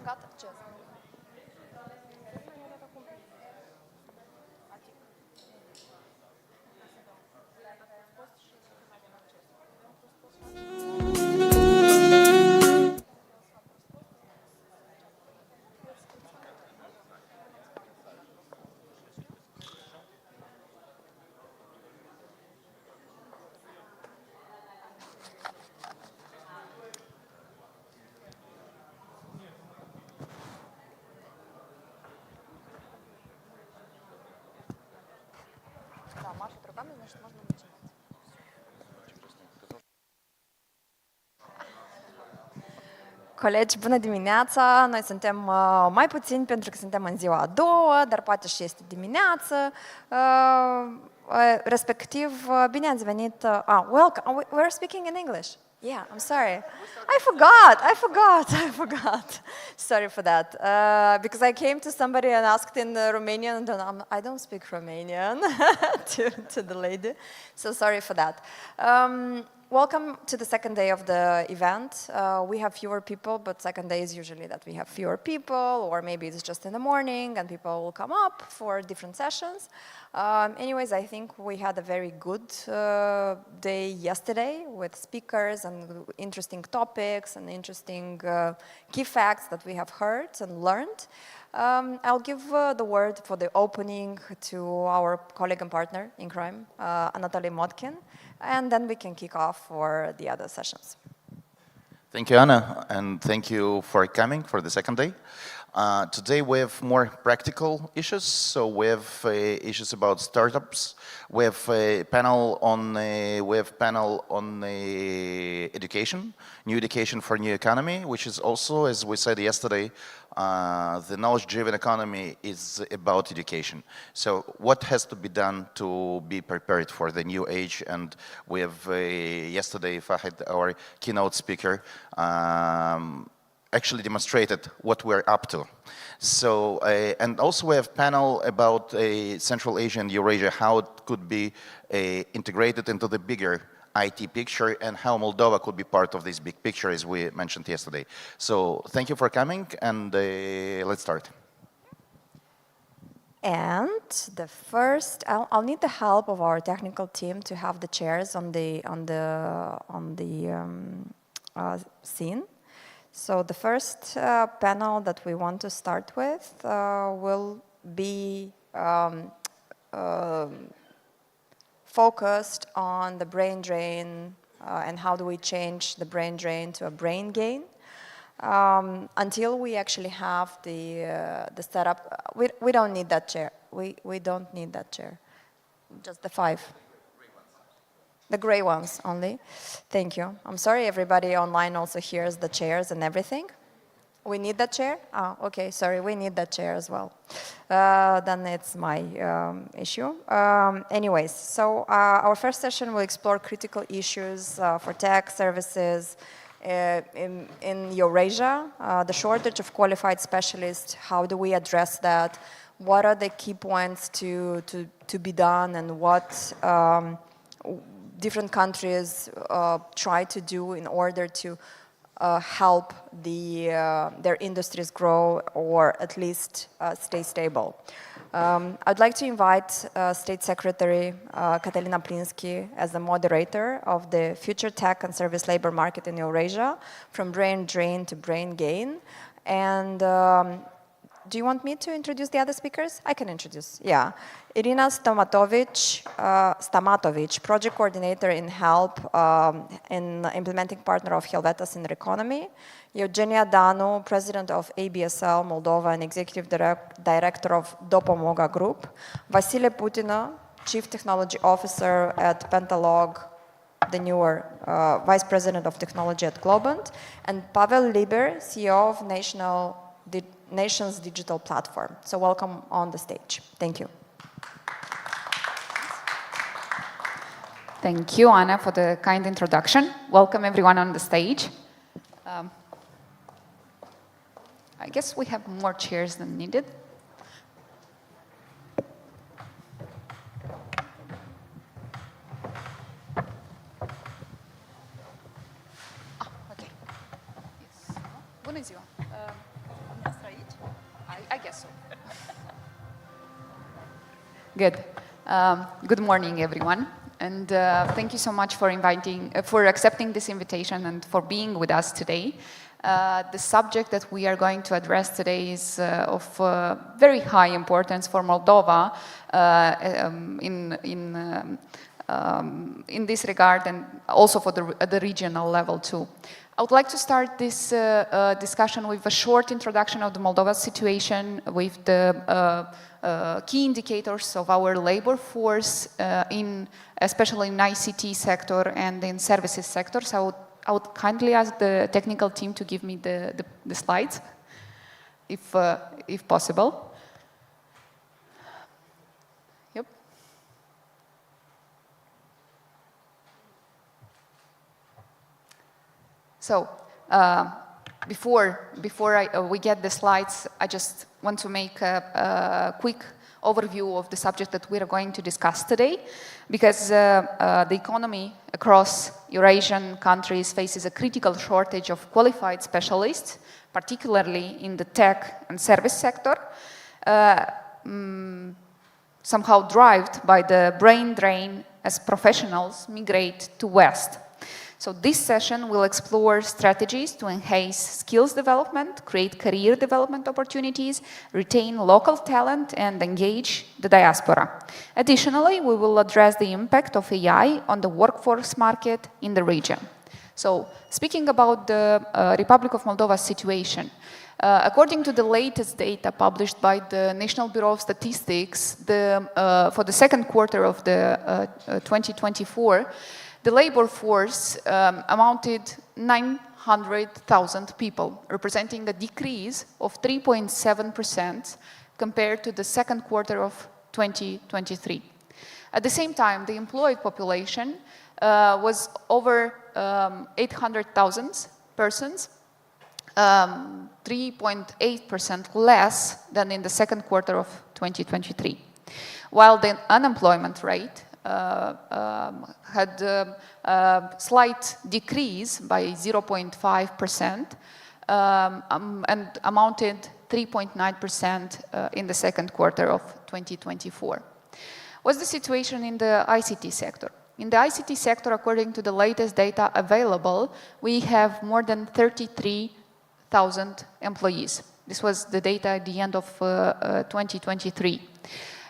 Gata, ce? Da, marșul rugame, значит, можно начинать. Colegi, bună dimineața! Noi suntem mai puțini pentru că suntem în ziua a doua, dar poate și este dimineață. Respectiv, bine ați venit! Welcome! We're speaking in English. Yeah, I'm sorry. I forgot. Sorry for that. Because I came to somebody and asked in Romanian, and I don't speak Romanian to the lady. So sorry for that. Welcome to the second day of the event. We have fewer people, but second day is usually that we have fewer people, or maybe it's just in the morning and people will come up for different sessions. Anyways, I think we had a very good day yesterday with speakers and interesting topics and interesting key facts that we have heard and learned. I'll give the word for the opening to our colleague and partner in crime, Anatoly Motkin, and then we can kick off for the other sessions. Thank you, Anna, and thank you for coming for the second day. Today we have more practical issues, so we have issues about startups. We have a panel on education, new education for new economy, which is also, as we said yesterday, the knowledge-driven economy is about education. So what has to be done to be prepared for the new age? And we have yesterday Fahid, our keynote speaker, actually demonstrated what we're up to. So, and also we have panel about Central Asia and Eurasia, how it could be integrated into the bigger IT picture and how Moldova could be part of this big picture, as we mentioned yesterday. So thank you for coming, and let's start. And the first, I'll need the help of our technical team to have the chairs on the scene. So the first panel that we want to start with will be focused on the brain drain and how do we change the brain drain to a brain gain. Until we actually have the setup, we don't need that chair. We don't need that chair. Just the 5. The gray ones only. Thank you. I'm sorry, everybody online also hears the chairs and everything. We need that chair? Oh, okay, sorry, we need that chair as well. Then it's my issue. Anyways, so our first session will explore critical issues for tech services in Eurasia, the shortage of qualified specialists, how do we address that? What are the key points to be done, and what different countries try to do in order to help their industries grow or at least stay stable. I'd like to invite State Secretary Catalina Plinsky as the moderator of the Future Tech and Service Labor Market in Eurasia, from brain drain to brain gain. And do you want me to introduce the other speakers? I can introduce, yeah. Irina Stamatovic, project coordinator in HELP, in implementing partner of Helvetas in their economy. Eugenia Danu, president of ABSL Moldova and executive director of Dopomoga Group. Vasile Putina, chief technology officer at Pentalog, the newer vice president of technology at Globant. And Pavel Liber, CEO of Nation's digital platform. So welcome on the stage. Thank you. Thank you, Anna, for the kind introduction. Welcome everyone on the stage. I guess we have more chairs than needed. Okay. Yes. Bună ziua. I guess so. Good. Good morning, everyone. And thank you so much for accepting this invitation and for being with us today. The subject that we are going to address today is of very high importance for Moldova in this regard, and also for the regional level too. I would like to start this discussion with a short introduction of the Moldova situation, with the key indicators of our labor force, especially in ICT sector and in services sector. So I would kindly ask the technical team to give me the slides, if possible. Yep. So before we get the slides, I just want to make a quick overview of the subject that we are going to discuss today, because the economy across Eurasian countries faces a critical shortage of qualified specialists, particularly in the tech and service sector, somehow driven by the brain drain as professionals migrate to West. So this session will explore strategies to enhance skills development, create career development opportunities, retain local talent, and engage the diaspora. Additionally, we will address the impact of AI on the workforce market in the region. So, speaking about the Republic of Moldova's situation, according to the latest data published by the National Bureau of Statistics for the second quarter of the 2024, the labor force amounted 900,000 people, representing a decrease of 3.7% compared to the second quarter of 2023. At the same time, the employed population was over 800,000 persons, 3.8% less than in the second quarter of 2023. While the unemployment rate had a slight decrease by 0.5% and amounted 3.9% in the second quarter of 2024. What's the situation in the ICT sector? In the ICT sector, according to the latest data available, we have more than 33,000 employees. This was the data at the end of 2023.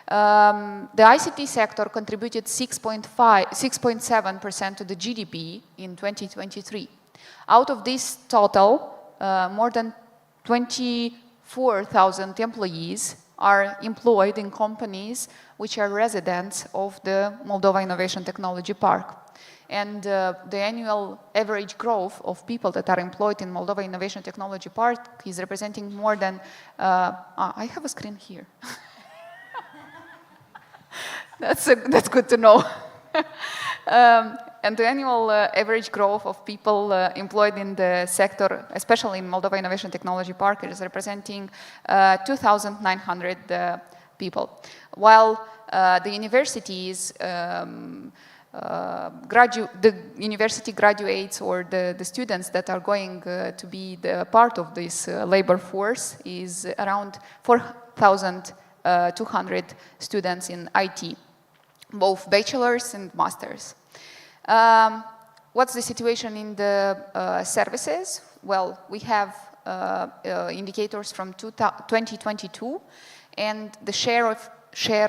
The ICT sector contributed 6.7% to the GDP in 2023. Out of this total, more than 24,000 employees are employed in companies which are residents of the Moldova Innovation Technology Park. And the annual average growth of people that are employed in Moldova Innovation Technology Park is representing more than, I have a screen here. That's good to know. And the annual average growth of people employed in the sector, especially in Moldova Innovation Technology Park, is representing 2,900 people. While the universities, the university graduates or the students that are going to be the part of this labor force is around 4,200 students in IT, both bachelors and masters. What's the situation in the services? Well, we have indicators from 2022, and the share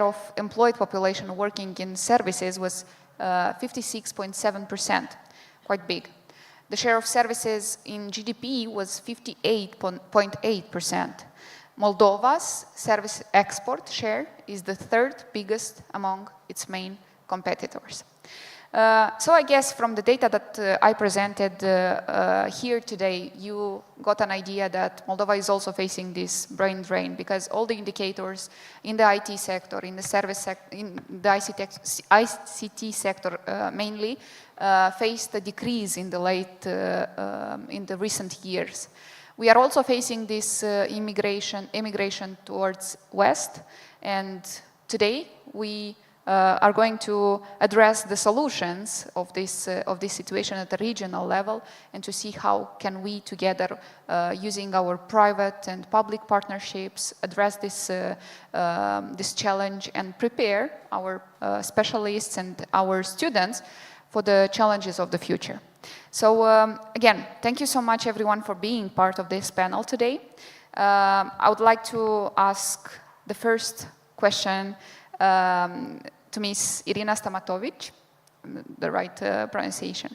of employed population working in services was 56.7%, quite big. The share of services in GDP was 58.8%. Moldova's service export share is the third biggest among its main competitors. So I guess from the data that I presented here today, you got an idea that Moldova is also facing this brain drain, because all the indicators in the IT sector, in the service sector, in the ICT sector mainly, faced a decrease in the recent years. We are also facing this immigration towards West, and today we are going to address the solutions of this situation at the regional level, and to see how can we together, using our private and public partnerships, address this challenge and prepare our specialists and our students for the challenges of the future. So again, thank you so much everyone for being part of this panel today. I would like to ask the first question to Ms. Irina Stamatovic, the right pronunciation.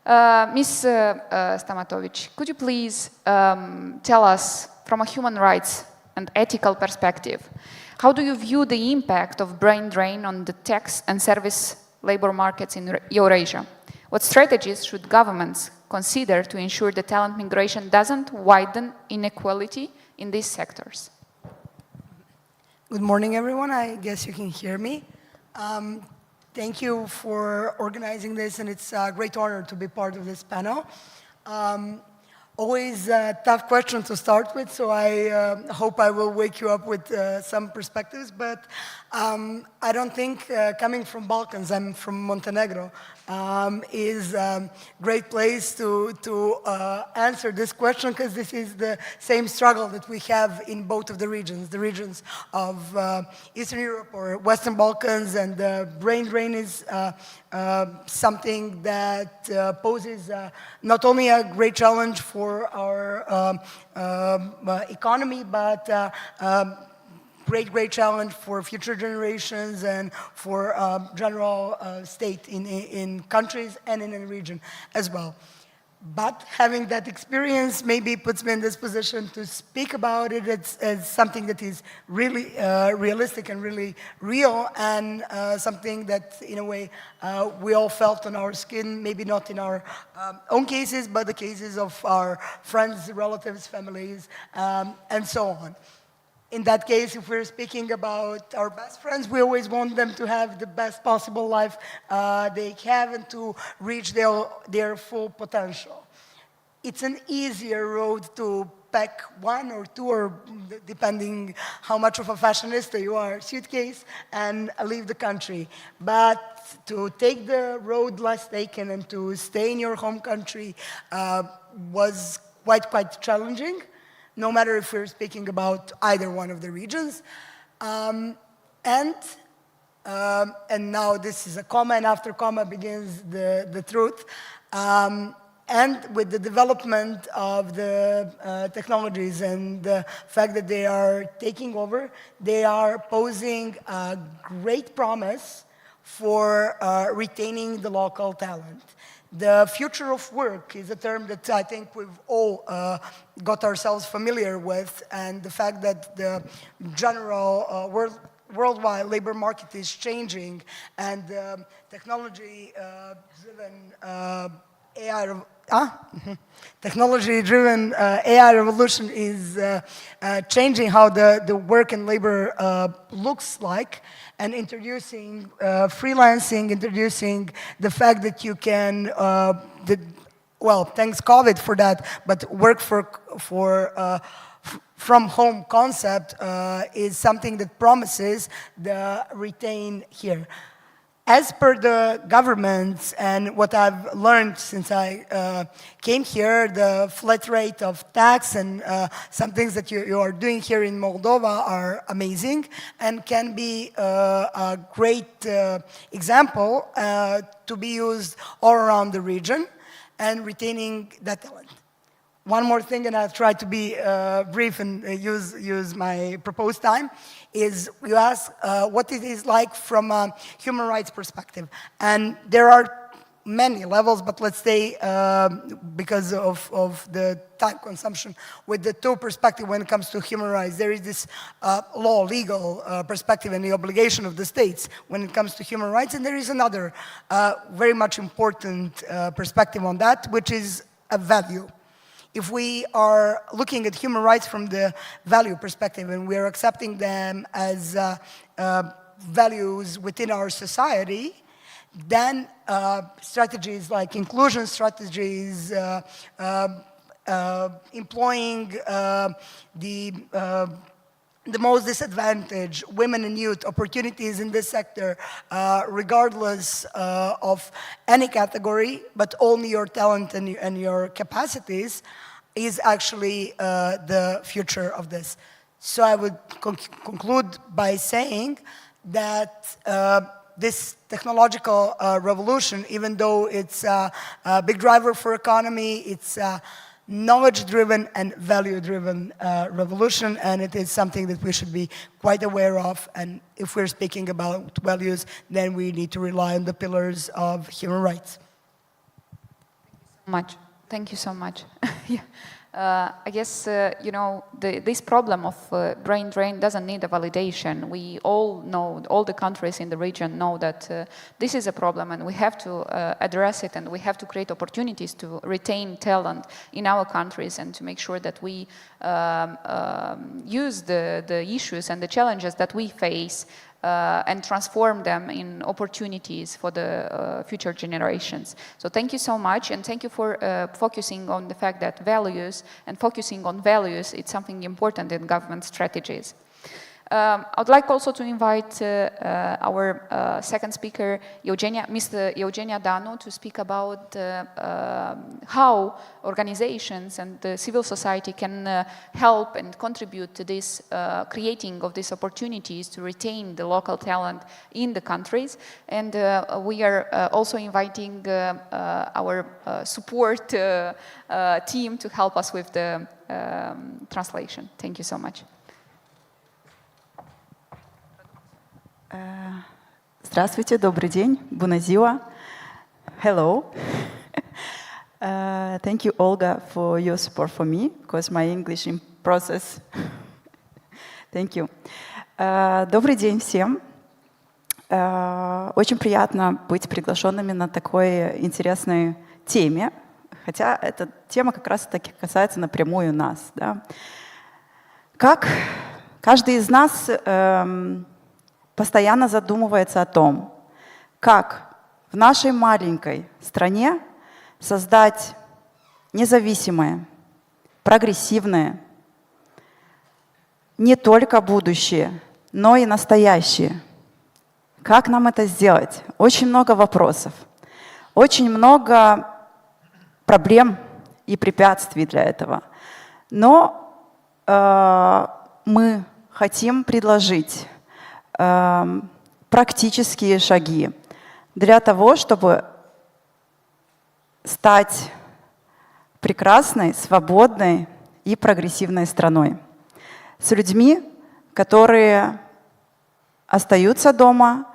Ms. Stamatovic, could you please tell us, from a human rights and ethical perspective, how do you view the impact of brain drain on the tech and service labor markets in Eurasia? What strategies should governments consider to ensure that talent migration doesn't widen inequality in these sectors? Good morning, everyone. I guess you can hear me. Thank you for organizing this, and it's a great honor to be part of this panel. Always a tough question to start with, so I hope I will wake you up with some perspectives, but I don't think coming from Balkans, I'm from Montenegro, is a great place to answer this question, because this is the same struggle that we have in both of the regions of Eastern Europe or Western Balkans, and the brain drain is something that poses not only a great challenge for our economy, but great challenge for future generations and for general state in countries and in the region as well. But having that experience maybe puts me in this position to speak about it as something that is really realistic and really real, and something that, in a way, we all felt on our skin, maybe not in our own cases, but the cases of our friends, relatives, families, and so on. In that case, if we're speaking about our best friends, we always want them to have the best possible life they have and to reach their full potential. It's an easier road to pack one or two, or depending how much of a fashionista you are, suitcase, and leave the country. But to take the road less taken and to stay in your home country was quite challenging, no matter if we're speaking about either one of the regions. And now this is a comma, and after comma begins the truth. And with the development of the technologies and the fact that they are taking over, they are posing a great promise for retaining the local talent. The future of work is a term that I think we've all got ourselves familiar with, and the fact that the general worldwide labor market is changing, and technology-driven AI revolution is changing how the work and labor looks like, and introducing freelancing, introducing the fact that you can, well, thanks COVID for that, but work from home concept is something that promises the retain here. As per the governments and what I've learned since I came here, the flat rate of tax and some things that you are doing here in Moldova are amazing and can be a great example to be used all around the region and retaining that talent. One more thing, and I'll try to be brief and use my proposed time, is you ask what it is like from a human rights perspective. And there are many levels, but let's stay, because of the time consumption, with the two perspectives when it comes to human rights. There is this legal perspective and the obligation of the states when it comes to human rights, and there is another very much important perspective on that, which is a value. If we are looking at human rights from the value perspective and we are accepting them as values within our society, then strategies like inclusion strategies, employing the the most disadvantaged, women and youth, opportunities in this sector, regardless of any category, but only your talent and your capacities, is actually the future of this. So I would conclude by saying that this technological revolution, even though it's a big driver for economy, it's a knowledge-driven and value-driven revolution, and it is something that we should be quite aware of. And if we're speaking about values, then we need to rely on the pillars of human rights. Thank you so much. Yeah. I guess, you know, this problem of brain drain doesn't need a validation. We all know, all the countries in the region know that this is a problem and we have to address it, and we have to create opportunities to retain talent in our countries and to make sure that we use the issues and the challenges that we face and transform them in opportunities for the future generations. So thank you so much, and thank you for focusing on the fact that values and focusing on values, it's something important in government strategies. I would like also to invite our second speaker, Mr. Eugenia Danu, to speak about how organizations and the civil society can help and contribute to this creating of these opportunities to retain the local talent in the countries. And we are also inviting our support team to help us with the translation. Thank you so much. Здравствуйте, добрый день, bună ziua, hello. Thank you, Olga, for your support for me, because my English in process. Thank you. Добрый день всем. Очень приятно быть приглашенными на такой интересной теме, хотя эта тема как раз-таки касается напрямую нас. Да? Как каждый из нас постоянно задумывается о том, как в нашей маленькой стране создать независимое, прогрессивное, не только будущее, но и настоящее. Как нам это сделать? Очень много вопросов, очень много проблем и препятствий для этого. Но мы хотим предложить практические шаги для того, чтобы стать прекрасной, свободной и прогрессивной страной. С людьми, которые остаются дома,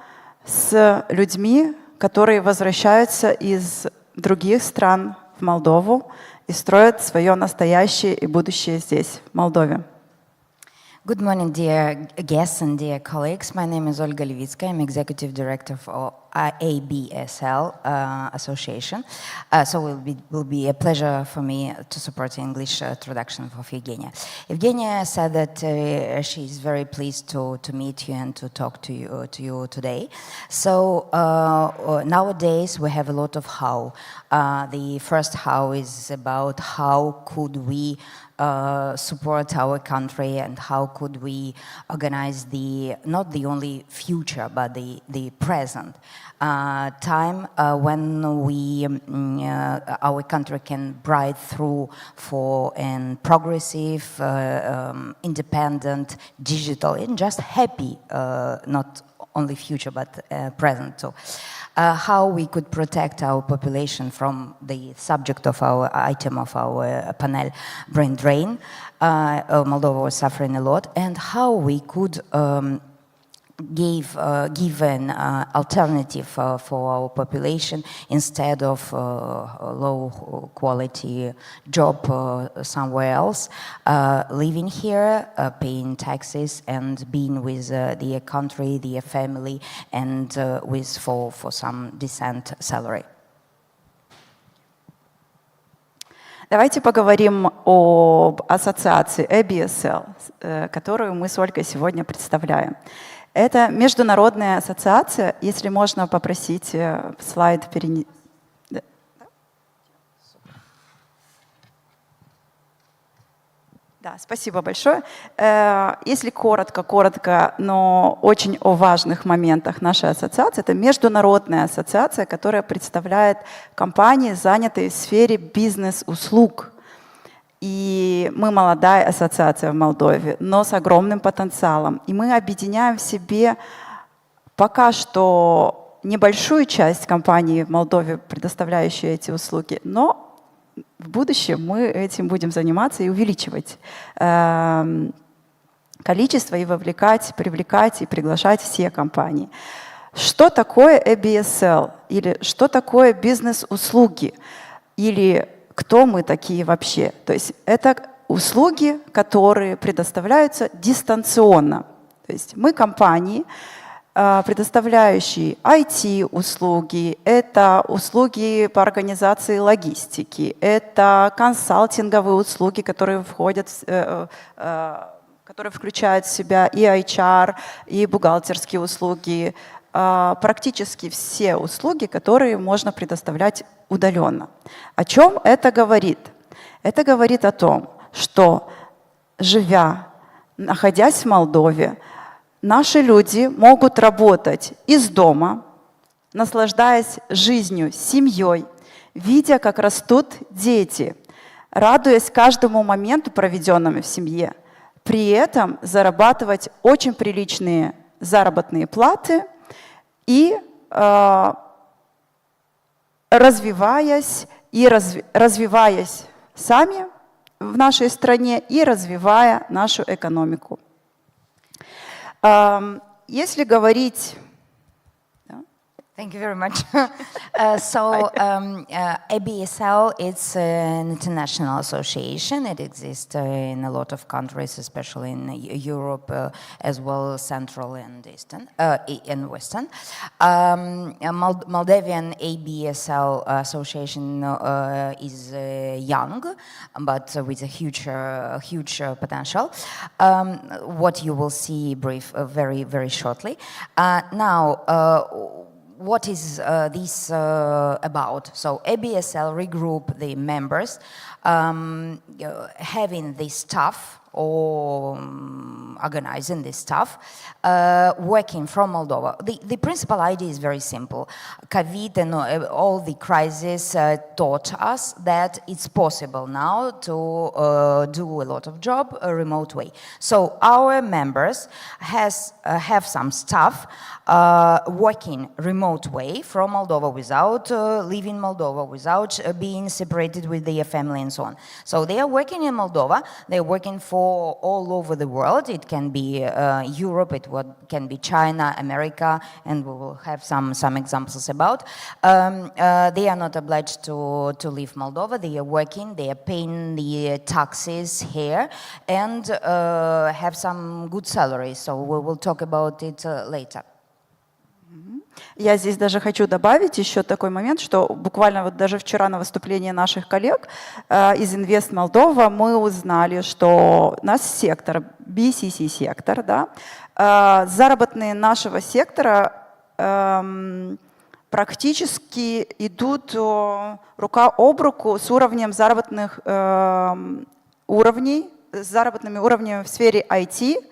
с людьми, которые возвращаются из других стран в Молдову и строят свое настоящее и будущее здесь, в Молдове. Good morning, dear guests and dear colleagues. My name is Olga Levitskaya. I'm Executive Director for ABSL Association. So it will be a pleasure for me to support the English traduction of Evgenia. Evgenia said that she is very pleased to meet you and to talk to you today. So nowadays we have a lot of how. The first how is about how could we support our country and how could we organize not the only future but the present time when our country can break through for a progressive, independent, digital, and just happy, not only future but present too. How we could protect our population from the subject of our item of our panel, brain drain. Moldova was suffering a lot, and how we could give an alternative for our population instead of low quality job somewhere else, living here, paying taxes and being with their country, their family, and for some decent salary. Давайте поговорим об ассоциации ABSL, которую мы с Ольгой сегодня представляем. Это международная ассоциация, если можно попросить слайд перенести. Да, спасибо большое. Если коротко, но очень о важных моментах нашей ассоциации, это международная ассоциация, которая представляет компании, занятые в сфере бизнес-услуг. И мы молодая ассоциация в Молдове, но с огромным потенциалом. И мы объединяем в себе пока что небольшую часть компаний в Молдове, предоставляющие эти услуги, но в будущем мы этим будем заниматься и увеличивать количество и вовлекать, привлекать и приглашать все компании. Что такое ABSL? Или что такое бизнес-услуги? Или кто мы такие вообще? То есть это услуги, которые предоставляются дистанционно. То есть мы компании, предоставляющие IT-услуги, это услуги по организации логистики, это консалтинговые услуги, которые включают в себя и HR, и бухгалтерские услуги, практически все услуги, которые можно предоставлять удаленно. О чем это говорит? Это говорит о том, что, находясь в Молдове, наши люди могут работать из дома, наслаждаясь жизнью, семьей, видя, как растут дети, радуясь каждому моменту, проведенному в семье, при этом зарабатывать очень приличные заработные платы и развиваясь сами в нашей стране и развивая нашу экономику. Если говорить... Thank you very much. ABSL, it's an international association. It exists in a lot of countries, especially in Europe, as well as Central and Eastern and Western. Moldavian ABSL association is young, but with a huge potential. What you will see very, very shortly. What is this about? So ABSL regroup the members having this staff or organizing this stuff, working from Moldova. The principal idea is very simple. COVID and all the crises taught us that it's possible now to do a lot of job a remote way. So our members have some staff working remote way from Moldova without leaving Moldova, without being separated with their family and so on. So they are working in Moldova, they're working for all over the world. It can be Europe, can be China, America, and we will have some examples about. They are not obliged to leave Moldova. They are working, they are paying the taxes here, and have some good salaries. So we will talk about it later. Я здесь даже хочу добавить еще такой момент, что буквально вот даже вчера на выступлении наших коллег из Invest Moldova мы узнали, что наш сектор, BCC-сектор, да, заработные нашего сектора практически идут рука об руку с уровнем заработных уровней, с заработными уровнями в сфере IT,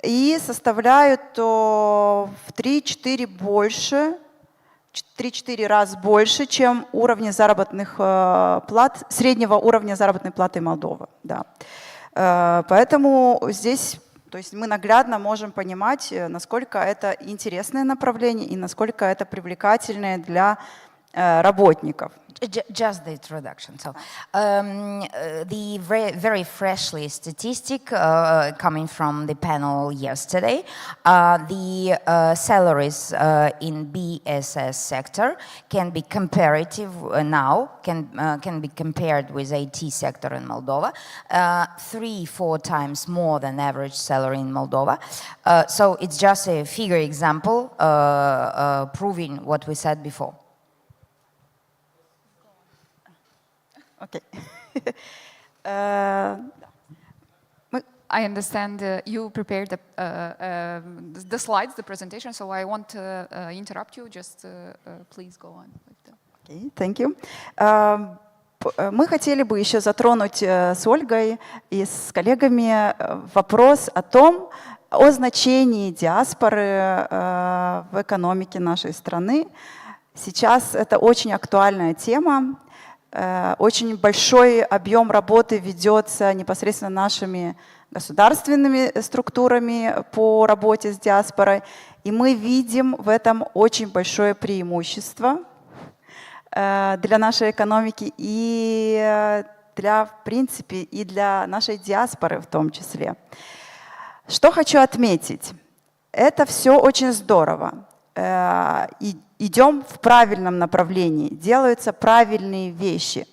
и составляют в 3-4 раза больше, чем уровни заработных плат, среднего уровня заработной платы Молдовы. Да. Поэтому здесь, то есть мы наглядно можем понимать, насколько это интересное направление и насколько это привлекательное для работников. Just the introduction. So, the very freshly statistic coming from the panel yesterday, the salaries in BSS sector can be comparative now, can be compared with IT sector in Moldova, 3-4 times more than average salary in Moldova. So it's just a figure example proving what we said before. Okay. I understand you prepared the slides, the presentation, so I won't interrupt you. Just please go on. Okay, thank you. Мы хотели бы еще затронуть с Ольгой и с коллегами вопрос о значении диаспоры в экономике нашей страны. Сейчас это очень актуальная тема. Очень большой объем работы ведется непосредственно нашими государственными структурами по работе с диаспорой. И мы видим в этом очень большое преимущество для нашей экономики и в принципе, и для нашей диаспоры в том числе. Что хочу отметить. Это все очень здорово. Идем в правильном направлении, делаются правильные вещи.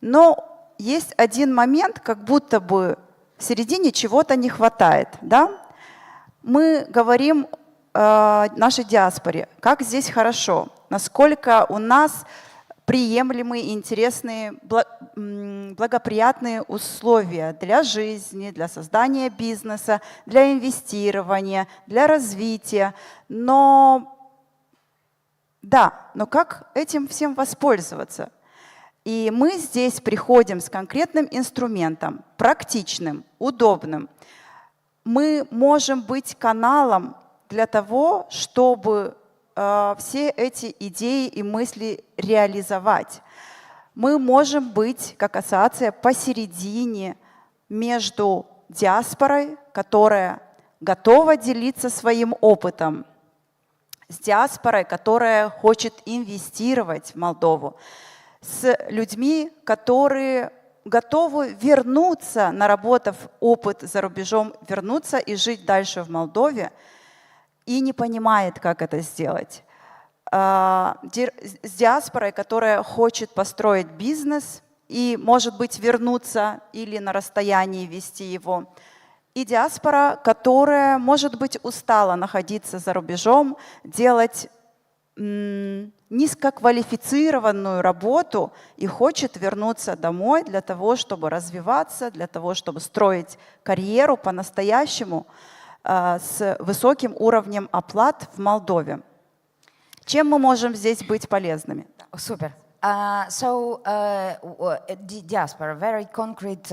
Но есть один момент, как будто бы в середине чего-то не хватает. Да? Мы говорим нашей диаспоре, как здесь хорошо, насколько у нас приемлемые, интересные, благоприятные условия для жизни, для создания бизнеса, для инвестирования, для развития. Но как этим всем воспользоваться? И мы здесь приходим с конкретным инструментом, практичным, удобным. Мы можем быть каналом для того, чтобы все эти идеи и мысли реализовать. Мы можем быть, как ассоциация, посередине между диаспорой, которая готова делиться своим опытом, с диаспорой, которая хочет инвестировать в Молдову, с людьми, которые готовы вернуться, наработав опыт за рубежом, вернуться и жить дальше в Молдове, и не понимает, как это сделать. С диаспорой, которая хочет построить бизнес и, может быть, вернуться или на расстоянии вести его. И диаспора, которая, может быть, устала находиться за рубежом, делать низкоквалифицированную работу и хочет вернуться домой для того, чтобы развиваться, для того, чтобы строить карьеру по-настоящему, с высоким уровнем оплат в Молдове. Чем мы можем здесь быть полезными? Супер. Diaspora, very concrete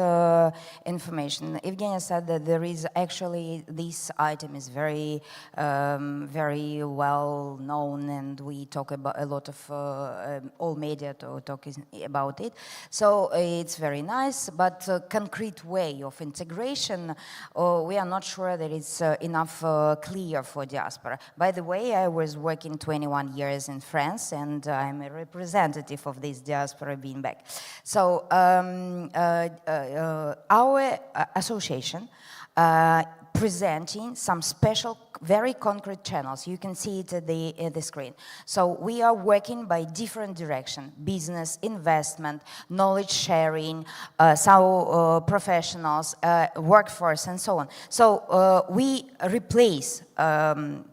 information. Evgenia said that there is actually, this item is very, very well known, and we talk about a lot of, all media talk about it. So it's very nice, but concrete way of integration, we are not sure that it's enough clear for diaspora. By the way, I was working 21 years in France, and I'm a representative of this diaspora being back. So our association presenting some special, very concrete channels. You can see it at the screen. So we are working by different directions: business, investment, knowledge sharing, professionals, workforce, and so on. So we replace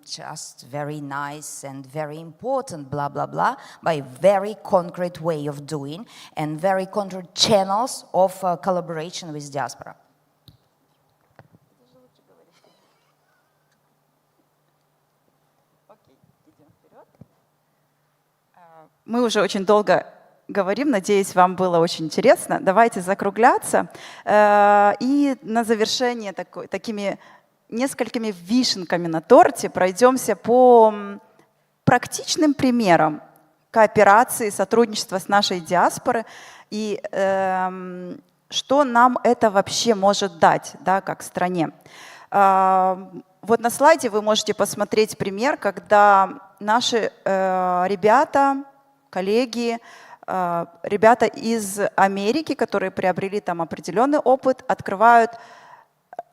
just very nice and very important blah, blah, blah by very concrete way of doing and very concrete channels of collaboration with diaspora. Мы уже очень долго говорим, надеюсь, вам было очень интересно. Давайте закругляться. И на завершение такими несколькими вишенками на торте пройдемся по практичным примерам кооперации, сотрудничества с нашей диаспорой и что нам это вообще может дать, да, как стране. Вот на слайде вы можете посмотреть пример, когда наши ребята, коллеги, ребята из Америки, которые приобрели там определенный опыт, открывают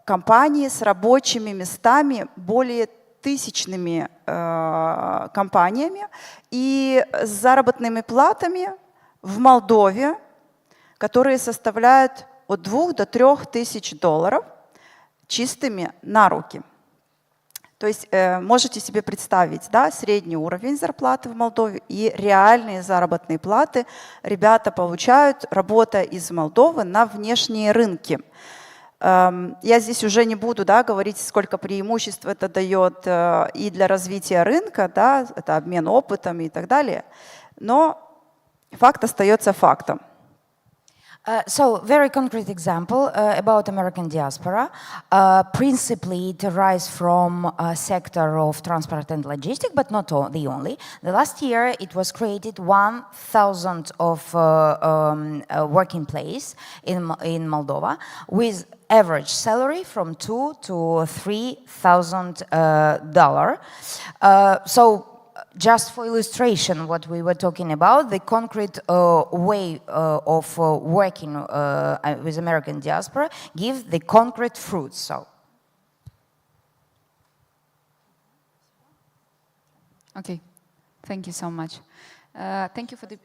компании с рабочими местами, более тысячными компаниями и с заработными платами в Молдове, которые составляют от 2 до 3 тысяч долларов чистыми на руки. То есть можете себе представить, да, средний уровень зарплаты в Молдове и реальные заработные платы ребята получают, работая из Молдовы на внешние рынки. Я здесь уже не буду, да, говорить, сколько преимуществ это дает и для развития рынка, да, это обмен опытом и так далее, но факт остается фактом. So, very concrete example about American diaspora. Principally, it arises from a sector of transport and logistics, but not the only. The last year, it was created 1,000 of working place in Moldova with average salary from $2,000 to $3,000. So. Just for illustration, what we were talking about, the concrete way of working with American diaspora gives the concrete fruits. So. Okay, thank you so much. Thank you for the...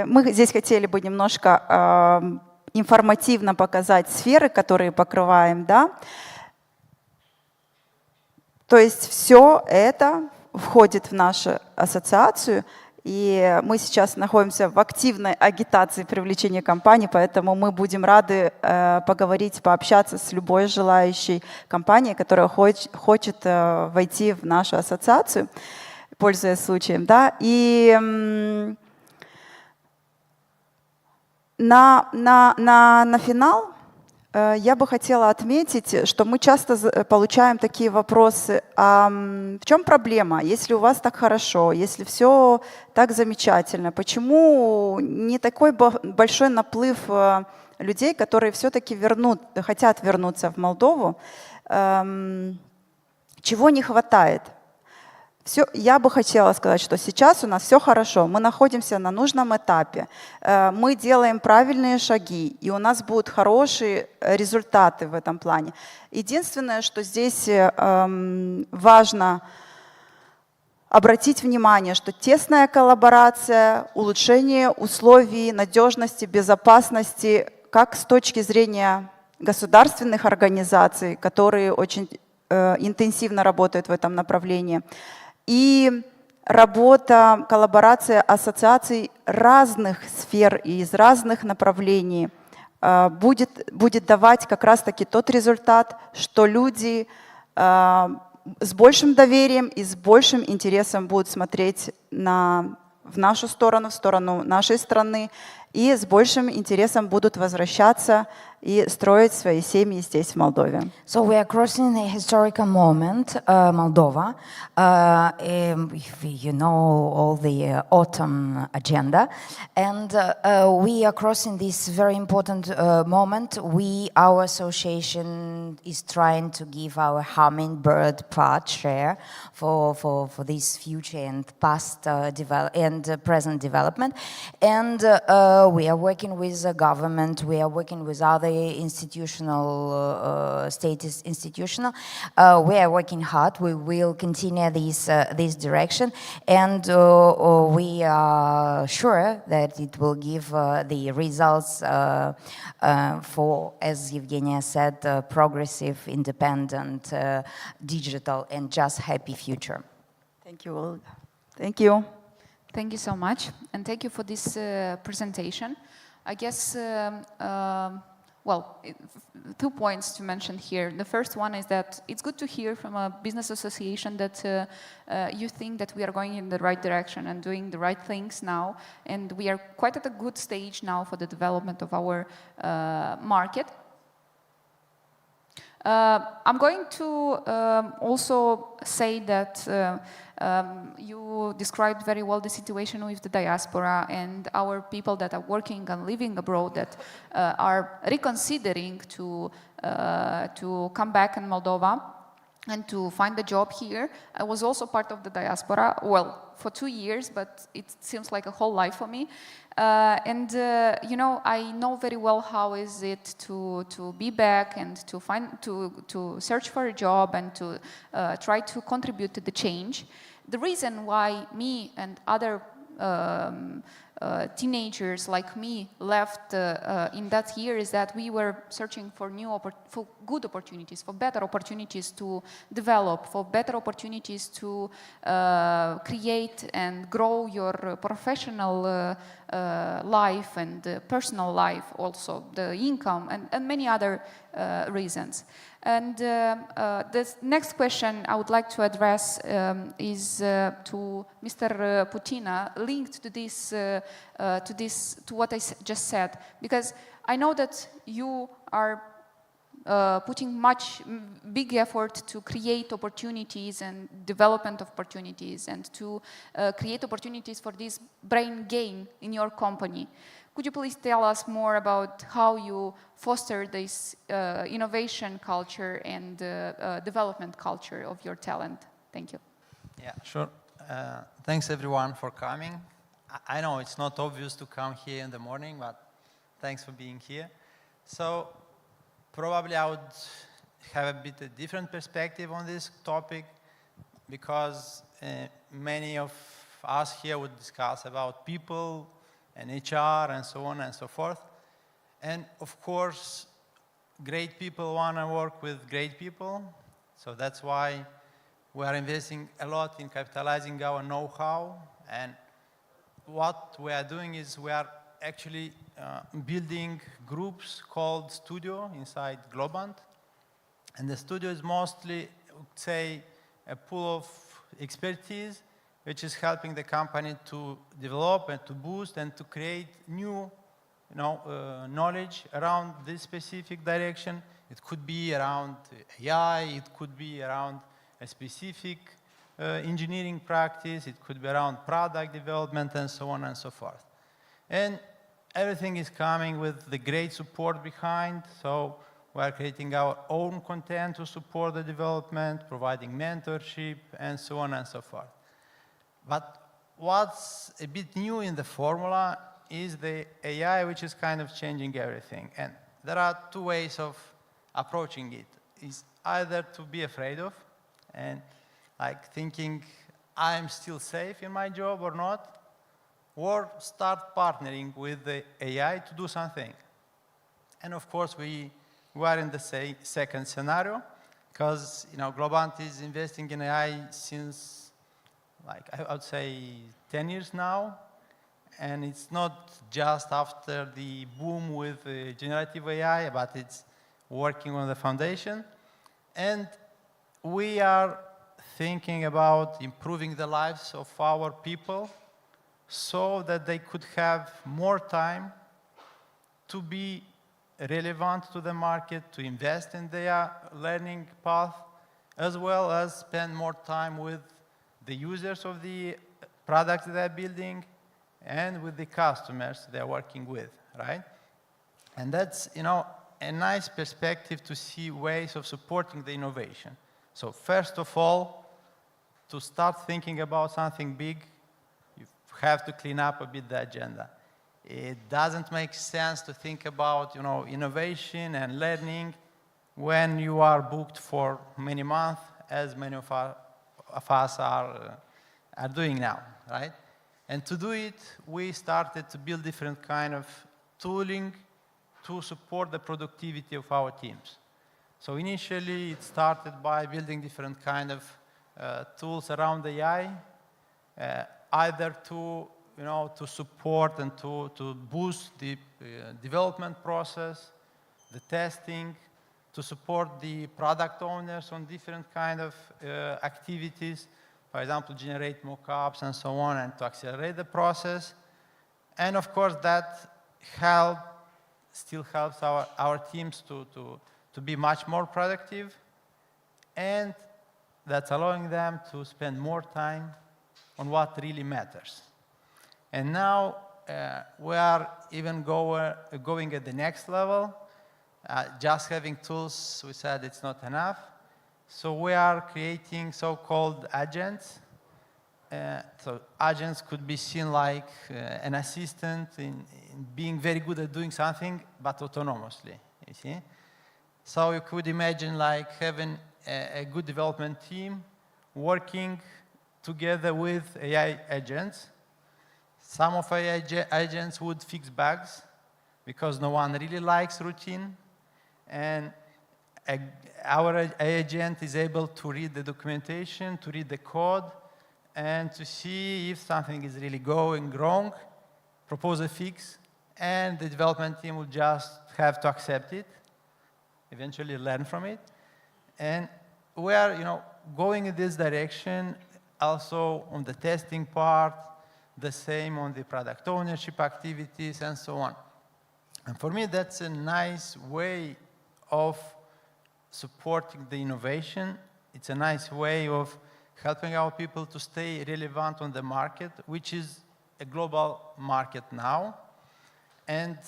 Мы здесь хотели бы немножко информативно показать сферы, которые покрываем, да. То есть все это входит в нашу ассоциацию, и мы сейчас находимся в активной агитации привлечения компаний, поэтому мы будем рады поговорить, пообщаться с любой желающей компанией, которая хочет войти в нашу ассоциацию, пользуясь случаем. Да? И на финал я бы хотела отметить, что мы часто получаем такие вопросы: а в чем проблема, если у вас так хорошо, если все так замечательно, почему не такой большой наплыв людей, которые все-таки хотят вернуться в Молдову, чего не хватает? Я бы хотела сказать, что сейчас у нас все хорошо, мы находимся на нужном этапе, мы делаем правильные шаги, и у нас будут хорошие результаты в этом плане. Единственное, что здесь важно обратить внимание, что тесная коллаборация, улучшение условий надежности, безопасности, как с точки зрения государственных организаций, которые очень интенсивно работают в этом направлении, и работа, коллаборация ассоциаций разных сфер и из разных направлений будет давать как раз-таки тот результат, что люди с большим доверием и с большим интересом будут смотреть в нашу сторону, в сторону нашей страны, и с большим интересом будут возвращаться и строить свои семьи здесь, в Молдове. So we are crossing a historical moment, Moldova. You know all the autumn agenda, and we are crossing this very important moment. Our association is trying to give our hummingbird part share for this future and past and present development, and we are working with the government. We are working with other institutional status institutional. We are working hard. We will continue this direction, and we are sure that it will give the results for, as Evgenia said, progressive, independent, digital, and just happy future. Thank you, Olga. Thank you. Thank you so much, and thank you for this presentation. I guess, well, 2 points to mention here. The first one is that it's good to hear from a business association that you think that we are going in the right direction and doing the right things now, and we are quite at a good stage now for the development of our market. I'm going to also say that you described very well the situation with the diaspora and our people that are working and living abroad that are reconsidering to come back in Moldova and to find a job here. I was also part of the diaspora, well, for 2 years, but it seems like a whole life for me. You know, I know very well how is it to be back and to search for a job and to try to contribute to the change. The reason why me and other teenagers like me left in that year is that we were searching for for good opportunities, for better opportunities to develop, for better opportunities to create and grow your professional life and personal life, also the income and many other reasons. And the next question I would like to address is to Mr. Putina, linked to this to what I just said, because I know that you are putting big effort to create opportunities and development opportunities and to create opportunities for this brain gain in your company. Could you please tell us more about how you foster this innovation culture and development culture of your talent? Thank you. Yeah, sure. Thanks everyone for coming. I know it's not obvious to come here in the morning, but thanks for being here. So probably I would have a bit of different perspective on this topic because many of us here would discuss about people and HR and so on and so forth. And of course, great people want to work with great people. So that's why we are investing a lot in capitalizing our know-how. And what we are doing is we are actually building groups called Studio inside Globant. And the Studio is mostly, I would say, a pool of expertise which is helping the company to develop and to boost and to create new knowledge around this specific direction. It could be around AI, it could be around a specific engineering practice, it could be around product development and so on and so forth. And everything is coming with the great support behind, so we are creating our own content to support the development, providing mentorship, and so on and so forth. But what's a bit new in the formula is the AI, which is kind of changing everything. And there are two ways of approaching it. It's either to be afraid of and like thinking I'm still safe in my job or not, or start partnering with the AI to do something. And of course, we are in the second scenario because Globant is investing in AI since I would say 10 years now, and it's not just after the boom with generative AI, but it's working on the foundation. And we are thinking about improving the lives of our people so that they could have more time to be relevant to the market, to invest in their learning path, as well as spend more time with the users of the products they're building and with the customers they're working with, right? And that's, a nice perspective to see ways of supporting the innovation. So first of all, to start thinking about something big, you have to clean up a bit the agenda. It doesn't make sense to think about, innovation and learning when you are booked for many months, as many of us are doing now, right? And to do it, we started to build different kind of tooling to support the productivity of our teams. So initially, it started by building different kind of tools around AI, either to support and to boost the development process, the testing, to support the product owners on different kind of activities, for example, generate mockups and so on, and to accelerate the process. And of course, that still helps our teams to be much more productive, and that's allowing them to spend more time on what really matters. And now we are even going at the next level. Just having tools, we said it's not enough. So we are creating so-called agents. So agents could be seen like an assistant in being very good at doing something, but autonomously, you see? So you could imagine like having a good development team working together with AI agents. Some of AI agents would fix bugs because no one really likes routine. And our agent is able to read the documentation, to read the code, and to see if something is really going wrong, propose a fix, and the development team will just have to accept it, eventually learn from it. And we are, going in this direction also on the testing part, the same on the product ownership activities, and so on. And for me, that's a nice way of supporting the innovation. It's a nice way of helping our people to stay relevant on the market, which is a global market now. And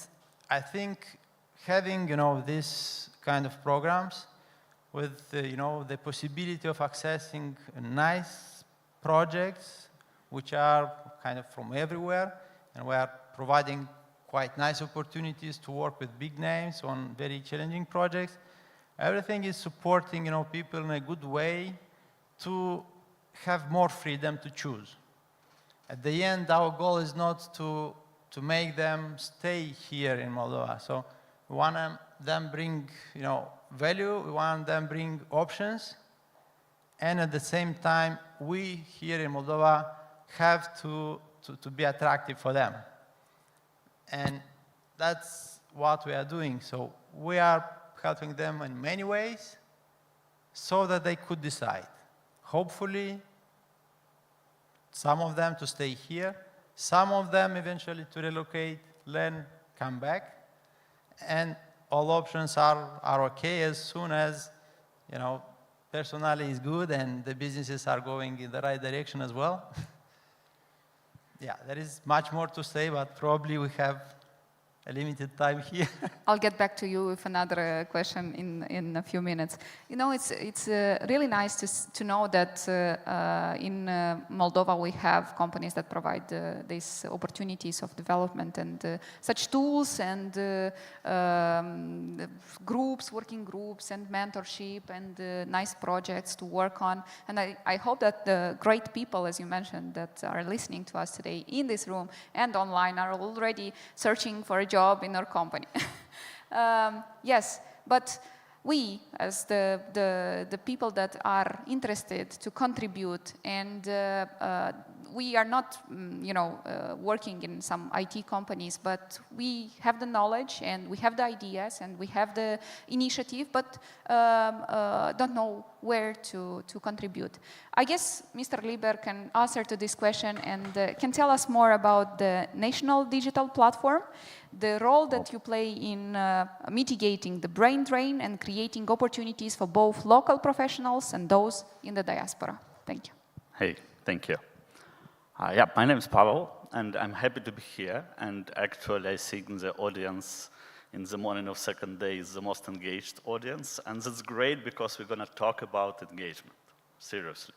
I think having, this kind of programs with, the possibility of accessing nice projects, which are kind of from everywhere, and we are providing quite nice opportunities to work with big names on very challenging projects. Everything is supporting, people in a good way to have more freedom to choose. At the end, our goal is not to make them stay here in Moldova. So we want them bring, value. We want them bring options. And at the same time, we here in Moldova have to be attractive for them. And that's what we are doing. So we are helping them in many ways so that they could decide. Hopefully, some of them to stay here, some of them eventually to relocate, learn, come back. And all options are okay as soon as, personally is good and the businesses are going in the right direction as well. Yeah, there is much more to say, but probably we have a limited time here. I'll get back to you with another question in a few minutes. It's really nice to know that in Moldova we have companies that provide these opportunities of development and such tools and working groups and mentorship and nice projects to work on. And I hope that the great people, as you mentioned, that are listening to us today in this room and online are already searching for a job in our company. Yes, but we, as the people that are interested to contribute, and we are not, working in some IT companies, but we have the knowledge and we have the ideas and we have the initiative, but don't know where to contribute. I guess Mr. Lieber can answer to this question and can tell us more about the national digital platform, the role that you play in mitigating the brain drain and creating opportunities for both local professionals and those in the diaspora. Thank you. Hey, thank you. Yeah, my name is Pavel, and I'm happy to be here. And actually, I think the audience in the morning of second day is the most engaged audience. And that's great because we're going to talk about engagement, seriously.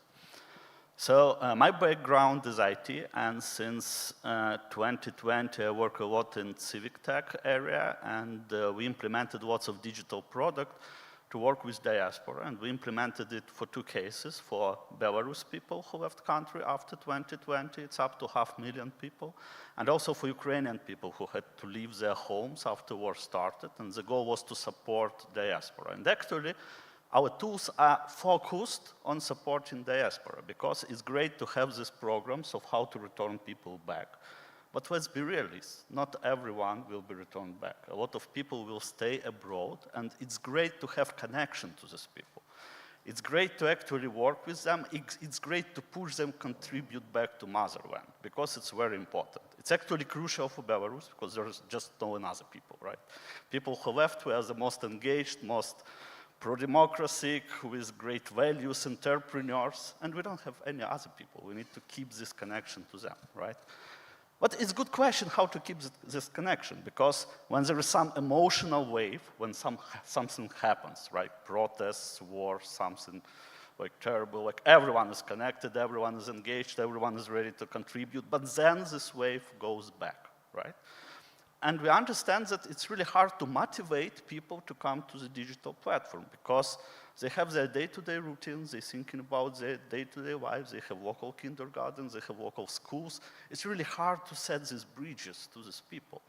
So my background is IT, and since 2020, I work a lot in civic tech area, and we implemented lots of digital product to work with diaspora, and we implemented it for 2 cases, for Belarus people who left country after 2020, it's up to 500,000 people, and also for Ukrainian people who had to leave their homes after war started, and the goal was to support diaspora. And actually, our tools are focused on supporting diaspora, because it's great to have these programs of how to return people back. But let's be realistic, not everyone will be returned back. A lot of people will stay abroad, and it's great to have connection to these people. It's great to actually work with them. It's great to push them contribute back to motherland, because it's very important. It's actually crucial for Belarus, because there's just no other people, right? People who left were the most engaged, most pro-democracy, with great values, entrepreneurs, and we don't have any other people. We need to keep this connection to them, right? But it's a good question how to keep this connection, because when there is some emotional wave, when something happens, right? Protests, war, something like terrible, like everyone is connected, everyone is engaged, everyone is ready to contribute, but then this wave goes back, right? And we understand that it's really hard to motivate people to come to the digital platform, because they have their day-to-day routines, they're thinking about their day-to-day lives, they have local kindergartens, they have local schools. It's really hard to set these bridges to these people.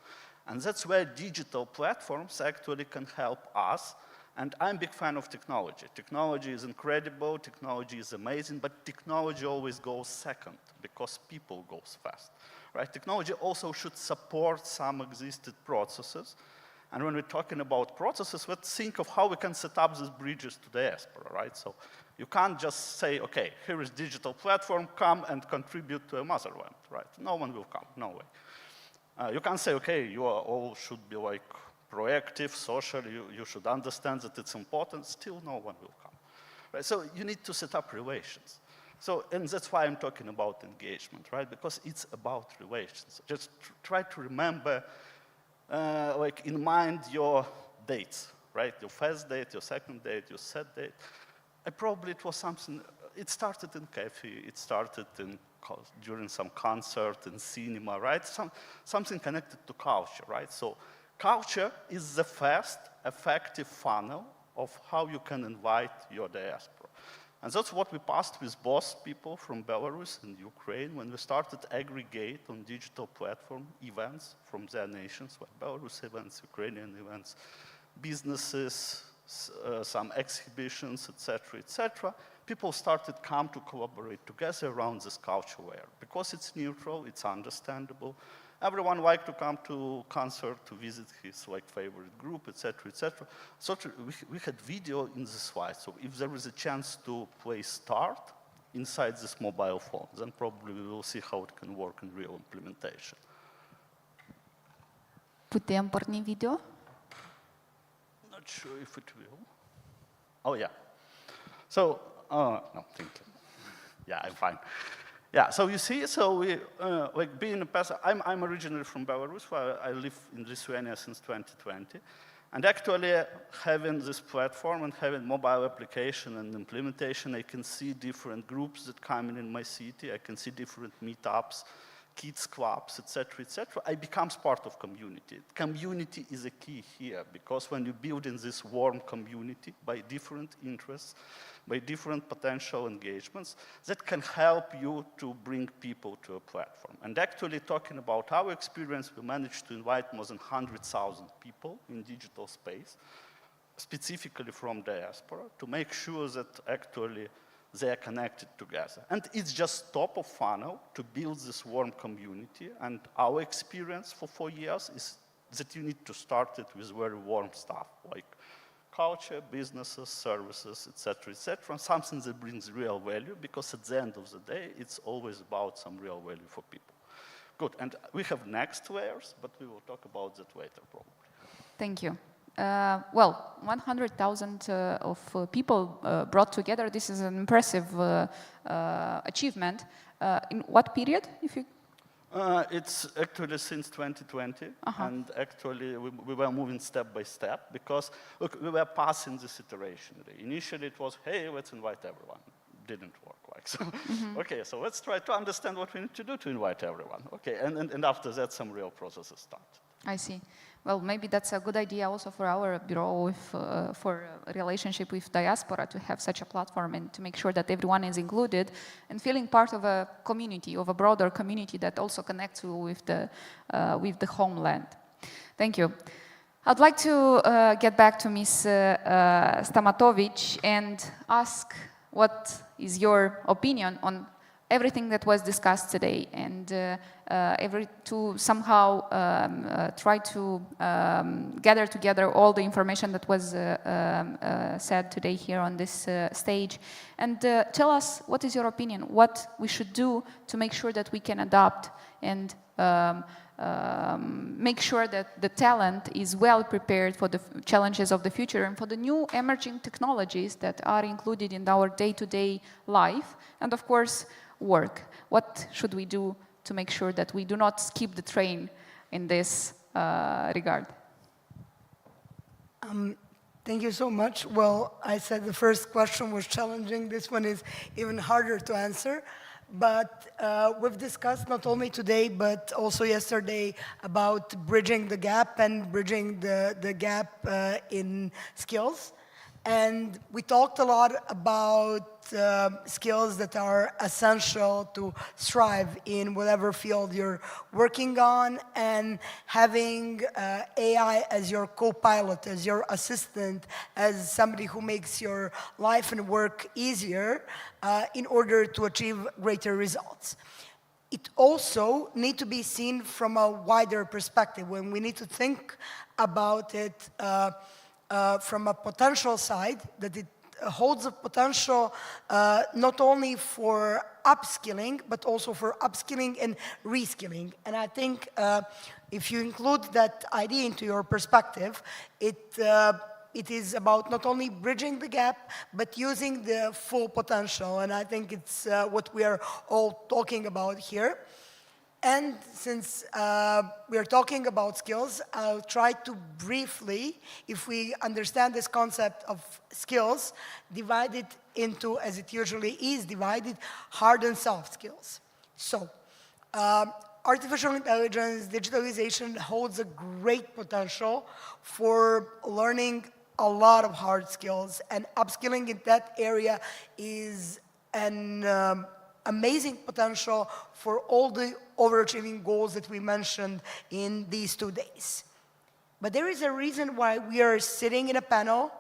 And that's where digital platforms actually can help us. And I'm a big fan of technology. Technology is incredible, technology is amazing, but technology always goes second, because people goes fast. Right? Technology also should support some existing processes. And when we're talking about processes, let's think of how we can set up these bridges to diaspora, right? So You can't just say, okay, here is digital platform, come and contribute to a motherland, right? No one will come, no way. You can't say, okay, you all should be like proactive, social, you should understand that it's important, still no one will come. Right? So you need to set up relations. So, and that's why I'm talking about engagement, right? Because it's about relations. Just try to remember, like in mind your dates, right? Your first date, your second date, your third date. Probably it was something, it started in cafe, it started during some concert, in cinema, right? Something connected to culture, right? So culture is the first effective funnel of how you can invite your diaspora. And that's what we passed with both people from Belarus and Ukraine when we started to aggregate on digital platform events from their nations, like Belarus events, Ukrainian events, businesses, some exhibitions, etc., etc. People started to come to collaborate together around this culture layer because it's neutral, it's understandable. Everyone liked to come to concert, to visit his like favorite group, etc., etc. So we had video in the slide. So if there is a chance to play start inside this mobile phone, then probably we will see how it can work in real implementation. Putem porni video? Not sure if it will. Oh, yeah. So, no, thank you. Yeah, I'm fine. Yeah, so you see, so we, like being a person, I'm originally from Belarus, where I live in Lithuania since 2020. And actually, having this platform and having mobile application and implementation, I can see different groups that come in my city. I can see different meetups, kids clubs, etc., etc. I become part of community. Community is a key here, because when you build in this warm community by different interests, by different potential engagements, that can help you to bring people to a platform. And actually, talking about our experience, we managed to invite more than 100,000 people in digital space, specifically from diaspora, to make sure that actually they are connected together. And it's just top of funnel to build this warm community. And our experience for 4 years is that you need to start it with very warm stuff, like culture, businesses, services, etc., etc., something that brings real value, because at the end of the day, it's always about some real value for people. Good, and we have next layers, but we will talk about that later, probably. Thank you. Well, 100,000 of people brought together. This is an impressive achievement. In what period, if you? It's actually since 2020, and actually we were moving step by step, because look, we were passing this iteration. Initially it was, hey, let's invite everyone. Didn't work like so. Okay, so let's try to understand what we need to do to invite everyone. Okay, and after that some real processes started. I see. Well, maybe that's a good idea also for our bureau, for a relationship with diaspora, to have such a platform and to make sure that everyone is included and feeling part of a community, of a broader community that also connects you with the homeland. Thank you. I'd like to get back to Ms. Stamatovic and ask what is your opinion on everything that was discussed today, and to somehow try to gather together all the information that was said today here on this stage, and tell us what is your opinion, what we should do to make sure that we can adapt and make sure that the talent is well prepared for the challenges of the future and for the new emerging technologies that are included in our day-to-day life, and of course, work. What should we do to make sure that we do not skip the train in this regard? Thank you so much. Well, I said the first question was challenging. This one is even harder to answer. But we've discussed not only today, but also yesterday about bridging the gap and bridging the gap in skills. And we talked a lot about skills that are essential to strive in whatever field you're working on, and having AI as your co-pilot, as your assistant, as somebody who makes your life and work easier in order to achieve greater results. It also needs to be seen from a wider perspective, when we need to think about it from a potential side, that it holds a potential not only for upskilling, but also for upskilling and reskilling. And I think if you include that idea into your perspective, it is about not only bridging the gap, but using the full potential. And I think it's what we are all talking about here. And since we are talking about skills, I'll try to briefly, if we understand this concept of skills, divide it into, as it usually is divided, hard and soft skills. So, artificial intelligence, digitalization holds a great potential for learning a lot of hard skills, and upskilling in that area is an amazing potential for all the overachieving goals that we mentioned in these 2 days. But there is a reason why we are sitting in a panel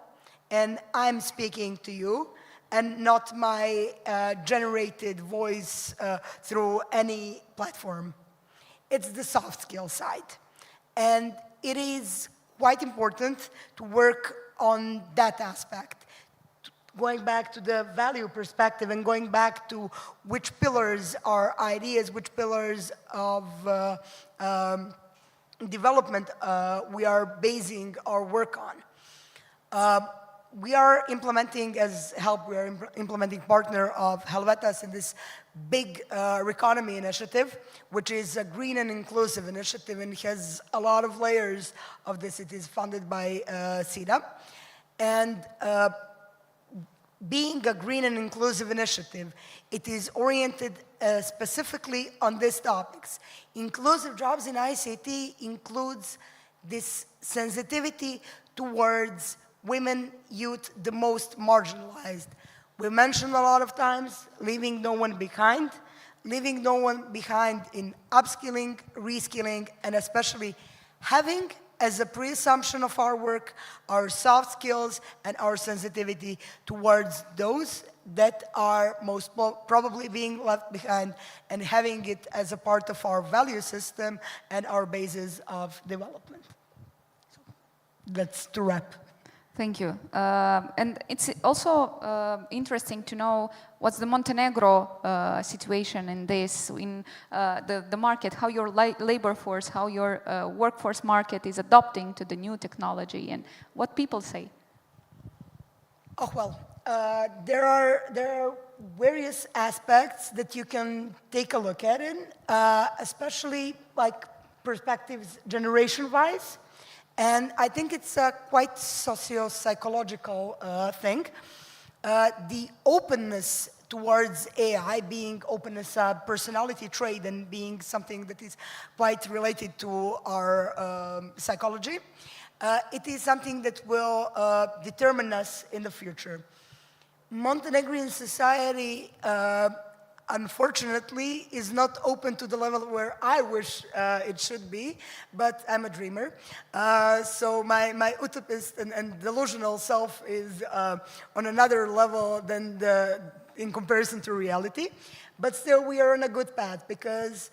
and I'm speaking to you and not my generated voice through any platform. It's the soft skill side. And it is quite important to work on that aspect. Going back to the value perspective and going back to which pillars are ideas, which pillars of development we are basing our work on. We are implementing, as HELP, we are implementing partner of Helvetas in this big Reconomy initiative, which is a green and inclusive initiative and has a lot of layers of this. It is funded by SIDA. And being a green and inclusive initiative, it is oriented specifically on these topics. Inclusive jobs in ICT includes this sensitivity towards women, youth, the most marginalized. We mentioned a lot of times leaving no one behind in upskilling, reskilling, and especially having as a pre-assumption of our work, our soft skills and our sensitivity towards those that are most probably being left behind, and having it as a part of our value system and our basis of development. So that's to wrap. Thank you. And it's also interesting to know what's the Montenegro situation in this, in the market, how your labor force, how your workforce market is adopting to the new technology, and what people say. Oh, well, there are various aspects that you can take a look at it, especially like perspectives generation-wise. And I think it's a quite socio-psychological thing. The openness towards AI being openness a personality trait and being something that is quite related to our psychology, it is something that will determine us in the future. Montenegrin society, unfortunately, is not open to the level where I wish it should be, but I'm a dreamer. So my utopist and delusional self is on another level than in comparison to reality. But still, we are on a good path because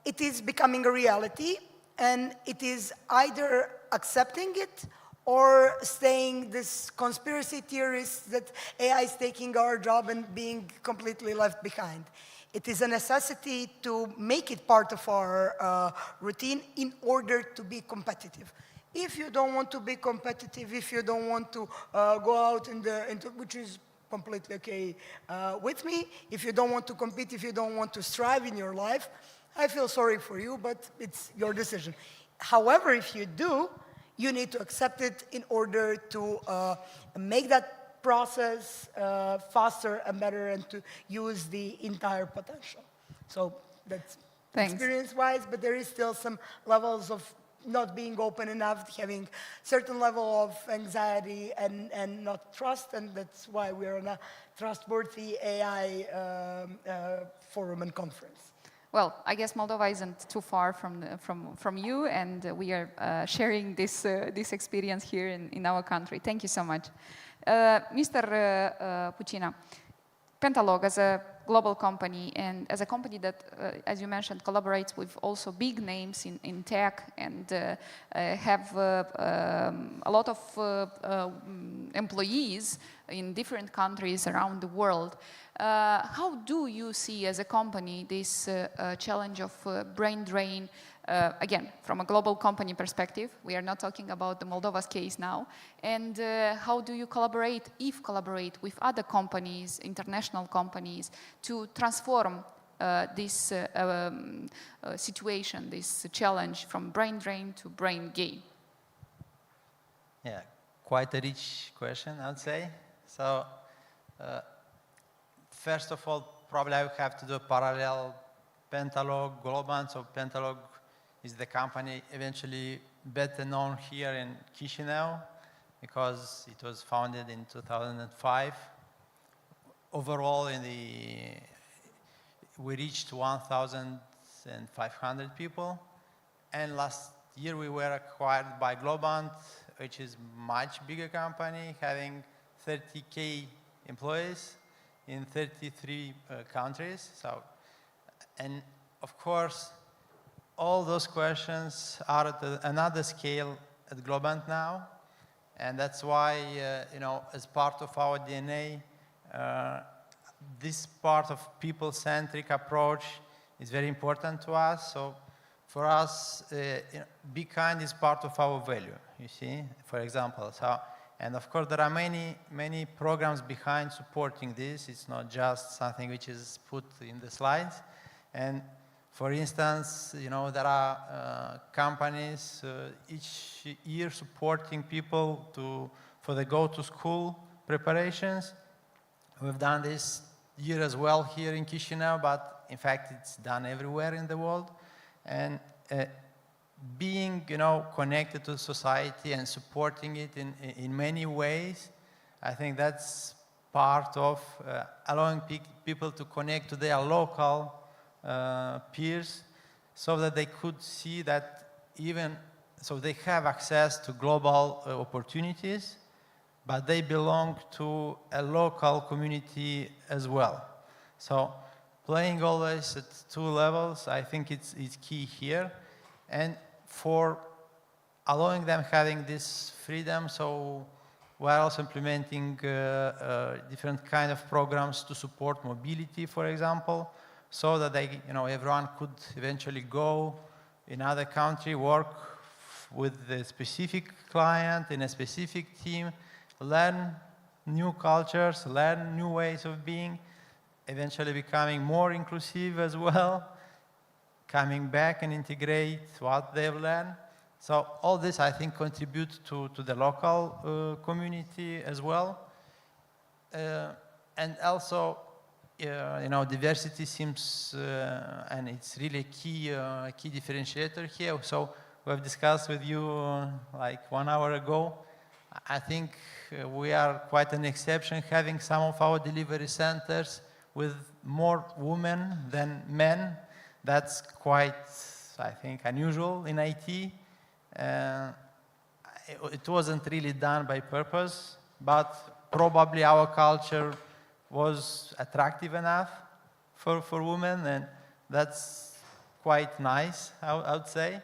it is becoming a reality, and it is either accepting it or staying this conspiracy theorists that AI is taking our job and being completely left behind. It is a necessity to make it part of our routine in order to be competitive. If you don't want to be competitive, if you don't want to go out into which is completely okay with me, if you don't want to compete, if you don't want to strive in your life, I feel sorry for you, but it's your decision. However, if you do, you need to accept it in order to make that process faster and better and to use the entire potential. So that's experience-wise, but there is still some levels of not being open enough, having certain level of anxiety and not trust, and that's why we're on a Trustworthy AI forum and conference. Well, I guess Moldova isn't too far from you, and we are sharing this experience here in our country. Thank you so much. Mr. Pucina, Pentalog, as a global company and as a company that, as you mentioned, collaborates with also big names in tech and have a lot of employees in different countries around the world, how do you see as a company this challenge of brain drain? Again, from a global company perspective, we are not talking about the Moldova's case now. And how do you collaborate, if collaborate, with other companies, international companies, to transform this situation, this challenge from brain drain to brain gain? Yeah, quite a rich question, I would say. So, first of all, probably I would have to do a parallel Pentalog, Globant. So Pentalog is the company eventually better known here in Chisinau because it was founded in 2005. Overall, we reached 1,500 people. And last year we were acquired by Globant, which is a much bigger company, having 30K employees in 33 countries. So, and of course, all those questions are at another scale at Globant now. And that's why, as part of our DNA, this part of people-centric approach is very important to us. So for us, be kind is part of our value, you see, for example. So, and of course, there are many programs behind supporting this. It's not just something which is put in the slides. And for instance, there are companies each year supporting people for the go-to-school preparations. We've done this year as well here in Chisinau, but in fact, it's done everywhere in the world. And being, connected to society and supporting it in many ways, I think that's part of allowing people to connect to their local peers so that they could see that so they have access to global opportunities, but they belong to a local community as well. So playing always at two levels, I think it's key here. And for allowing them having this freedom, so we're also implementing different kind of programs to support mobility, for example, so that everyone could eventually go in another country, work with a specific client in a specific team, learn new cultures, learn new ways of being, eventually becoming more inclusive as well, coming back and integrate what they've learned. So all this, I think, contributes to the local community as well. And also, diversity seems, and it's really a key differentiator here. So we've discussed with you like 1 hour ago. I think we are quite an exception, having some of our delivery centers with more women than men. That's quite, I think, unusual in IT. It wasn't really done by purpose, but probably our culture was attractive enough for women, and that's quite nice, I would say.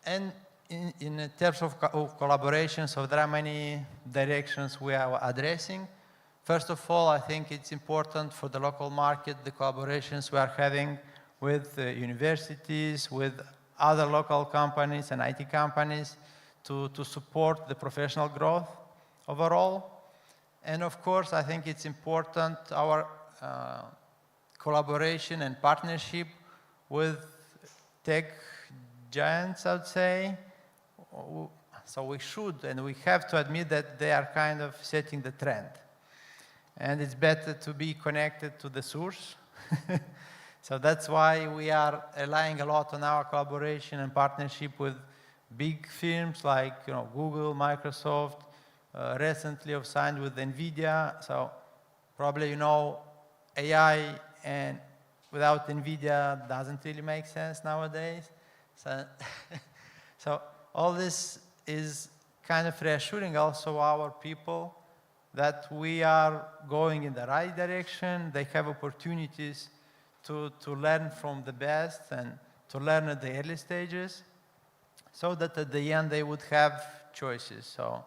And in terms of collaboration, so there are many directions we are addressing. First of all, I think it's important for the local market, the collaborations we are having with universities, with other local companies and IT companies to support the professional growth overall. And of course, I think it's important our collaboration and partnership with tech giants, I would say. So we should and we have to admit that they are kind of setting the trend. And it's better to be connected to the source. So that's why we are relying a lot on our collaboration and partnership with big firms like Google, Microsoft. Recently I've signed with NVIDIA. So probably AI and without NVIDIA doesn't really make sense nowadays. So all this is kind of reassuring also our people that we are going in the right direction. They have opportunities to learn from the best and to learn at the early stages, so that at the end they would have choices. So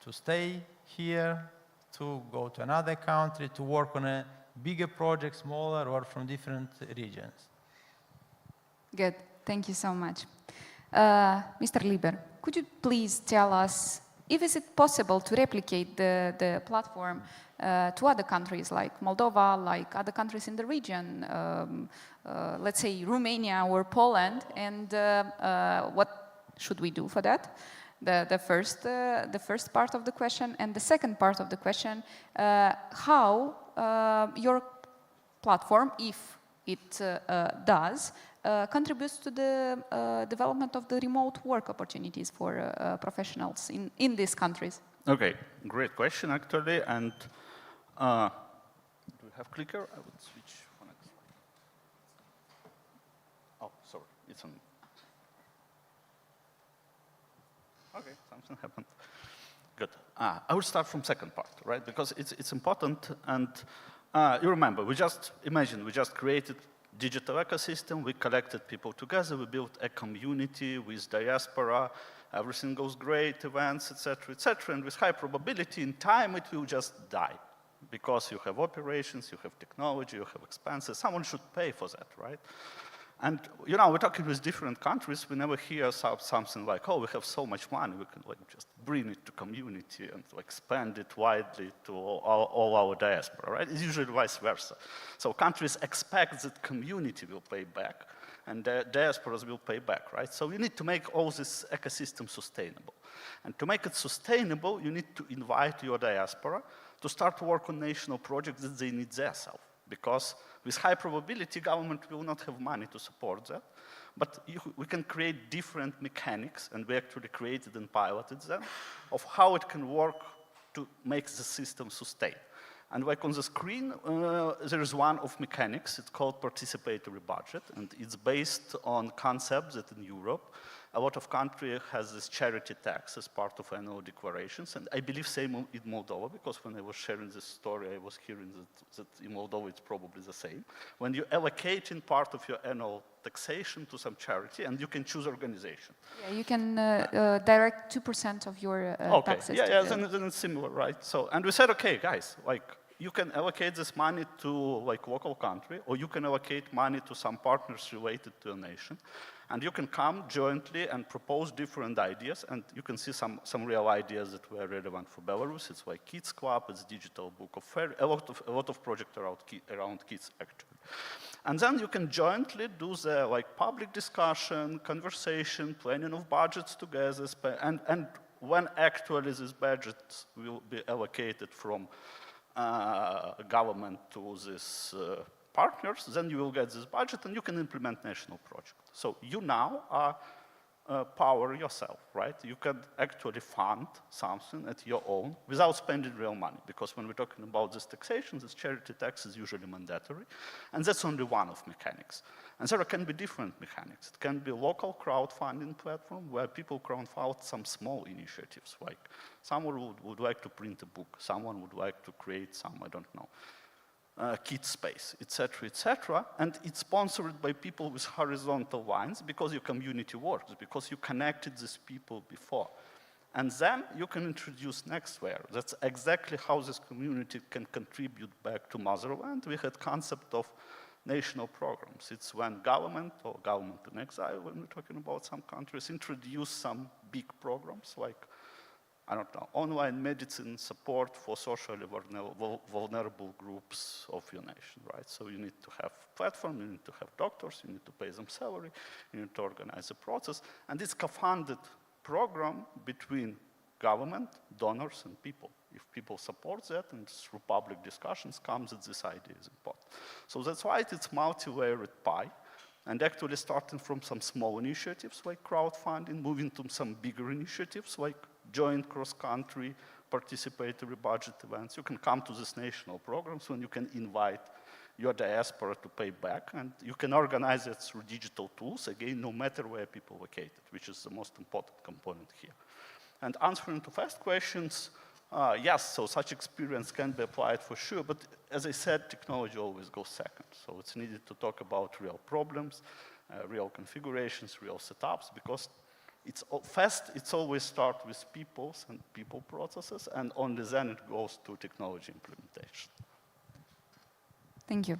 to stay here, to go to another country, to work on a bigger project, smaller, or from different regions. Good. Thank you so much. Mr. Lieber, could you please tell us if is it possible to replicate the platform to other countries like Moldova, like other countries in the region, let's say Romania or Poland, and what should we do for that? The first part of the question, and the second part of the question, how your platform, if it does, contributes to the development of the remote work opportunities for professionals in these countries? Okay, great question actually. And do we have clicker? I would switch for next slide. Oh, sorry, it's on. Okay, something happened. Good. I will start from second part, right? Because it's important. And you remember, we just created digital ecosystem. We collected people together. We built a community with diaspora. Everything goes great, events, etc., etc. And with high probability, in time, it will just die. Because you have operations, you have technology, you have expenses. Someone should pay for that, right? And, you know, we're talking with different countries. We never hear something like, oh, we have so much money. We can just bring it to community and expand it widely to all our diaspora, right? It's usually vice versa. So countries expect that community will pay back and the diasporas will pay back, right? So you need to make all this ecosystem sustainable. And to make it sustainable, you need to invite your diaspora to start to work on national projects that they need themselves. Because with high probability, government will not have money to support that. But we can create different mechanics, and we actually created and piloted them, of how it can work to make the system sustain. And like on the screen, there is one of mechanics. It's called participatory budget, and it's based on concepts that in Europe, a lot of countries has this charity tax as part of annual declarations, and I believe same in Moldova, because when I was sharing this story, I was hearing that in Moldova it's probably the same. When you allocate in part of your annual taxation to some charity, and you can choose organization. Yeah, you can direct 2% of your taxes. Yeah, then it's similar, right? So, and we said, okay, guys, like, you can allocate this money to like local country, or you can allocate money to some partners related to a nation. And you can come jointly and propose different ideas, and you can see some real ideas that were relevant for Belarus. It's like Kids Club, it's Digital Book of Fair, a lot of projects around kids, actually. And then you can jointly do the like public discussion, conversation, planning of budgets together, and when actually these budgets will be allocated from government to these partners, then you will get this budget and you can implement national project. So you now are power yourself, right? You can actually fund something at your own without spending real money, because when we're talking about this taxation, this charity tax is usually mandatory, and that's only one of mechanics. And there can be different mechanics. It can be a local crowdfunding platform where people crowdfund some small initiatives, like someone would like to print a book, someone would like to create some, I don't know, kid space, etc., and it's sponsored by people with horizontal lines because your community works, because you connected these people before. And then you can introduce next layer. That's exactly how this community can contribute back to motherland. We had concept of national programs. It's when government, or government in exile, when we're talking about some countries, introduce some big programs like, I don't know, online medicine support for socially vulnerable groups of your nation, right? So you need to have platform, you need to have doctors, you need to pay them salary, you need to organize the process, and it's co-funded program between government, donors, and people. If people support that, and through public discussions comes that this idea is important. So that's why it's multi-layered pie, and actually starting from some small initiatives like crowdfunding, moving to some bigger initiatives like joint cross-country participatory budget events. You can come to these national programs when you can invite your diaspora to pay back, and you can organize it through digital tools, again, no matter where people are located, which is the most important component here. And answering to first questions, Yes, so such experience can be applied for sure, but as I said, technology always goes second. So it's needed to talk about real problems, real configurations, real setups, because it's always start with peoples and people processes, and only then it goes to technology implementation. Thank you.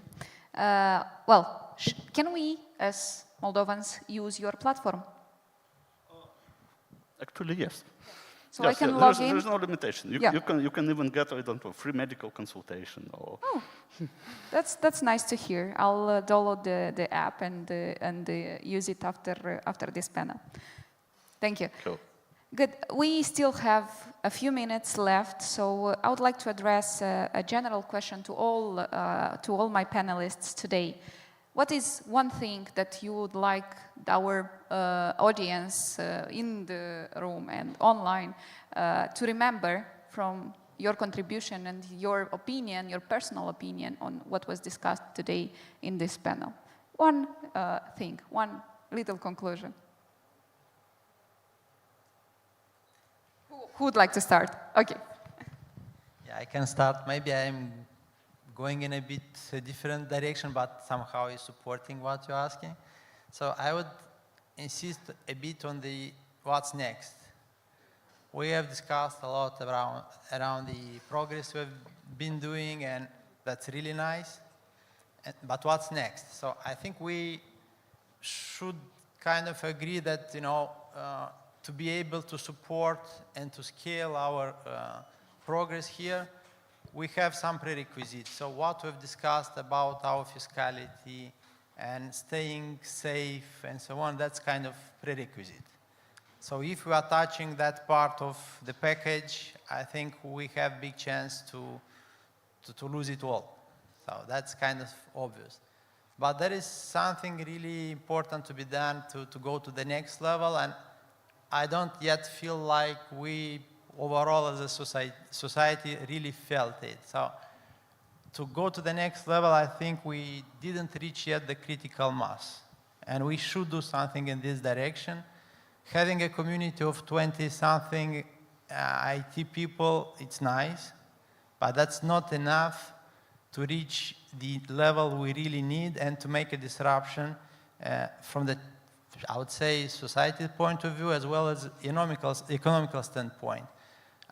Well, can we, as Moldovans, use your platform? Actually, yes. So yes, I can log in? There's no limitation. You can even get, I don't know, free medical consultation. Or That's nice to hear. I'll download the app and use it after this panel. Thank you. Cool. Good. We still have a few minutes left, so I would like to address a general question to all my panelists today. What is one thing that you would like our audience in the room and online to remember from your contribution and your opinion, your personal opinion on what was discussed today in this panel? One thing, one little conclusion. Who would like to start? Okay. Yeah, I can start. Maybe I'm going in a bit different direction, but somehow is supporting what you're asking. So I would insist a bit on the what's next. We have discussed a lot around the progress we've been doing, and that's really nice. But what's next? So I think we should kind of agree that, to be able to support and to scale our progress here, we have some prerequisites. So what we've discussed about our fiscality and staying safe and so on, that's kind of prerequisite. So if we are touching that part of the package, I think we have big chance to lose it all. So that's kind of obvious. But there is something really important to be done to go to the next level, and I don't yet feel like we overall as a society really felt it. So to go to the next level, I think we didn't reach yet the critical mass. And we should do something in this direction. Having a community of 20-something IT people, it's nice, but that's not enough to reach the level we really need and to make a disruption from the, I would say, society point of view as well as economical standpoint.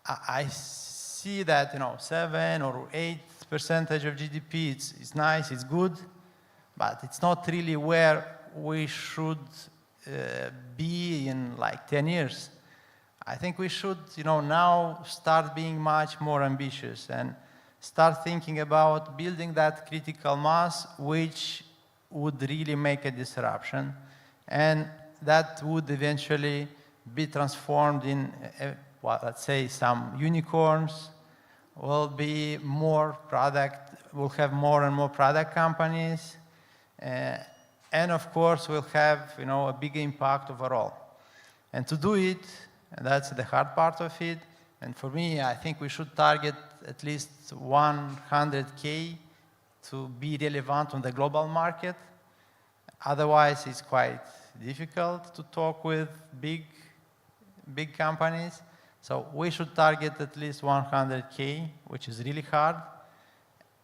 I see that 7 or 8% of GDP it's nice, it's good, but it's not really where we should be in like 10 years. I think we should now start being much more ambitious and start thinking about building that critical mass which would really make a disruption, and that would eventually be transformed in let's say some unicorns, will be more product, we'll have more and more product companies, and of course we'll have a big impact overall. And to do it, and that's the hard part of it, and for me I think we should target at least 100K to be relevant on the global market. Otherwise it's quite difficult to talk with big companies. So we should target at least 100K, which is really hard.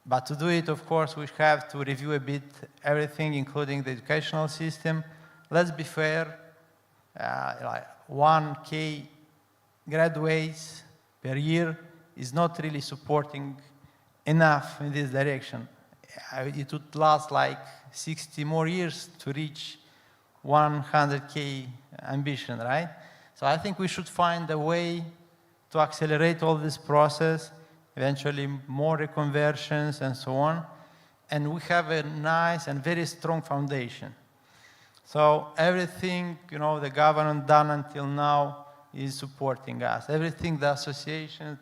But to do it, of course, we have to review a bit everything, including the educational system. Let's be fair, like 1K graduates per year is not really supporting enough in this direction. It would last like 60 more years to reach 100K ambition, right? So I think we should find a way to accelerate all this process, eventually more reconversions and so on. And we have a nice and very strong foundation. So everything, the government done until now is supporting us. Everything the association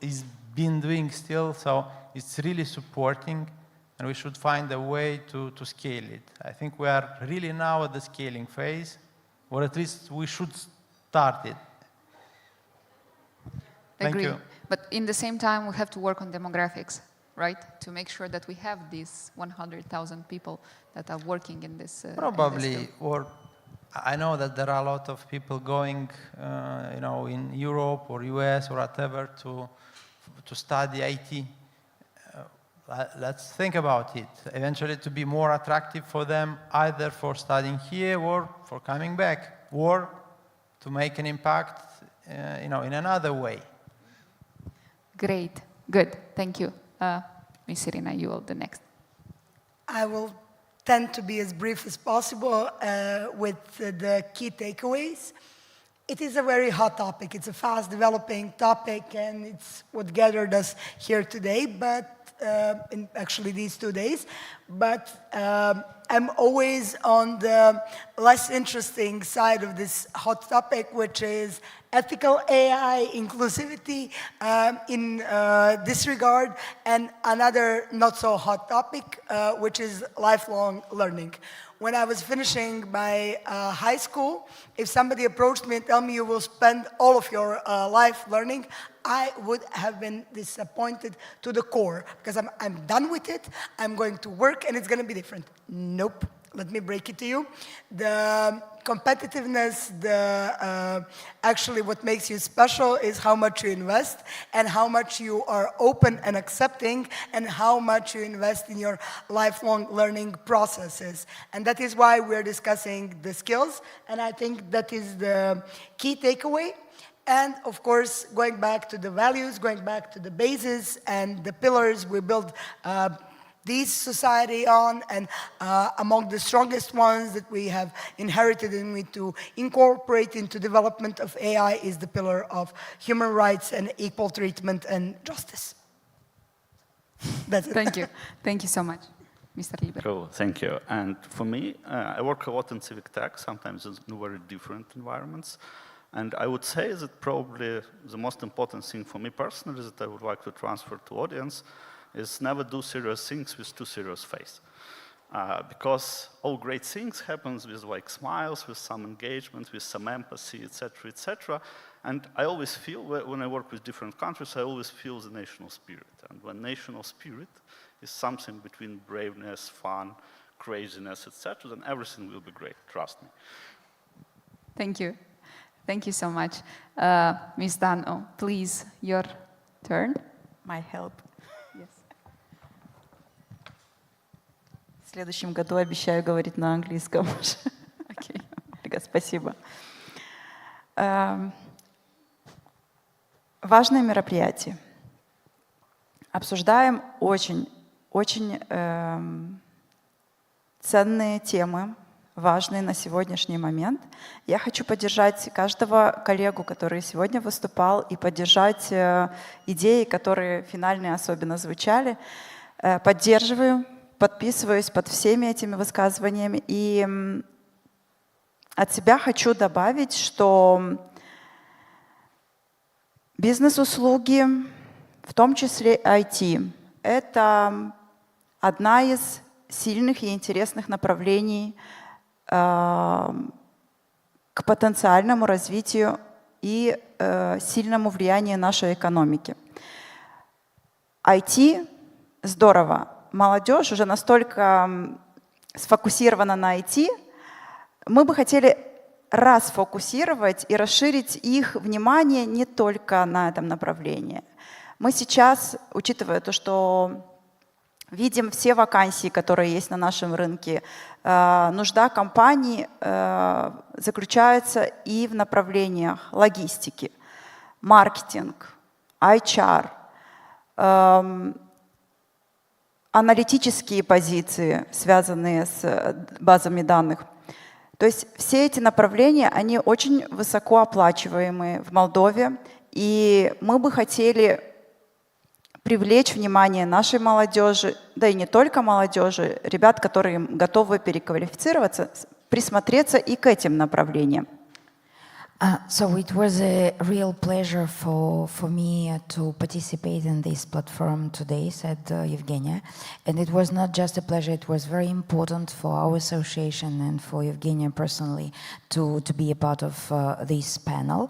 is been doing still, so it's really supporting, and we should find a way to scale it. I think we are really now at the scaling phase, or at least we should start it. Thank you. But in the same time, we have to work on demographics, right? To make sure that we have these 100,000 people that are working in this. Probably, in this or I know that there are a lot of people going, in Europe or US or whatever to study IT. Let's think about it. Eventually, to be more attractive for them, either for studying here or for coming back, or to make an impact, in another way. Great, good, thank you. Ms. Irina, you are the next. I will tend to be as brief as possible with the key takeaways. It is a very hot topic. It's a fast developing topic, and it's what gathered us here today, but in actually these 2 days. But I'm always on the less interesting side of this hot topic, which is ethical AI, inclusivity in this regard, and another not so hot topic, which is lifelong learning. When I was finishing my high school, if somebody approached me and told me you will spend all of your life learning, I would have been disappointed to the core, because I'm done with it, I'm going to work, and it's going to be different. Nope. Let me break it to you. The competitiveness, actually what makes you special is how much you invest and how much you are open and accepting and how much you invest in your lifelong learning processes. And that is why we're discussing the skills, and I think that is the key takeaway. And of course, going back to the values, going back to the bases and the pillars we build this society on, and among the strongest ones that we have inherited and we to incorporate into development of AI is the pillar of human rights and equal treatment and justice. That's it. Thank you. Thank you so much, Mr. Lieber. Cool, thank you. And for me, I work a lot in civic tech, sometimes in very different environments. And I would say that probably the most important thing for me personally that I would like to transfer to audience is never do serious things with too serious face. Because all great things happens with like smiles, with some engagement, with some empathy, etc., etc. And I always feel, when I work with different countries, I always feel the national spirit. And when national spirit is something between braveness, fun, craziness, etc., then everything will be great, trust me. Thank you. Thank you so much. Ms. Dano, please, your turn. My help. Yes. В следующем году обещаю говорить на английском. Окей. Спасибо. Важное мероприятие. Обсуждаем очень ценные темы, важные на сегодняшний момент. Я хочу поддержать каждого коллегу, который сегодня выступал, и поддержать идеи, которые финальные особенно звучали. Поддерживаю, подписываюсь под всеми этими высказываниями. И от себя хочу добавить, что бизнес-услуги, в том числе IT, это одна из сильных и интересных направлений к потенциальному развитию и сильному влиянию нашей экономики. IT – здорово. Молодежь уже настолько сфокусирована на IT, мы бы хотели расфокусировать и расширить их внимание не только на этом направлении. Мы сейчас, учитывая то, что видим все вакансии, которые есть на нашем рынке, нужда компаний заключается и в направлениях логистики, маркетинг, HR, аналитические позиции, связанные с базами данных. То есть все эти направления, они очень высокооплачиваемые в Молдове, и мы бы хотели привлечь внимание нашей молодежи, да и не только молодежи, ребят, которые готовы переквалифицироваться, присмотреться и к этим направлениям. So it was a real pleasure for me to participate in this platform today, said Evgenia. And it was not just a pleasure, it was very important for our association and for Evgenia personally to be a part of this panel.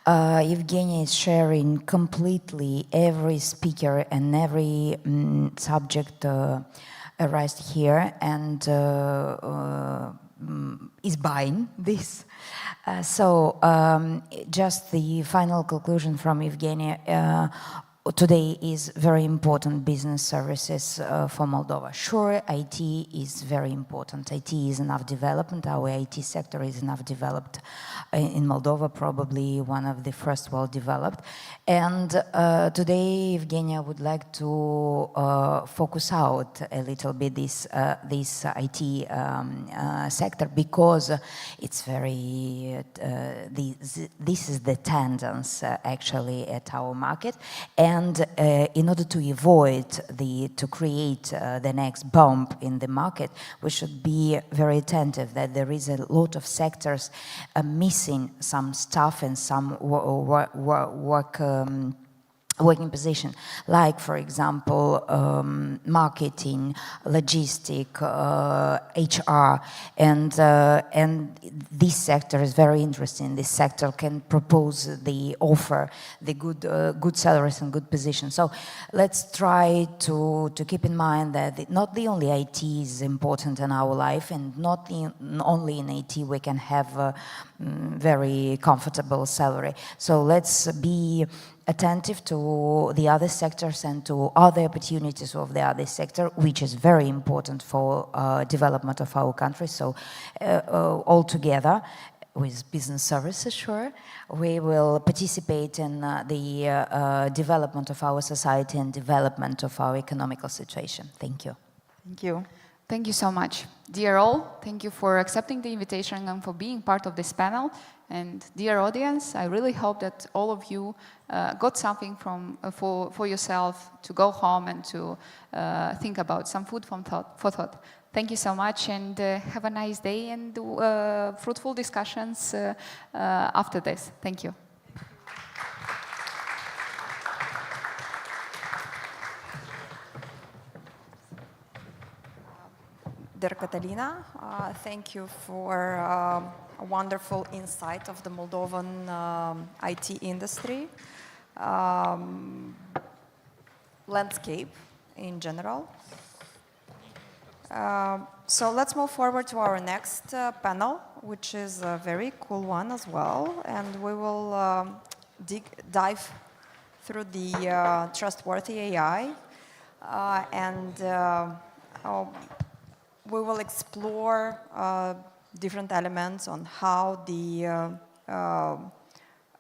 Evgenia is sharing completely every speaker and every subject raised here, and is buying this. Just the final conclusion from Evgenia. Today is very important business services for Moldova. Sure, IT is very important. IT is enough development. Our IT sector is enough developed in Moldova, probably one of the first well developed. And today, Evgenia would like to focus out a little bit this IT sector, because it's very, this is the tendency actually at our market. And in order to avoid to create the next bump in the market, we should be very attentive that there is a lot of sectors missing some stuff and some working position, like, for example, marketing, logistic, HR, and this sector is very interesting. This sector can propose offer the good salaries and good positions. So let's try to keep in mind that not the only IT is important in our life, and not only in IT we can have a very comfortable salary. So let's be attentive to the other sectors and to other opportunities of the other sector, which is very important for development of our country. So all together, with business services, sure, we will participate in the development of our society and development of our economical situation. Thank you. Thank you. Thank you so much. Dear all, thank you for accepting the invitation and for being part of this panel. And dear audience, I really hope that all of you got something for yourself to go home and to think about, some food for thought. Thank you so much, and have a nice day and fruitful discussions after this. Thank you. Dear Catalina, thank you for a wonderful insight of the Moldovan IT industry, landscape in general. So let's move forward to our next panel, which is a very cool one as well, and we will dive through the Trustworthy AI, and we will explore different elements on how the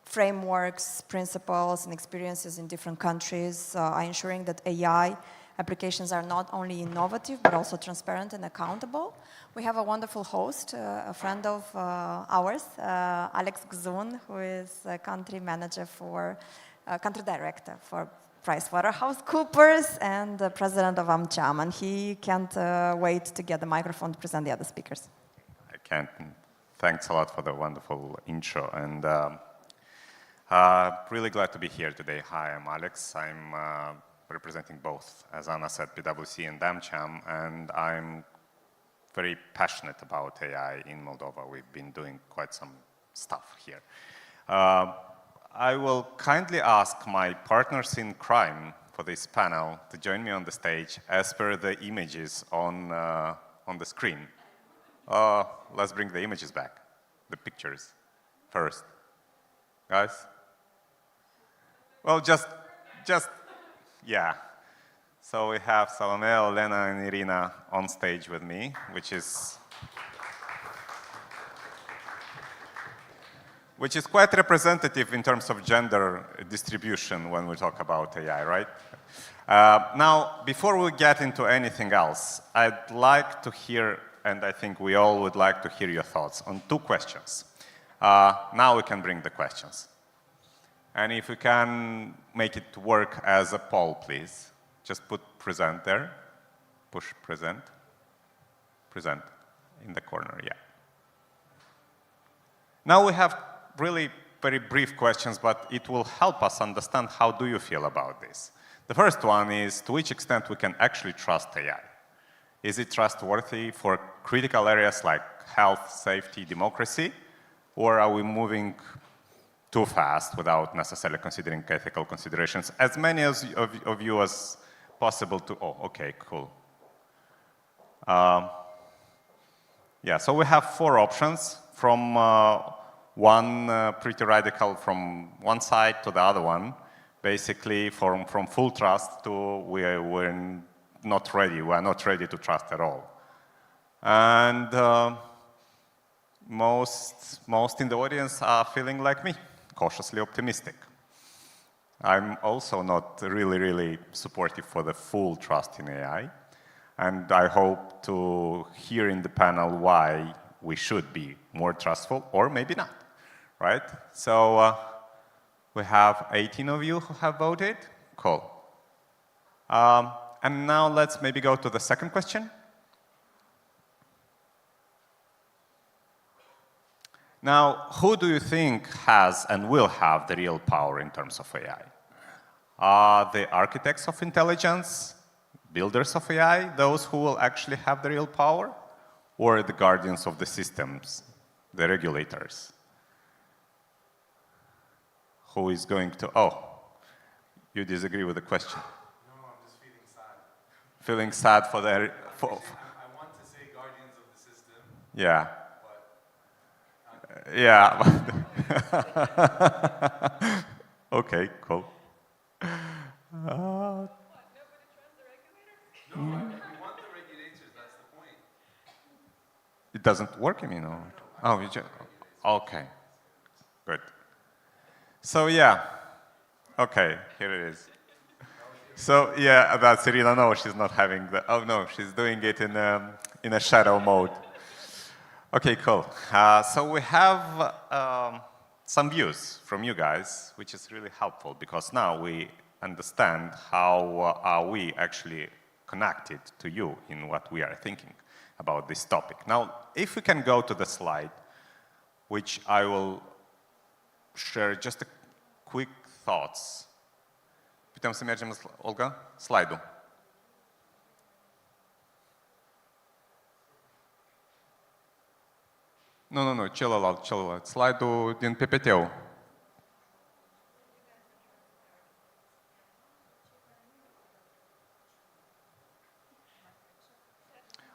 frameworks, principles, and experiences in different countries are ensuring that AI applications are not only innovative, but also transparent and accountable. We have a wonderful host, a friend of ours, Alex Gzun, who is a country manager country director for PricewaterhouseCoopers and the president of AmCham, and he can't wait to get the microphone to present the other speakers. I can't. Thanks a lot for the wonderful intro, and really glad to be here today. Hi, I'm Alex. I'm representing both, as Anna said, PwC and AmCham, and I'm very passionate about AI in Moldova. We've been doing quite some stuff here. I will kindly ask my partners in crime for this panel to join me on the stage as per the images on the screen. Let's bring the images back, the pictures first. Guys? Well, just, yeah. So we have Salome, Elena, and Irina on stage with me, which is quite representative in terms of gender distribution when we talk about AI, right? Now, before we get into anything else, I'd like to hear, and I think we all would like to hear your thoughts on two questions. Now we can bring the questions. And if we can make it work as a poll, please. Just put present there. Push present. Present in the corner, yeah. Now we have really very brief questions, but it will help us understand how do you feel about this. The first one is, to which extent we can actually trust AI? Is it trustworthy for critical areas like health, safety, democracy? Or are we moving too fast without necessarily considering ethical considerations? As many of you as possible to, oh, okay, cool. Yeah, so we have 4 options from one pretty radical from one side to the other one. Basically, from full trust to we're not ready. We're not ready to trust at all. And most in the audience are feeling like me, cautiously optimistic. I'm also not really supportive for the full trust in AI. And I hope to hear in the panel why we should be more trustful, or maybe not, right? So we have 18 of you who have voted. Cool. And now let's maybe go to the second question. Now, who do you think has and will have the real power in terms of AI? Are the architects of intelligence, builders of AI, those who will actually have the real power, or the guardians of the systems, the regulators? Who is going to, oh, you disagree with the question? No, I'm just feeling sad. Feeling sad for the... I want to say guardians of the system. Yeah. But yeah. Okay, cool. No, we want the regulators, that's the point. It doesn't work, you mean? Or? Oh, you just, okay, good. So yeah, okay, here it is. So yeah, that's Irina. No, she's not having the, oh no, she's doing it in a shadow mode. Okay, cool. So we have some views from you guys, which is really helpful because now we understand how are we actually connected to you in what we are thinking about this topic. Now, if we can go to the slide, which I will share just a quick thoughts. Putem să mergem, Olga? Slide-ul. Nu, celălalt. Slide-ul din PPT-ul.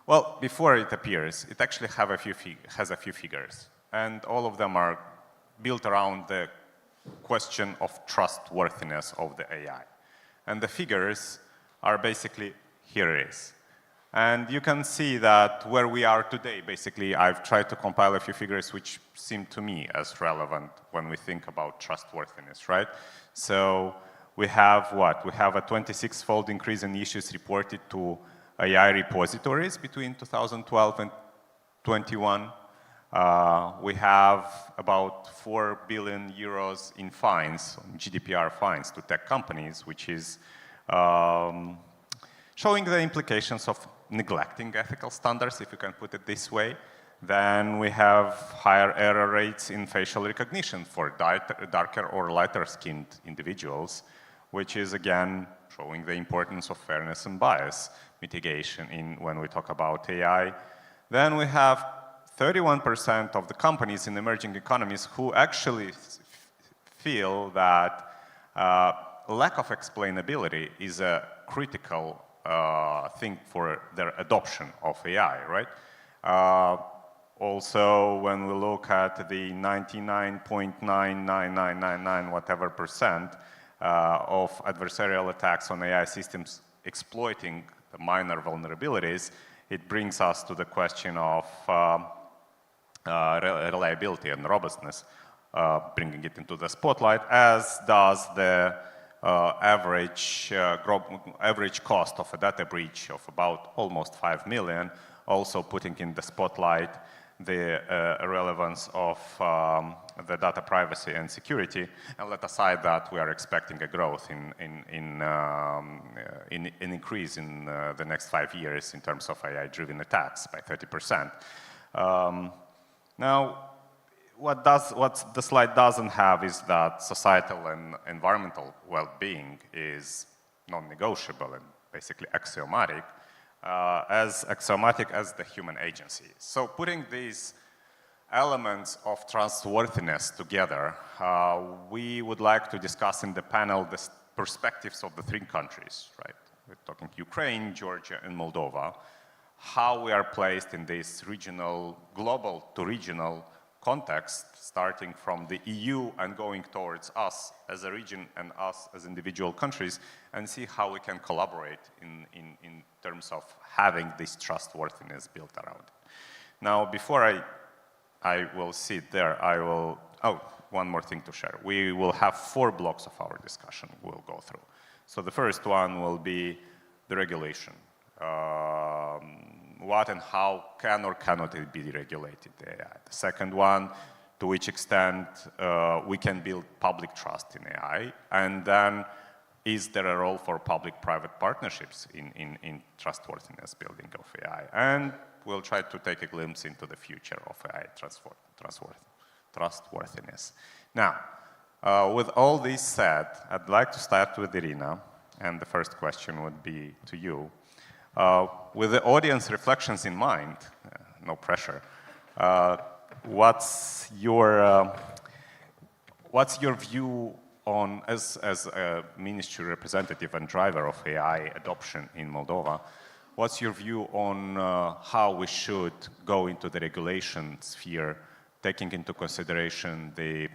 Well, before it appears, it actually has a few figures, and all of them are built around the question of trustworthiness of the AI. And the figures are basically, here it is. And you can see that where we are today, basically, I've tried to compile a few figures which seem to me as relevant when we think about trustworthiness, right? So we have what? We have a 26-fold increase in issues reported to AI repositories between 2012 and 21. We have about 4 billion euros in fines, GDPR fines to tech companies, which is showing the implications of neglecting ethical standards, if you can put it this way. Then we have higher error rates in facial recognition for darker or lighter-skinned individuals, which is, again, showing the importance of fairness and bias mitigation when we talk about AI. Then we have 31% of the companies in emerging economies who actually feel that lack of explainability is a critical thing for their adoption of AI, right? Also, when we look at the 99.99999 whatever percent of adversarial attacks on AI systems exploiting the minor vulnerabilities, it brings us to the question of reliability and robustness, bringing it into the spotlight, as does the average cost of a data breach of about almost 5 million, also putting in the spotlight the relevance of the data privacy and security. And let aside that we are expecting a growth in increase in the next 5 years in terms of AI-driven attacks by 30%. Now, what the slide doesn't have is that societal and environmental well-being is non-negotiable and basically axiomatic, as axiomatic as the human agency. So putting these elements of trustworthiness together, we would like to discuss in the panel the perspectives of the 3 countries, right? We're talking Ukraine, Georgia, and Moldova. how we are placed in this regional, global to regional context, starting from the EU and going towards us as a region and us as individual countries, and see how we can collaborate in terms of having this trustworthiness built around. Now, before I will sit there, one more thing to share. We will have 4 blocks of our discussion we'll go through. So the first one will be the regulation. What and how can or cannot it be regulated, the AI. The second one, to which extent we can build public trust in AI. And then, is there a role for public-private partnerships in trustworthiness building of AI? And we'll try to take a glimpse into the future of AI trustworthiness. Now, with all this said, I'd like to start with Irina, and the first question would be to you. With the audience reflections in mind, no pressure, what's your view on, as a ministry representative and driver of AI adoption in Moldova, what's your view on how we should go into the regulation sphere, taking into consideration the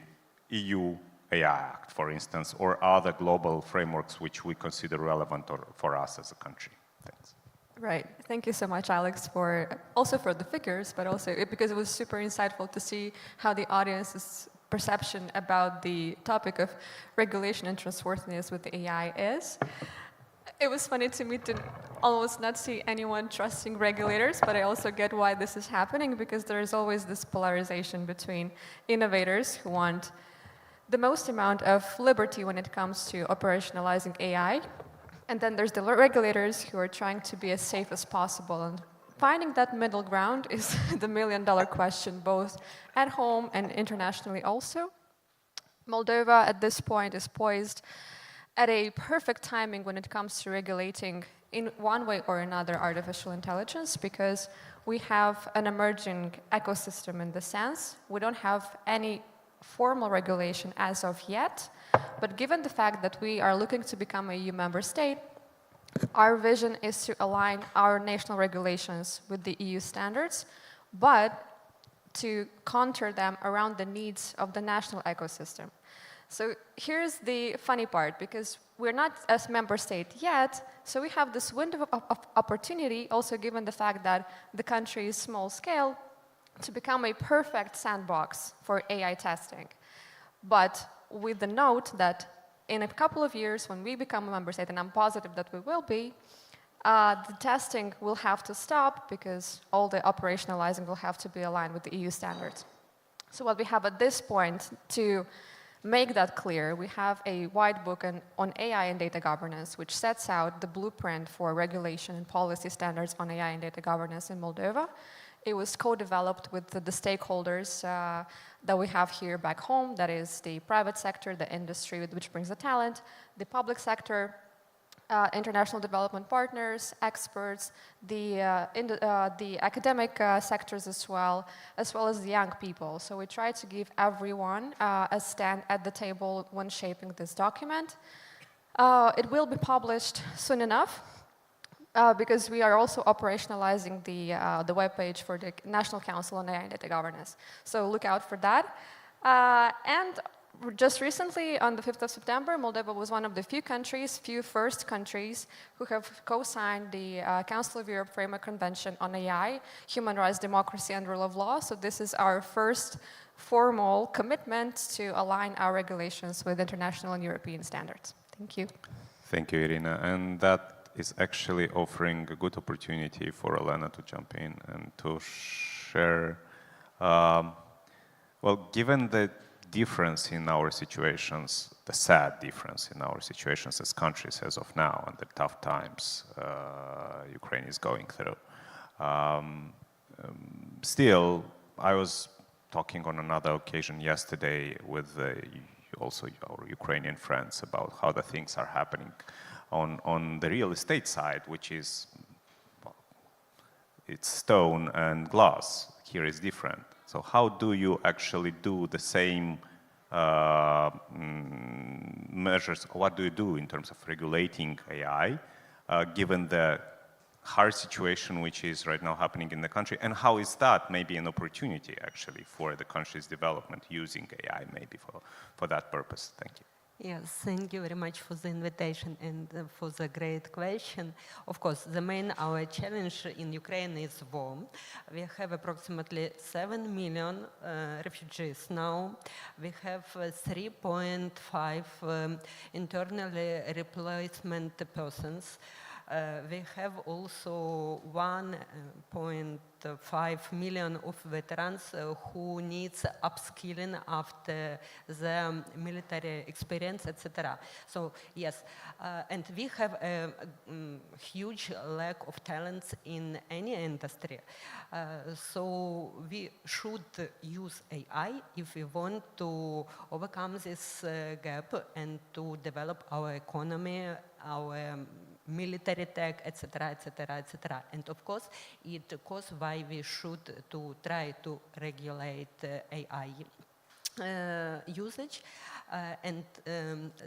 EU AI Act, for instance, or other global frameworks which we consider relevant for us as a country? Thanks. Right. Thank you so much, Alex, also for the figures, but also because it was super insightful to see how the audience's perception about the topic of regulation and trustworthiness with the AI is. It was funny to me to almost not see anyone trusting regulators, but I also get why this is happening, because there is always this polarization between innovators who want the most amount of liberty when it comes to operationalizing AI, and then there's the regulators who are trying to be as safe as possible. And finding that middle ground is the million-dollar question, both at home and internationally also. Moldova, at this point, is poised at a perfect timing when it comes to regulating, in one way or another, artificial intelligence, because we have an emerging ecosystem in the sense. We don't have any formal regulation as of yet, but given the fact that we are looking to become a EU member state, our vision is to align our national regulations with the EU standards, but to contour them around the needs of the national ecosystem. So here's the funny part, because we're not a member state yet, so we have this window of opportunity, also given the fact that the country is small scale, to become a perfect sandbox for AI testing. But with the note that in a couple of years, when we become a member state, and I'm positive that we will be, the testing will have to stop because all the operationalizing will have to be aligned with the EU standards. So what we have at this point to make that clear, we have a white book on AI and data governance, which sets out the blueprint for regulation and policy standards on AI and data governance in Moldova. It was co-developed with the stakeholders that we have here back home, that is the private sector, the industry, which brings the talent, the public sector, international development partners, experts, the academic sectors as well as the young people. So we try to give everyone a stand at the table when shaping this document. It will be published soon enough, because we are also operationalizing the webpage for the National Council on AI and Data Governance. So look out for that. And just recently, on the 5th of September, Moldova was one of the few first countries who have co-signed the Council of Europe Framework Convention on AI, Human Rights, Democracy, and Rule of Law. So this is our first formal commitment to align our regulations with international and European standards. Thank you. Thank you, Irina. And that is actually offering a good opportunity for Elena to jump in and to share. Well, given the difference in our situations, the sad difference in our situations as countries as of now, and the tough times Ukraine is going through. Still, I was talking on another occasion yesterday with also our Ukrainian friends about how the things are happening on the real estate side, which is, well, it's stone and glass. Here is different. So how do you actually do the same measures? What do you do in terms of regulating AI, given the hard situation which is right now happening in the country, and how is that maybe an opportunity actually for the country's development using AI maybe for that purpose? Thank you. Yes, thank you very much for the invitation and for the great question. Of course, our challenge in Ukraine is war. We have approximately 7 million refugees now. We have 3.5 internally replacement persons. We have also 1.5 million of veterans who needs upskilling after the military experience, etc. So yes, and we have a huge lack of talents in any industry. So we should use AI if we want to overcome this gap and to develop our economy, our military tech, etc., etc., etc. And of course, it goes why we should to try to regulate AI usage. And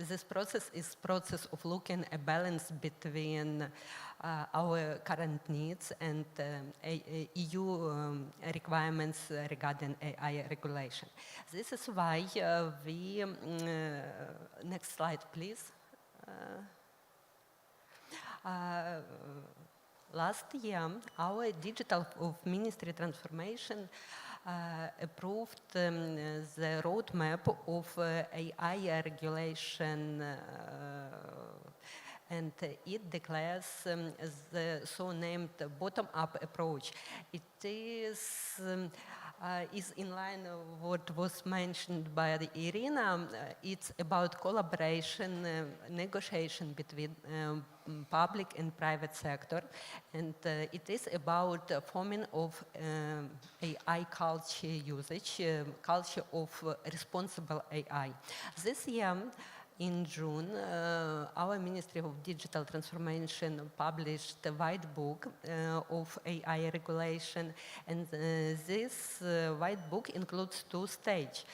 this process is process of looking a balance between our current needs and EU requirements regarding AI regulation. This is why we, next slide please. Last year, our digital ministry transformation approved the roadmap of AI regulation, and it declares the so-named bottom-up approach. It is in line with what was mentioned by Irina. It's about collaboration, negotiation between public and private sector, and it is about forming of AI culture usage, culture of responsible AI. This year, in June, our Ministry of Digital Transformation published a white book of AI regulation, and this white book includes 2 stages.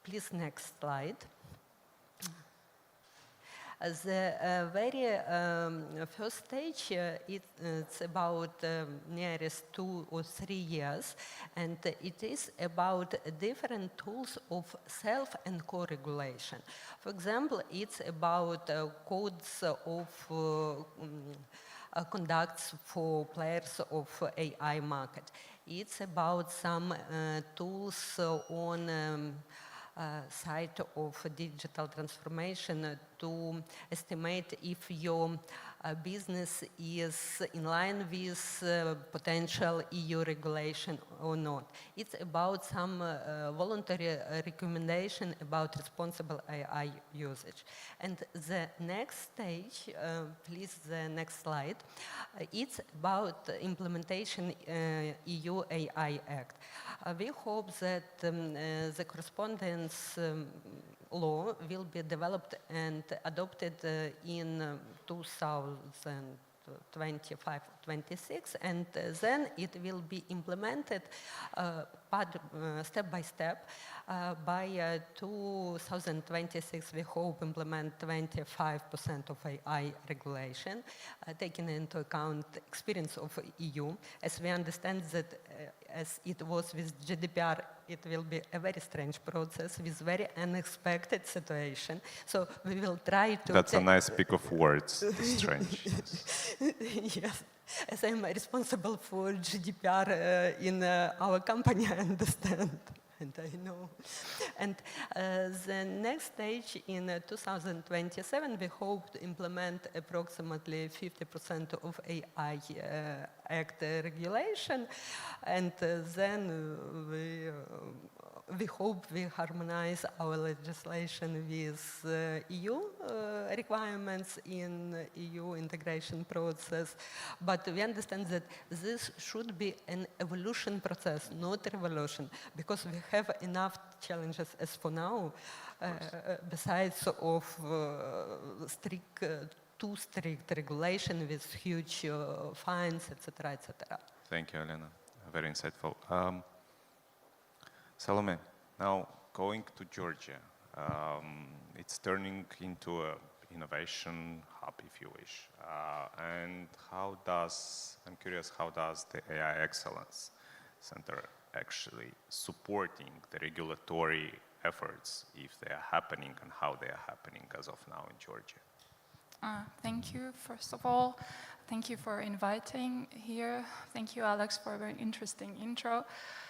Please, next slide. The very first stage, it's about nearest 2 or 3 years, and it is about different tools of self and co-regulation. For example, it's about codes of conducts for players of AI market. It's about some tools on side of digital transformation to estimate if your business is in line with potential EU regulation or not. It's about some voluntary recommendation about responsible AI usage. And the next stage, please, the next slide, it's about implementation EU AI Act. We hope that the correspondence law will be developed and adopted in 2025-26, and then it will be implemented step by step. By 2026, we hope implement 25% of AI regulation, taking into account experience of EU. As we understand that, as it was with GDPR, it will be a very strange process with very unexpected situation. So we will try to... That's a nice pick of words, strange. Yes. As I'm responsible for GDPR in our company, I understand. And I know. And the next stage in 2027, we hope to implement approximately 50% of AI Act regulation. And then we hope we harmonize our legislation with EU requirements in EU integration process. But we understand that this should be an evolution process, not revolution, because we have enough challenges as for now, besides of too strict regulation with huge fines, etc., etc. Thank you, Elena. Very insightful. Salome, now going to Georgia, it's turning into a innovation hub, if you wish. And I'm curious, how does the AI Excellence Center actually supporting the regulatory efforts, if they are happening, and how they are happening as of now in Georgia? Thank you, first of all. Thank you for inviting here. Thank you, Alex, for a very interesting intro.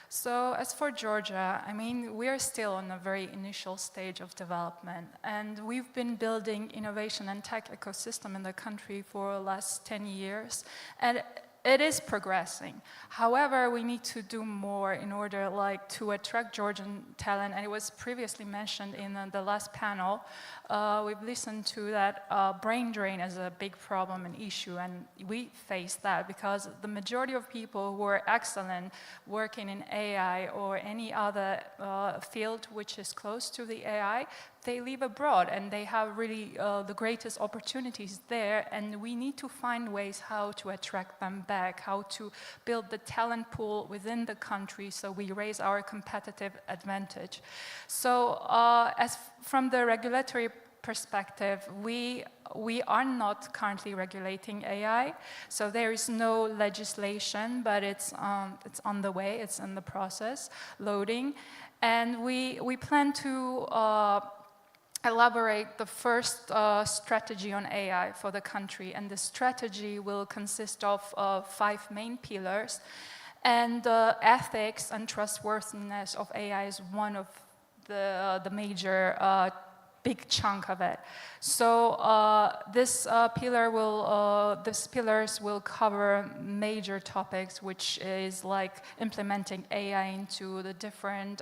So as for Georgia, I mean, we are still on a very initial stage of development, and we've been building innovation and tech ecosystem in the country for the last 10 years, and it is progressing. However, we need to do more in order to attract Georgian talent, and it was previously mentioned in the last panel. We've listened to that brain drain as a big problem and issue, and we face that because the majority of people who are excellent working in AI or any other field which is close to the AI, they live abroad and they have really the greatest opportunities there, and we need to find ways how to attract them back, how to build the talent pool within the country so we raise our competitive advantage. So as from the regulatory perspective, we are not currently regulating AI, so there is no legislation, but it's on the way, it's in the process, loading, and we plan to elaborate the first strategy on AI for the country, and the strategy will consist of 5 main pillars, and ethics and trustworthiness of AI is one of the major big chunk of it. So these pillars will cover major topics, which is like implementing AI into the different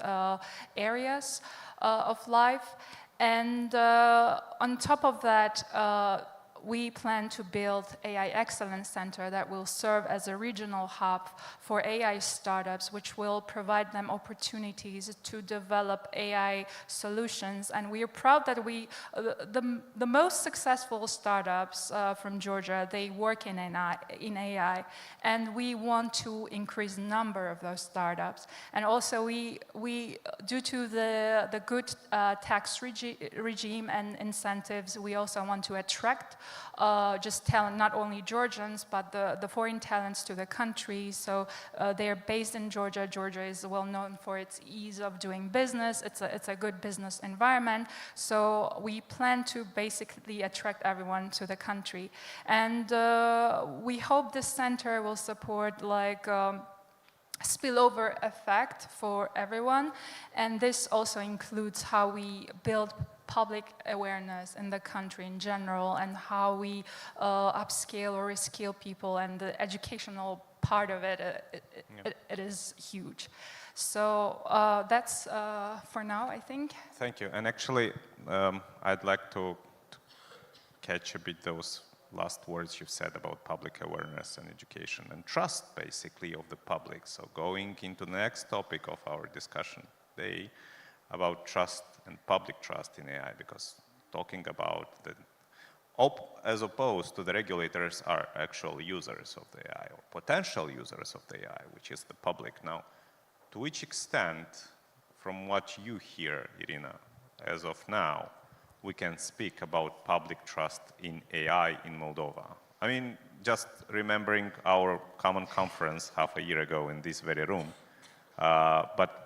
areas of life. And on top of that, we plan to build AI Excellence Center that will serve as a regional hub for AI startups, which will provide them opportunities to develop AI solutions. And we are proud that the most successful startups from Georgia, they work in AI, and we want to increase the number of those startups. And also, we due to the good tax regime and incentives, we also want to attract just talent, not only Georgians, but the foreign talents to the country. So they're based in Georgia. Georgia is well known for its ease of doing business. It's a good business environment. So we plan to basically attract everyone to the country. And we hope this center will support spillover effect for everyone. And this also includes how we build public awareness in the country in general, and how we upscale or reskill people, and the educational part of it, it is huge. So that's for now, I think. Thank you. And actually, I'd like to catch a bit those last words you've said about public awareness and education and trust, basically, of the public. So going into the next topic of our discussion today, about trust and public trust in AI, because talking about as opposed to the regulators are actual users of the AI, or potential users of the AI, which is the public. Now, to which extent, from what you hear, Irina, as of now, we can speak about public trust in AI in Moldova? I mean, just remembering our common conference half a year ago in this very room, but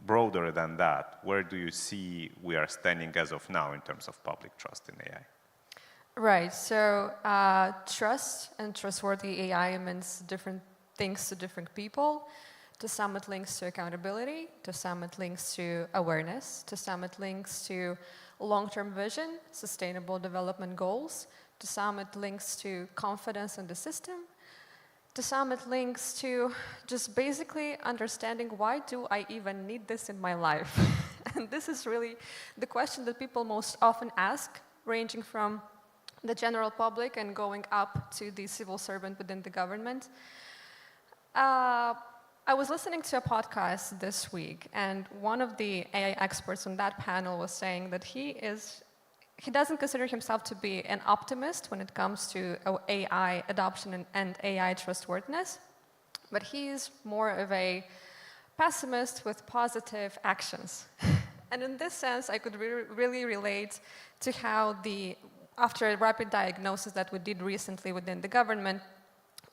broader than that, where do you see we are standing as of now in terms of public trust in AI? Right, so trust and trustworthy AI means different things to different people. To some it links to accountability, to some it links to awareness, to some it links to long-term vision, sustainable development goals, to some it links to confidence in the system, to some it links to just basically understanding, why do I even need this in my life? And this is really the question that people most often ask, ranging from the general public and going up to the civil servant within the government. I was listening to a podcast this week, and one of the AI experts on that panel was saying that he doesn't consider himself to be an optimist when it comes to AI adoption and AI trustworthiness, but he's more of a pessimist with positive actions. And in this sense, I could really relate to how after a rapid diagnosis that we did recently within the government,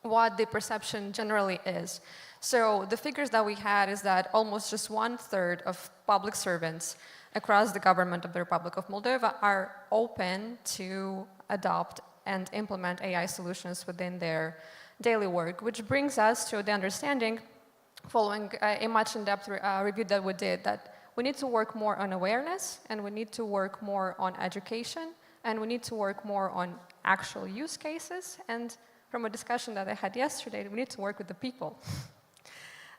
what the perception generally is. So the figures that we had is that almost just 1/3 of public servants across the government of the Republic of Moldova are open to adopt and implement AI solutions within their daily work, which brings us to the understanding, following a much in-depth review that we did, that we need to work more on awareness, and we need to work more on education, and we need to work more on actual use cases. And from a discussion that I had yesterday, we need to work with the people.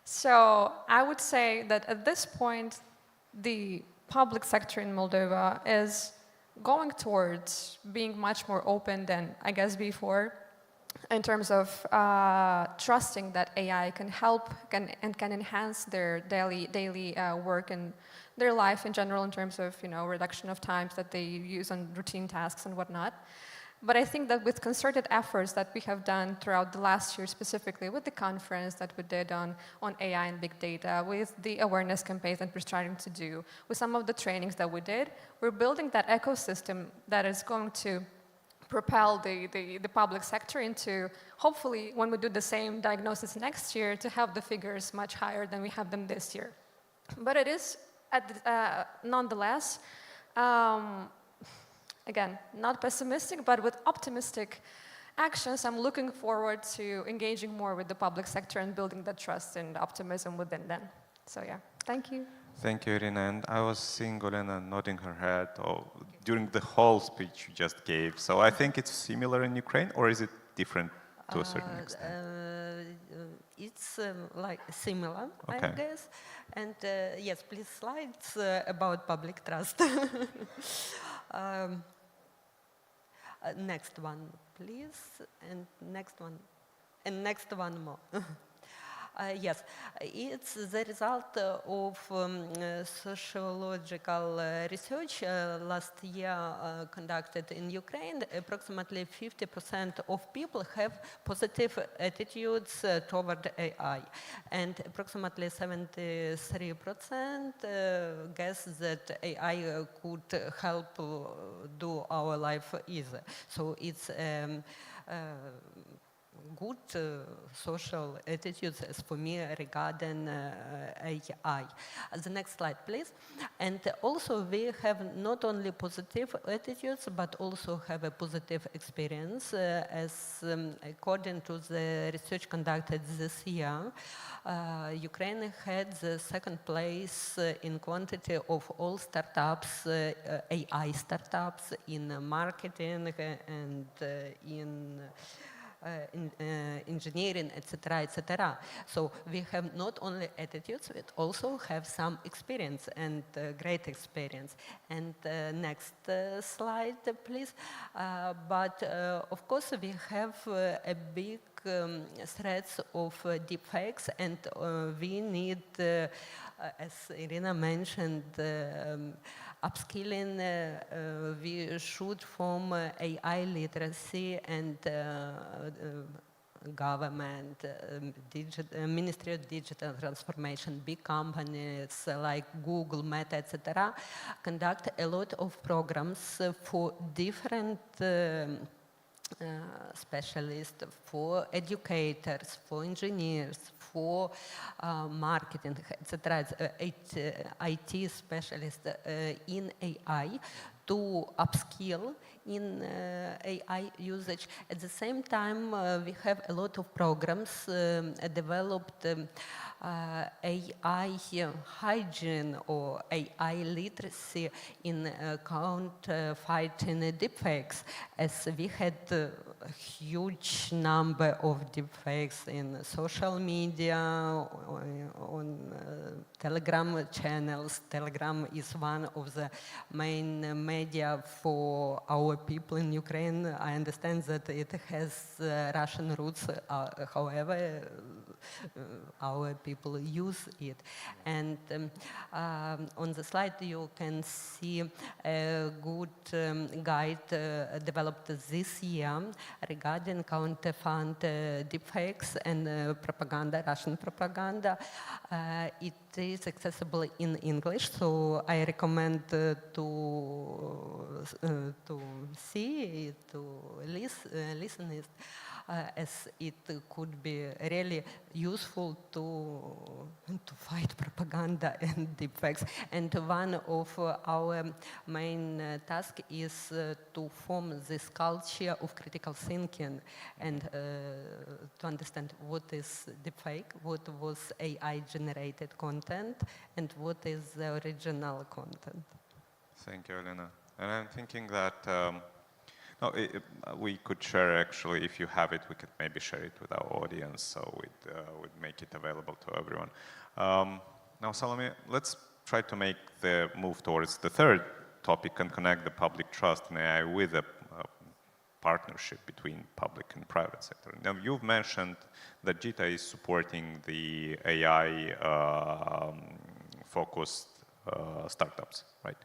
So I would say that at this point, the public sector in Moldova is going towards being much more open than, I guess, before, in terms of trusting that AI can help and can enhance their daily work and their life in general, in terms of reduction of times that they use on routine tasks and whatnot. But I think that with concerted efforts that we have done throughout the last year, specifically with the conference that we did on AI and big data, with the awareness campaigns that we're starting to do, with some of the trainings that we did, we're building that ecosystem that is going to propel the public sector into, hopefully, when we do the same diagnosis next year, to have the figures much higher than we have them this year. But it is, nonetheless, again, not pessimistic, but with optimistic actions, I'm looking forward to engaging more with the public sector and building that trust and optimism within them. So yeah, thank you. Thank you, Irina. And I was seeing Olena nodding her head during the whole speech you just gave. So I think it's similar in Ukraine, or is it different to a certain extent? It's like similar, okay. I guess. And yes, please slides about public trust. Next one, please, and next one, and next one more. Yes, it's the result of sociological research last year conducted in Ukraine. Approximately 50% of people have positive attitudes toward AI, and approximately 73% guess that AI could help do our life easier. So it's good social attitudes, as for me, regarding AI. The next slide, please. And also we have not only positive attitudes, but also have a positive experience. As according to the research conducted this year, Ukraine had the second place in quantity of all startups, AI startups, in marketing and in engineering, etc., etc. So we have not only attitudes, we also have some experience, and great experience. And next slide, please. But of course, we have a big threats of deepfakes, and we need, as Irina mentioned, upskilling. We should form AI literacy, and government, Ministry of Digital Transformation, big companies like Google, Meta, etc., conduct a lot of programs for different specialists, for educators, for engineers, for marketing, etc., IT specialists in AI, to upskill in AI usage. At the same time, we have a lot of programs developed AI hygiene or AI literacy in fighting deepfakes, as we had a huge number of deepfakes in social media, on Telegram channels. Telegram is one of the main media for our people in Ukraine. I understand that it has Russian roots, however, our people use it. And on the slide you can see a good guide developed this year regarding counterfeit deepfakes and propaganda, Russian propaganda. It it is accessible in English, so I recommend to see, to listen it, as it could be really useful to fight propaganda and deepfakes. And one of our main tasks is to form this culture of critical thinking and to understand what is deepfake, what was AI-generated content, and what is the original content. Thank you, Elena. And I'm thinking that we could share, actually, if you have it, we could maybe share it with our audience, so we'd make it available to everyone. Now, Salome, let's try to make the move towards the third topic and connect the public trust in AI with a partnership between public and private sector. Now, you've mentioned that JITA is supporting the AI-focused startups, right?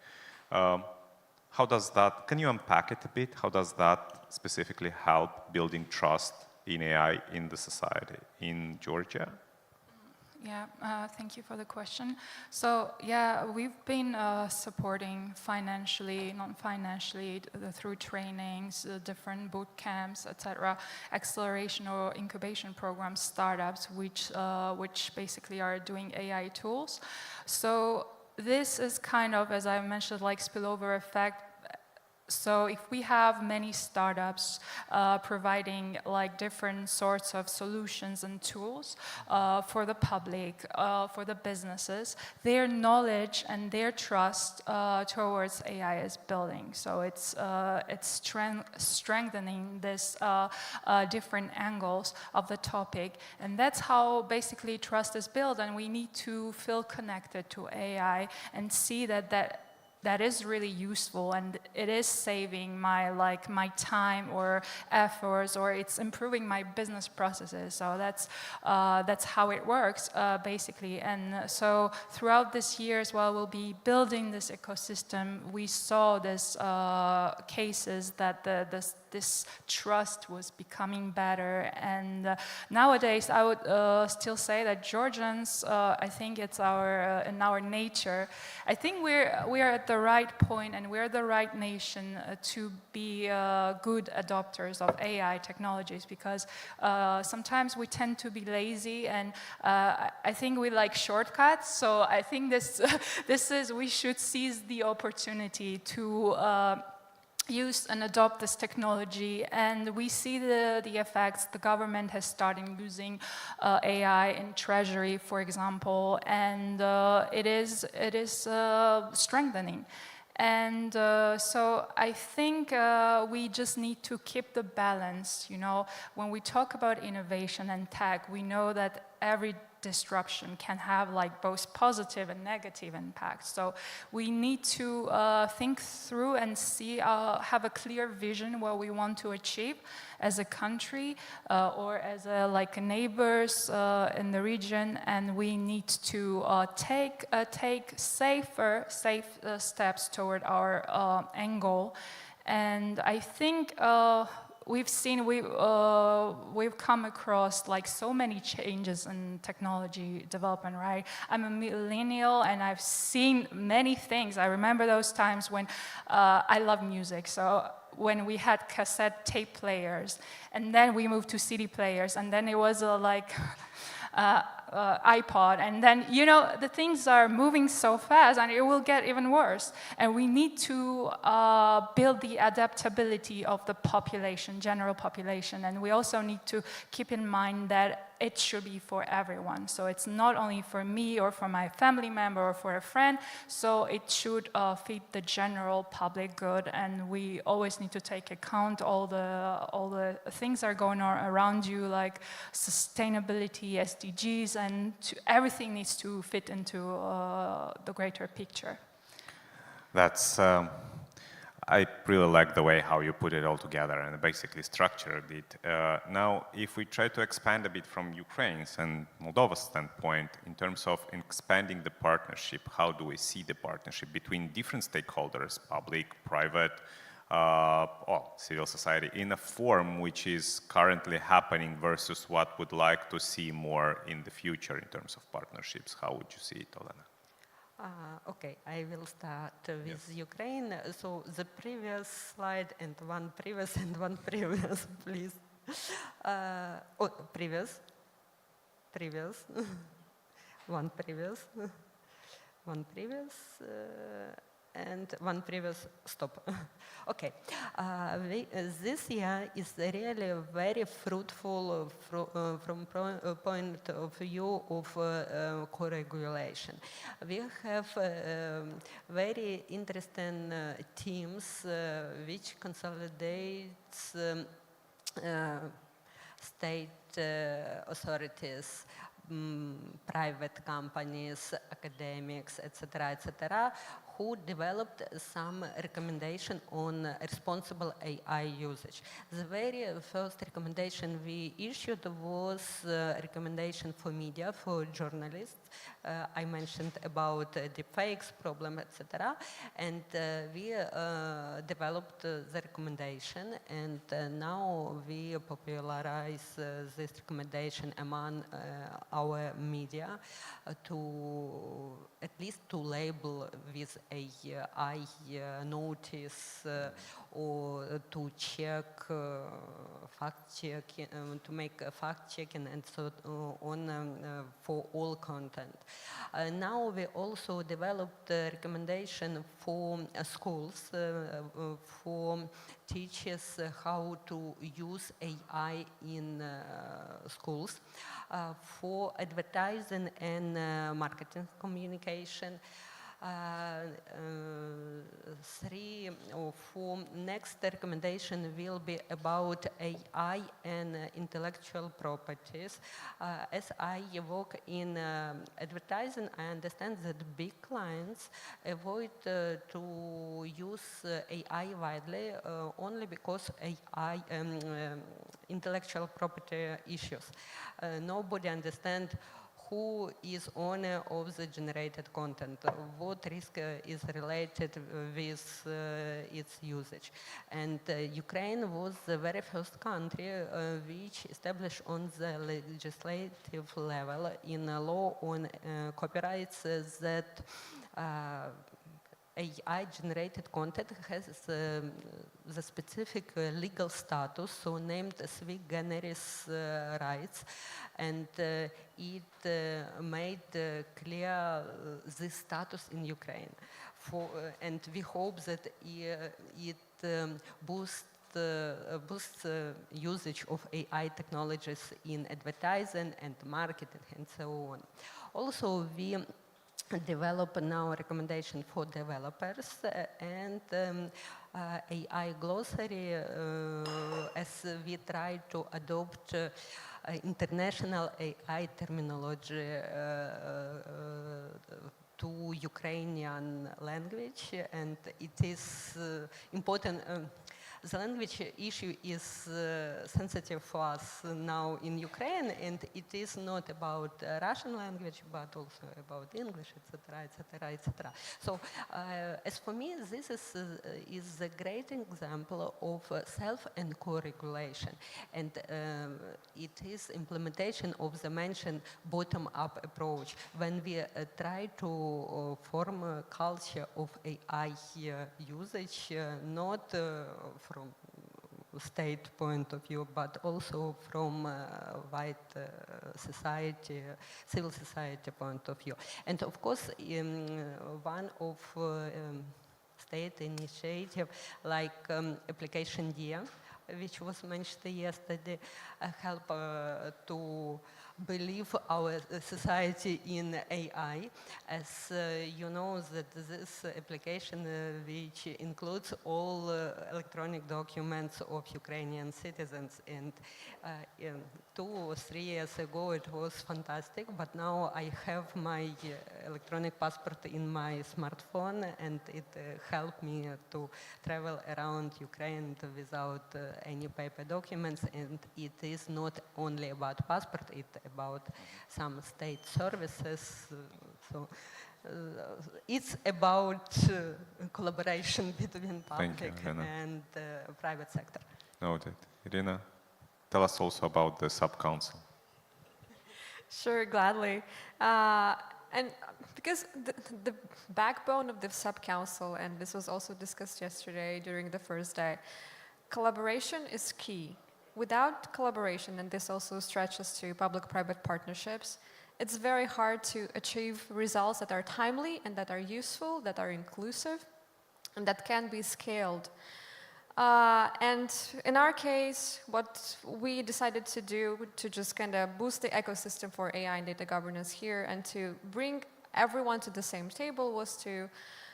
How does that, can you unpack it a bit? How does that specifically help building trust in AI in the society in Georgia? Yeah, thank you for the question. So yeah, we've been supporting financially, non-financially, through trainings, different boot camps, etc., acceleration or incubation programs, startups, which basically are doing AI tools. So this is kind of, as I mentioned, like spillover effect. So if we have many startups providing like different sorts of solutions and tools for the public, for the businesses, their knowledge and their trust towards AI is building. So it's strengthening this different angles of the topic, and that's how basically trust is built. And we need to feel connected to AI and see that is really useful, and it is saving my time or efforts, or it's improving my business processes. So that's how it works basically. And so throughout this year as well, we'll be building this ecosystem. We saw this cases that this trust was becoming better, and nowadays I would still say that Georgians, I think it's in our nature. I think we are at the right point, and we're the right nation to be good adopters of AI technologies, because sometimes we tend to be lazy, and I think we like shortcuts. So I think we should seize the opportunity to use and adopt this technology, and we see the effects. The government has started using AI in treasury, for example, and it is strengthening. And so I think we just need to keep the balance. You know, when we talk about innovation and tech, we know that every disruption can have like both positive and negative impacts. So we need to think through and see, have a clear vision what we want to achieve as a country or as neighbors in the region, and we need to take safe steps toward our end goal. And I think we've come across like so many changes in technology development, right? I'm a millennial, and I've seen many things. I remember those times when I love music. So when we had cassette tape players, and then we moved to CD players, and then it was iPod, and then, you know, the things are moving so fast, and it will get even worse. And we need to build the adaptability of the population, general population, and we also need to keep in mind that it should be for everyone. So it's not only for me or for my family member or for a friend, so it should feed the general public good, and we always need to take account all the things that are going on around you, like sustainability, SDGs, and everything needs to fit into the greater picture. That's, I really like the way how you put it all together and basically structured it. Now, if we try to expand a bit from Ukraine's and Moldova's standpoint in terms of expanding the partnership, how do we see the partnership between different stakeholders, public, private, civil society in a form which is currently happening versus what would like to see more in the future in terms of partnerships? How would you see it, Olena? Okay, I will start with Ukraine. So the previous slide and one previous, please. Previous. One previous. One previous. And one previous, stop. Okay, this year is really very fruitful from point of view of co-regulation. We have very interesting teams which consolidates state authorities, private companies, academics, etc., who developed some recommendation on responsible AI usage. The very first recommendation we issued was a recommendation for media, for journalists. I mentioned about deepfakes problem, etc. And we developed the recommendation, and now we popularize this recommendation among our media to at least to label with AI notice or to check fact checking, to make a fact checking and so on for all content. Now we also developed a recommendation for schools, for teachers how to use AI in schools, for advertising and marketing communication. 3 or 4 next recommendation will be about AI and intellectual properties. As I work in advertising, I understand that big clients avoid to use AI widely only because AI intellectual property issues. Nobody understands who is owner of the generated content, what risk is related with its usage. And Ukraine was the very first country which established on the legislative level in a law on copyrights that AI-generated content has the specific legal status, so named sui generis rights, and it made clear this status in Ukraine. And we hope that it boosts usage of AI technologies in advertising and marketing and so on. Also, we develop now a recommendation for developers and AI glossary as we try to adopt international AI terminology to Ukrainian language, and it is important. The language issue is sensitive for us now in Ukraine, and it is not about Russian language, but also about English, etc., etc., etc. So, as for me, this is a great example of self and co-regulation, and it is implementation of the mentioned bottom-up approach when we try to form a culture of AI usage, not from state point of view, but also from wide society, civil society point of view. And of course, one of state initiative like application year, which was mentioned yesterday, help to believe our society in AI. As you know, that this application which includes all electronic documents of Ukrainian citizens, and 2 or 3 years ago it was fantastic, but now I have my electronic passport in my smartphone, and it helped me to travel around Ukraine without any paper documents, and it is not only about passport, it's about some state services. So it's about collaboration between Thank you, public Irina. and private sector. Noted. Irina, tell us also about the sub-council. Sure, gladly. And because the backbone of the sub-council, and this was also discussed yesterday during the first day, collaboration is key. Without collaboration, and this also stretches to public-private partnerships, it's very hard to achieve results that are timely and that are useful, that are inclusive, and that can be scaled. And in our case, what we decided to do to just kind of boost the ecosystem for AI and data governance here and to bring everyone to the same table was to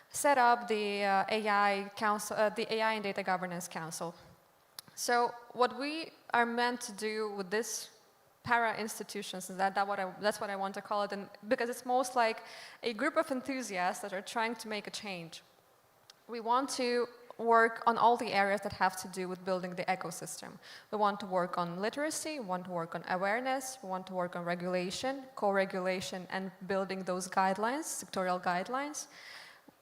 set up the AI Council, the AI and Data Governance Council. So what we are meant to do with this para-institutions, and that's what I want to call it, and because it's most like a group of enthusiasts that are trying to make a change. We want to work on all the areas that have to do with building the ecosystem. We want to work on literacy, we want to work on awareness, we want to work on regulation, co-regulation, and building those guidelines, sectorial guidelines.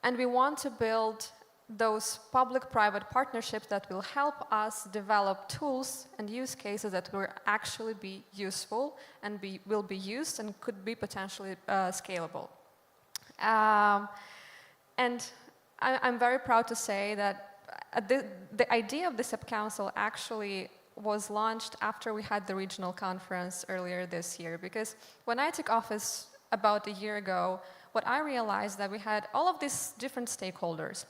And we want to build those public-private partnerships that will help us develop tools and use cases that will actually be useful and will be used and could be potentially scalable. And I'm very proud to say that the idea of the sub-council actually was launched after we had the regional conference earlier this year, because when I took office about a year ago, what I realized that we had all of these different stakeholders,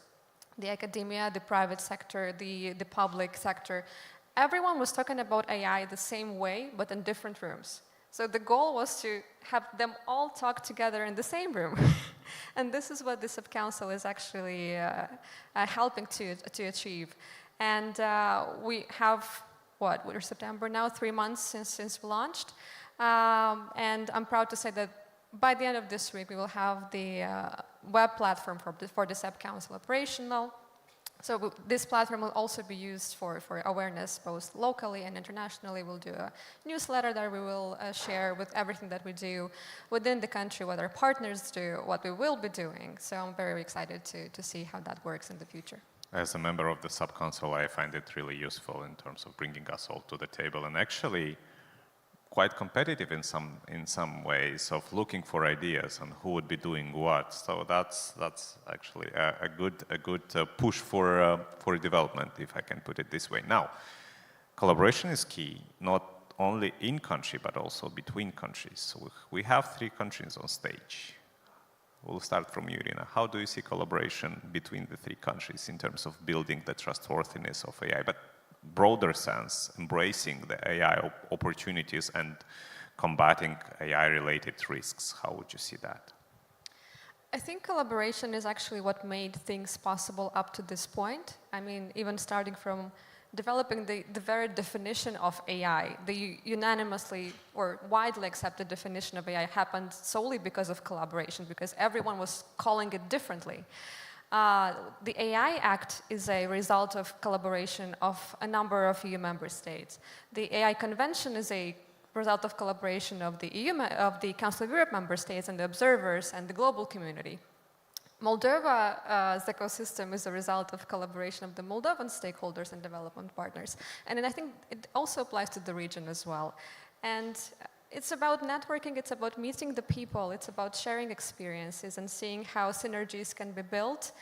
the academia, the private sector, the public sector. Everyone was talking about AI the same way, but in different rooms. So the goal was to have them all talk together in the same room. And this is what the sub-council is actually helping to achieve. And we have, we're September now, 3 months since we launched. And I'm proud to say that by the end of this week, we will have the web platform for the sub-council operational. So this platform will also be used for awareness both locally and internationally. We'll do a newsletter that we will share with everything that we do within the country, what our partners do, what we will be doing. So I'm very excited to see how that works in the future. As a member of the sub-council, I find it really useful in terms of bringing us all to the table and actually quite competitive in some ways of looking for ideas on who would be doing what. So that's actually a good push for development, if I can put it this way. Now, collaboration is key, not only in country but also between countries. So we have 3 countries on stage. We'll start from you, Irina. How do you see collaboration between the 3 countries in terms of building the trustworthiness of AI? But broader sense, embracing the AI opportunities and combating AI-related risks. How would you see that? I think collaboration is actually what made things possible up to this point. I mean, even starting from developing the very definition of AI, the unanimously or widely accepted definition of AI happened solely because of collaboration, because everyone was calling it differently. The AI Act is a result of collaboration of a number of EU member states. The AI Convention is a result of collaboration of the Council of Europe member states and the observers and the global community. Moldova's ecosystem is a result of collaboration of the Moldovan stakeholders and development partners. And then I think it also applies to the region as well. And it's about networking, it's about meeting the people, it's about sharing experiences and seeing how synergies can be built.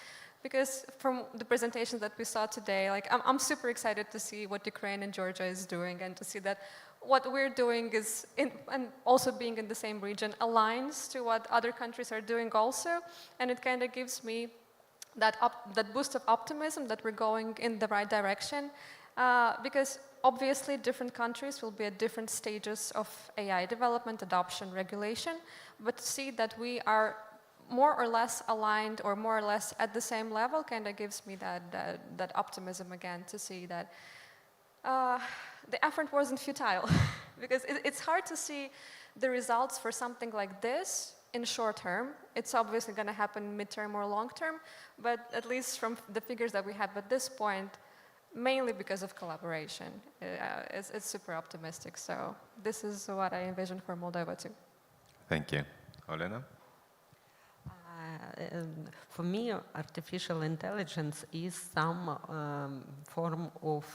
Because from the presentations that we saw today, like I'm super excited to see what Ukraine and Georgia is doing and to see that what we're doing is, and also being in the same region, aligns to what other countries are doing also. And it kind of gives me that boost of optimism that we're going in the right direction. Because obviously different countries will be at different stages of AI development, adoption, regulation, but to see that we are more or less aligned or more or less at the same level kind of gives me that optimism again to see that the effort wasn't futile. Because it's hard to see the results for something like this in short term. It's obviously going to happen mid-term or long term, but at least from the figures that we have at this point, mainly because of collaboration. It's super optimistic. So this is what I envision for Moldova too. Thank you. Olena? For me, artificial intelligence is some form of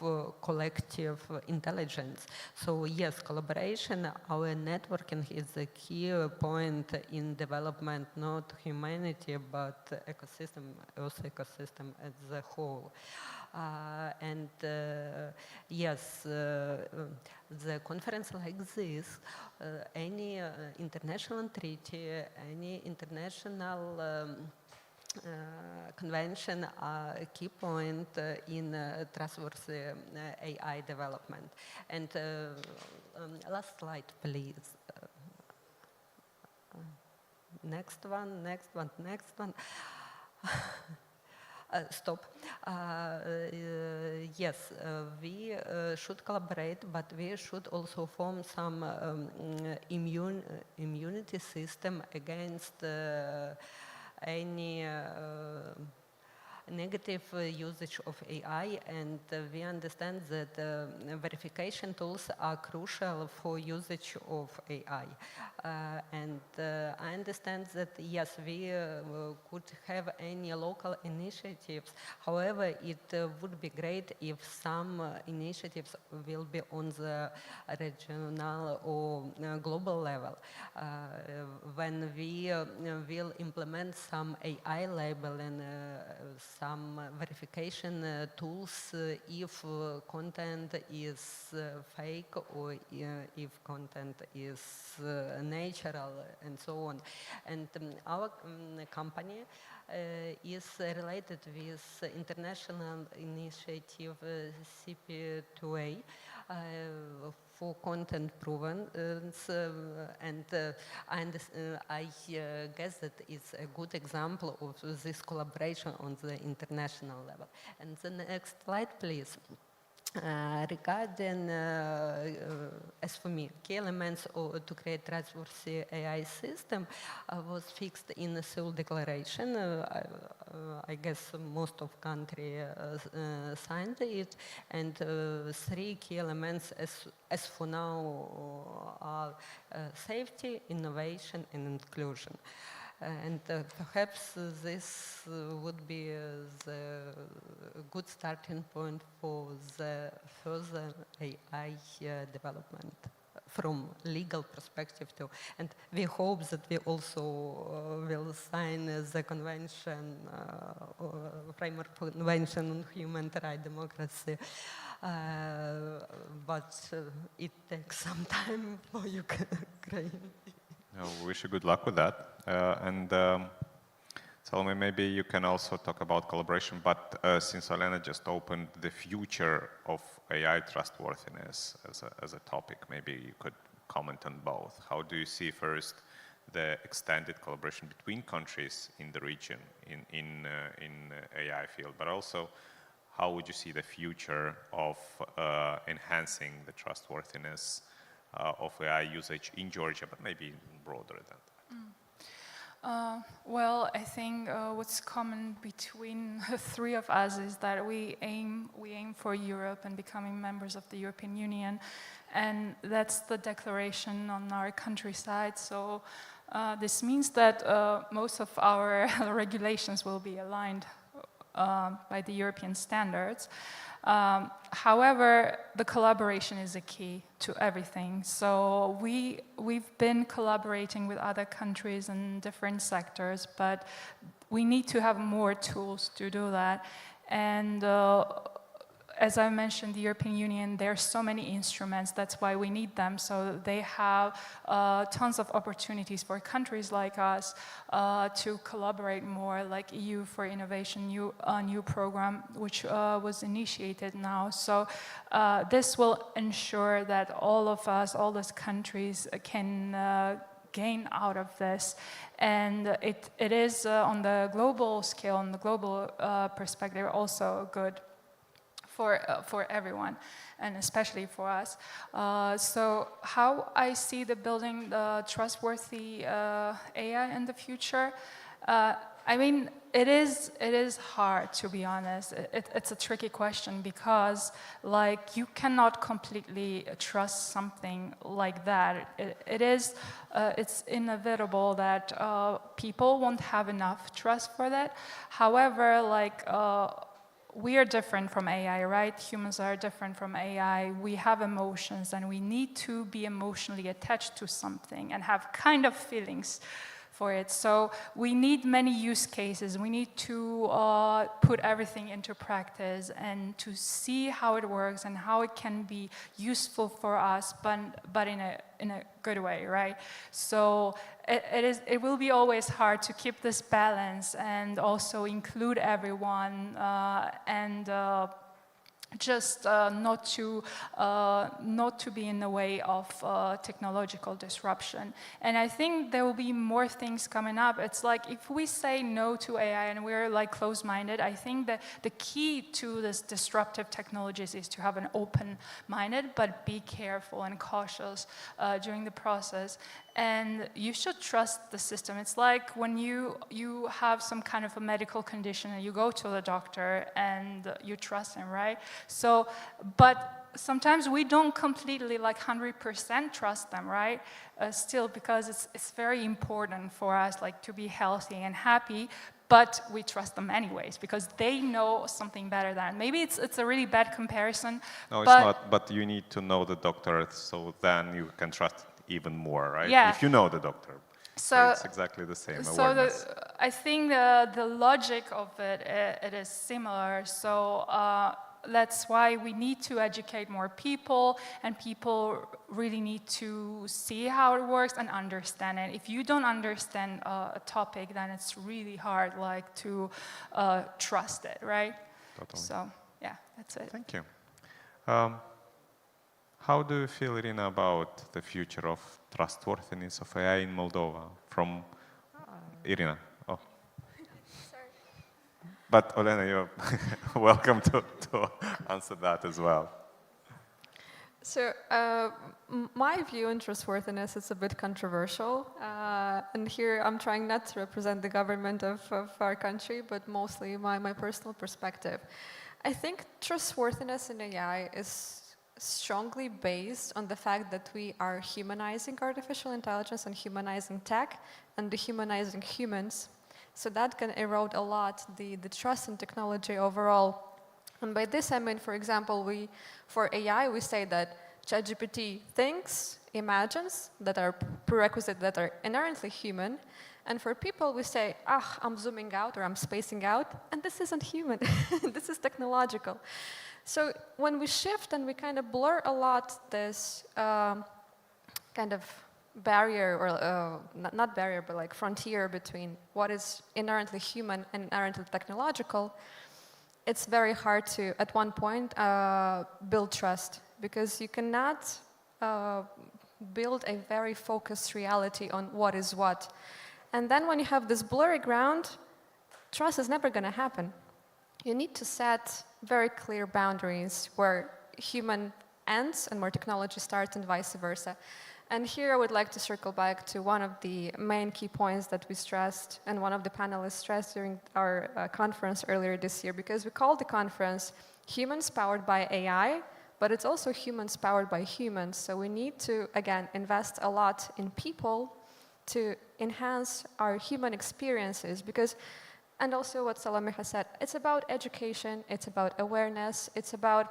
collective intelligence. So yes, collaboration, our networking is a key point in development, not humanity, but ecosystem, Earth ecosystem as a whole. Yes, the conference like this, any international treaty, any international convention are a key point in trustworthy AI development. And last slide, please. Next one, next one, next one. Stop. Yes, we should collaborate, but we should also form some immunity system against any negative usage of AI, and we understand that verification tools are crucial for usage of AI. I understand that, yes, we could have any local initiatives. However, it would be great if some initiatives will be on the regional or global level. When we will implement some AI labeling, some verification tools if content is fake or if content is natural and so on. And our company is related with international initiative CP2A for content provenance, and I guess that it's a good example of this collaboration on the international level. And the next slide, please. Regarding, as for me, key elements to create trustworthy AI system was fixed in the Seoul Declaration. I guess most of country signed it, and three key elements as for now are safety, innovation, and inclusion. And perhaps this would be the good starting point for the further AI development from legal perspective too. And we hope that we also will sign the convention, framework convention on human rights democracy. But it takes some time for Ukraine. We wish you good luck with that. Salome, maybe you can also talk about collaboration, but since Elena just opened the future of AI trustworthiness as a topic, maybe you could comment on both. How do you see first the extended collaboration between countries in the region in AI field, but also how would you see the future of enhancing the trustworthiness of AI usage in Georgia, but maybe broader than that? Well, I think what's common between the three of us is that we aim for Europe and becoming members of the European Union, and that's the declaration on our countryside. So this means that most of our regulations will be aligned by the European standards. However, the collaboration is a key to everything. So we've been collaborating with other countries in different sectors, but we need to have more tools to do that. And as I mentioned, the European Union, there are so many instruments, that's why we need them. So they have tons of opportunities for countries like us to collaborate more, like EU for Innovation, new program, which was initiated now. So this will ensure that all of us, all those countries can gain out of this. And it is on the global scale, on the global perspective, also good for everyone, and especially for us. So how I see the building the trustworthy AI in the future, I mean, it is hard, to be honest. It's a tricky question because, like, you cannot completely trust something like that. It's inevitable that people won't have enough trust for that. However, like, we are different from AI, right? Humans are different from AI. We have emotions, and we need to be emotionally attached to something and have kind of feelings for it. So we need many use cases. We need to put everything into practice and to see how it works and how it can be useful for us, but in a good way, right? So it will be always hard to keep this balance and also include everyone and just not to be in the way of technological disruption. And I think there will be more things coming up. It's like if we say no to AI and we're like closed-minded, I think that the key to this disruptive technologies is to have an open-minded, but be careful and cautious during the process. And you should trust the system. It's like when you have some kind of a medical condition and you go to the doctor and you trust him, right? So, but sometimes we don't completely, like 100% trust them, right? Still, because it's very important for us, like, to be healthy and happy, but we trust them anyways because they know something better than. Maybe it's a really bad comparison. No, it's not, but you need to know the doctor, so then you can trust even more, right? Yeah. If you know the doctor. So it's exactly the same awareness. So I think the logic of it is similar. So that's why we need to educate more people, and people really need to see how it works and understand it. If you don't understand a topic, then it's really hard, like, to trust it, right? Totally. So yeah, that's it. Thank you. How do you feel, Irina, about the future of trustworthiness of AI in Moldova? From Irina. Oh. Sorry. But Olena, you're welcome to answer that as well. So my view on trustworthiness is a bit controversial. And here I'm trying not to represent the government of our country, but mostly my personal perspective. I think trustworthiness in AI is strongly based on the fact that we are humanizing artificial intelligence and humanizing tech and dehumanizing humans. So that can erode a lot the trust in technology overall. And by this I mean, for example, for AI we say that ChatGPT thinks, imagines, that are prerequisites that are inherently human. And for people we say, I'm zooming out or I'm spacing out, and this isn't human, this is technological. So when we shift and we kind of blur a lot this kind of barrier, or not barrier, but like frontier between what is inherently human and inherently technological, it's very hard to, at one point, build trust, because you cannot build a very focused reality on what is what. And then when you have this blurry ground, trust is never going to happen. You need to set very clear boundaries where human ends and where technology starts, and vice versa. And here I would like to circle back to one of the main key points that we stressed, and one of the panelists stressed during our conference earlier this year, because we called the conference Humans Powered by AI, but it's also humans powered by humans. So we need to, again, invest a lot in people to enhance our human experiences, because, and also what Salome has said, it's about education, it's about awareness, it's about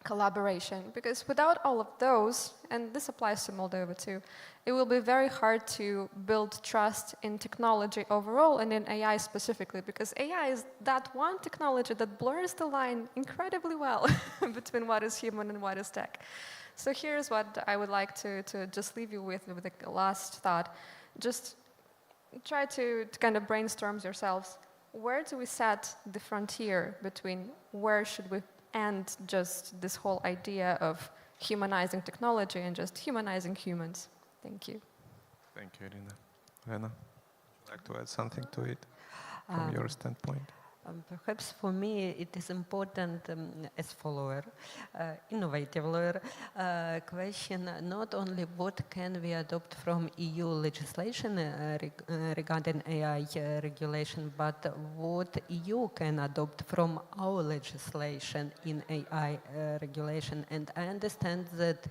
collaboration. Because without all of those, and this applies to Moldova too, it will be very hard to build trust in technology overall and in AI specifically, because AI is that one technology that blurs the line incredibly well between what is human and what is tech. So here's what I would like to just leave you with the last thought. Just try to kind of brainstorm yourselves. Where do we set the frontier between where should we end just this whole idea of humanizing technology and just humanizing humans? Thank you. Thank you, Irina. Lena, would you like to add something to it from your standpoint? Perhaps for me it is important as follower, innovative lawyer, question not only what can we adopt from EU legislation regarding AI regulation, but what EU can adopt from our legislation in AI regulation. And I understand that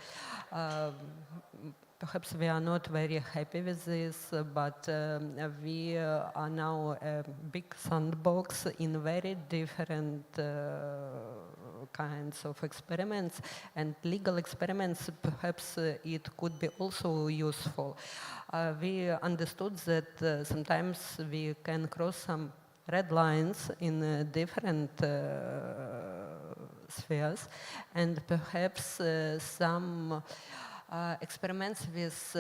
perhaps we are not very happy with this, but we are now a big sandbox in very different kinds of experiments, and legal experiments, perhaps it could be also useful. We understood that sometimes we can cross some red lines in different spheres, and perhaps some experiments with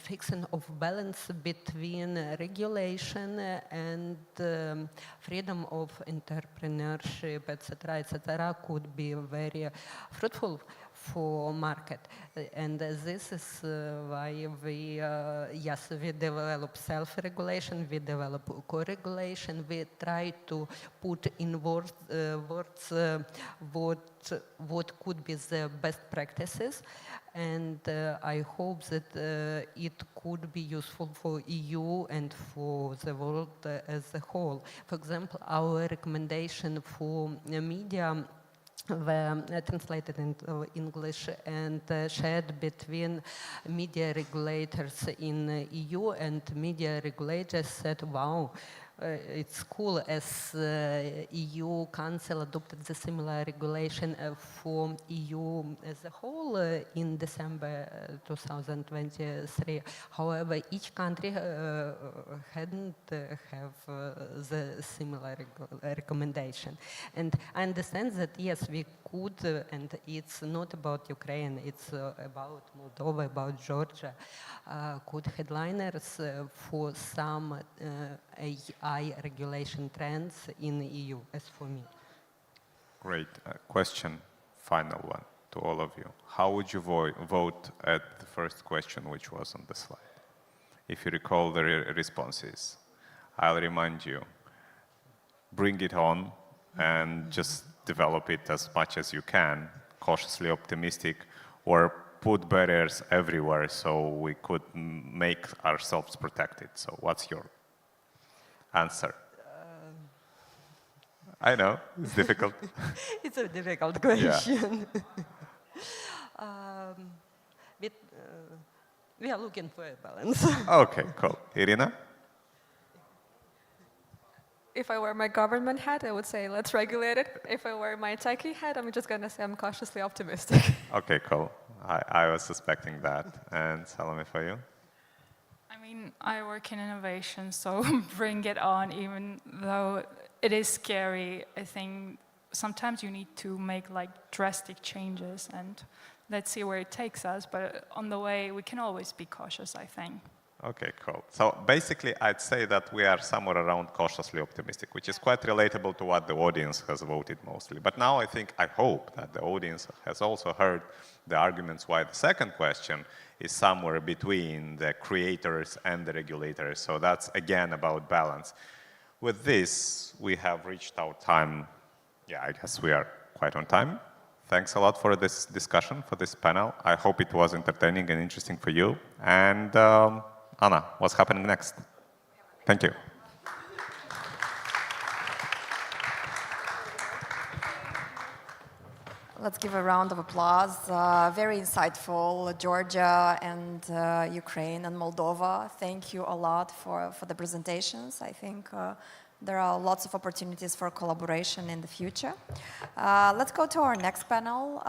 fixing of balance between regulation and freedom of entrepreneurship, etc., could be very fruitful for market. And this is why we, yes, we develop self-regulation, we develop co-regulation, we try to put in words what could be the best practices. And I hope that it could be useful for EU and for the world as a whole. For example, our recommendation for media were translated into English and shared between media regulators in EU, and media regulators said, wow, it's cool, as EU Council adopted the similar regulation for EU as a whole in December 2023. However, each country hadn't have the similar recommendation. And I understand that, yes, we could, and it's not about Ukraine, it's about Moldova, about Georgia, could headliners for some AI regulation trends in the EU, as for me. Great. Question, final one to all of you. How would you vote at the first question which was on the slide? If you recall the responses, I'll remind you, bring it on and just develop it as much as you can, cautiously optimistic, or put barriers everywhere so we could make ourselves protected. So what's your answer? I know, it's difficult. It's a difficult question. Yeah. We are looking for a balance. Okay, cool. Irina? If I wear my government hat, I would say let's regulate it. If I wear my techie hat, I'm just going to say I'm cautiously optimistic. Okay, cool. I was suspecting that. And Salome, for you? I mean, I work in innovation, so bring it on, even though it is scary. I think sometimes you need to make like drastic changes, and let's see where it takes us. But on the way, we can always be cautious, I think. Okay, cool. So basically, I'd say that we are somewhere around cautiously optimistic, which is quite relatable to what the audience has voted mostly. But now I hope that the audience has also heard the arguments why the second question is somewhere between the creators and the regulators. So that's, again, about balance. With this, we have reached our time. Yeah, I guess we are quite on time. Thanks a lot for this discussion, for this panel. I hope it was entertaining and interesting for you. And Anna, what's happening next? Thank you. Let's give a round of applause. Very insightful, Georgia and Ukraine and Moldova. Thank you a lot for the presentations. I think there are lots of opportunities for collaboration in the future. Let's go to our next panel,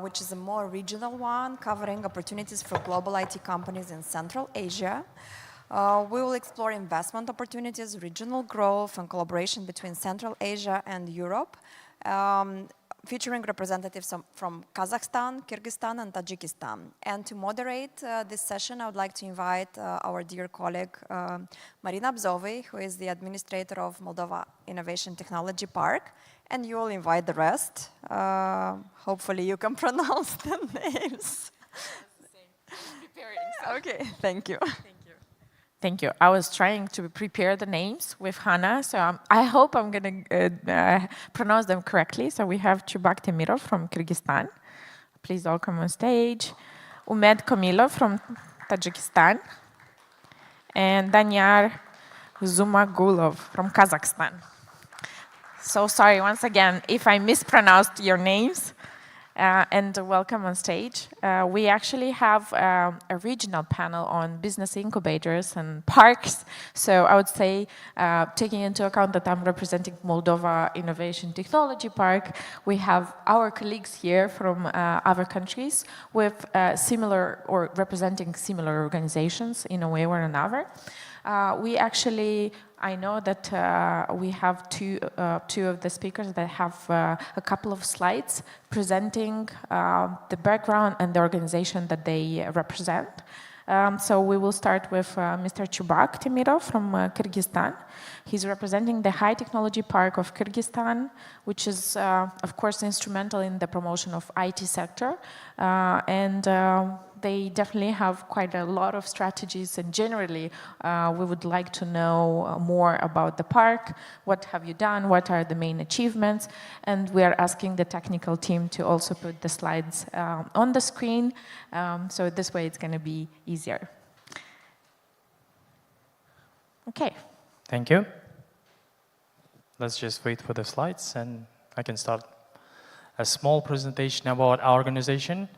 which is a more regional one, covering opportunities for global IT companies in Central Asia. We will explore investment opportunities, regional growth, and collaboration between Central Asia and Europe, featuring representatives from Kazakhstan, Kyrgyzstan, and Tajikistan. And to moderate this session, I would like to invite our dear colleague, Marina Bzovy, who is the administrator of Moldova Innovation Technology Park, and you will invite the rest. Hopefully you can pronounce the names. Okay, thank you. Thank you. I was trying to prepare the names with Hannah, so I hope I'm going to pronounce them correctly. So we have Chubak Temirov from Kyrgyzstan. Please welcome on stage. Umed Komilov from Tajikistan. And Danyar Zumagulov from Kazakhstan. So sorry once again if I mispronounced your names. And welcome on stage. We actually have a regional panel on business incubators and parks. So I would say, taking into account that I'm representing Moldova Innovation Technology Park, we have our colleagues here from other countries with similar or representing similar organizations in a way or another. We actually, I know that we have two of the speakers that have a couple of slides presenting the background and the organization that they represent. So we will start with Mr. Chubak Temirov from Kyrgyzstan. He's representing the High Technology Park of Kyrgyzstan, which is, of course, instrumental in the promotion of IT sector. They definitely have quite a lot of strategies, and generally we would like to know more about the park. What have you done? What are the main achievements? And we are asking the technical team to also put the slides on the screen, so this way it's going to be easier. Okay. Thank you. Let's just wait for the slides and I can start. A small presentation about our organization.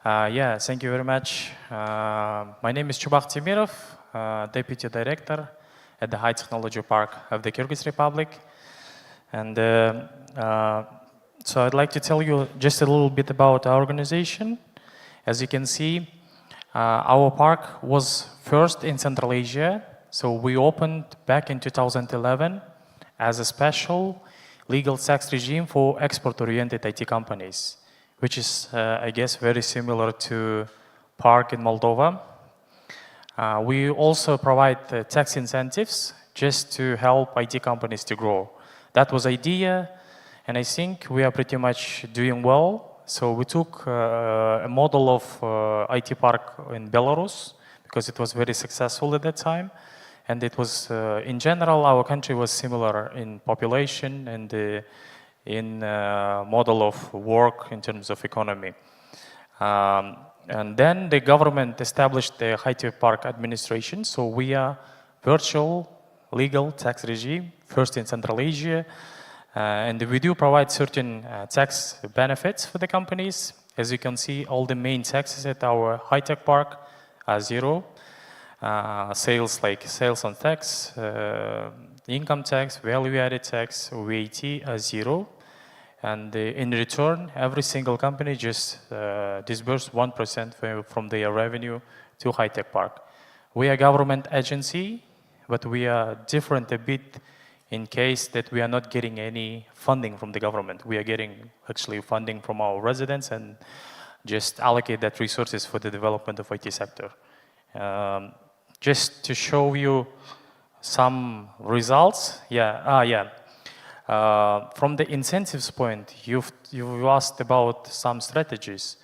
Thank you very much. My name is Chubak Temirov, Deputy Director at the High Technology Park of the Kyrgyz Republic. And so I'd like to tell you just a little bit about our organization. As you can see, our park was first in Central Asia. So we opened back in 2011 as a special legal tax regime for export-oriented IT companies, which is, I guess, very similar to park in Moldova. We also provide tax incentives just to help IT companies to grow. That was the idea, and I think we are pretty much doing well. So we took a model of IT park in Belarus because it was very successful at that time. And it was, in general, our country was similar in population and in model of work in terms of economy. And then the government established the High Tech Park administration. So we are virtual legal tax regime, first in Central Asia. And we do provide certain tax benefits for the companies. As you can see, all the main taxes at our High Tech Park are zero. Sales like sales on tax, income tax, value-added tax, VAT are zero. And in return, every single company just disburses 1% from their revenue to High Tech Park. We are a government agency, but we are different a bit in case that we are not getting any funding from the government. We are getting actually funding from our residents and just allocate that resources for the development of IT sector. Just to show you some results, from the incentives point, you've asked about some strategies.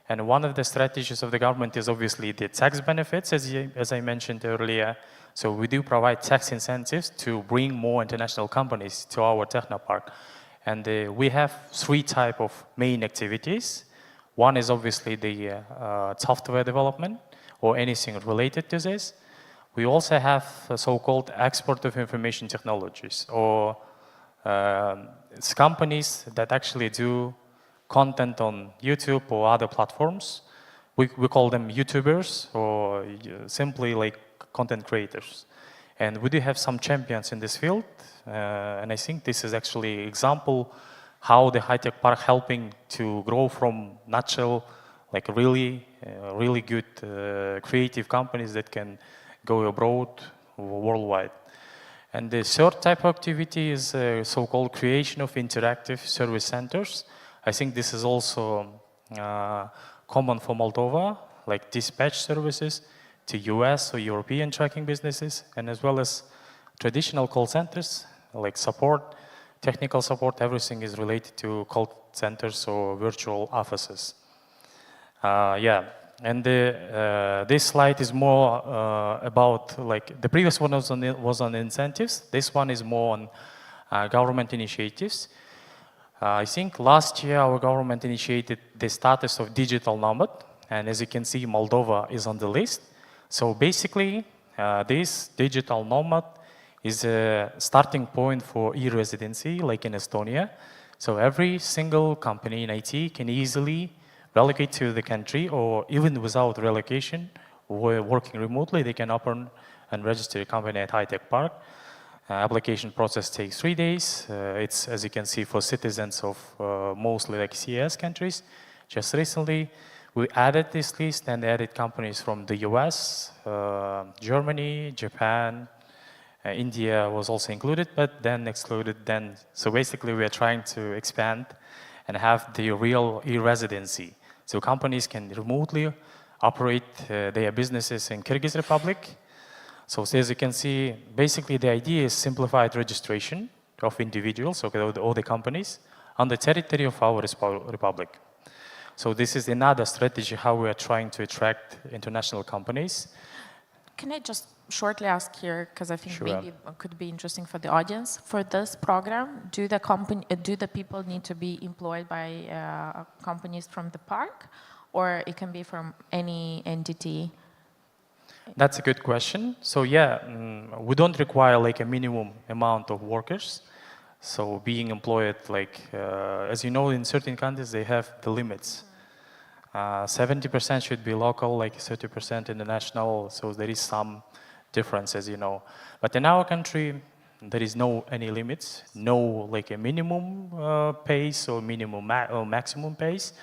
And one of the strategies of the government is obviously the tax benefits, as I mentioned earlier. So we do provide tax incentives to bring more international companies to our Technopark. And we have three types of main activities. One is obviously the software development or anything related to this. We also have so-called export of information technologies, or it's companies that actually do content on YouTube or other platforms. We call them YouTubers, or simply like content creators. And we do have some champions in this field. And I think this is actually an example how the High Tech Park helping to grow from nutshell, like really good creative companies that can go abroad worldwide. And the third type of activity is so-called creation of interactive service centers. I think this is also common for Moldova, like dispatch services to US or European tracking businesses, and as well as traditional call centers, like support, technical support, everything is related to call centers or virtual offices. And this slide is more about, like, the previous one was on incentives. This one is more on government initiatives. I think last year our government initiated the status of digital nomad, and as you can see, Moldova is on the list. So basically, this digital nomad is a starting point for e-residency, like in Estonia. So every single company in IT can easily relocate to the country, or even without relocation, working remotely, they can open and register a company at high-tech park. Application process takes 3 days. It's, as you can see, for citizens of mostly like CS countries. Just recently, we added this list and added companies from the US, Germany, Japan, India was also included, but then excluded then. So basically, we are trying to expand and have the real e-residency. So companies can remotely operate their businesses in Kyrgyz Republic. So as you can see, basically the idea is simplified registration of individuals, so all the companies, on the territory of our republic. So this is another strategy how we are trying to attract international companies. Can I just shortly ask here, because I think maybe it could be interesting for the audience. For this program, do the people need to be employed by companies from the park, or it can be from any entity? That's a good question. So yeah, we don't require like a minimum amount of workers. So being employed, like, as you know, in certain countries, they have the limits. 70% should be local, like 30% international. So there is some difference, as you know. But in our country, there is no any limits, no like a minimum pace or minimum or maximum pace.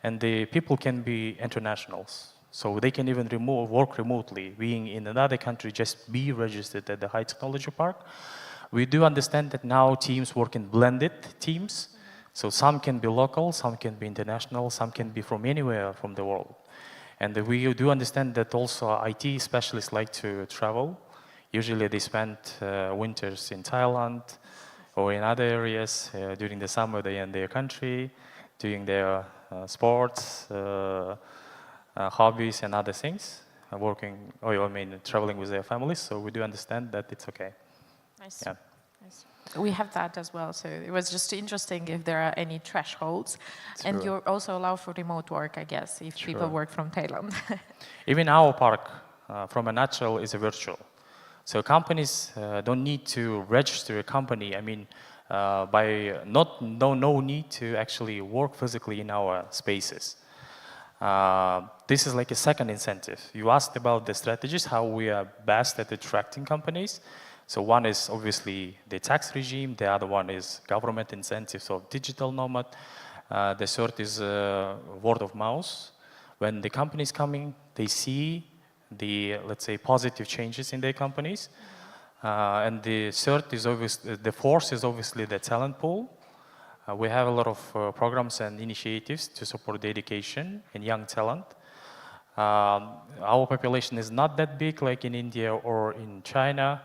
And the people can be internationals. So they can even work remotely, being in another country, just be registered at the High Technology Park. We do understand that now teams work in blended teams. So some can be local, some can be international, some can be from anywhere from the world. And we do understand that also IT specialists like to travel. Usually they spend winters in Thailand or in other areas. During the summer they are in their country, doing their sports, hobbies and other things, working, or I mean, traveling with their families. So we do understand that it's okay. Nice. Yeah. Nice. We have that as well. So it was just interesting if there are any thresholds. Sure. And you also allow for remote work, I guess, if people work from Thailand. Even our park, from a nutshell, is a virtual. So companies don't need to register a company. I mean, no need to actually work physically in our spaces. This is like a second incentive. You asked about the strategies, how we are best at attracting companies. So one is obviously the tax regime, the other one is government incentives of digital nomad. The third is word of mouth. When the company is coming, they see the, let's say, positive changes in their companies. And the third is obviously, the fourth is obviously the talent pool. We have a lot of programs and initiatives to support the education and young talent. Our population is not that big like in India or in China,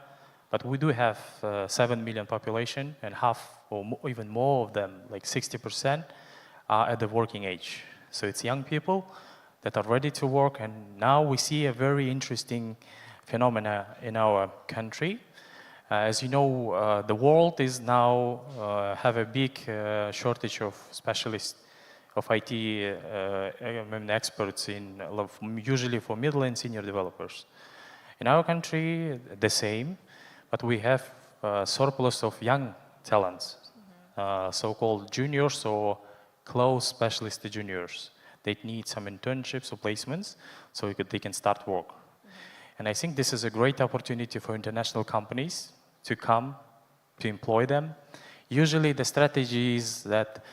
but we do have 7 million population, and half or even more of them, like 60%, are at the working age. So it's young people that are ready to work, and now we see a very interesting phenomena in our country. As you know, the world is now have a big shortage of specialists, of IT experts in usually for middle and senior developers. In our country, the same, but we have a surplus of young talents, so-called juniors or close specialist juniors. They need some internships or placements so they can start work. And I think this is a great opportunity for international companies to come, to employ them. Usually the strategy is that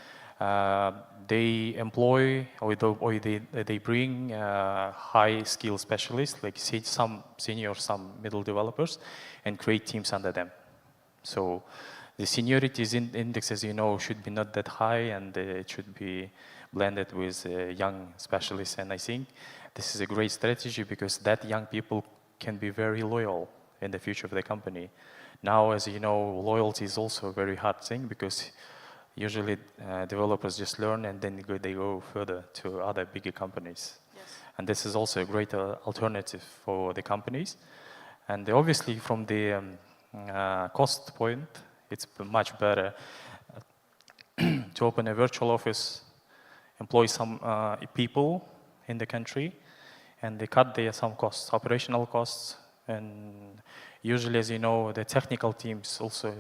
they employ or they bring high skill specialists, like some senior, some middle developers, and create teams under them. So the seniority index, as you know, should be not that high, and it should be blended with young specialists. And I think this is a great strategy because that young people can be very loyal in the future of the company. Now, as you know, loyalty is also a very hard thing because usually developers just learn and then they go further to other bigger companies. Yes. And this is also a great alternative for the companies. And obviously from the cost point, it's much better to open a virtual office, employ some people in the country, and they cut some costs, operational costs. And usually, as you know, the technical teams also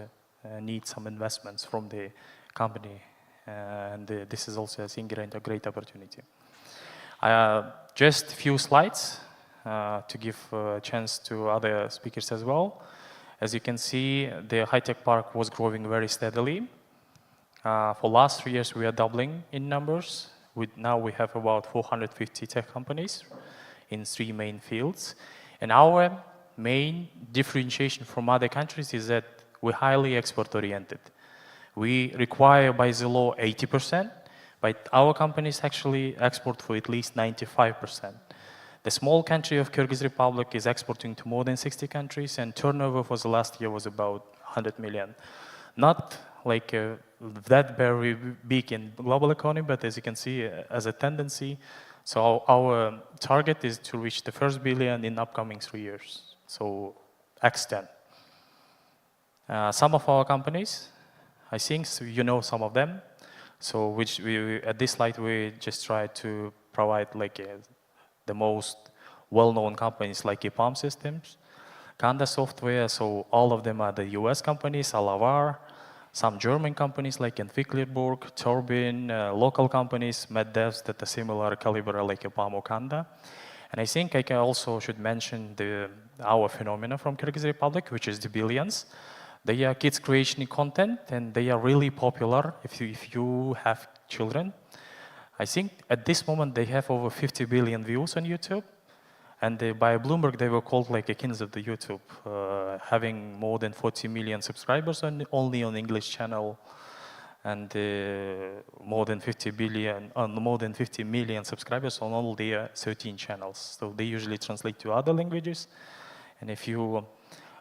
need some investments from the company. And this is also, I think, a great opportunity. Just a few slides to give a chance to other speakers as well. As you can see, the high-tech park was growing very steadily. For last 3 years, we are doubling in numbers. Now we have about 450 tech companies in 3 main fields. And our main differentiation from other countries is that we're highly export-oriented. We require by the law 80%, but our companies actually export for at least 95%. The small country of Kyrgyz Republic is exporting to more than 60 countries, and turnover for the last year was about 100 million. Not like that very big in global economy, but as you can see, as a tendency. So our target is to reach the first billion in upcoming 3 years. So X10. Some of our companies, I think you know some of them. So which at this slide, we just try to provide like the most well-known companies like EPAM Systems, Kanda Software. So all of them are the US companies, Alavar, some German companies like Entwicklerburg, Turbine, local companies, MedDevs that are similar caliber like EPAM or Kanda. And I think I also should mention our phenomena from Kyrgyz Republic, which is the Billions. They are kids creation content, and they are really popular if you have children. I think at this moment they have over 50 billion views on YouTube. And by Bloomberg, they were called like the kings of the YouTube, having more than 40 million subscribers only on English channel, and more than 50 million subscribers on all their 13 channels. So they usually translate to other languages. And if you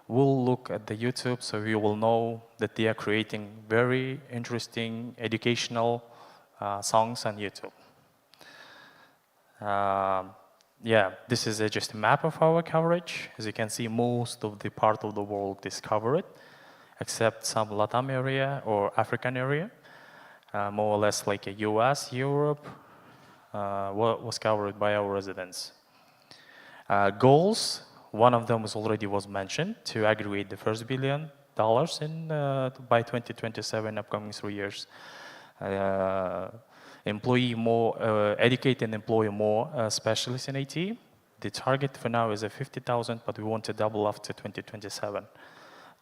will look at the YouTube, so you will know that they are creating very interesting educational songs on YouTube. Yeah, this is just a map of our coverage. As you can see, most of the part of the world is covered, except some Latam area or African area. More or less like a US, Europe, was covered by our residents. Goals, one of them was mentioned, to aggregate the first $1 billion by 2027, upcoming 3 years. Educate and employ more specialists in IT. The target for now is 50,000, but we want to double after 2027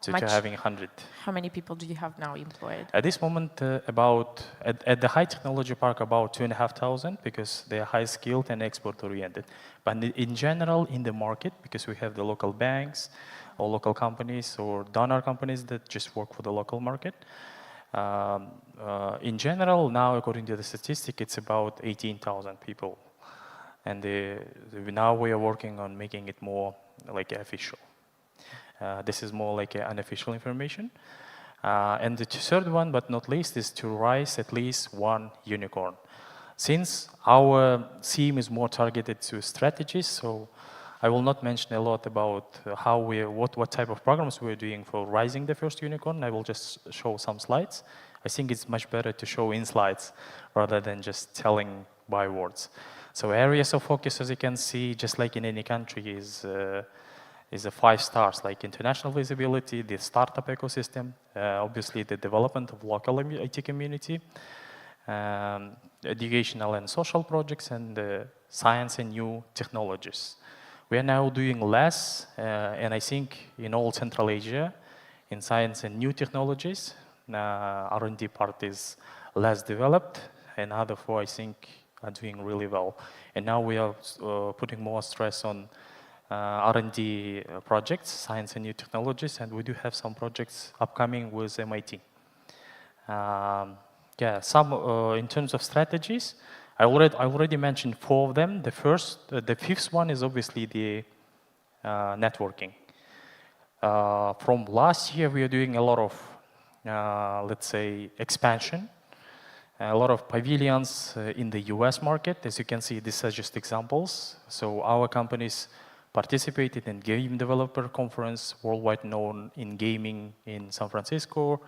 to having 100. How many people do you have now employed? At this moment, at the high technology park, about 2,500, because they are high skilled and export oriented. But in general, in the market, because we have the local banks or local companies or donor companies that just work for the local market. In general, now, according to the statistic, it's about 18,000 people. And now we are working on making it more like official. This is more like unofficial information. And the third one, but not least, is to raise at least 1 unicorn. Since our theme is more targeted to strategies, so I will not mention a lot about what type of programs we're doing for rising the first unicorn. I will just show some slides. I think it's much better to show in slides rather than just telling by words. So areas of focus, as you can see, just like in any country, is a 5 stars, like international visibility, the startup ecosystem, obviously the development of local IT community, educational and social projects, and science and new technologies. We are now doing less, and I think in all Central Asia, in science and new technologies, R&D part is less developed, and other 4, I think, are doing really well. And now we are putting more stress on R&D projects, science and new technologies, and we do have some projects upcoming with MIT. In terms of strategies, I already mentioned 4 of them. The 5th one is obviously the networking. From last year, we are doing a lot of, let's say, expansion. a lot of pavilions in the US market. As you can see, these are just examples. So our companies participated in Game Developer Conference, worldwide known in gaming in San Francisco,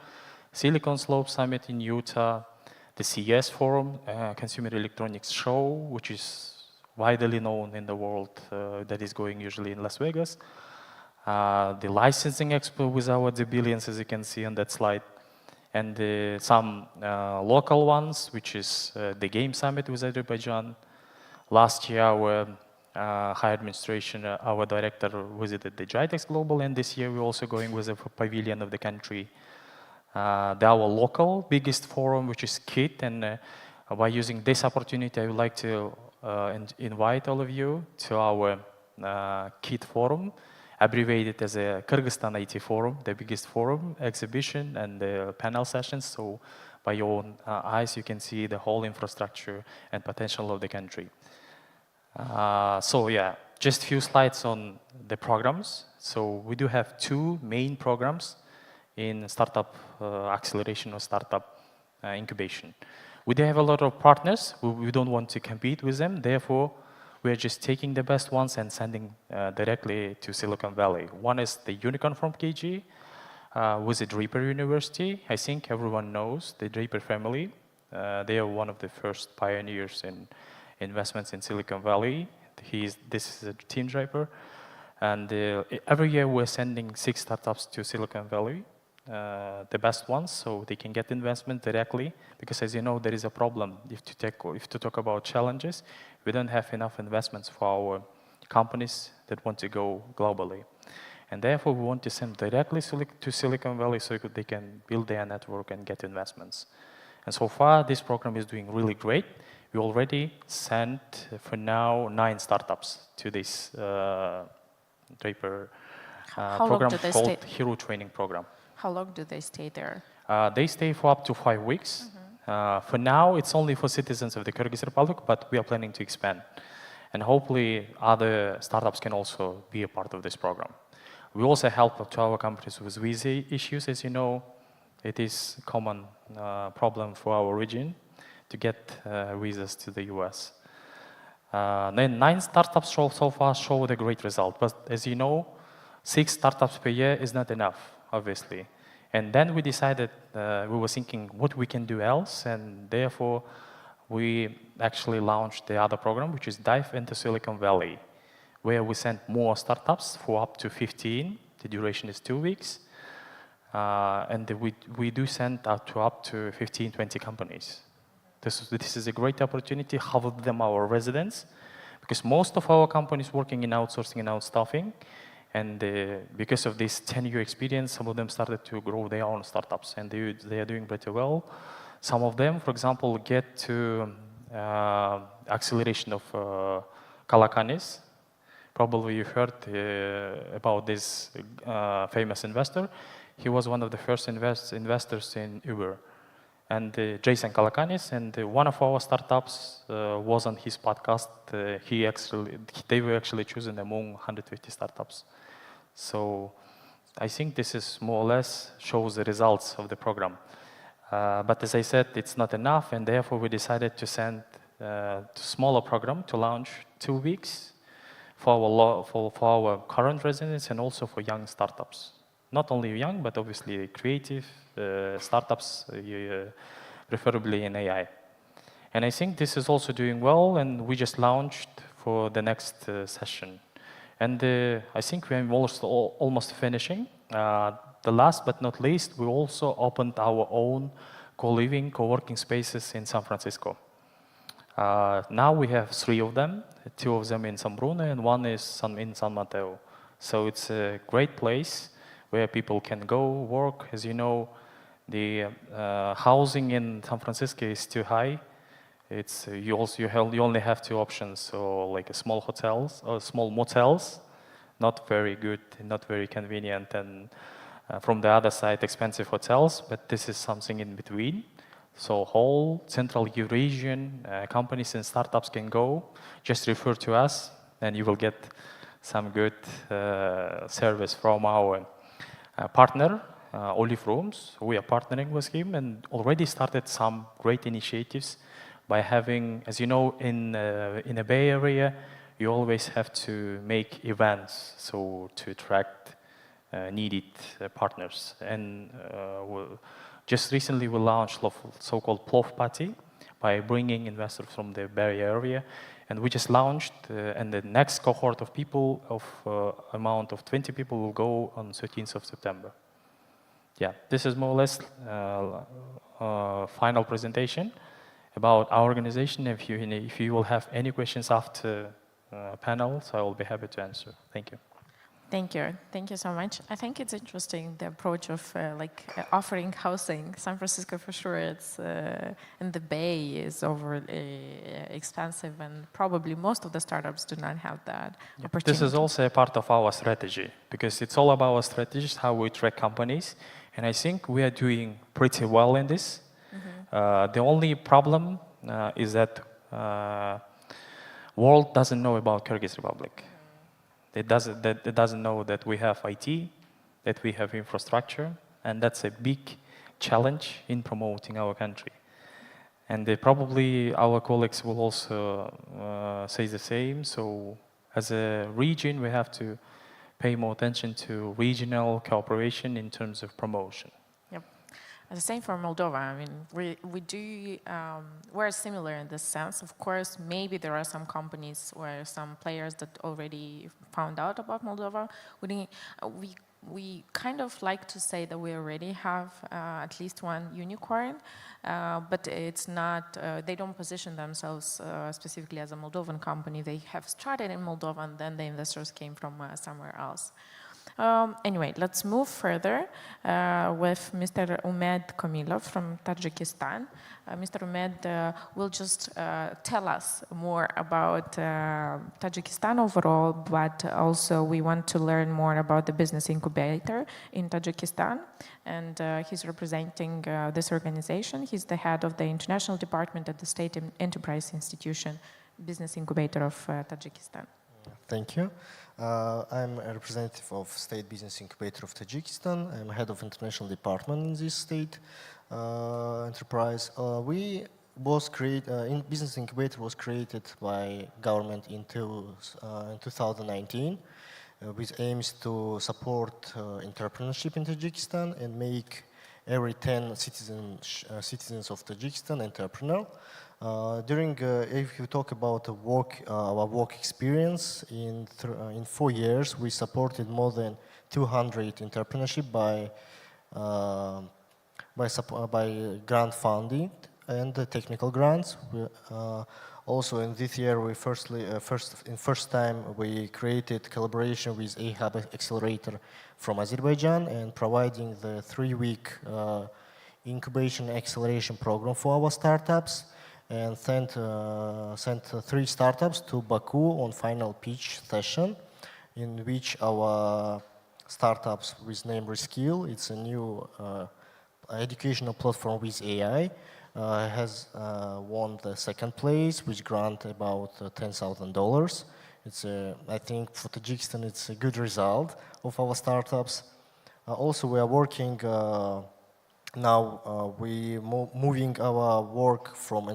Silicon Slope Summit in Utah, the CES Forum, Consumer Electronics Show, which is widely known in the world, that is going usually in Las Vegas, the Licensing Expo with our billions, as you can see on that slide, and some local ones, which is the Game Summit with Azerbaijan. Last year, our high administration, our director visited the GITEX Global, and this year we're also going with a pavilion of the country. Our local biggest forum, which is KIT, and by using this opportunity, I would like to invite all of you to our KIT forum, abbreviated as a Kyrgyzstan IT Forum, the biggest forum, exhibition, and the panel sessions. So by your own eyes, you can see the whole infrastructure and potential of the country. So yeah, just a few slides on the programs. So we do have 2 main programs in startup acceleration or startup incubation. We do have a lot of partners. We don't want to compete with them. Therefore, we're just taking the best ones and sending directly to Silicon Valley. One is the Unicorn from KG with the Draper University. I think everyone knows the Draper family. They are one of the first pioneers in investments in Silicon Valley. This is a Team Draper. And every year we're sending 6 startups to Silicon Valley, the best ones, so they can get investment directly. Because as you know, there is a problem. If to talk about challenges, we don't have enough investments for our companies that want to go globally. And therefore, we want to send directly to Silicon Valley so they can build their network and get investments. And so far, this program is doing really great. We already sent, for now, 9 startups to this Draper program called Hero Training Program. How long do they stay there? They stay for up to 5 weeks. For now, it's only for citizens of the Kyrgyz Republic, but we are planning to expand. And hopefully, other startups can also be a part of this program. We also help to our companies with visa issues. As you know, it is a common problem for our region to get visas to the US. Then 9 startups so far show the great result. But as you know, 6 startups per year is not enough, obviously. And then we decided, we were thinking what we can do else, and therefore we actually launched the other program, which is Dive into Silicon Valley, where we send more startups for up to 15. The duration is 2 weeks. And we do send up to 15, 20 companies. This is a great opportunity. Half of them are our residents, because most of our companies working in outsourcing and outstaffing. And because of this 10-year experience, some of them started to grow their own startups, and they are doing pretty well. Some of them, for example, get to acceleration of Kalakanis. Probably you've heard about this famous investor. He was one of the first investors in Uber. And Jason Kalakanis, and one of our startups was on his podcast. They were actually chosen among 150 startups. So I think this is more or less shows the results of the program. But as I said, it's not enough, and therefore we decided to send a smaller program to launch 2 weeks for our current residents and also for young startups. Not only young, but obviously creative startups, preferably in AI. And I think this is also doing well, and we just launched for the next session. And I think we're almost finishing. The last but not least, we also opened our own co-living, co-working spaces in San Francisco. Now we have 3 of them, 2 of them in San Bruno, and 1 is in San Mateo. So it's a great place where people can go work. As you know, the housing in San Francisco is too high. You only have 2 options, so like small hotels or small motels, not very good, not very convenient, and from the other side, expensive hotels. But this is something in between. So whole central Eurasian companies and startups can go. Just refer to us, and you will get some good service from our partner, olive rooms. We are partnering with him and already started some great initiatives by having, as you know, in a Bay Area, you always have to make events so to attract needed partners. And just recently we launched so-called Plov Party by bringing investors from the Bay Area. And we just launched, and the next cohort of people, amount of 20 people, will go on 13th of September. Yeah, this is more or less final presentation about our organization. If you will have any questions after panels, I will be happy to answer. Thank you. Thank you. Thank you so much. I think it's interesting, the approach of offering housing. San Francisco, for sure, it's in the Bay is overly expensive, and probably most of the startups do not have that opportunity. This is also a part of our strategy, because it's all about our strategies, how we track companies, and I think we are doing pretty well in this. The only problem is that world doesn't know about Kyrgyz Republic. It doesn't know that we have IT, that we have infrastructure, and that's a big challenge in promoting our country. And probably our colleagues will also say the same. So as a region, we have to pay more attention to regional cooperation in terms of promotion. Yep. The same for Moldova. I mean, we're similar in this sense. Of course, maybe there are some companies or some players that already found out about Moldova. We kind of like to say that we already have at least one unicorn, but it's not, they don't position themselves specifically as a Moldovan company. They have started in Moldova, and then the investors came from somewhere else. Anyway, let's move further with Mr. Umed Komilov from Tajikistan. Mr. Umed will just tell us more about Tajikistan overall, but also we want to learn more about the business incubator in Tajikistan. And he's representing this organization. He's the head of the international department at the State Enterprise Institution, Business Incubator of Tajikistan. Thank you. I'm a representative of State Business Incubator of Tajikistan. I'm head of international department in this state enterprise. Business Incubator was created by government in 2019 with aims to support entrepreneurship in Tajikistan and make every 10 citizens of Tajikistan entrepreneur. If you talk about our work experience, in 4 years we supported more than 200 entrepreneurship by grant funding and technical grants. Also in this year, we first time we created collaboration with a hub accelerator from Azerbaijan and providing the 3-week incubation acceleration program for our startups, and sent 3 startups to Baku on final pitch session, in which our startups with name Reskill, it's a new educational platform with AI, has won the 2nd place, which grant about $10,000. It's I think for Tajikistan it's a good result of our startups. Also, we are working now. We moving our work from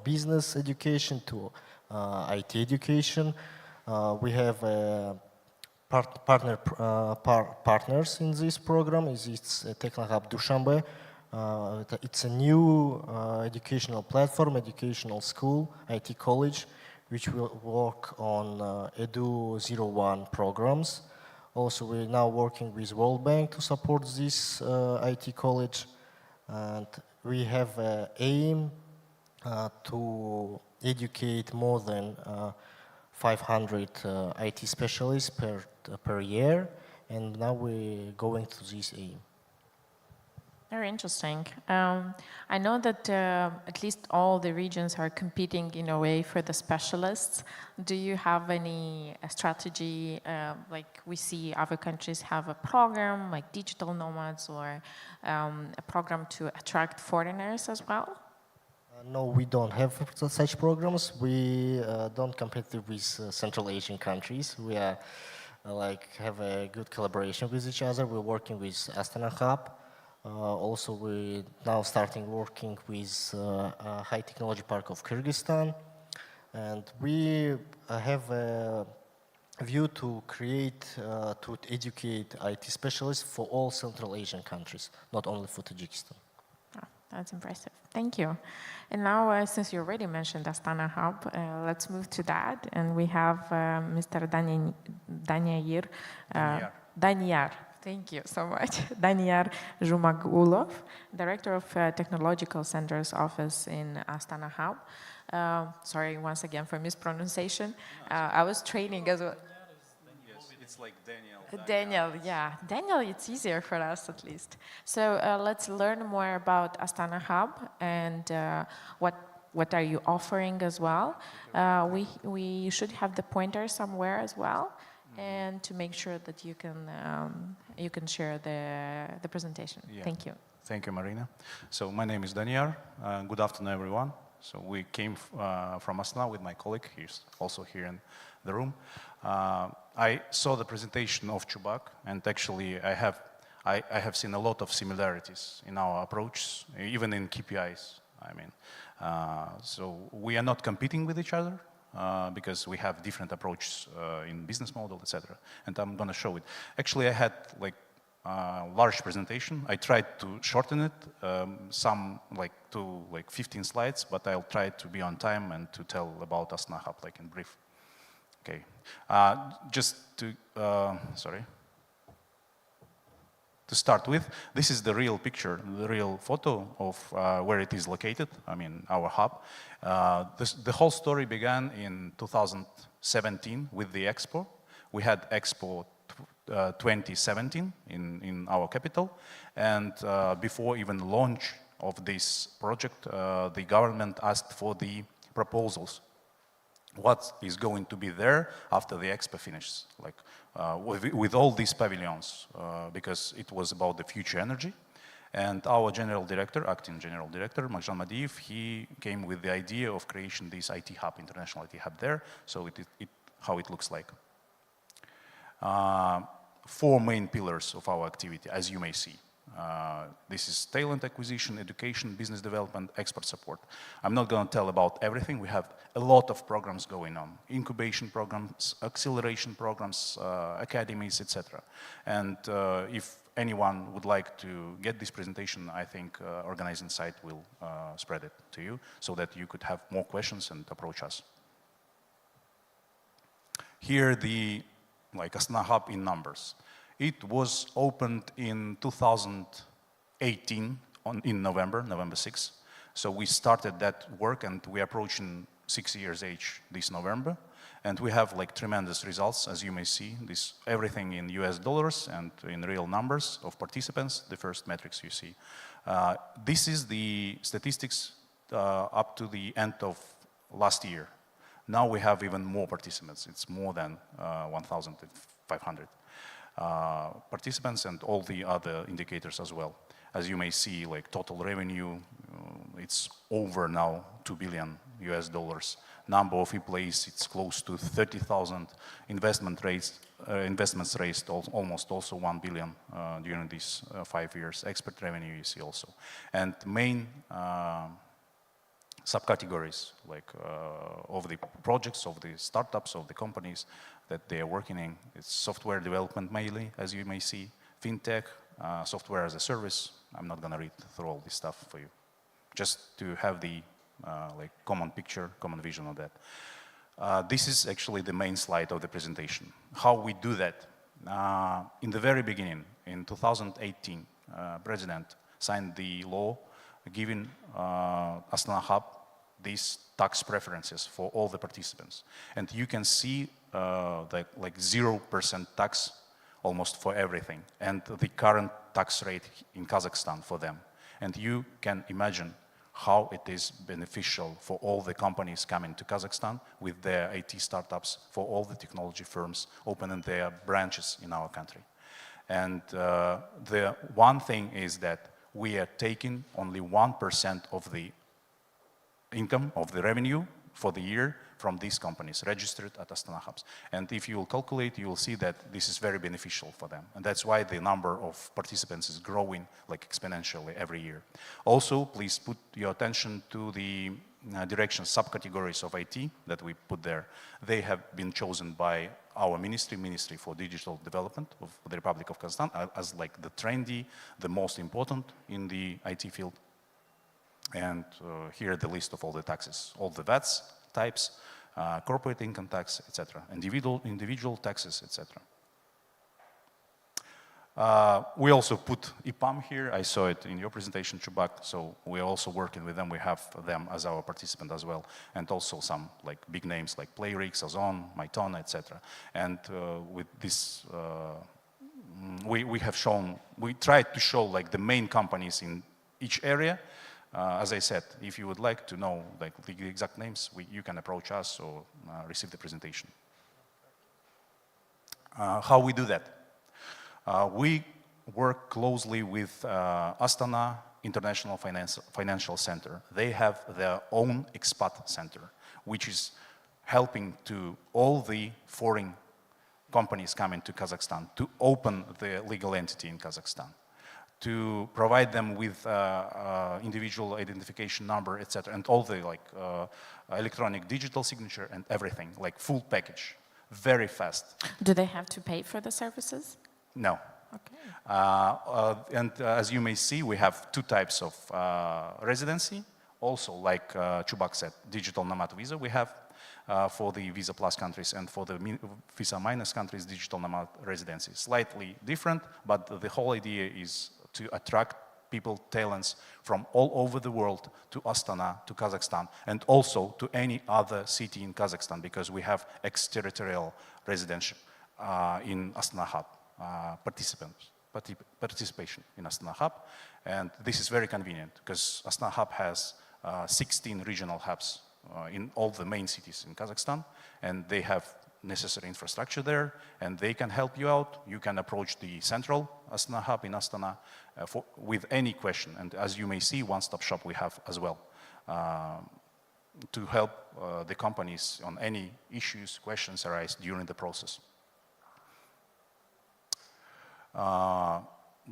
business education to IT education. We have partners in this program. It's Technohub Dushanbe. It's a new educational platform, educational school, IT college, which will work on Edu 01 programs. Also, we're now working with World Bank to support this IT college, and we have an aim to educate more than 500 IT specialists per year, and now we're going to this aim. Very interesting. I know that at least all the regions are competing in a way for the specialists. Do you have any strategy, like we see other countries have a program like digital nomads, or a program to attract foreigners as well? No, we don't have such programs. We don't compete with Central Asian countries. We are have a good collaboration with each other. We're working with Astana Hub. Also, we're now starting working with High Technology Park of Kyrgyzstan. And we have a view to create, to educate IT specialists for all Central Asian countries, not only for Tajikistan. Oh, that's impressive. Thank you. And now, since you already mentioned Astana Hub, let's move to that. And we have Mr. Danyar. Thank you so much. Danyar Zhumagulov, Director of Technological Centers Office in Astana Hub. Sorry once again for mispronunciation. I was training as well. It's like Daniel. Daniel, yeah. Daniel, it's easier for us at least. So let's learn more about Astana Hub and what are you offering as well. We should have the pointer somewhere as well, and to make sure that you can share the presentation. Yeah. Thank you. Thank you, Marina. So my name is Danyar. Good afternoon, everyone. So we came from Astana with my colleague. He's also here in the room. I saw the presentation of Chubak, and actually I have seen a lot of similarities in our approach, even in KPIs. I mean, so we are not competing with each other because we have different approaches in business model, etc. And I'm going to show it. Actually, I had like large presentation. I tried to shorten it, to 15 slides, but I'll try to be on time and to tell about Astana Hub in brief. Okay, just to start with, this is the real picture, the real photo of where it is located. I mean, our hub. The whole story began in 2017 with the Expo. We had Expo 2017 in our capital, and before even launch of this project, the government asked for the proposals. What is going to be there after the Expo finishes, with all these pavilions, because it was about the future energy. And our general director, acting general director, Magjan Madiyev, he came with the idea of creation this IT hub, international IT hub there, so how it looks like. 4 main pillars of our activity, as you may see. This is talent acquisition, education, business development, export support. I'm not going to tell about everything. We have a lot of programs going on. Incubation programs, acceleration programs, academies, etc. And if anyone would like to get this presentation, I think Organizing Site will spread it to you so that you could have more questions and approach us. Here the Astana Hub in numbers. It was opened in 2018 in November 6th. So we started that work and we are approaching 6 years age this November. And we have tremendous results, as you may see, everything in US dollars and in real numbers of participants, the first metrics you see. This is the statistics up to the end of last year. Now we have even more participants. It's more than 1,500. Participants and all the other indicators as well. As you may see, total revenue, it's over now $2 billion US dollars. Number of employees, it's close to 30,000. Investments raised almost also 1 billion during these 5 years. Expert revenue you see also. And main subcategories of the projects, of the startups, of the companies that they are working in. It's software development mainly, as you may see, fintech, software as a service. I'm not going to read through all this stuff for you, just to have the common picture, common vision of that. This is actually the main slide of the presentation. How we do that? In the very beginning, in 2018, President signed the law giving Astana Hub these tax preferences for all the participants. And you can see 0% tax almost for everything, and the current tax rate in Kazakhstan for them. And you can imagine how it is beneficial for all the companies coming to Kazakhstan with their IT startups, for all the technology firms opening their branches in our country. And the one thing is that we are taking only 1% of the income, of the revenue for the year from these companies registered at Astana hubs. And if you will calculate, you will see that this is very beneficial for them. And that's why the number of participants is growing like exponentially every year. Also, please put your attention to the direction subcategories of IT that we put there. They have been chosen by our Ministry for Digital Development of the Republic of Kazakhstan as like the trendy, the most important in the IT field. And here the list of all the taxes, all the VATs types, corporate income tax, etc., individual taxes, etc. We also put EPAM here. I saw it in your presentation, Chubak. So we're also working with them. We have them as our participant as well, and also some like big names like Playrix, Ozon, Myton, etc. And with this, we tried to show like the main companies in each area. As I said, if you would like to know like the exact names, you can approach us or receive the presentation. How we do that? We work closely with Astana International Financial Center. They have their own expat center, which is helping to all the foreign companies coming to Kazakhstan to open the legal entity in Kazakhstan, to provide them with individual identification number, etc., and all the like electronic digital signature and everything, like full package, very fast. Do they have to pay for the services? No. Okay. And as you may see, we have two types of residency. Also, like Chubak said, digital nomad visa we have for the Visa Plus countries, and for the Visa Minus countries, digital nomad residency. Slightly different, but the whole idea is to attract people, talents from all over the world to Astana, to Kazakhstan, and also to any other city in Kazakhstan, because we have extraterritorial residential in Astana Hub. Participation in Astana Hub, and this is very convenient because Astana Hub has 16 regional hubs in all the main cities in Kazakhstan, and they have necessary infrastructure there, and they can help you out. You can approach the central Astana Hub in Astana with any question, and as you may see, one-stop shop we have as well to help the companies on any issues, questions arise during the process.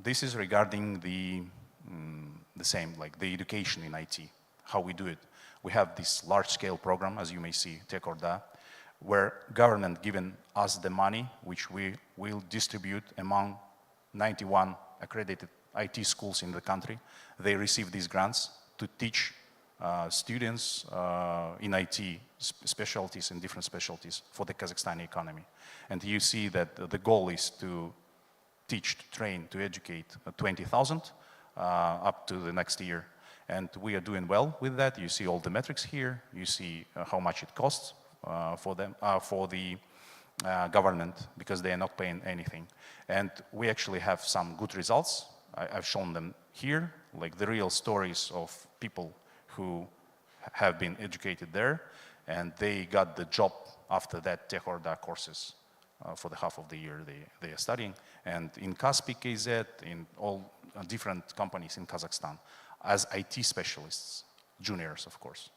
This is regarding the same, like the education in IT, how we do it. We have this large-scale program, as you may see, Tekorda, where government given us the money, which we will distribute among 91 accredited IT schools in the country. They receive these grants to teach students in IT specialties and different specialties for the Kazakhstani economy. And you see that the goal is to teach, to train, to educate 20,000 up to the next year. And we are doing well with that. You see all the metrics here. You see how much it costs for them, for the government, because they are not paying anything. And we actually have some good results. I've shown them here, like the real stories of people who have been educated there, and they got the job after that Tekorda courses. For the half of the year they are studying, and in Kaspi, KZ, in all different companies in Kazakhstan, as IT specialists, juniors, of course.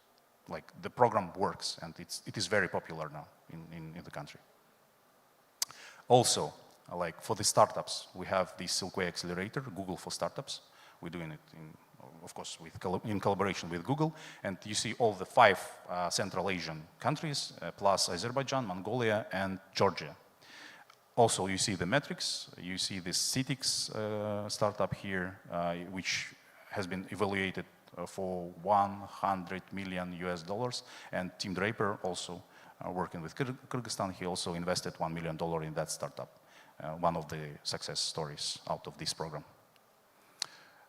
Like the program works, and it is very popular now in the country. Also, like for the startups, we have the Silkway Accelerator, Google for Startups. We're doing it, of course, in collaboration with Google. And you see all the 5 Central Asian countries, plus Azerbaijan, Mongolia, and Georgia. Also, you see the metrics. You see this CITIX startup here, which has been evaluated for $100 million US, and Tim Draper also working with Kyrgyzstan. He also invested $1 million in that startup, one of the success stories out of this program.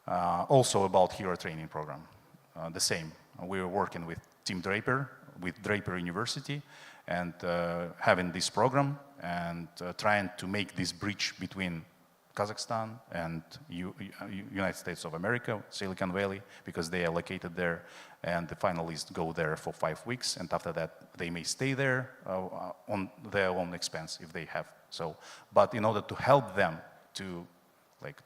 Also about Hero Training Program, the same. We are working with Tim Draper, with Draper University, and having this program and trying to make this bridge between Kazakhstan and United States of America, Silicon Valley, because they are located there, and the finalists go there for 5 weeks, and after that they may stay there on their own expense if they have so. But in order to help them to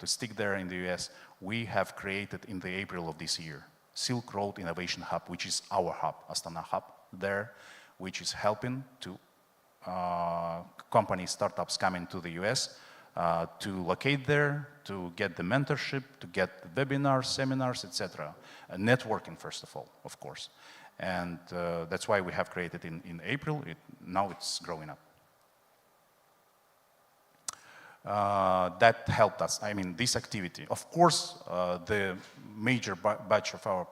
stick there in the US, we have created in the April of this year Silk Road Innovation Hub, which is our hub, Astana Hub there, which is helping to companies, startups coming to the US to locate there, to get the mentorship, to get the webinars, seminars, etc. Networking, first of all, of course. And that's why we have created in April. Now it's growing up. That helped us. I mean, this activity. Of course, the major batch of our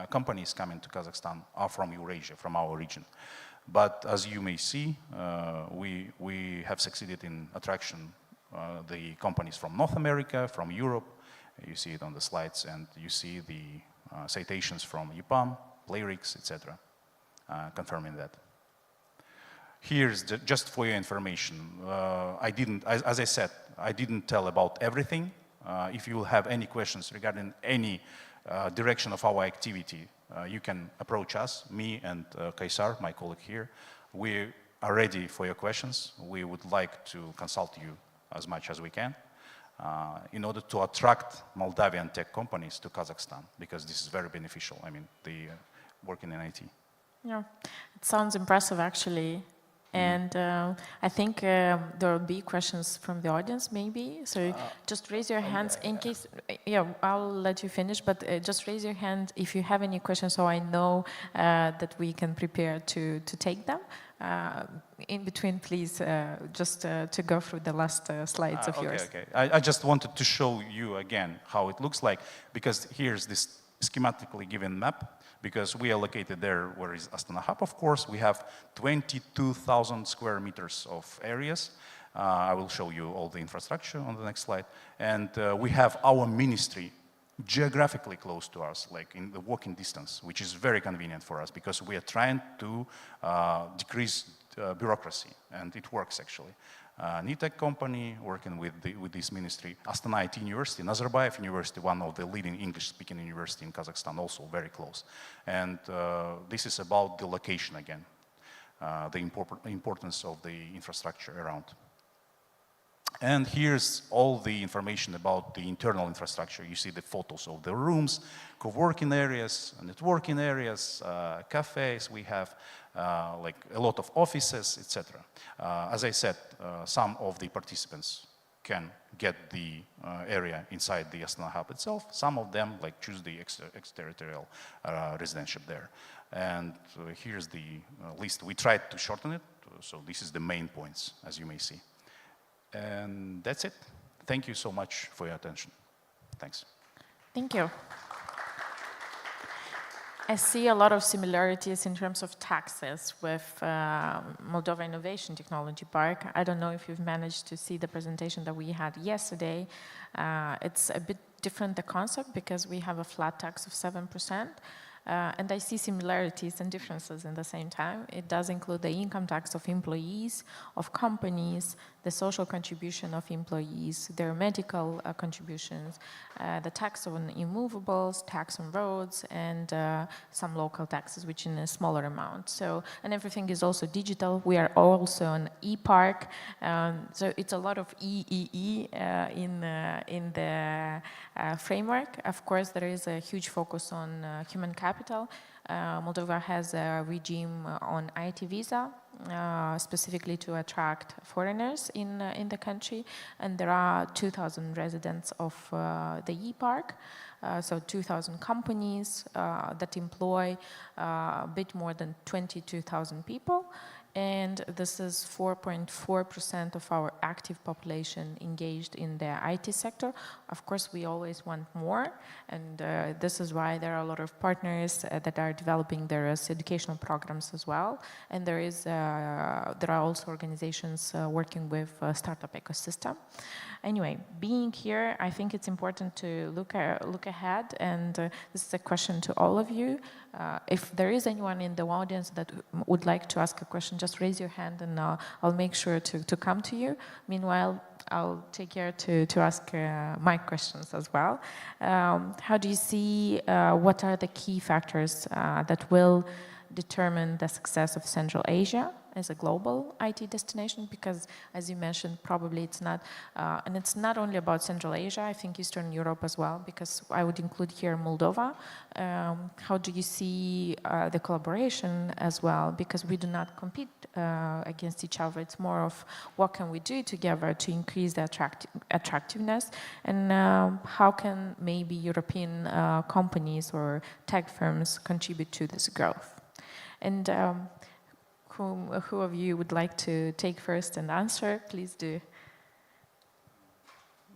companies coming to Kazakhstan are from Eurasia, from our region. But as you may see, we have succeeded in attraction the companies from North America, from Europe. You see it on the slides, and you see the citations from EPAM, Playrix, etc., confirming that. Here's just for your information. As I said, I didn't tell about everything. If you will have any questions regarding any direction of our activity, you can approach us, me and Kaysar, my colleague here. We are ready for your questions. We would like to consult you as much as we can in order to attract Moldavian tech companies to Kazakhstan, because this is very beneficial. I mean, the working in IT. Yeah, it sounds impressive, actually. And I think there will be questions from the audience, maybe. So just raise your hands in case. Yeah, I'll let you finish, but just raise your hand if you have any questions, so I know that we can prepare to take them. In between, please, just to go through the last slides of yours. Okay. I just wanted to show you again how it looks like, because here's this schematically given map. Because we are located there where is Astana Hub, of course. We have 22,000 square meters of areas. I will show you all the infrastructure on the next slide. And we have our ministry geographically close to us, like in the walking distance, which is very convenient for us because we are trying to decrease bureaucracy, and it works actually. NITEC company working with this ministry, Astana IT University, Nazarbayev University, one of the leading English-speaking university in Kazakhstan, also very close. And this is about the location again, the importance of the infrastructure around. And here's all the information about the internal infrastructure. You see the photos of the rooms, co-working areas, networking areas, cafes. We have like a lot of offices, etc. As I said, some of the participants can get the area inside the Astana Hub itself. Some of them like choose the exterritorial residential there. And here's the list. We tried to shorten it, so this is the main points, as you may see. And that's it. Thank you so much for your attention. Thanks. Thank you. I see a lot of similarities in terms of taxes with Moldova Innovation Technology Park. I don't know if you've managed to see the presentation that we had yesterday. It's a bit different, the concept, because we have a flat tax of 7%. And I see similarities and differences in the same time. It does include the income tax of employees, of companies, the social contribution of employees, their medical contributions, the tax on immovables, tax on roads, and some local taxes, which in a smaller amount. So, and everything is also digital. We are also an e-park. So it's a lot of EEE in the framework. Of course, there is a huge focus on human capital. Moldova has a regime on IT visa, specifically to attract foreigners in the country, and there are 2,000 residents of the e-park, so 2,000 companies that employ a bit more than 22,000 people. And this is 4.4% of our active population engaged in the IT sector. Of course, we always want more, and this is why there are a lot of partners that are developing their educational programs as well. And there are also organizations working with startup ecosystem. Anyway, being here, I think it's important to look ahead, and this is a question to all of you. If there is anyone in the audience that would like to ask a question, just raise your hand and I'll make sure to come to you. Meanwhile, I'll take care to ask my questions as well. How do you see, what are the key factors that will determine the success of Central Asia as a global IT destination, because as you mentioned, probably it's not, and it's not only about Central Asia, I think Eastern Europe as well, because I would include here Moldova. How do you see the collaboration as well? Because we do not compete against each other. It's more of what can we do together to increase the attractiveness, and how can maybe European companies or tech firms contribute to this growth? And who of you would like to take first and answer? Please do.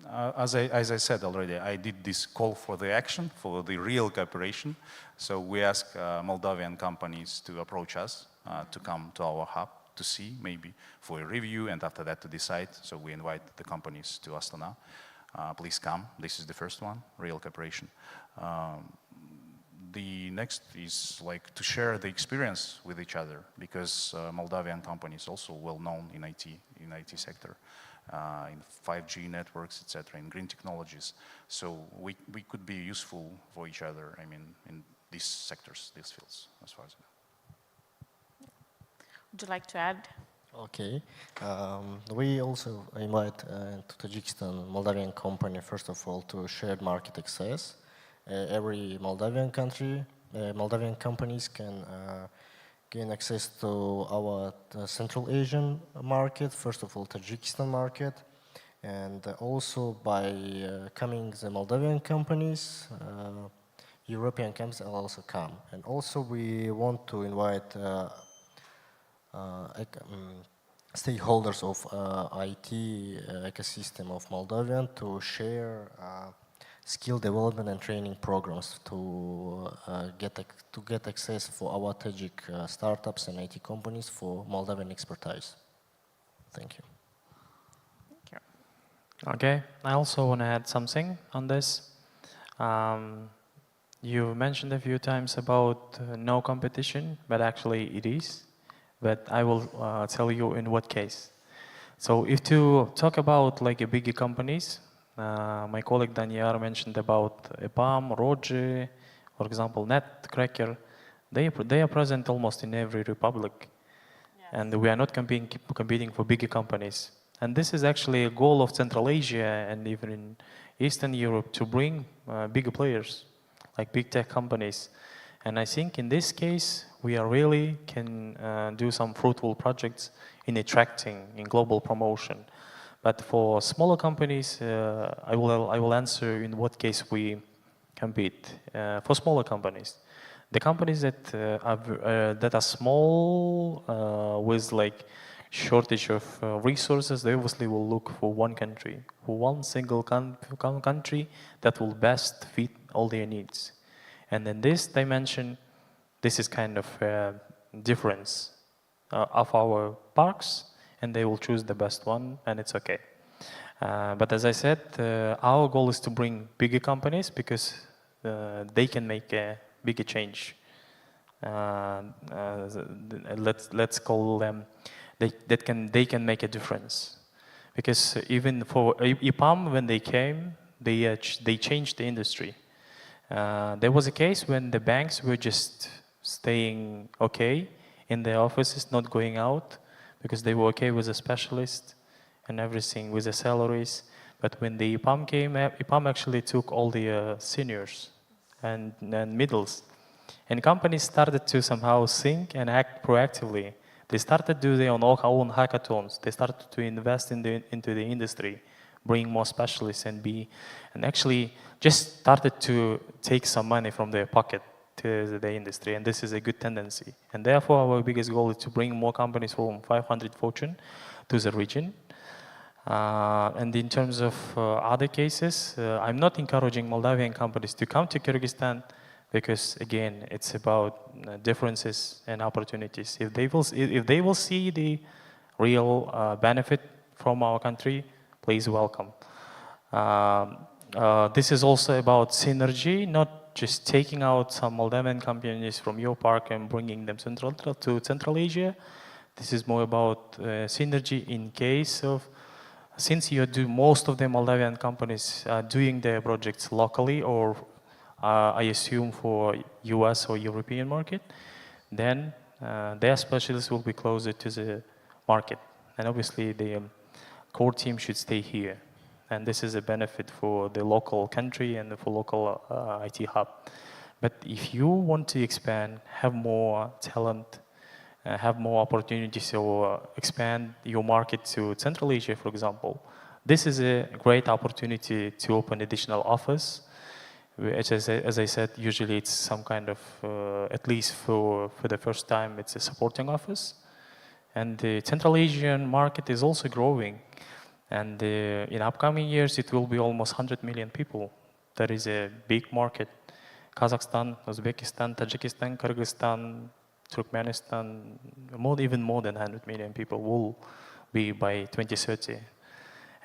As I said already, I did this call for the action, for the real cooperation. So we ask Moldovan companies to approach us, to come to our hub, to see, maybe for a review, and after that to decide. So we invite the companies to Astana. Please come. This is the first one, real cooperation. The next is like to share the experience with each other, because Moldovan companies also well known in IT sector, in 5G networks, etc., in green technologies. So we could be useful for each other, I mean, in these sectors, these fields, as far as I know. Would you like to add? Okay. We also invite to Tajikistan Moldavian company, first of all, to shared market access. Every Moldavian companies can gain access to our Central Asian market, first of all Tajikistan market, and also by coming the Moldavian companies, European companies will also come. And also we want to invite stakeholders of IT ecosystem of Moldovan to share skill development and training programs to get access for our Tajik startups and IT companies for Moldovan expertise. Thank you. Thank you. Okay, I also want to add something on this. You mentioned a few times about no competition, but actually it is. But I will tell you in what case. So if to talk about like a bigger companies, my colleague Daniel mentioned about EPAM, Roji, for example, Netcracker. They are present almost in every republic. Yes. And we are not competing for bigger companies. And this is actually a goal of Central Asia and even in Eastern Europe to bring bigger players, like big tech companies. And I think in this case, we are really can do some fruitful projects in attracting, in global promotion. But for smaller companies, I will answer in what case we compete. For smaller companies, the companies that are small with like shortage of resources, they obviously will look for one country, for one single country that will best fit all their needs. And in this dimension, this is kind of a difference of our parks, and they will choose the best one, and it's okay. But as I said, our goal is to bring bigger companies because they can make a bigger change. Let's call them, they can make a difference. Because even for EPAM, when they came, they changed the industry. There was a case when the banks were just staying okay in their offices, not going out, because they were okay with a specialist and everything, with the salaries. But when the EPAM came, EPAM actually took all the seniors and middles. And companies started to somehow think and act proactively. They started to do their own hackathons. They started to invest into the industry, bring more specialists and actually just started to take some money from their pocket to the industry, and this is a good tendency. And therefore, our biggest goal is to bring more companies from 500 Fortune to the region. And in terms of other cases, I'm not encouraging Moldavian companies to come to Kyrgyzstan because, again, it's about differences and opportunities. If they will see the real benefit from our country, please welcome. This is also about synergy, not just taking out some Moldavian companies from your park and bringing them to Central Asia. This is more about synergy in case of, since you do most of the Moldavian companies doing their projects locally or I assume for US or European market, then their specialists will be closer to the market. And obviously, the core team should stay here. And this is a benefit for the local country and for local IT hub. But if you want to expand, have more talent, have more opportunities, or expand your market to Central Asia, for example, this is a great opportunity to open additional office. As I said, usually it's some kind of, at least for the first time, it's a supporting office. And the Central Asian market is also growing. And in upcoming years, it will be almost 100 million people. That is a big market. Kazakhstan, Uzbekistan, Tajikistan, Kyrgyzstan, Turkmenistan, even more than 100 million people will be by 2030.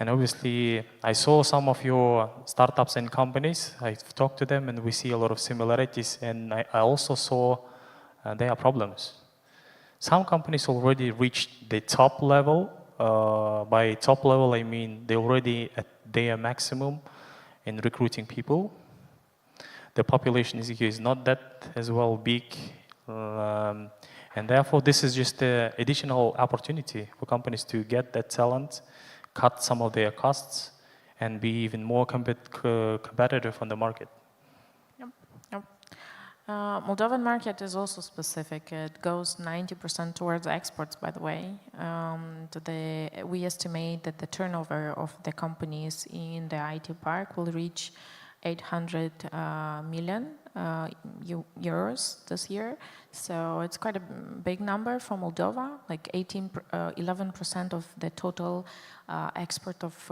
And obviously, I saw some of your startups and companies. I've talked to them, and we see a lot of similarities. And I also saw there are problems. Some companies already reached the top level. By top level, I mean they're already at their maximum in recruiting people. The population is not that as well big. And therefore, this is just an additional opportunity for companies to get that talent, cut some of their costs, and be even more competitive on the market. Yep. Moldovan market is also specific. It goes 90% towards exports, by the way. We estimate that the turnover of the companies in the IT park will reach 800 million euros this year. So it's quite a big number for Moldova. Like 11% of the total export of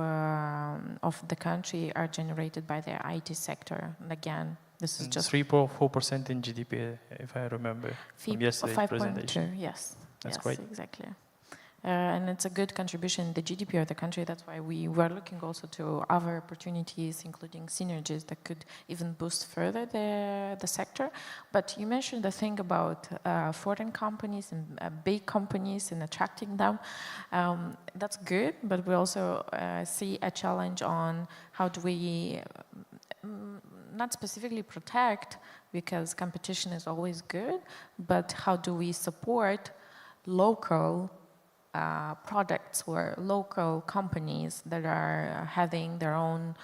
the country are generated by the IT sector. And again, this is just 3.4% in GDP, if I remember from yesterday's presentation. 5.2, yes. That's yes, great. Exactly. And it's a good contribution, the GDP of the country. That's why we were looking also to other opportunities, including synergies that could even boost further the sector. But you mentioned the thing about foreign companies and big companies and attracting them. That's good, but we also see a challenge on how do we not specifically protect, because competition is always good, but how do we support local products or local companies that are having their own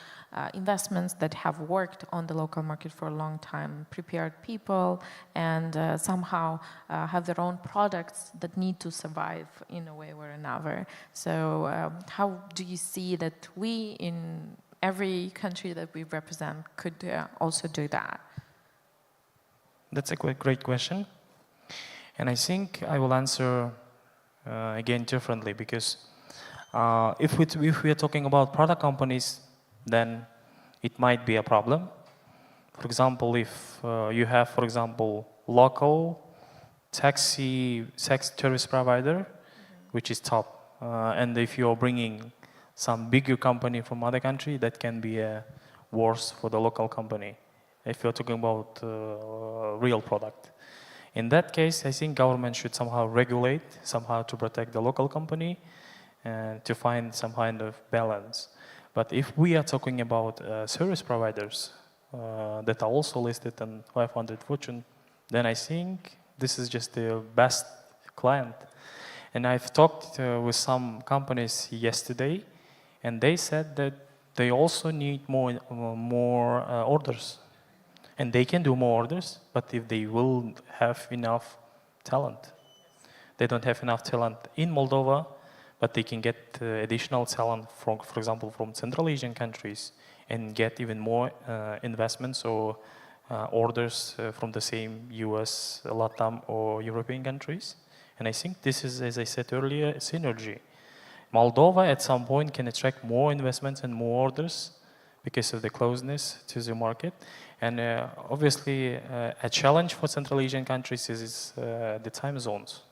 investments, that have worked on the local market for a long time, prepared people, and somehow have their own products that need to survive in a way or another. So how do you see that we in every country that we represent could also do that? That's a great question. And I think I will answer again differently, because if we are talking about product companies, then it might be a problem. For example, if you have, for example, local taxi service provider, which is top, and if you're bringing some bigger company from other country, that can be worse for the local company, if you're talking about real product. In that case, I think government should somehow regulate, somehow to protect the local company and to find some kind of balance. But if we are talking about service providers that are also listed on 500 Fortune, then I think this is just the best client. And I've talked with some companies yesterday, and they said that they also need more orders. And they can do more orders, but if they will have enough talent. They don't have enough talent in Moldova, but they can get additional talent, for example, from Central Asian countries, and get even more investments or orders from the same US, LATAM, or European countries. And I think this is, as I said earlier, a synergy. Moldova at some point can attract more investments and more orders because of the closeness to the market. And obviously, a challenge for Central Asian countries is the time zones.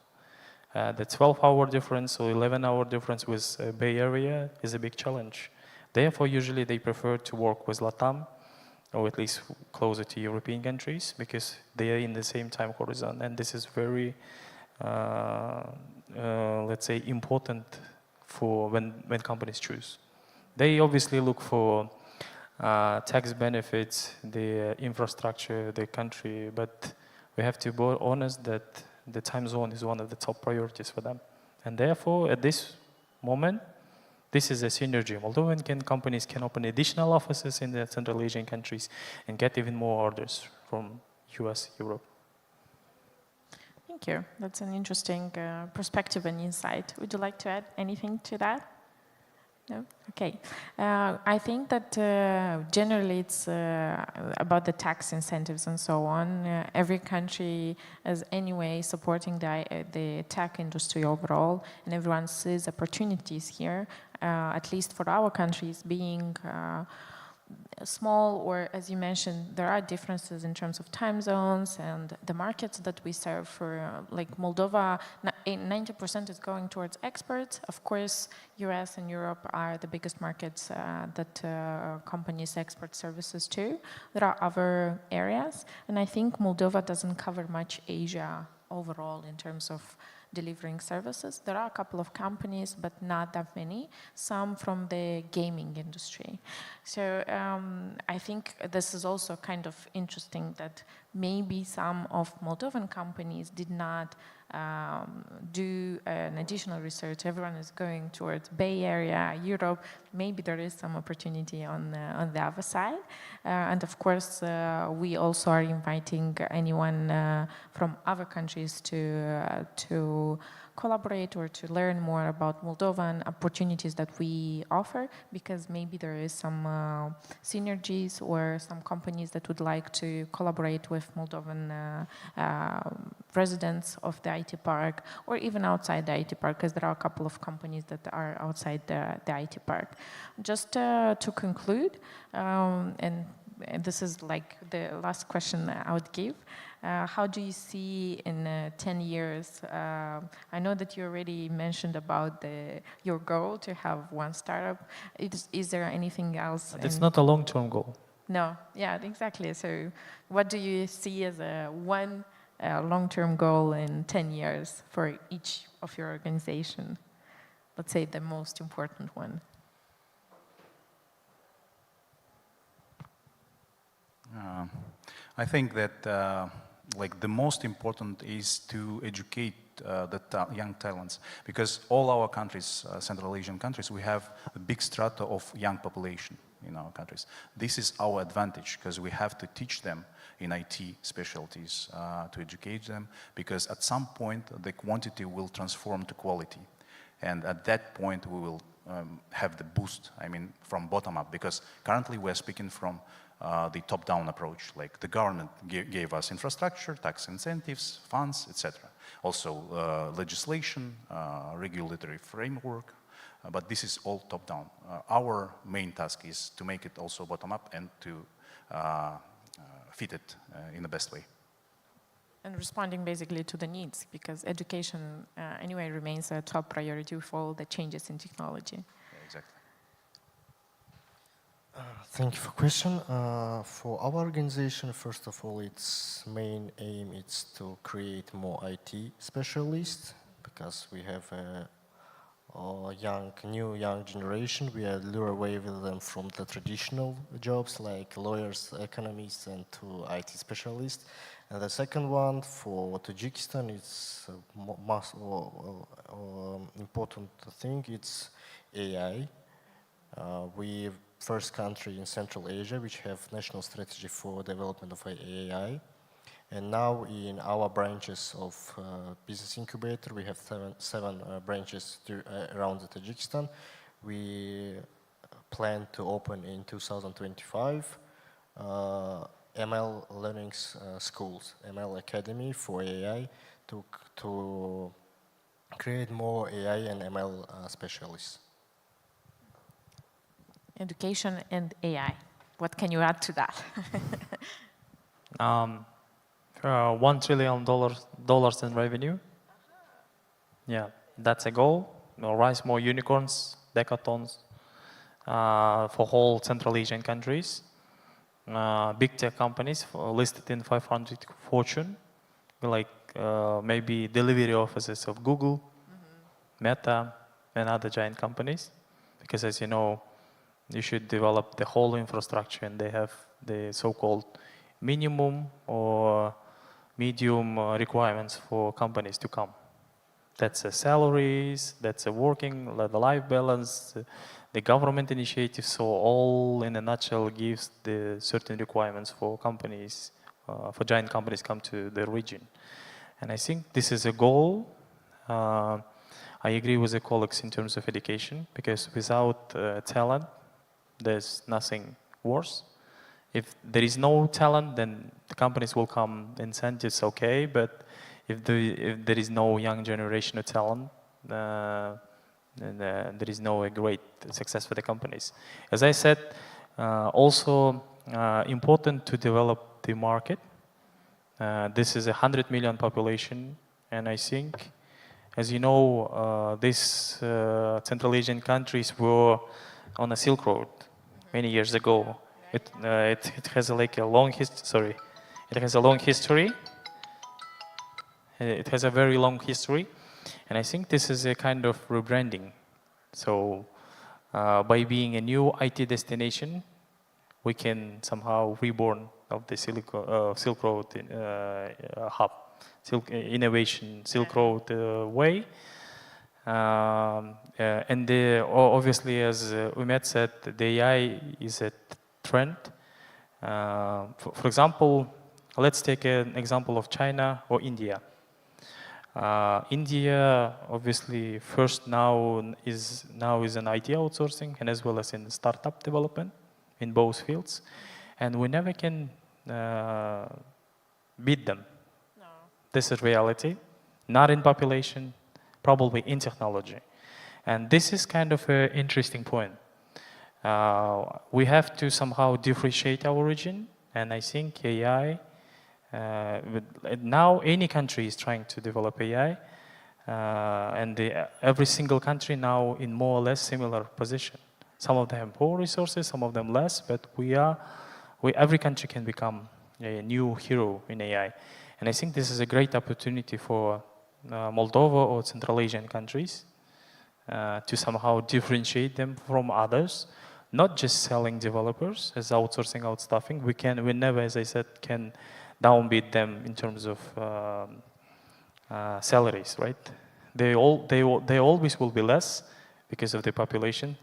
The 12-hour difference or 11-hour difference with Bay Area is a big challenge. Therefore, usually they prefer to work with LATAM, or at least closer to European countries, because they are in the same time horizon. And this is very, let's say, important for when companies choose. They obviously look for tax benefits, the infrastructure, the country, but we have to be honest that the time zone is one of the top priorities for them. And therefore, at this moment, this is a synergy. Moldovan companies can open additional offices in the Central Asian countries and get even more orders from US, Europe. Thank you. That's an interesting perspective and insight. Would you like to add anything to that? No? Okay. I think that generally it's about the tax incentives and so on. Every country is anyway supporting the tech industry overall, and everyone sees opportunities here, at least for our countries being small, or as you mentioned, there are differences in terms of time zones and the markets that we serve. For like Moldova, 90% is going towards exports. Of course, US and Europe are the biggest markets that companies export services to. There are other areas, and I think Moldova doesn't cover much Asia overall in terms of delivering services. There are a couple of companies, but not that many, some from the gaming industry. So I think this is also kind of interesting that maybe some of Moldovan companies did not do an additional research. Everyone is going towards Bay Area, Europe. Maybe there is some opportunity on the other side. And of course, we also are inviting anyone from other countries to collaborate or to learn more about Moldovan opportunities that we offer, because maybe there is some synergies or some companies that would like to collaborate with Moldovan residents of the IT park, or even outside the IT park, because there are a couple of companies that are outside the IT park. Just to conclude, and this is like the last question I would give, how do you see in 10 years? I know that you already mentioned about your goal to have one startup. Is there anything else? It's not a long-term goal. No, yeah, exactly. So what do you see as one long-term goal in 10 years for each of your organization? Let's say the most important one. I think that like the most important is to educate the young talents, because all our countries, Central Asian countries, we have a big strata of young population in our countries. This is our advantage, because we have to teach them in IT specialties, to educate them, because at some point the quantity will transform to quality, and at that point we will have the boost, I mean, from bottom up, because currently we're speaking from the top-down approach, like the government gave us infrastructure, tax incentives, funds, etc. Also legislation, regulatory framework, but this is all top-down. Our main task is to make it also bottom-up and to fit it in the best way. And responding basically to the needs, because education anyway remains a top priority for all the changes in technology. Yeah, exactly. Thank you for the question. For our organization, first of all, its main aim is to create more IT specialists, because we have a new young generation. We lure away with them from the traditional jobs like lawyers, economists, and to IT specialists. And the second one for Tajikistan, it's most important thing. It's AI. We first country in Central Asia which have national strategy for development of AI. And now in our branches of business incubator, we have seven branches around the Tajikistan. We plan to open in 2025 ML learning schools, ML Academy for AI, to create more AI and ML specialists. Education and AI. What can you add to that? $1 trillion in revenue. Yeah, that's a goal. Raise more unicorns, decathlons for whole Central Asian countries. Big tech companies listed in 500 Fortune, like maybe delivery offices of Google, Meta, and other giant companies. Because as you know, you should develop the whole infrastructure, and they have the so-called minimum or medium requirements for companies to come. That's the salaries, that's the working, the life balance, the government initiative. So all in a nutshell gives the certain requirements for companies, for giant companies come to the region. And I think this is a goal. I agree with the colleagues in terms of education, because without talent, there's nothing worse. If there is no talent, then the companies will come, incentives, okay, but if there is no young generation of talent, then there is no great success for the companies. As I said, also important to develop the market. This is 100 million population, and I think, as you know, these Central Asian countries were on a Silk Road many years ago. It has like a long history. Sorry, it has a long history. It has a very long history, and I think this is a kind of rebranding. So, by being a new IT destination, we can somehow reborn of the Silk Road hub, innovation, Silk Road way. And obviously, as Umet said, the AI is a trend. For example, let's take an example of China or India. India, obviously, first now is in IT outsourcing and as well as in startup development in both fields, and we never can beat them. No. This is reality, not in population, probably in technology, and this is kind of an interesting point. We have to somehow differentiate our region, and I think AI. Now any country is trying to develop AI, and every single country now in more or less similar position. Some of them have more resources, some of them less, but every country can become a new hero in AI. And I think this is a great opportunity for Moldova or Central Asian countries to somehow differentiate them from others, not just selling developers as outsourcing, outstaffing. We never, as I said, can downbeat them in terms of salaries, right? They always will be less because of the population,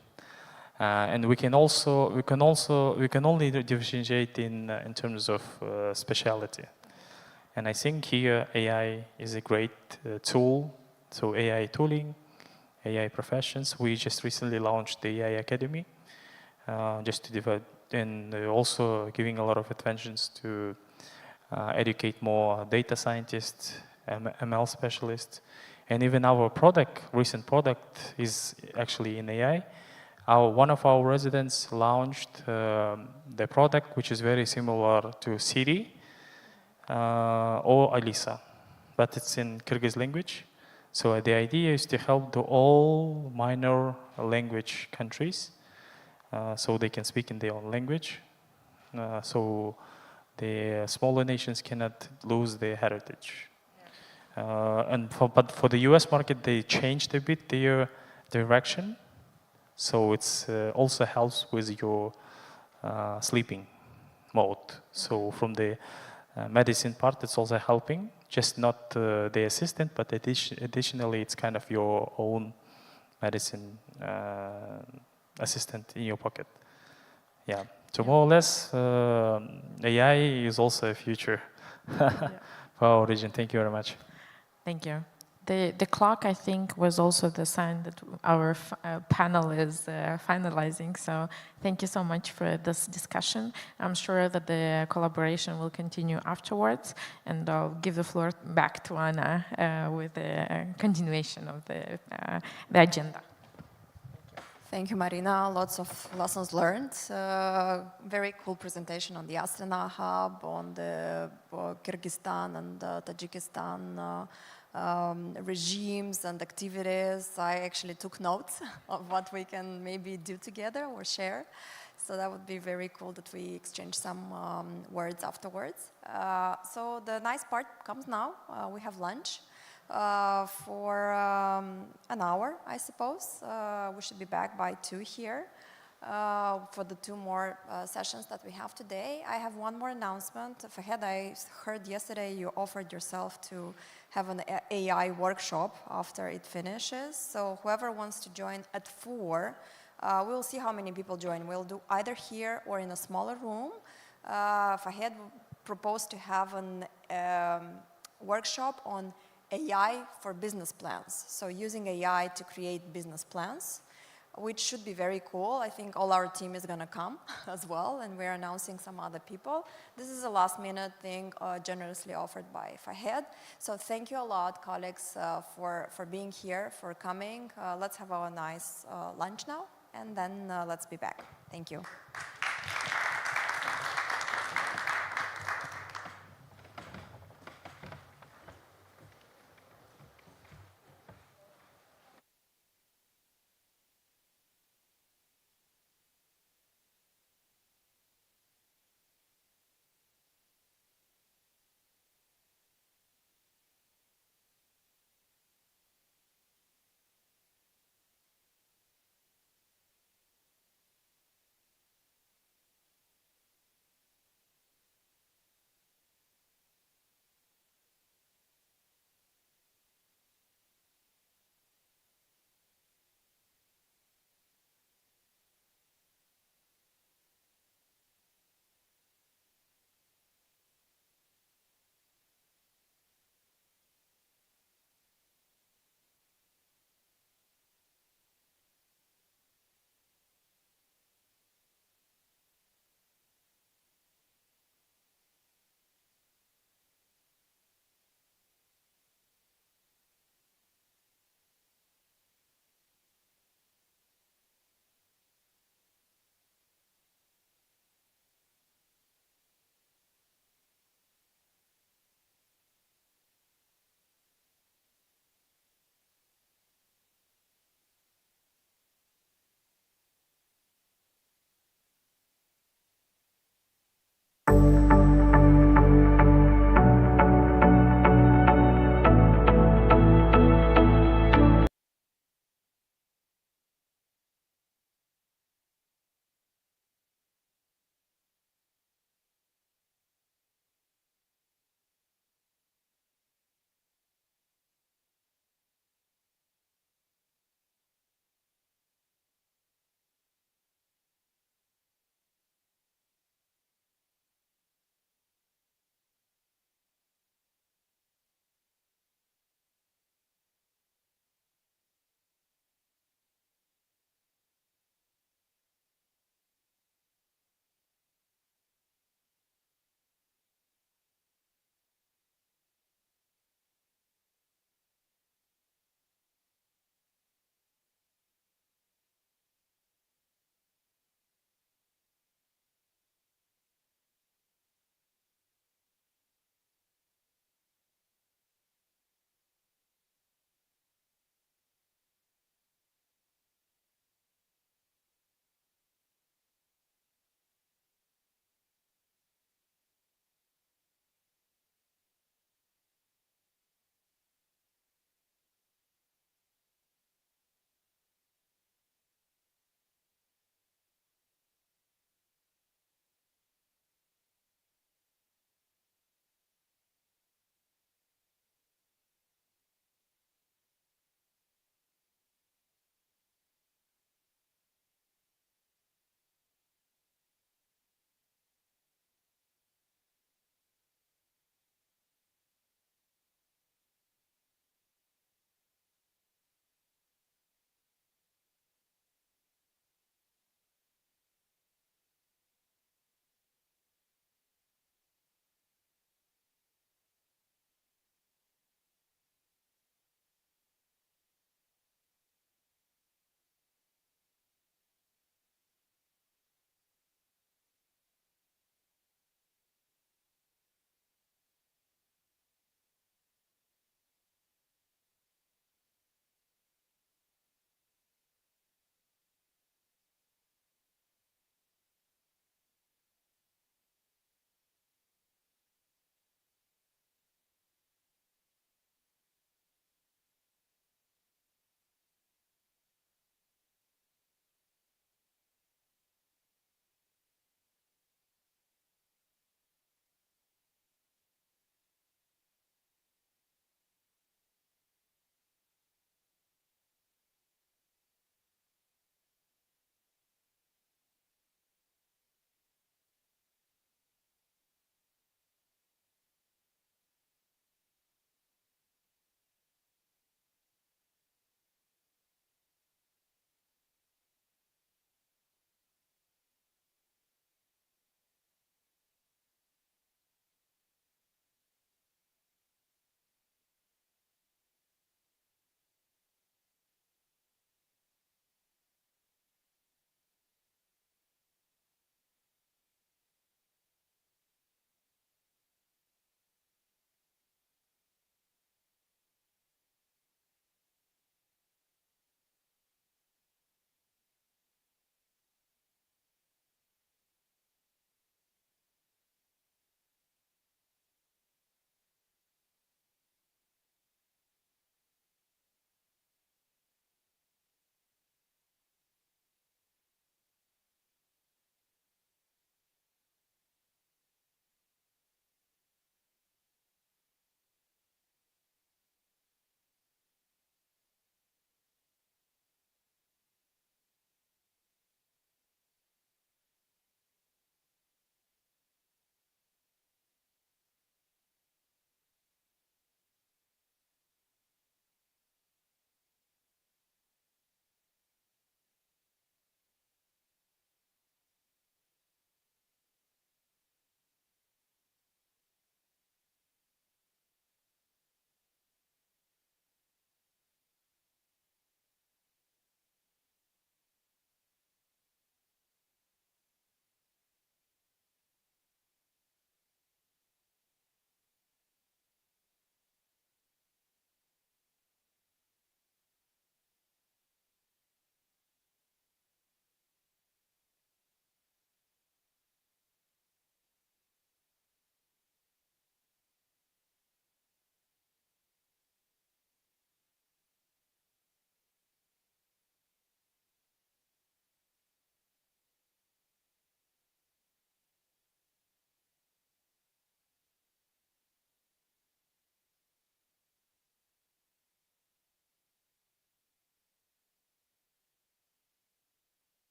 and we can only differentiate in terms of speciality. And I think here AI is a great tool. So AI tooling, AI professions. We just recently launched the AI Academy, just to develop, and also giving a lot of attention to educate more data scientists, ML specialists, and even our recent product is actually in AI. One of our residents launched the product, which is very similar to Siri or Alisa, but it's in Kyrgyz language. So the idea is to help all minor language countries, so they can speak in their own language. So the smaller nations cannot lose their heritage. But for the US market, they changed a bit their direction. So it's also helps with your sleeping mode. So from the medicine part, it's also helping, just not the assistant, but additionally, it's kind of your own medicine assistant in your pocket. Yeah. So more or less, AI is also a future for our region. Thank you very much. Thank you. The clock, I think, was also the sign that our panel is finalizing. So thank you so much for this discussion. I'm sure that the collaboration will continue afterwards, and I'll give the floor back to Anna with the continuation of the agenda. Thank you, Marina. Lots of lessons learned. Very cool presentation on the Astana hub, on the Kyrgyzstan and Tajikistan regimes and activities. I actually took notes of what we can maybe do together or share. So that would be very cool that we exchange some words afterwards. So the nice part comes now. We have lunch for an hour, I suppose. We should be back by 2 here. for the 2 more sessions that we have today. I have one more announcement. Fahad, I heard yesterday you offered yourself to have an AI workshop after it finishes. So whoever wants to join at 4, we'll see how many people join. We'll do either here or in a smaller room. Fahad proposed to have an workshop on AI for business plans. So using AI to create business plans, which should be very cool. I think all our team is going to come as well, and we're announcing some other people. This is a last-minute thing generously offered by Fahad. So thank you a lot, colleagues, for being here, for coming. Let's have a nice lunch now, and then let's be back. Thank you.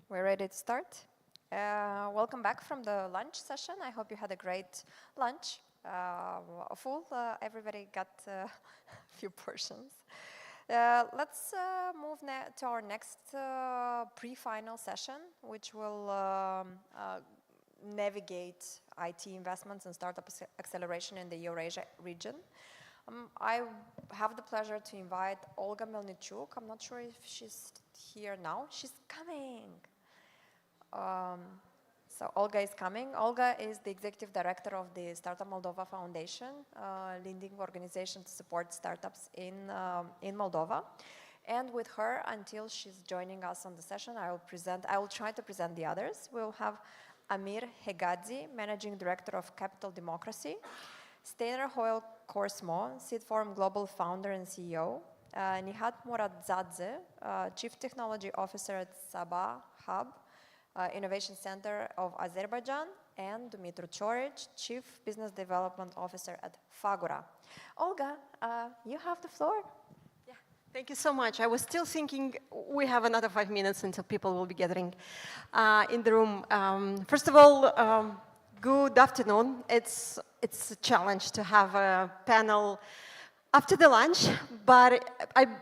We're ready to start. Welcome back from the lunch session. I hope you had a great lunch. Full, everybody got a few portions. Let's move to our next pre-final session, which will navigate IT investments and startup acceleration in the Eurasia region. I have the pleasure to invite Olga Melnichuk. I'm not sure if she's here now. She's coming. So Olga is coming. Olga is the executive director of the Startup Moldova Foundation, leading organization to support startups in Moldova. And with her, until she's joining us on the session, I will try to present the others. We'll have Amir Hegadzi, managing director of Capital Democracy, Steiner Hoyle Korsmo, Seed Forum Global founder and CEO, Nihat Muradzadze, chief technology officer at Sabah Hub, Innovation Center of Azerbaijan, and Dumitru Choric, Chief Business Development Officer at Fagura. Olga, you have the floor. Yeah, thank you so much. I was still thinking we have another 5 minutes until people will be gathering in the room. First of all, good afternoon. It's a challenge to have a panel after the lunch, but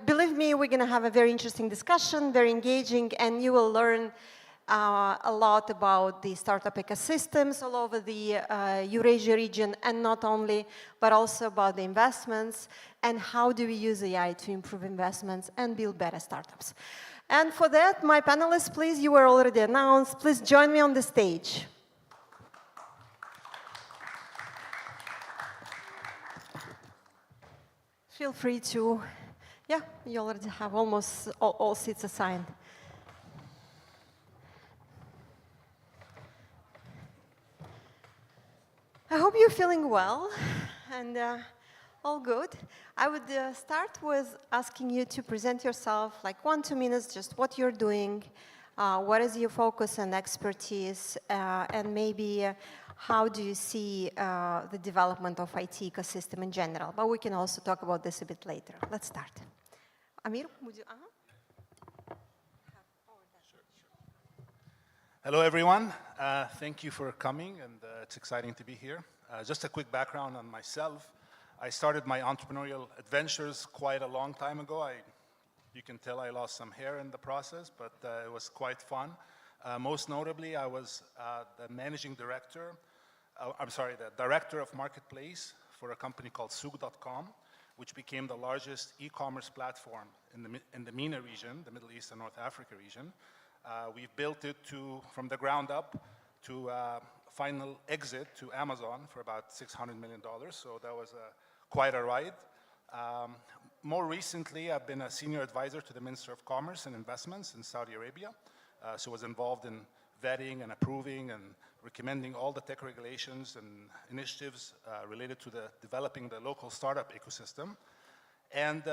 believe me, we're going to have a very interesting discussion, very engaging, and you will learn a lot about the startup ecosystems all over the Eurasia region, and not only, but also about the investments and how do we use AI to improve investments and build better startups. And for that, my panelists, please, you were already announced, please join me on the stage. Feel free to, yeah, you already have almost all seats assigned. I hope you're feeling well and all good. I would start with asking you to present yourself, like 1-2 minutes, just what you're doing, what is your focus and expertise, and maybe how do you see the development of IT ecosystem in general. But we can also talk about this a bit later. Let's start. Amir, would you? Hello, everyone. Thank you for coming, and it's exciting to be here. Just a quick background on myself. I started my entrepreneurial adventures quite a long time ago. You can tell I lost some hair in the process, but it was quite fun. Most notably, I was the director of marketplace for a company called Souk.com, which became the largest e-commerce platform in the MENA region, the Middle East and North Africa region. We've built it from the ground up to final exit to Amazon for about $600 million. So that was quite a ride. More recently, I've been a senior advisor to the Minister of Commerce and Investments in Saudi Arabia. So I was involved in vetting and approving and recommending all the tech regulations and initiatives related to developing the local startup ecosystem. And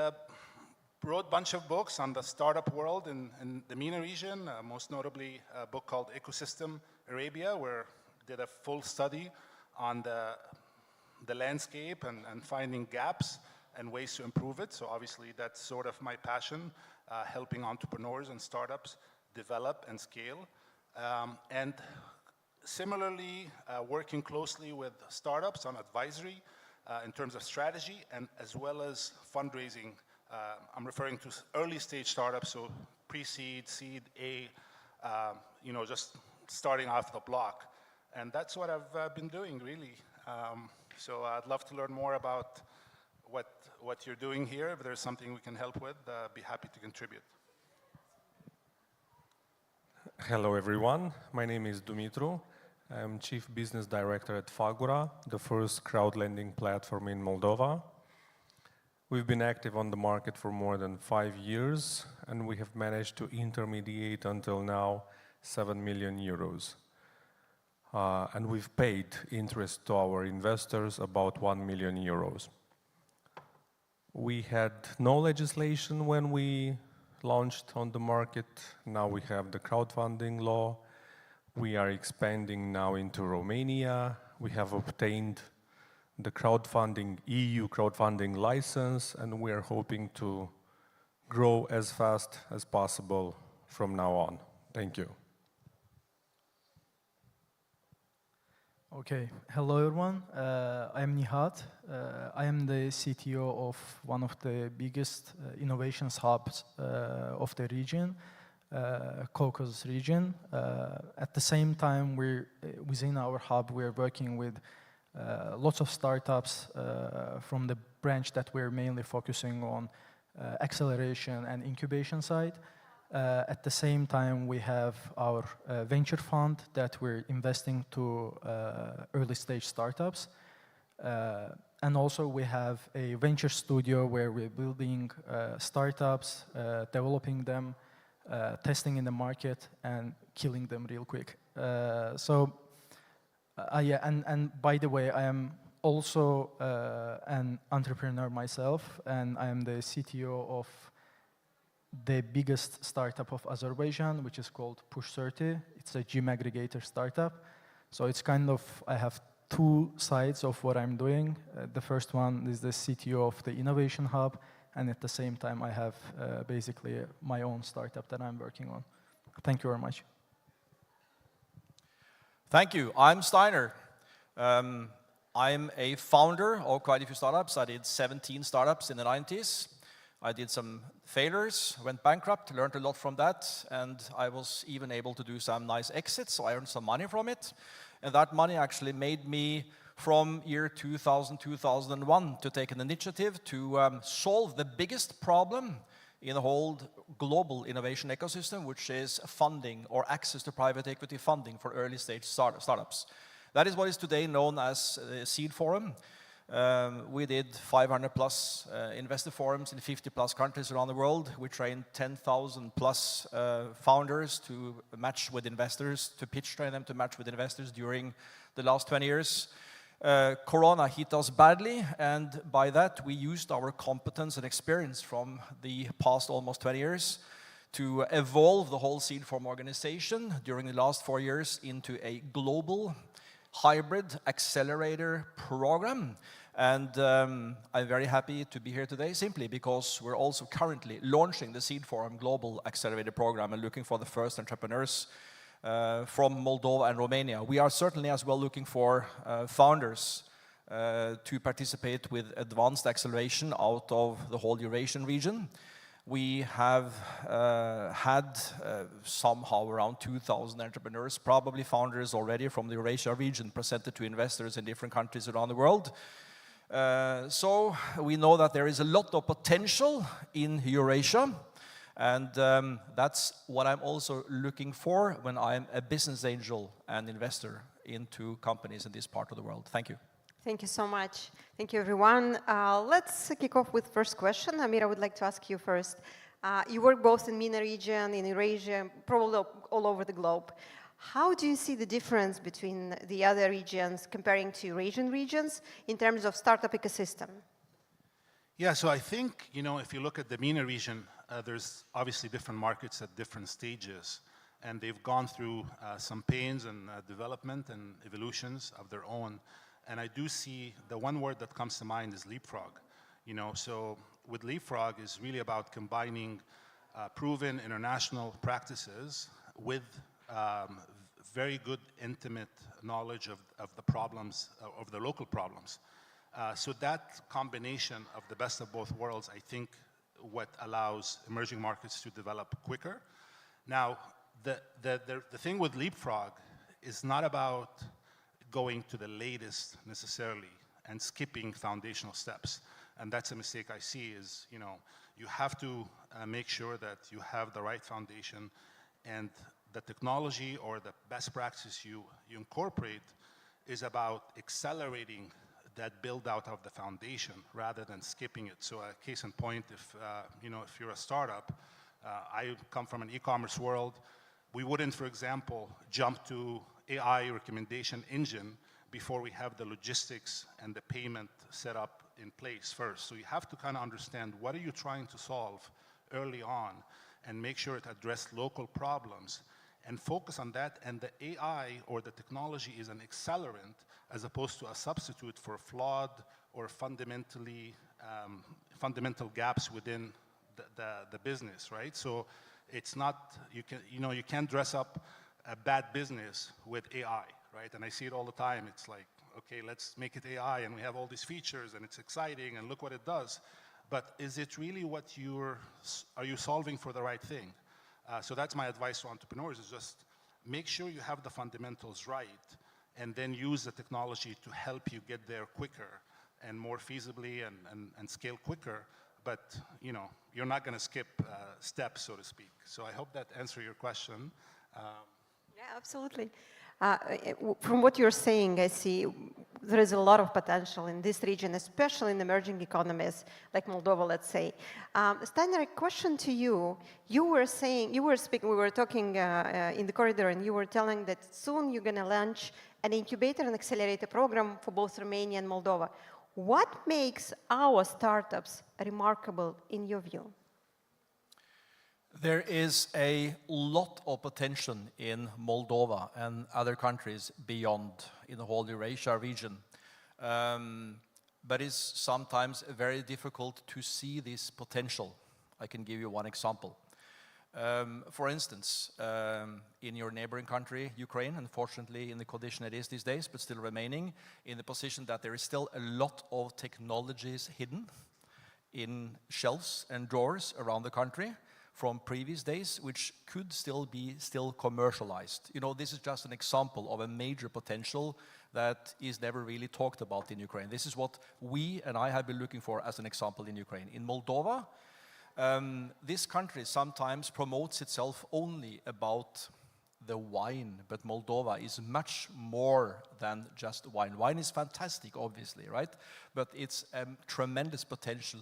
wrote a bunch of books on the startup world in the MENA region, most notably a book called Ecosystem Arabia, where I did a full study on the landscape and finding gaps and ways to improve it. So obviously that's sort of my passion, helping entrepreneurs and startups develop and scale. And similarly, working closely with startups on advisory in terms of strategy and as well as fundraising. I'm referring to early stage startups, so pre-seed, seed, A, just starting off the block. And that's what I've been doing, really. So I'd love to learn more about what you're doing here. If there's something we can help with, be happy to contribute. Hello, everyone. My name is Dumitru. I'm Chief Business Director at Fagura, the first crowd lending platform in Moldova. We've been active on the market for more than 5 years, and we have managed to intermediate until now 7 million euros. And we've paid interest to our investors about 1 million euros. We had no legislation when we launched on the market. Now we have the crowdfunding law. We are expanding now into Romania. We have obtained the EU crowdfunding license, and we are hoping to grow as fast as possible from now on. Thank you. Okay, hello everyone. I am Nihat. I am the CTO of one of the biggest innovations hubs of the region, Caucasus region. At the same time, within our hub, we're working with lots of startups from the branch that we're mainly focusing on acceleration and incubation side. At the same time, we have our venture fund that we're investing to early stage startups. And also we have a venture studio where we're building startups, developing them, testing in the market, and killing them real quick. Yeah, and by the way, I am also an entrepreneur myself, and I am the CTO of the biggest startup of Azerbaijan, which is called Push30. It's a gym aggregator startup. So it's kind of, I have two sides of what I'm doing. The first one is the CTO of the Innovation Hub, and at the same time, I have basically my own startup that I'm working on. Thank you very much. Thank you. I'm Steiner. I'm a founder of quite a few startups. I did 17 startups in the 90s. I did some failures, went bankrupt, learned a lot from that, and I was even able to do some nice exits, so I earned some money from it. And that money actually made me, from year 2000, 2001, to take an initiative to solve the biggest problem in the whole global innovation ecosystem, which is funding or access to private equity funding for early stage startups. That is what is today known as the Seed Forum. We did 500 plus investor forums in 50 plus countries around the world. We trained 10,000 plus founders to match with investors, to pitch train them to match with investors during the last 20 years. Corona hit us badly, and by that we used our competence and experience from the past almost 20 years to evolve the whole Seed Forum organization during the last 4 years into a global hybrid accelerator program. And I'm very happy to be here today simply because we're also currently launching the Seed Forum Global Accelerator Program and looking for the first entrepreneurs from Moldova and Romania. We are certainly as well looking for founders to participate with advanced acceleration out of the whole Eurasian region. We have had somehow around 2,000 entrepreneurs, probably founders already from the Eurasia region, presented to investors in different countries around the world. So we know that there is a lot of potential in Eurasia, and that's what I'm also looking for when I'm a business angel and investor into companies in this part of the world. Thank you. Thank you so much. Thank you, everyone. Let's kick off with first question. Amir, I would like to ask you first. You work both in MENA region, in Eurasia, probably all over the globe. How do you see the difference between the other regions comparing to Eurasian regions in terms of startup ecosystem? Yeah, so I think, if you look at the MENA region, there's obviously different markets at different stages, and they've gone through some pains and development and evolutions of their own. And I do see the one word that comes to mind is leapfrog. So with leapfrog is really about combining proven international practices with very good intimate knowledge of the problems, of the local problems. So that combination of the best of both worlds, I think, what allows emerging markets to develop quicker. Now, the thing with leapfrog is not about going to the latest necessarily and skipping foundational steps. And that's a mistake I see is, you have to make sure that you have the right foundation and the technology or the best practice you incorporate is about accelerating that build out of the foundation rather than skipping it. So a case in point, if you're a startup, I come from an e-commerce world, we wouldn't, for example, jump to AI recommendation engine before we have the logistics and the payment set up in place first. So you have to kind of understand what are you trying to solve early on and make sure it addresses local problems and focus on that. And the AI or the technology is an accelerant as opposed to a substitute for flawed or fundamental gaps within the business, right? So it's not, you can't dress up a bad business with AI, right? And I see it all the time. It's like, okay, let's make it AI, and we have all these features, and it's exciting, and look what it does. But is it really what are you solving for the right thing? So that's my advice to entrepreneurs, is just make sure you have the fundamentals right, and then use the technology to help you get there quicker and more feasibly and scale quicker. But you're not going to skip steps, so to speak. So I hope that answers your question. Yeah, absolutely. From what you're saying, I see there is a lot of potential in this region, especially in emerging economies like Moldova, let's say. Steiner, a question to you. We were talking in the corridor, and you were telling that soon you're going to launch an incubator and accelerator program for both Romania and Moldova. What makes our startups remarkable in your view? There is a lot of potential in Moldova and other countries beyond in the whole Eurasia region. But it's sometimes very difficult to see this potential. I can give you one example. For instance, in your neighboring country, Ukraine, unfortunately in the condition it is these days, but still remaining in the position that there is still a lot of technologies hidden in shelves and drawers around the country from previous days, which could still be commercialized. This is just an example of a major potential that is never really talked about in Ukraine. This is what we and I have been looking for as an example in Ukraine. In Moldova, this country sometimes promotes itself only about the wine, but Moldova is much more than just wine. Wine is fantastic, obviously, right? But it's a tremendous potential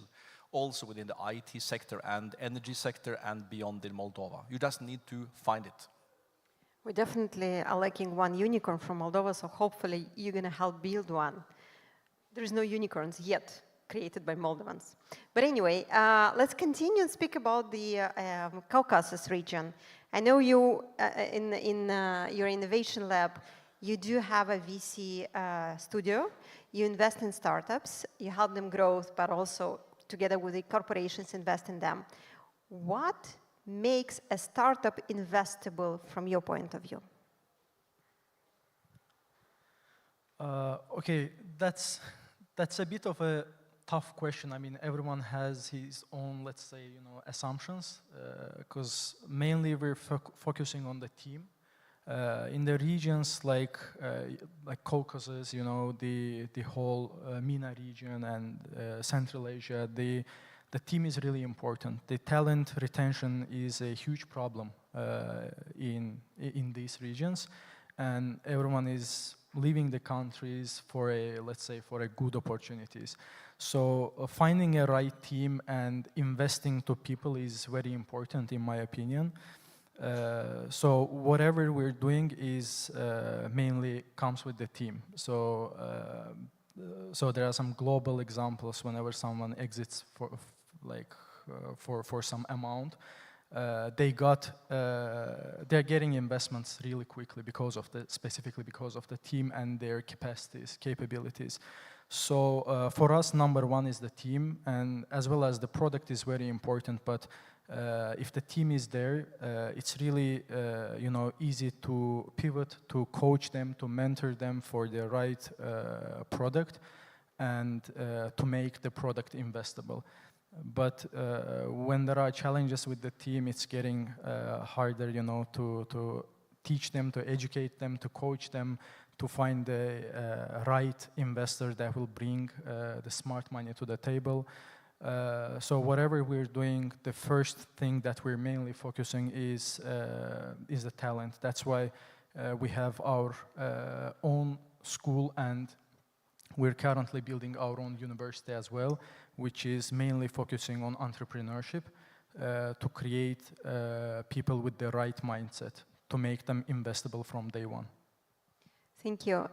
also within the IT sector and energy sector and beyond in Moldova. You just need to find it. We definitely are lacking one unicorn from Moldova, so hopefully you're going to help build one. There's no unicorns yet created by Moldovans. But anyway, let's continue and speak about the Caucasus region. I know you, in your innovation lab, you do have a VC studio. You invest in startups. You help them grow, but also together with the corporations invest in them. What makes a startup investable from your point of view? Okay, that's a bit of a tough question. I mean, everyone has his own, let's say, assumptions, because mainly we're focusing on the team. In the regions like Caucasus, the whole MENA region and Central Asia, the team is really important. The talent retention is a huge problem in these regions, and everyone is leaving the countries for for a good opportunities. So finding a right team and investing to people is very important, in my opinion. So whatever we're doing is mainly comes with the team. So there are some global examples. Whenever someone exits for some amount, they're getting investments really quickly specifically because of the team and their capacities, capabilities. So for us, number one is the team, and as well as the product is very important. But if the team is there, it's really easy to pivot, to coach them, to mentor them for the right product, and to make the product investable. But when there are challenges with the team, it's getting harder, to teach them, to educate them, to coach them, to find the right investor that will bring the smart money to the table. So whatever we're doing, the first thing that we're mainly focusing is the talent. That's why we have our own school, and we're currently building our own university as well, which is mainly focusing on entrepreneurship to create people with the right mindset, to make them investable from day one. Thank you.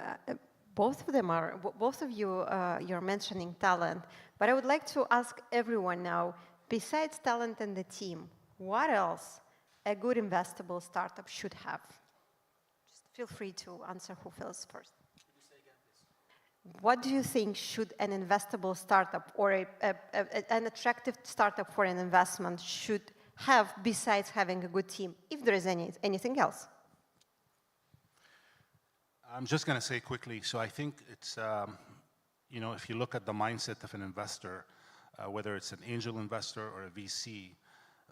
Both of you, you're mentioning talent, but I would like to ask everyone now, besides talent and the team, what else a good investable startup should have? Just feel free to answer who feels first. What do you think should an investable startup or an attractive startup for an investment should have besides having a good team, if there is anything else? I'm just going to say quickly, so I think it's, you know, if you look at the mindset of an investor, whether it's an angel investor or a VC,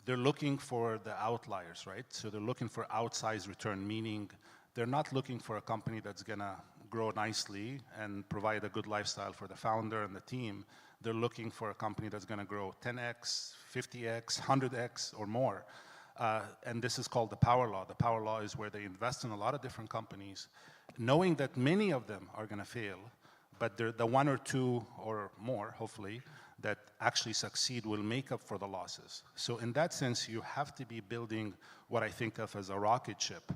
they're looking for the outliers, right? So they're looking for outsized return, meaning they're not looking for a company that's going to grow nicely and provide a good lifestyle for the founder and the team. They're looking for a company that's going to grow 10x, 50x, 100x, or more. And this is called the power law. The power law is where they invest in a lot of different companies, knowing that many of them are going to fail, but the one or two or more, hopefully, that actually succeed will make up for the losses. So in that sense, you have to be building what I think of as a rocket ship,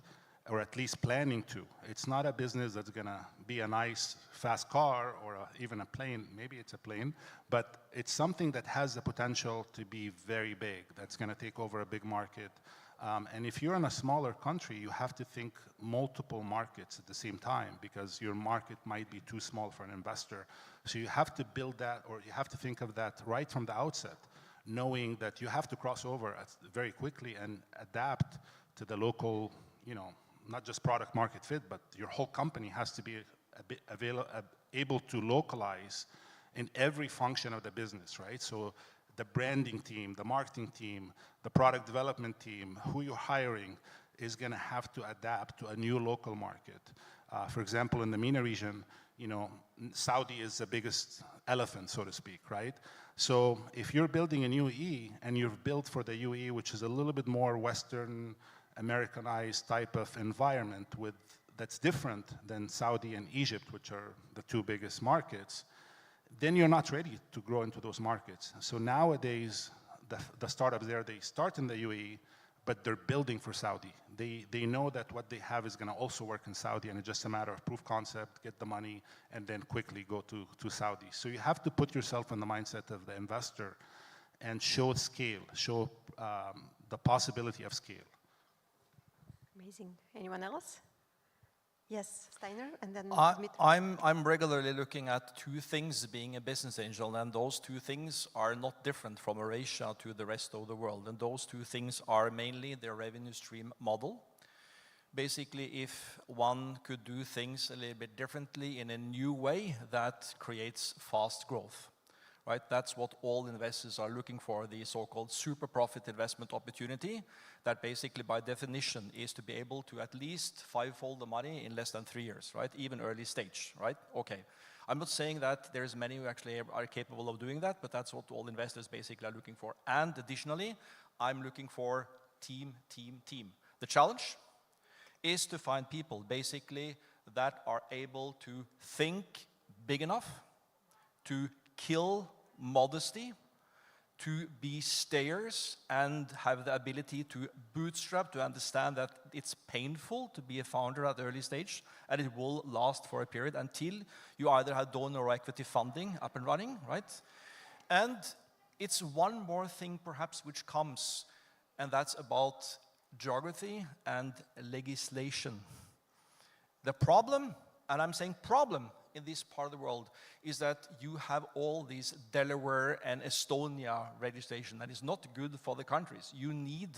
or at least planning to. It's not a business that's going to be a nice, fast car or even a plane. Maybe it's a plane, but it's something that has the potential to be very big, that's going to take over a big market. And if you're in a smaller country, you have to think multiple markets at the same time because your market might be too small for an investor. So you have to build that, or you have to think of that right from the outset, knowing that you have to cross over very quickly and adapt to the local, you know, not just product market fit, but your whole company has to be able to localize in every function of the business, right? So the branding team, the marketing team, the product development team, who you're hiring is going to have to adapt to a new local market. For example, in the MENA region, you know, Saudi is the biggest elephant, so to speak, right? So if you're building a new UAE and you've built for the UAE, which is a little bit more Western Americanized type of environment that's different than Saudi and Egypt, which are the two biggest markets, then you're not ready to grow into those markets. So nowadays, the startups there, they start in the UAE, but they're building for Saudi. They know that what they have is going to also work in Saudi, and it's just a matter of proof concept, get the money, and then quickly go to Saudi. So you have to put yourself in the mindset of the investor and show scale, show the possibility of scale. Amazing. Anyone else? Yes, Steiner, and then I'm regularly looking at two things being a business angel, and those two things are not different from Eurasia to the rest of the world. And those two things are mainly their revenue stream model. Basically, if one could do things a little bit differently in a new way, that creates fast growth. Right? That's what all investors are looking for, the so-called super profit investment opportunity, that basically by definition is to be able to at least fivefold the money in less than 3 years, right? Even early stage, right? Okay. I'm not saying that there's many who actually are capable of doing that, but that's what all investors basically are looking for. And additionally, I'm looking for team. The challenge is to find people basically that are able to think big enough, to kill modesty, to be stayers and have the ability to bootstrap, to understand that it's painful to be a founder at the early stage, and it will last for a period until you either have donor or equity funding up and running, right? And it's one more thing perhaps which comes, and that's about geography and legislation. The problem, and I'm saying problem, in this part of the world is that you have all these Delaware and Estonia registration that is not good for the countries. You need,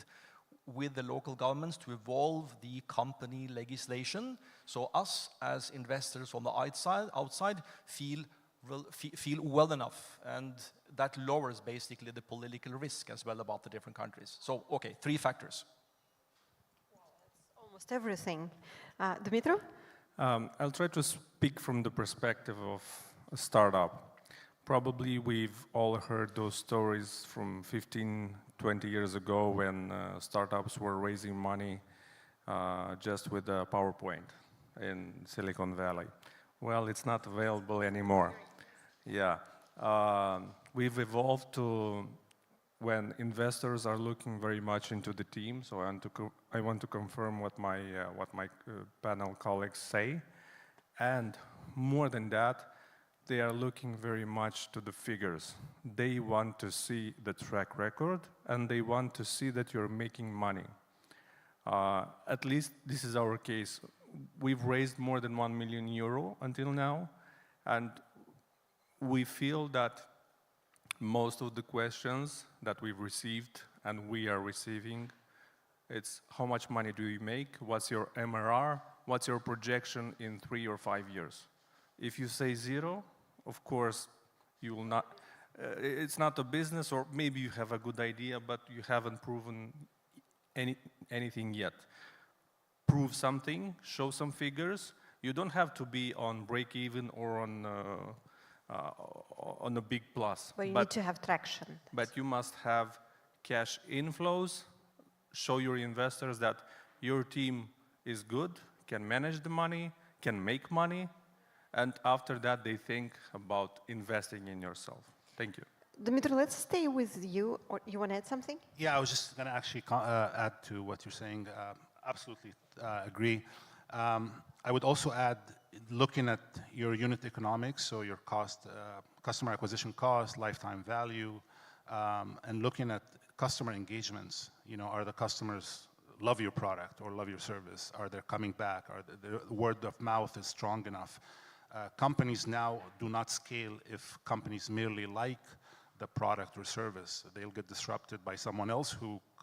with the local governments, to evolve the company legislation so us as investors from the outside feel well enough, and that lowers basically the political risk as well about the different countries. So, okay, 3 factors. Wow, that's almost everything. Dmitry? I'll try to speak from the perspective of a startup. Probably we've all heard those stories from 15, 20 years ago when startups were raising money just with a PowerPoint in Silicon Valley. Well, it's not available anymore. Yeah. We've evolved to when investors are looking very much into the team, so I want to confirm what my panel colleagues say. And more than that, they are looking very much to the figures. They want to see the track record, and they want to see that you're making money. At least this is our case. We've raised more than €1 million until now, and we feel that most of the questions that we've received and we are receiving, it's how much money do you make, what's your MRR, what's your projection in 3 or 5 years? If you say 0, of course, you will not, it's not a business, or maybe you have a good idea, but you haven't proven anything yet. Prove something, show some figures. You don't have to be on break even or on a big plus. But you need to have traction. But you must have cash inflows, show your investors that your team is good, can manage the money, can make money, and after that they think about investing in yourself. Thank you. Dmitry, let's stay with you. Or you want to add something? Yeah, I was just going to actually add to what you're saying. Absolutely agree. I would also add, looking at your unit economics, so your cost, customer acquisition cost, lifetime value, and looking at customer engagements. You know, are the customers love your product or love your service? Are they coming back? Are the word of mouth is strong enough? Companies now do not scale if companies merely like the product or service. They'll get disrupted by someone else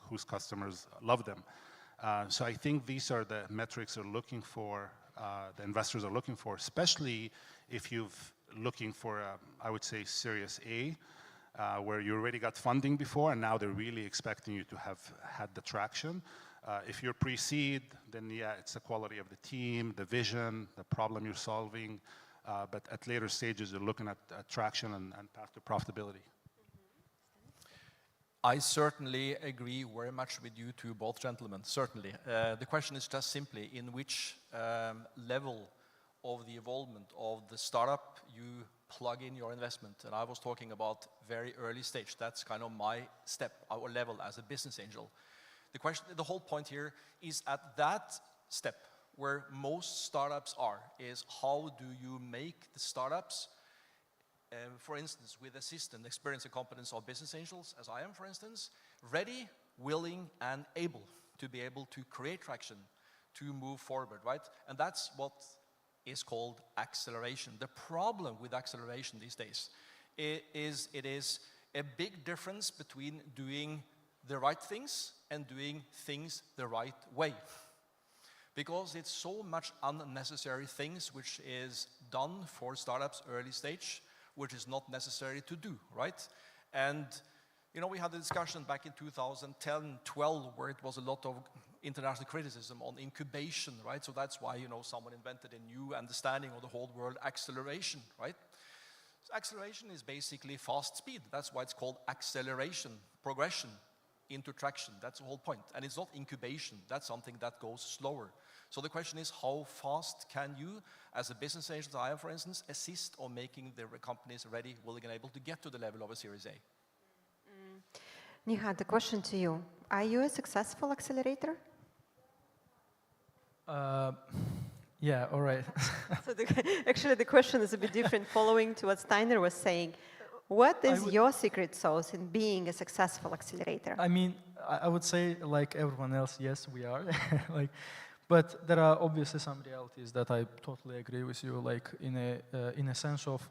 whose customers love them. So I think these are the metrics they're looking for, the investors are looking for, especially if you've looking for, I would say, Series A, where you already got funding before, and now they're really expecting you to have had the traction. If you're pre-seed, then yeah, it's the quality of the team, the vision, the problem you're solving. But at later stages, you're looking at traction and path to profitability. I certainly agree very much with you two, both gentlemen, certainly. The question is just simply in which level of the involvement of the startup you plug in your investment. And I was talking about very early stage. That's kind of my step, our level as a business angel. The question, the whole point here is at that step where most startups are, is how do you make the startups, for instance, with assistant, experience and competence of business angels, as I am, for instance, ready, willing, and able to be able to create traction, to move forward, right? And that's what is called acceleration. The problem with acceleration these days is it is a big difference between doing the right things and doing things the right way. Because it's so much unnecessary things which is done for startups early stage, which is not necessary to do, right? And you know, we had a discussion back in 2010, 12, where it was a lot of international criticism on incubation, right? So that's why, you know, someone invented a new understanding of the whole world, acceleration, right? So acceleration is basically fast speed. That's why it's called acceleration, progression into traction. That's the whole point. And it's not incubation. That's something that goes slower. So the question is, how fast can you, as a business agent, I am, for instance, assist on making the companies ready, willing, and able to get to the level of a Series A? Nihat, the question to you. Are you a successful accelerator? Yeah, all right. So actually the question is a bit different, following to what Steiner was saying. What is your secret sauce in being a successful accelerator? I mean, I would say, like everyone else, yes, we are. But there are obviously some realities that I totally agree with you, like in a sense of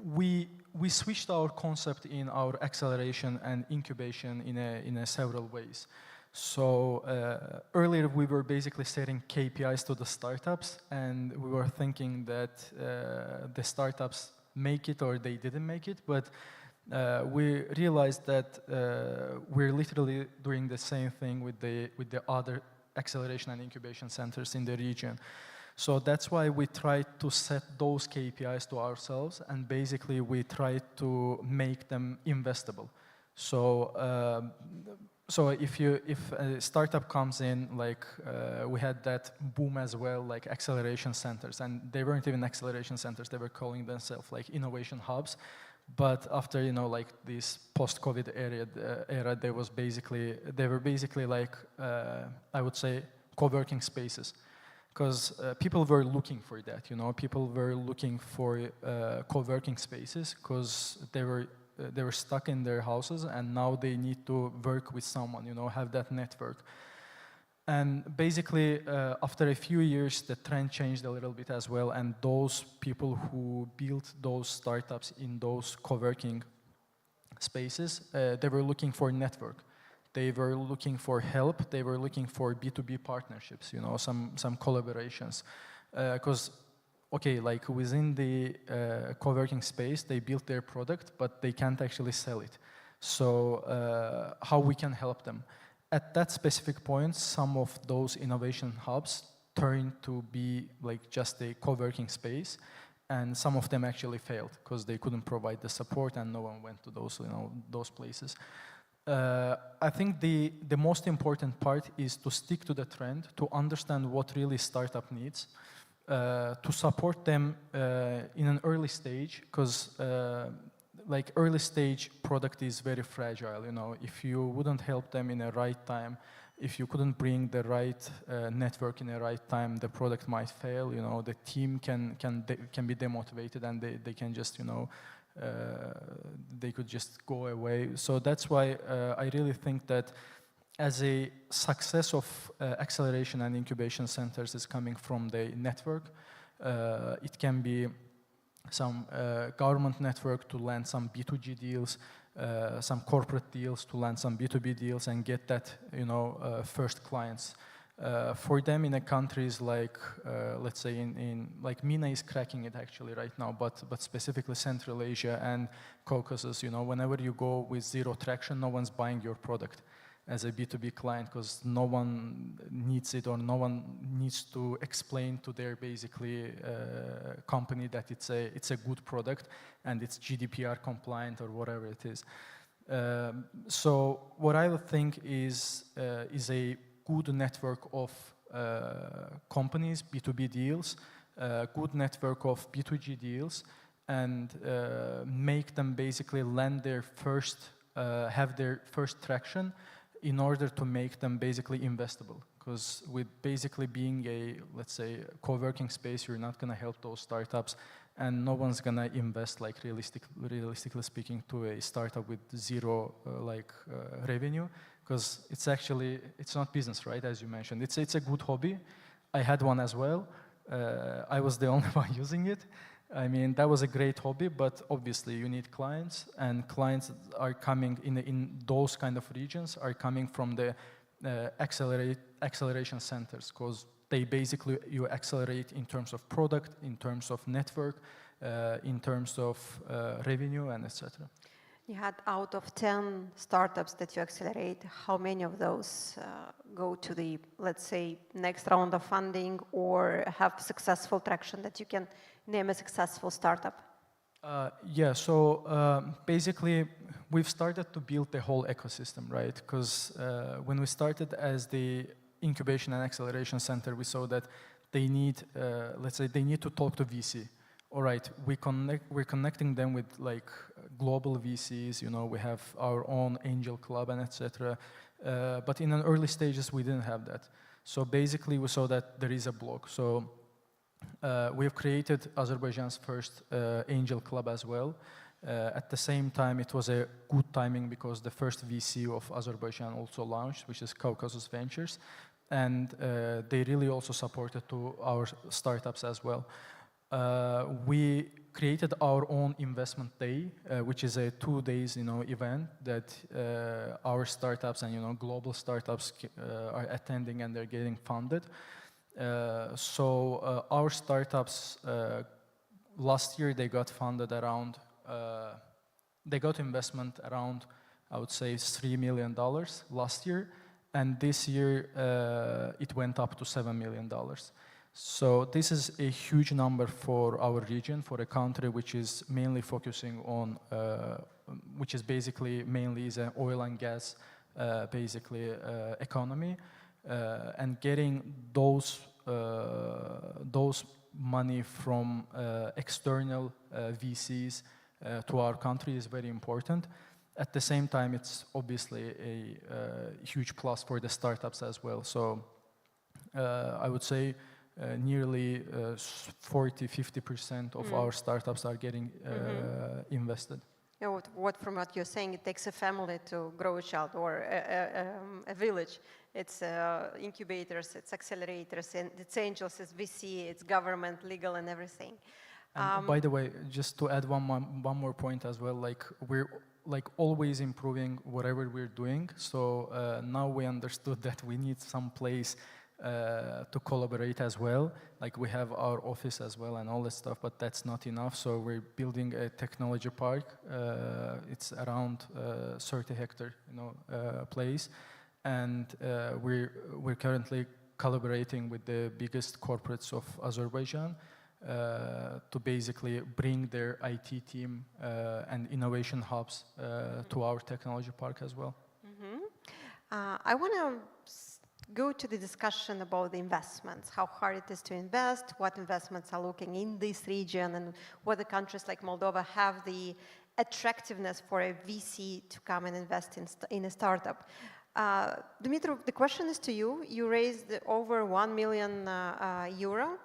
we switched our concept in our acceleration and incubation in a several ways. So earlier we were basically setting KPIs to the startups, and we were thinking that the startups make it or they didn't make it, but we realized that we're literally doing the same thing with the other acceleration and incubation centers in the region. So that's why we try to set those KPIs to ourselves, and basically we try to make them investable. So so if a startup comes in, like we had that boom as well, like acceleration centers, and they weren't even acceleration centers, they were calling themselves like innovation hubs. But after, you know, like this post-COVID era, they were basically like, I would say, co-working spaces. Because people were looking for that, you know, people were looking for co-working spaces because they were stuck in their houses, and now they need to work with someone, you know, have that network. And basically, after a few years, the trend changed a little bit as well, and those people who built those startups in those co-working spaces, they were looking for network. They were looking for help. They were looking for B2B partnerships, you know, some collaborations. Because, okay, like within the co-working space, they built their product, but they can't actually sell it. So how we can help them? At that specific point, some of those innovation hubs turned to be like just a co-working space, and some of them actually failed because they couldn't provide the support, and no one went to those, you know, those places. I think the most important part is to stick to the trend, to understand what really startup needs, to support them in an early stage, because like early stage product is very fragile. You know, if you wouldn't help them in the right time, if you couldn't bring the right network in the right time, the product might fail. You know, the team can be demotivated, and they can just, you know, they could just go away. So that's why I really think that as a success of acceleration and incubation centers is coming from the network, it can be some government network to land some B2G deals, some corporate deals to land some B2B deals and get that, you know, first clients. For them in the countries like, let's say like MENA is cracking it actually right now, but specifically Central Asia and Caucasus, you know, whenever you go with zero traction, no one's buying your product as a B2B client because no one needs it, or no one needs to explain to their basically company that it's a good product and it's GDPR compliant or whatever it is. So what I would think is a good network of companies, B2B deals, good network of B2G deals, and make them basically land their first, have their first traction in order to make them basically investable. Because with basically being a, let's say, co-working space, you're not gonna help those startups, and no one's gonna invest, like realistically speaking, to a startup with zero revenue. Because it's actually, it's not business, right, as you mentioned. It's a good hobby. I had one as well. I was the only one using it. I mean, that was a great hobby, but obviously you need clients, and clients are coming in those kind of regions are coming from the acceleration centers, because they basically, you accelerate in terms of product, in terms of network, in terms of revenue, and etc. You had out of 10 startups that you accelerate, how many of those go to the, let's say, next round of funding or have successful traction that you can name a successful startup? Yeah, so basically we've started to build the whole ecosystem, right? Because when we started as the incubation and acceleration center, we saw that they need, let's say, they need to talk to VC. All right, we're connecting them with like global VCs, you know, we have our own angel club and etc. But in an early stages, we didn't have that. So basically, we saw that there is a block. So we have created Azerbaijan's first angel club as well. At the same time, it was a good timing because the first VC of Azerbaijan also launched, which is Caucasus Ventures. And they really also supported to our startups as well. We created our own investment day, which is a 2 days, you know, event that our startups and, you know, global startups are attending, and they're getting funded. So our startups last year they got funded around, they got investment around, I would say, $3 million last year, and this year it went up to $7 million. So this is a huge number for our region, for a country which is mainly focusing on, which is basically mainly is an oil and gas basically economy, and getting those money from external VCs to our country is very important. At the same time, it's obviously a huge plus for the startups as well. So I would say nearly 40–50% of our startups are getting invested. You know, from what you're saying, it takes a family to grow a child, or a village. It's incubators, it's accelerators, and it's angels, it's VC, it's government, legal, and everything. And by the way, just to add one more point as well, like we're like always improving whatever we're doing. So now we understood that we need some place to collaborate as well. Like we have our office as well and all that stuff, but that's not enough. So we're building a technology park. It's around 30 hectare, place, and we're currently collaborating with the biggest corporates of Azerbaijan to basically bring their IT team and innovation hubs to our technology park as well. I want to go to the discussion about the investments, how hard it is to invest, what investments are looking in this region, and whether countries like Moldova have the attractiveness for a VC to come and invest in a startup. Dumitru, the question is to you. You raised over 1 million euro.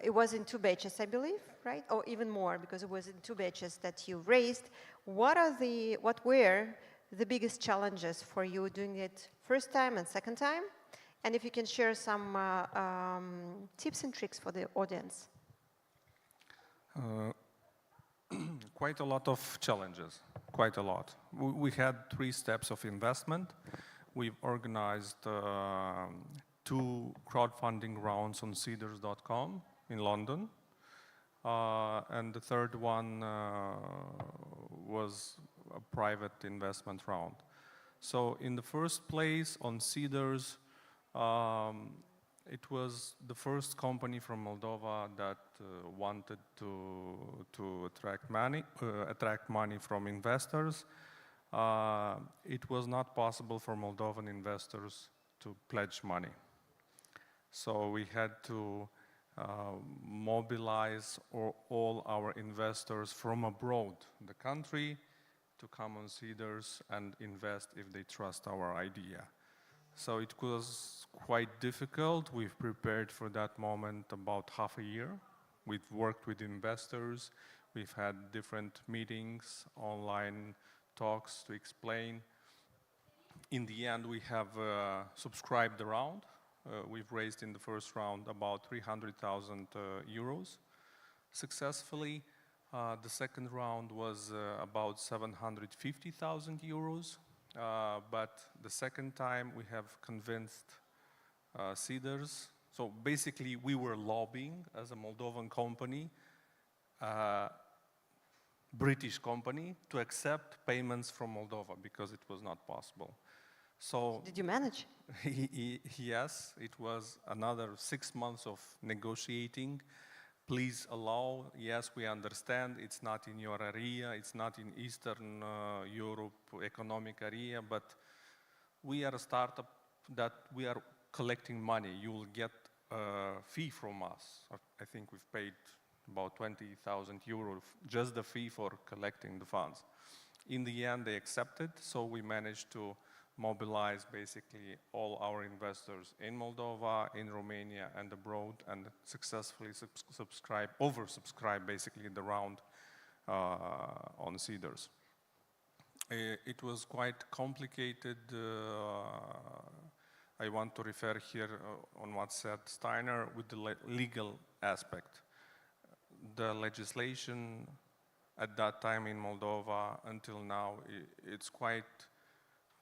It was in 2 batches, I believe, right? Or even more, because it was in 2 batches that you raised. What were the biggest challenges for you doing it first time and second time? And if you can share some tips and tricks for the audience. Quite a lot of challenges, quite a lot. We had 3 steps of investment. We've organized 2 crowdfunding rounds on Seeders.com in London. And the third one was a private investment round. So in the first place on Seeders, it was the first company from Moldova that wanted to attract money from investors. It was not possible for Moldovan investors to pledge money. So we had to mobilize all our investors from abroad the country to come on Seeders and invest if they trust our idea. So it was quite difficult. We've prepared for that moment about half a year. We've worked with investors. We've had different meetings, online talks to explain. In the end, we have subscribed the round. We've raised in the first round about 300,000 euros successfully. The second round was about 750,000 euros. But the second time we have convinced Seeders. So basically we were lobbying as a Moldovan company, British company, to accept payments from Moldova because it was not possible. So did you manage? Yes, it was another 6 months of negotiating. Please allow, yes, we understand it's not in your area, it's not in Eastern Europe economic area, but we are a startup that we are collecting money. You will get a fee from us. I think we've paid about 20,000 euros, just the fee for collecting the funds. In the end, they accepted, so we managed to mobilize basically all our investors in Moldova, in Romania, and abroad, and successfully oversubscribe basically the round on Seeders. It was quite complicated. I want to refer here on what said Steiner with the legal aspect. The legislation at that time in Moldova until now, it's quite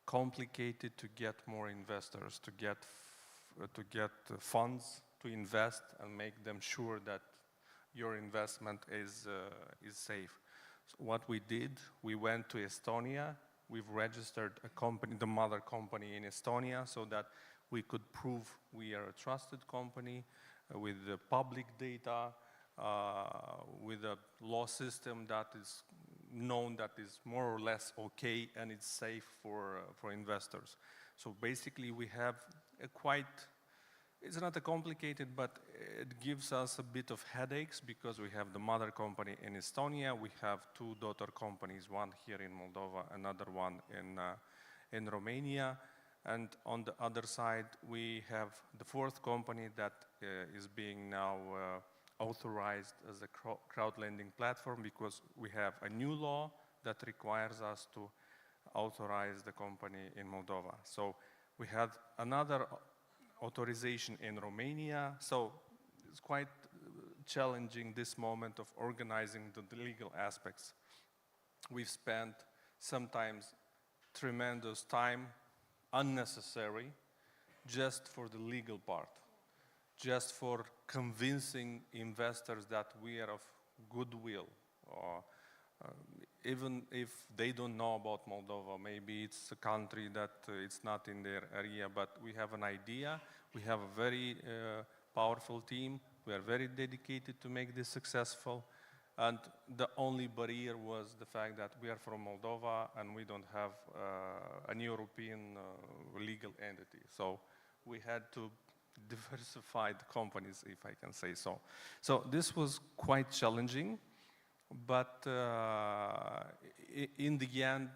complicated to get more investors, to get funds to invest and make them sure that your investment is safe. So what we did, we went to Estonia. We've registered a company, the mother company in Estonia, so that we could prove we are a trusted company with the public data, with a law system that is known, that is more or less okay, and it's safe for investors. So basically we have a quite, it's not a complicated, but it gives us a bit of headaches because we have the mother company in Estonia, we have 2 daughter companies, one here in Moldova, another one in Romania, and on the other side we have the 4th company that is being now authorized as a crowd lending platform because we have a new law that requires us to authorize the company in Moldova. So we had another authorization in Romania. So it's quite challenging this moment of organizing the legal aspects. We've spent sometimes tremendous time, unnecessary, just for the legal part, just for convincing investors that we are of goodwill, or even if they don't know about Moldova, maybe it's a country that it's not in their area, but we have an idea, we have a very powerful team, we are very dedicated to make this successful, and the only barrier was the fact that we are from Moldova and we don't have an European legal entity. So we had to diversify the companies, if I can say so. So this was quite challenging, but in the end,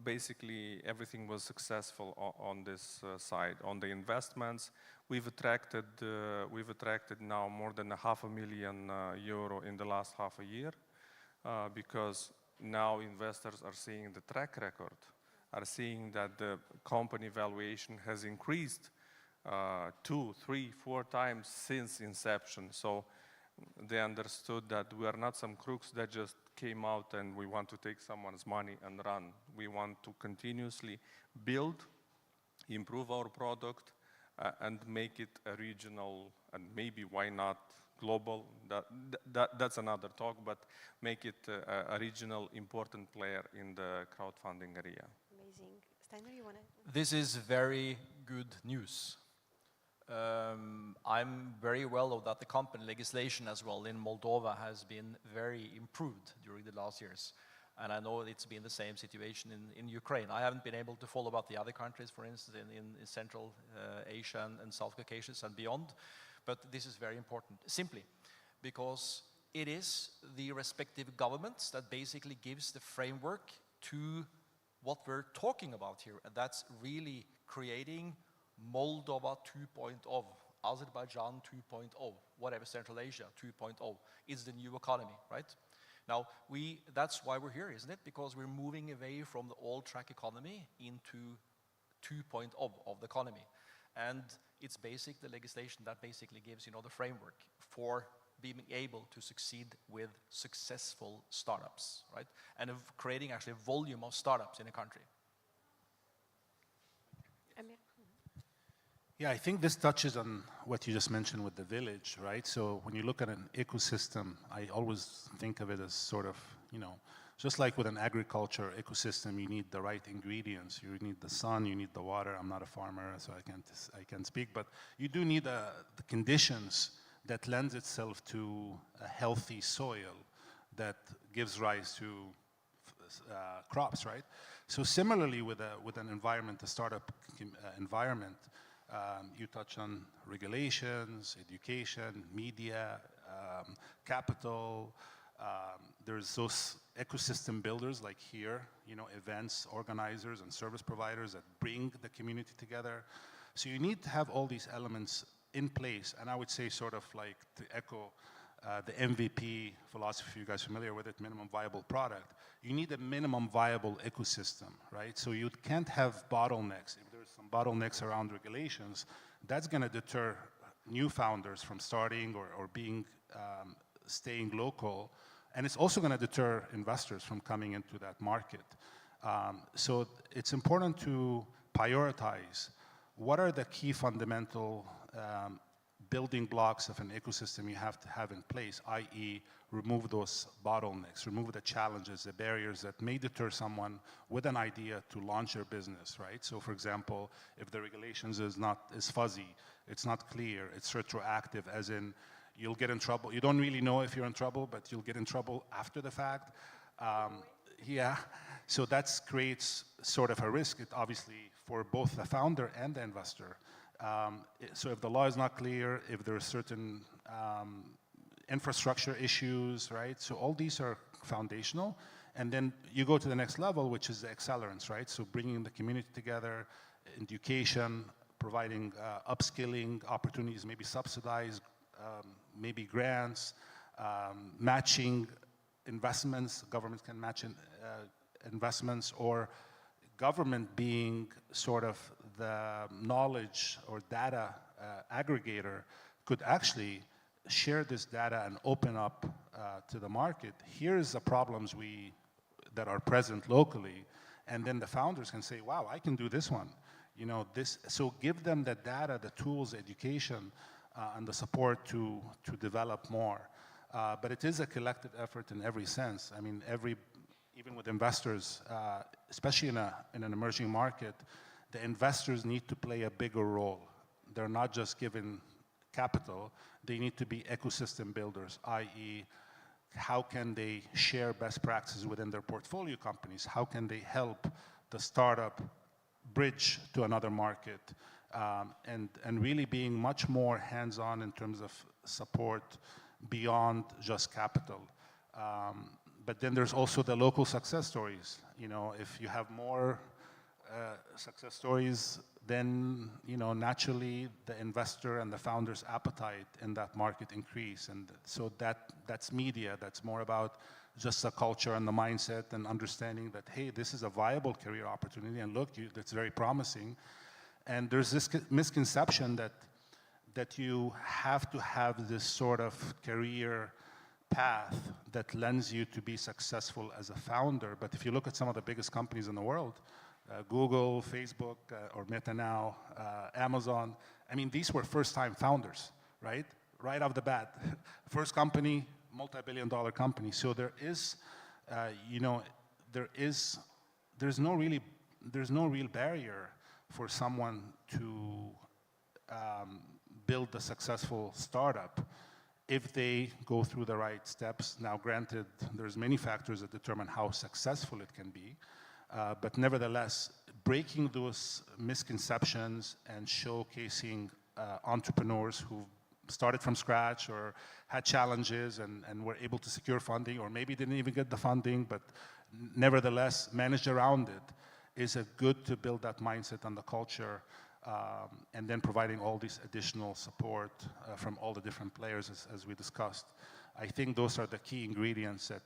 basically everything was successful on this side. On the investments, we've attracted now more than €500,000 in the last half a year, because now investors are seeing the track record, are seeing that the company valuation has increased 2, 3, 4 times since inception. So they understood that we are not some crooks that just came out and we want to take someone's money and run. We want to continuously build, improve our product, and make it a regional, and maybe why not global, that's another talk, but make it a regional important player in the crowdfunding area. Amazing. Steiner, you want to? This is very good news. I'm very well aware that the company legislation as well in Moldova has been very improved during the last years. And I know it's been the same situation in Ukraine. I haven't been able to follow about the other countries, for instance, in Central Asia and South Caucasus and beyond. But this is very important, simply because it is the respective governments that basically gives the framework to what we're talking about here. And that's really creating Moldova 2.0, Azerbaijan 2.0, whatever, Central Asia 2.0. It's the new economy, right? Now, that's why we're here, isn't it? Because we're moving away from the old-track economy into 2.0 of the economy. And it's the legislation that basically gives, the framework for being able to succeed with successful startups, right? And of creating actually a volume of startups in a country. Yeah, I think this touches on what you just mentioned with the village, right? So when you look at an ecosystem, I always think of it as sort of, just like with an agriculture ecosystem, you need the right ingredients. You need the sun, you need the water. I'm not a farmer, so I can't speak, but you do need the conditions that lends itself to a healthy soil that gives rise to crops, right? So similarly with an environment, a startup environment, you touch on regulations, education, media, capital. There's those ecosystem builders like here, events organizers and service providers that bring the community together. So you need to have all these elements in place. And I would say sort of like to echo the MVP philosophy, you guys familiar with it, minimum viable product. You need a minimum viable ecosystem, right? So you can't have bottlenecks. If there's some bottlenecks around regulations, that's going to deter new founders from starting or being staying local, and it's also going to deter investors from coming into that market. So it's important to prioritize what are the key fundamental building blocks of an ecosystem you have to have in place, i.e. remove those bottlenecks, remove the challenges, the barriers that may deter someone with an idea to launch their business, right? So for example, if the regulations is fuzzy, it's not clear, it's retroactive, as in you'll get in trouble. You don't really know if you're in trouble, but you'll get in trouble after the fact. Yeah, so that creates sort of a risk, obviously, for both the founder and the investor. So if the law is not clear, if there are certain infrastructure issues, right? So all these are foundational. And then you go to the next level, which is the accelerants, right? So bringing the community together, education, providing upskilling opportunities, maybe subsidized, maybe grants, matching investments. Governments can match investments, or government being sort of the knowledge or data aggregator could actually share this data and open up to the market. Here's the problems that are present locally, And then the founders can say, wow, I can do this one. You know, so give them the data, the tools, education, and the support to develop more. But it is a collective effort in every sense. I mean, even with investors, especially in an emerging market, the investors need to play a bigger role. They're not just given capital, they need to be ecosystem builders, i.e., how can they share best practices within their portfolio companies? How can they help the startup bridge to another market? And really being much more hands-on in terms of support beyond just capital. But then there's also the local success stories. You know, if you have more success stories, then, you know, naturally the investor and the founder's appetite in that market increase. And so that's media. That's more about just the culture and the mindset and understanding that, hey, this is a viable career opportunity, and look, that's very promising. And there's this misconception that you have to have this sort of career path that lends you to be successful as a founder. But if you look at some of the biggest companies in the world, Google, Facebook, or Meta now, Amazon, I mean, these were first-time founders, right? Right off the bat. First company, multi-billion-dollar company. So there is, you know, there's no real barrier for someone to build a successful startup if they go through the right steps. Now, granted, there's many factors that determine how successful it can be. But nevertheless, breaking those misconceptions and showcasing entrepreneurs who started from scratch or had challenges and were able to secure funding, or maybe didn't even get the funding, but nevertheless managed around it, is a good to build that mindset and the culture, and then providing all this additional support from all the different players as we discussed. I think those are the key ingredients that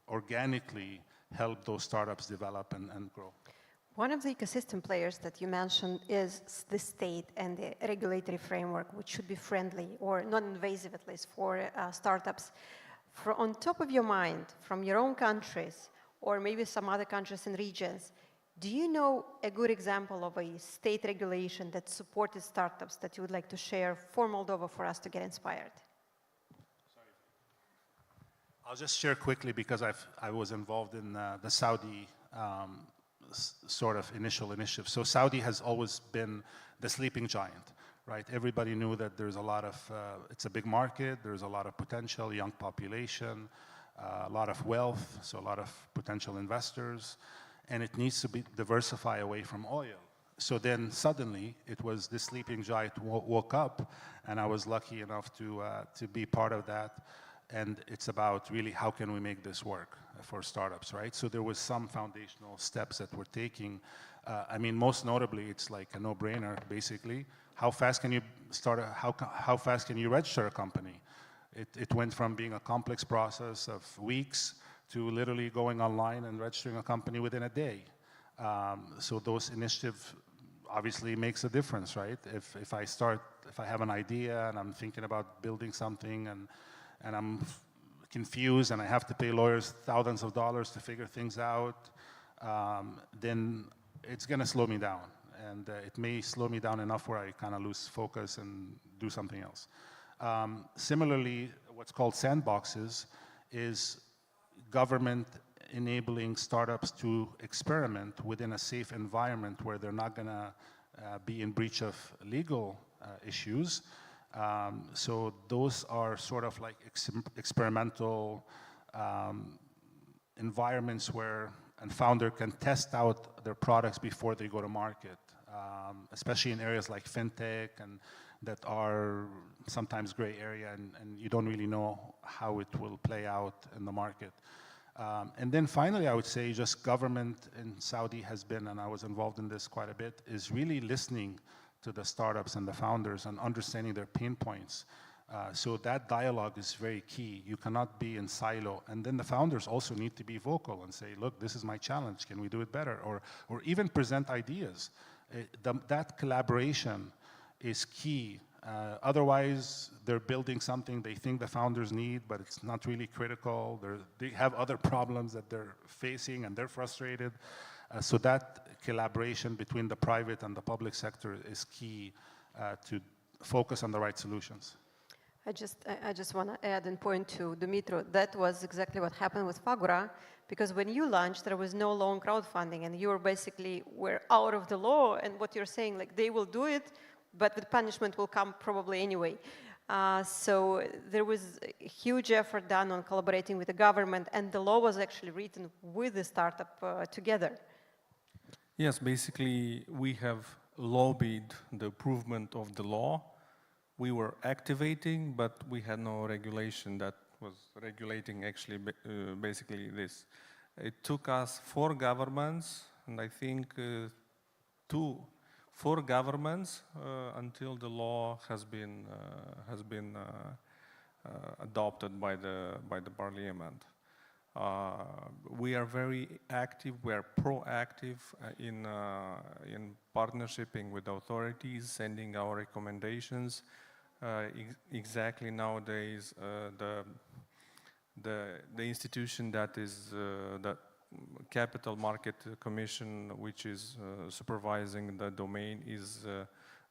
organically help those startups develop and grow. One of the ecosystem players that you mentioned is the state and the regulatory framework, which should be friendly or non-invasive, at least, for startups. On top of your mind, from your own countries, or maybe some other countries and regions, do you know a good example of a state regulation that supported startups that you would like to share for Moldova for us to get inspired? I'll just share quickly because I was involved in the Saudi sort of initial initiative. So Saudi has always been the sleeping giant, right? Everybody knew that there's a lot of, it's a big market, there's a lot of potential, young population, a lot of wealth, so a lot of potential investors, and it needs to be diversify away from oil. So then suddenly it was this sleeping giant woke up, and I was lucky enough to be part of that. And it's about really how can we make this work for startups, right? So there was some foundational steps that we're taking. I mean, most notably, it's like a no-brainer, basically. How fast can you start? How fast can you register a company? It went from being a complex process of weeks to literally going online and registering a company within a day. So those initiatives obviously makes a difference, right? If I have an idea and I'm thinking about building something and I'm confused and I have to pay lawyers thousands of dollars to figure things out, then it's going to slow me down. And it may slow me down enough where I kind of lose focus and do something else. Similarly, what's called sandboxes is government enabling startups to experiment within a safe environment where they're not going to be in breach of legal issues. So those are sort of like experimental environments where a founder can test out their products before they go to market, especially in areas like fintech and that are sometimes gray area and you don't really know how it will play out in the market. And then finally, I would say just government in Saudi has been, and I was involved in this quite a bit, is really listening to the startups and the founders and understanding their pain points. So that dialogue is very key. You cannot be in silo. And then the founders also need to be vocal and say, look, this is my challenge. Can we do it better? Or even present ideas. That collaboration is key. Otherwise, they're building something they think the founders need, but it's not really critical. They have other problems that they're facing and they're frustrated. So that collaboration between the private and the public sector is key to focus on the right solutions. I just want to add and point to Dumitru. That was exactly what happened with Fagura, because when you launched, there was no loan crowdfunding, and you were basically out of the law. And what you're saying, like they will do it, but the punishment will come probably anyway. So there was a huge effort done on collaborating with the government, and the law was actually written with the startup together. Yes, basically we have lobbied the improvement of the law. We were activating, but we had no regulation that was regulating actually basically this. It took us 4 governments, and I think 4 governments until the law has been adopted by the parliament. We are very active. We are proactive in partnershiping with authorities, sending our recommendations. Exactly nowadays, the institution that is the Capital Market Commission, which is supervising the domain, is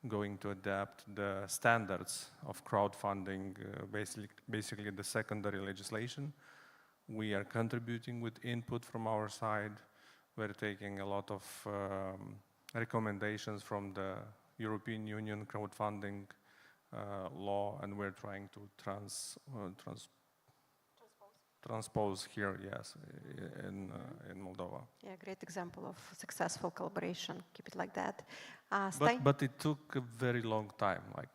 going to adapt the standards of crowdfunding, basically the secondary legislation. We are contributing with input from our side. We're taking a lot of recommendations from the European Union crowdfunding law, and we're trying to transpose here, yes, in Moldova. Yeah, great example of successful collaboration. Keep it like that. But it took a very long time, like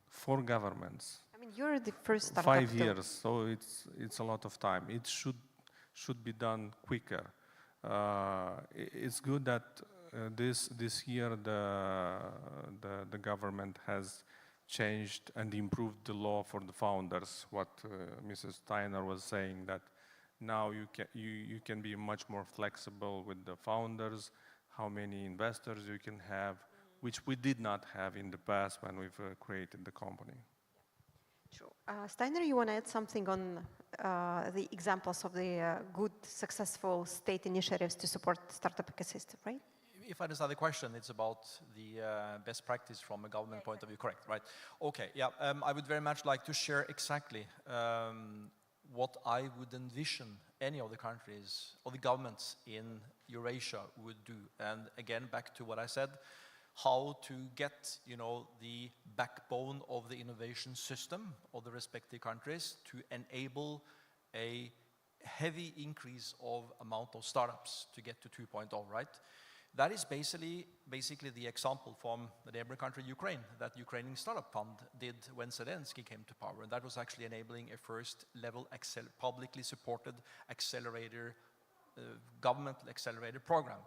4 governments. I mean, you're the first startup. 5 years, so it's a lot of time. It should be done quicker. It's good that this year the government has changed and improved the law for the founders. What Mrs. Steiner was saying, that now you can be much more flexible with the founders, how many investors you can have, which we did not have in the past when we've created the company. Sure. Steiner, you want to add something on the examples of the good, successful state initiatives to support startup ecosystem, right? If I understand the question, it's about the best practice from a government point of view, correct, right? Okay, yeah, I would very much like to share exactly what I would envision any of the countries or the governments in Eurasia would do. And again, back to what I said, how to get, the backbone of the innovation system of the respective countries to enable a heavy increase of amount of startups to get to 2.0, right? That is basically the example from the neighboring country, Ukraine, that Ukrainian startup fund did when Zelensky came to power. And that was actually enabling a first-level publicly supported accelerator, governmental accelerator program.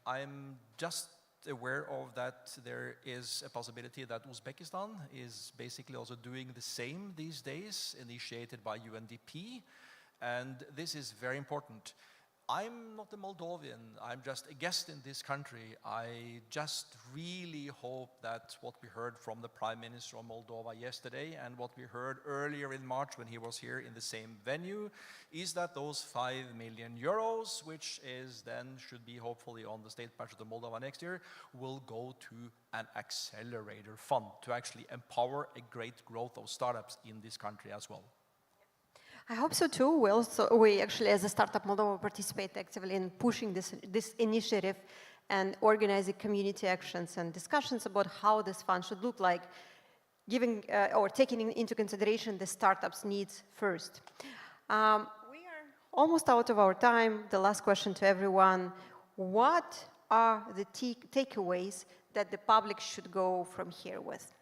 I'm just aware of that there is a possibility that Uzbekistan is basically also doing the same these days, initiated by UNDP. And this is very important. I'm not a Moldovan, I'm just a guest in this country. I just really hope that what we heard from the Prime Minister of Moldova yesterday and what we heard earlier in March when he was here in the same venue is that those 5 million euros, which is then should be hopefully on the state budget of Moldova next year, will go to an accelerator fund to actually empower a great growth of startups in this country as well. I hope so too. We actually, as a Startup Moldova, participate actively in pushing this initiative and organizing community actions and discussions about how this fund should look like, giving or taking into consideration the startups' needs first. We are almost out of our time. The last question to everyone: what are the takeaways that the public should go from here with?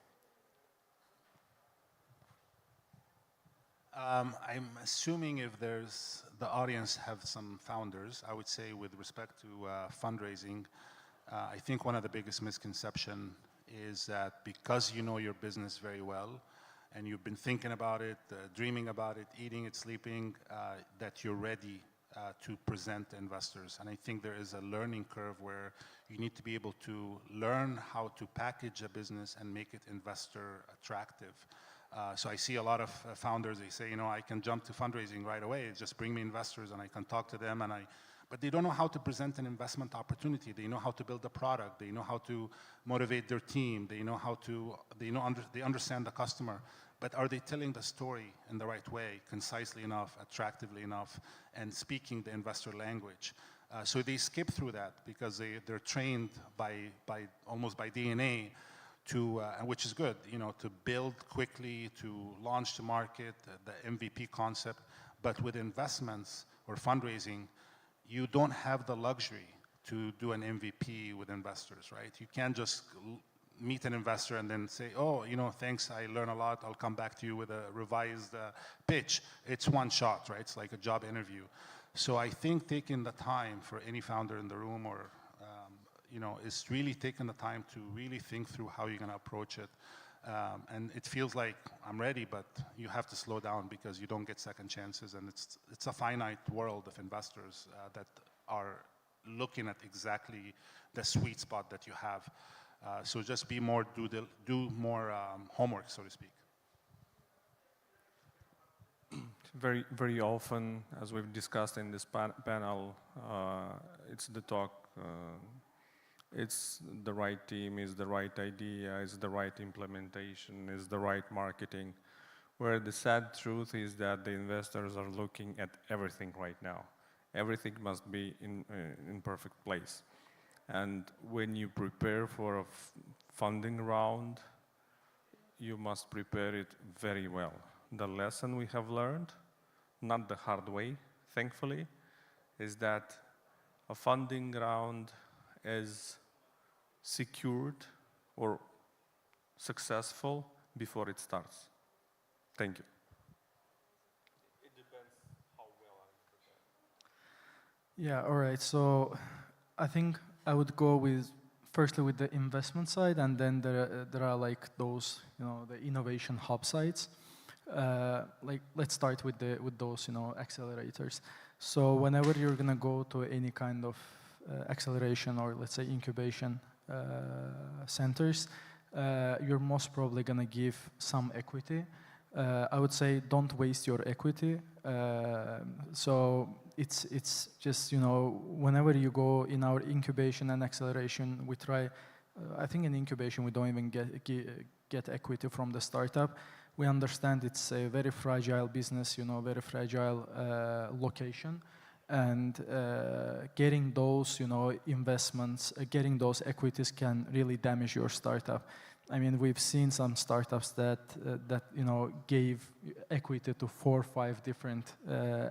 I'm assuming if the audience have some founders, I would say with respect to fundraising, I think one of the biggest misconceptions is that because you know your business very well and you've been thinking about it, dreaming about it, eating it, sleeping, that you're ready to present investors. And I think there is a learning curve where you need to be able to learn how to package a business and make it investor attractive. So I see a lot of founders, they say, I can jump to fundraising right away. Just bring me investors and I can talk to them and I but they don't know how to present an investment opportunity. They know how to build a product. They know how to motivate their team. They know how to, they understand the customer. But are they telling the story in the right way, concisely enough, attractively enough, and speaking the investor language? So they skip through that because they're trained almost by DNA to, which is good, to build quickly, to launch to market, the MVP concept. But with investments or fundraising, you don't have the luxury to do an MVP with investors, right? You can't just meet an investor and then say, oh, thanks, I learned a lot, I'll come back to you with a revised pitch. It's one shot, right? It's like a job interview. So I think taking the time for any founder in the room or, is really taking the time to really think through how you're going to approach it. And it feels like I'm ready, but you have to slow down because you don't get second chances, and it's a finite world of investors that are looking at exactly the sweet spot that you have. So just be more, do more homework, so to speak. Very, very often, as we've discussed in this panel, it's the talk. It's the right team, is the right idea, is the right implementation, is the right marketing. Where the sad truth is that the investors are looking at everything right now. Everything must be in perfect place. And when you prepare for a funding round, you must prepare it very well. The lesson we have learned, not the hard way, thankfully, is that a funding round is secured or successful before it starts. Thank you. It depends how well I'm prepared. Yeah, all right. So I think I would go with firstly with the investment side, and then there are like those, the innovation hub sites. Like let's start with those, accelerators. So whenever you're gonna go to any kind of acceleration or let's say incubation centers, you're most probably gonna give some equity. I would say don't waste your equity. So it's just, whenever you go in our incubation and acceleration, we try, I think in incubation we don't even get equity from the startup. We understand it's a very fragile business, very fragile location. And getting those, investments, getting those equities can really damage your startup. I mean, we've seen some startups that gave equity to 4 or 5 different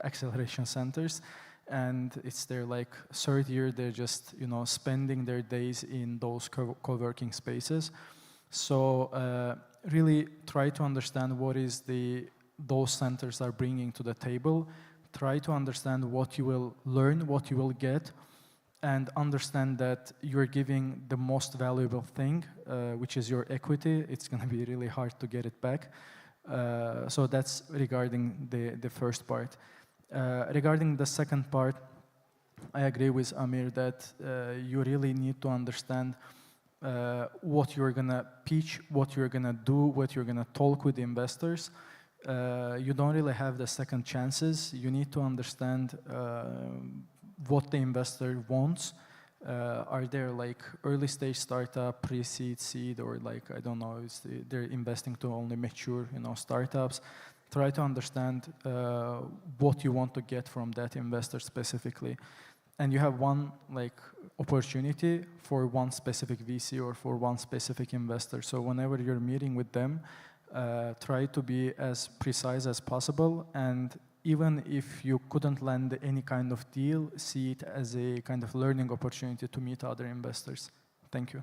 acceleration centers, and it's their like third year. They're just spending their days in those co-working spaces. So really try to understand what is those centers are bringing to the table. Try to understand what you will learn, what you will get, and understand that you're giving the most valuable thing, which is your equity. It's going to be really hard to get it back. So that's regarding the first part. Regarding the second part, I agree with Amir that you really need to understand what you're going to pitch, what you're going to do, what you're going to talk with investors. You don't really have the second chances. You need to understand what the investor wants. Are there like early stage startup, pre-seed, seed, or like, I don't know, they're investing to only mature, startups. Try to understand what you want to get from that investor specifically. And you have one like opportunity for one specific VC or for one specific investor. So whenever you're meeting with them, try to be as precise as possible, and even if you couldn't land any kind of deal, see it as a kind of learning opportunity to meet other investors. Thank you.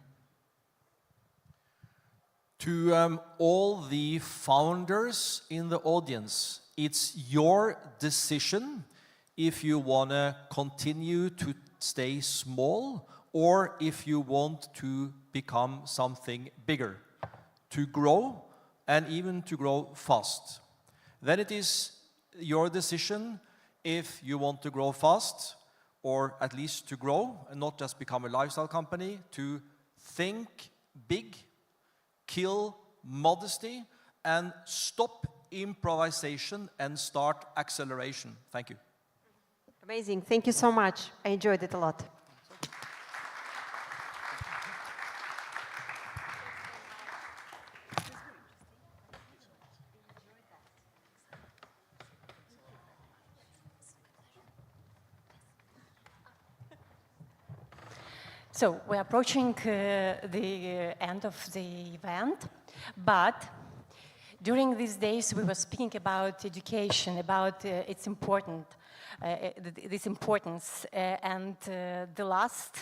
To all the founders in the audience, it's your decision if you want to continue to stay small or if you want to become something bigger, to grow, and even to grow fast. Then it is your decision if you want to grow fast, or at least to grow and not just become a lifestyle company, to think big, kill modesty, and stop improvisation and start acceleration. Thank you. Amazing. Thank you so much. I enjoyed it a lot. So we're approaching the end of the event, but during these days we were speaking about education, about its importance, and the last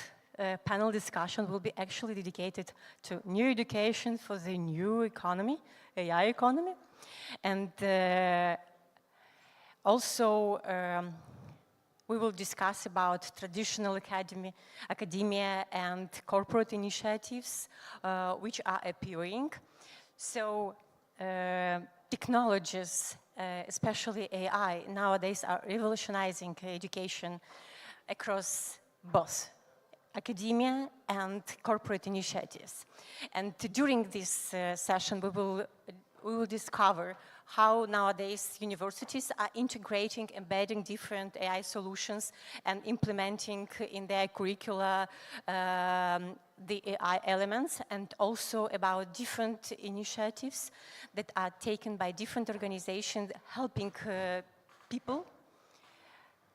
panel discussion will be actually dedicated to new education for the new economy, AI economy, and also we will discuss about traditional academia and corporate initiatives which are appearing. So technologies, especially AI, nowadays are revolutionizing education across both academia and corporate initiatives. And during this session, we will discover how nowadays universities are integrating, embedding different AI solutions and implementing in their curricula the AI elements, and also about different initiatives that are taken by different organizations helping people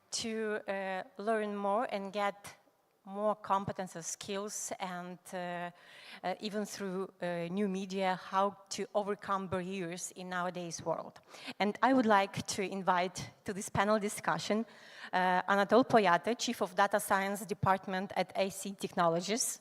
to learn more and get more competences, skills, and even through new media, how to overcome barriers in nowadays world. And I would like to invite to this panel discussion Anatol Poyata, Chief of Data Science Department at AC Technologies.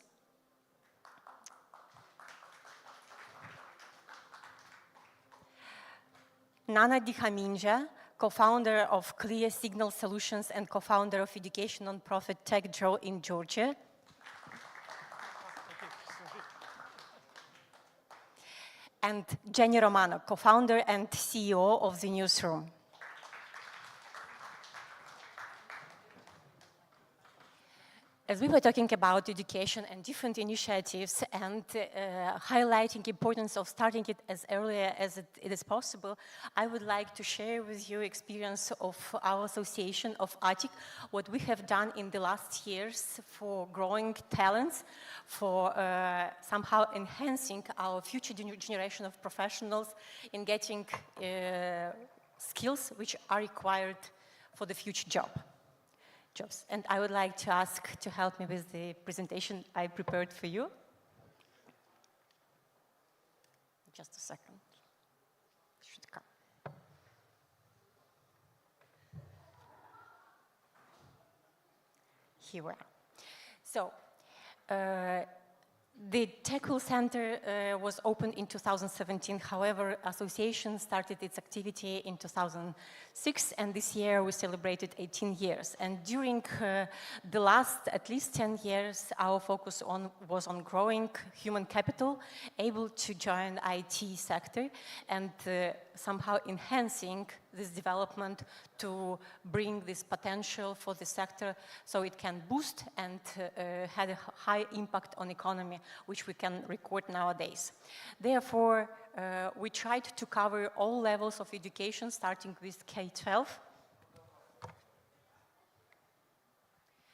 Nana Dihaminja, co-founder of Clear Signal Solutions and co-founder of education nonprofit TechDraw in Georgia. And Jenny Romano, co-founder and CEO of The Newsroom. As we were talking about education and different initiatives and highlighting importance of starting it as early as it is possible, I would like to share with you experience of our association of ATIC, what we have done in the last years for growing talents, for somehow enhancing our future generation of professionals in getting skills which are required for the future jobs. And I would like to ask to help me with the presentation I prepared for you. Just a second. It should come. Here we are. So, the TechWheel Center was opened in 2017. However, association started its activity in 2006, and this year we celebrated 18 years. And during the last at least 10 years, our focus was on growing human capital, able to join IT sector, and somehow enhancing this development to bring this potential for the sector so it can boost and had a high impact on economy, which we can record nowadays. Therefore, we tried to cover all levels of education, starting with K-12.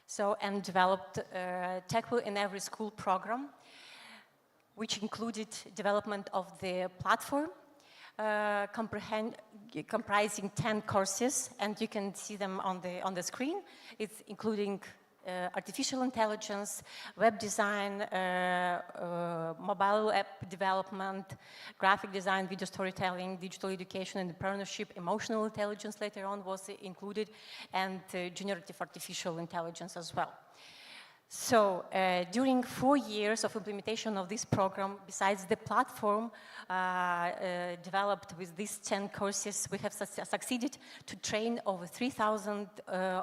So, and developed TechWheel in every school program, which included development of the platform, comprising 10 courses, and you can see them on the screen. It's including artificial intelligence, web design, mobile app development, graphic design, video storytelling, digital education, entrepreneurship, emotional intelligence later on was included, and generative artificial intelligence as well. So, during 4 years of implementation of this program, besides the platform developed with these 10 courses, we have succeeded to train over 3,000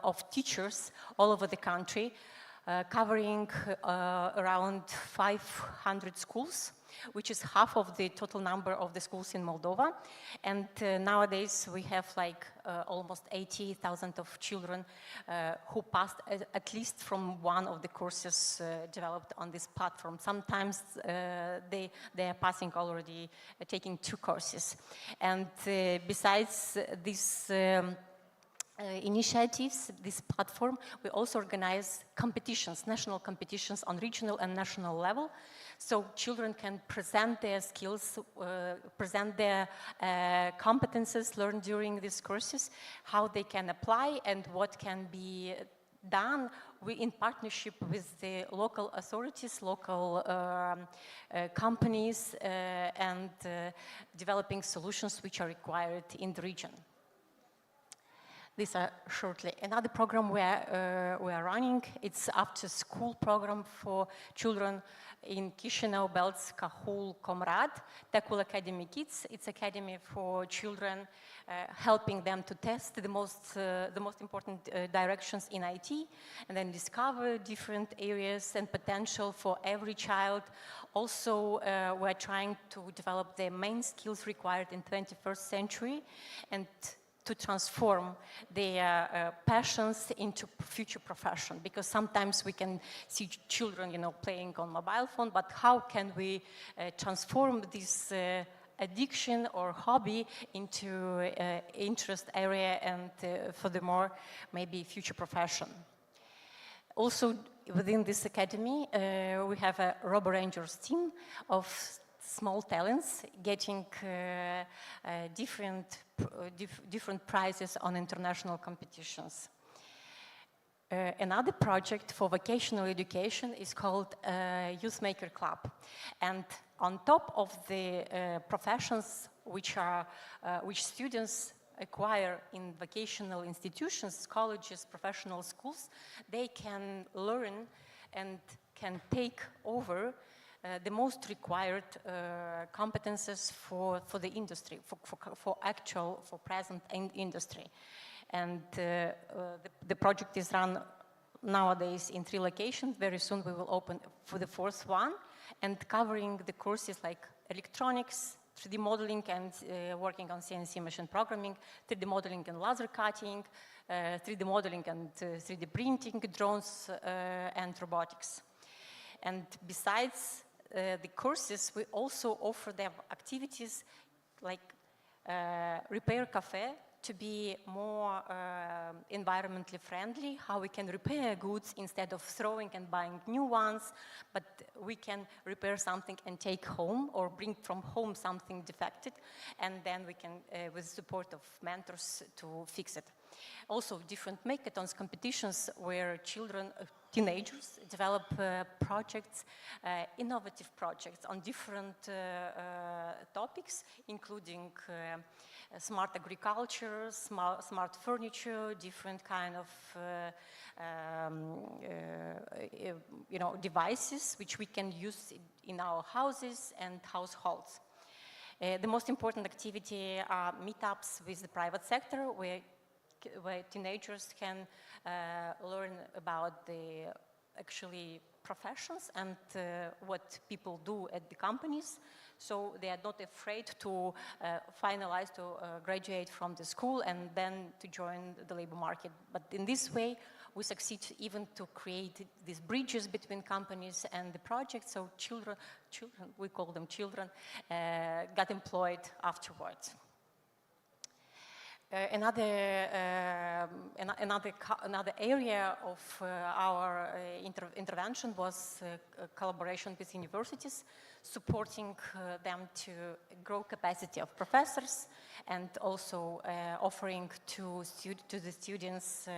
of teachers all over the country, covering around 500 schools, which is half of the total number of the schools in Moldova. And nowadays we have like almost 80,000 of children who passed at least from one of the courses developed on this platform. Sometimes they are passing already, taking 2 courses. And besides this initiatives, this platform, we also organize competitions, national competitions on regional and national level. So children can present their skills, present their competences learned during these courses, how they can apply and what can be done in partnership with the local authorities, local companies, and developing solutions which are required in the region. These are shortly. Another program we are running, it's after-school program for children in Chisinau, Belts, Cahul, Comrade, Techul Academy Kids. It's academy for children, helping them to test the most important directions in IT, and then discover different areas and potential for every child. Also, we're trying to develop the main skills required in 21st century, and to transform their passions into future profession, because sometimes we can see children, playing on mobile phone, but how can we transform this addiction or hobby into interest area and furthermore maybe future profession. Also within this academy we have a Robo-Rangers team of small talents getting different prizes on international competitions. Another project for vocational education is called Youth Maker Club. And on top of the professions which students acquire in vocational institutions, colleges, professional schools, they can learn and can take over the most required competences for the industry, for present industry. And the project is run nowadays in 3 locations. Very soon we will open for the 4th one, and covering the courses like electronics, 3D modeling and working on CNC machine programming, 3D modeling and laser cutting, 3D modeling and 3D printing, drones and robotics. And besides the courses, we also offer them activities like repair cafe, to be more environmentally friendly, how we can repair goods instead of throwing and buying new ones, but we can repair something and take home or bring from home something defected, and then we can, with support of mentors, to fix it. Also, different hackathons competitions where children, teenagers develop projects, innovative projects on different topics, including smart agriculture, smart furniture, different kind of devices which we can use in our houses and households. The most important activity are meetups with the private sector, where teenagers can learn about the actually professions and what people do at the companies. So they are not afraid to finalize, to graduate from the school and then to join the labor market. But in this way, we succeed even to create these bridges between companies and the project, so children, we call them children, got employed afterwards. Another area of our intervention was collaboration with universities, supporting them to grow capacity of professors, and also offering to the students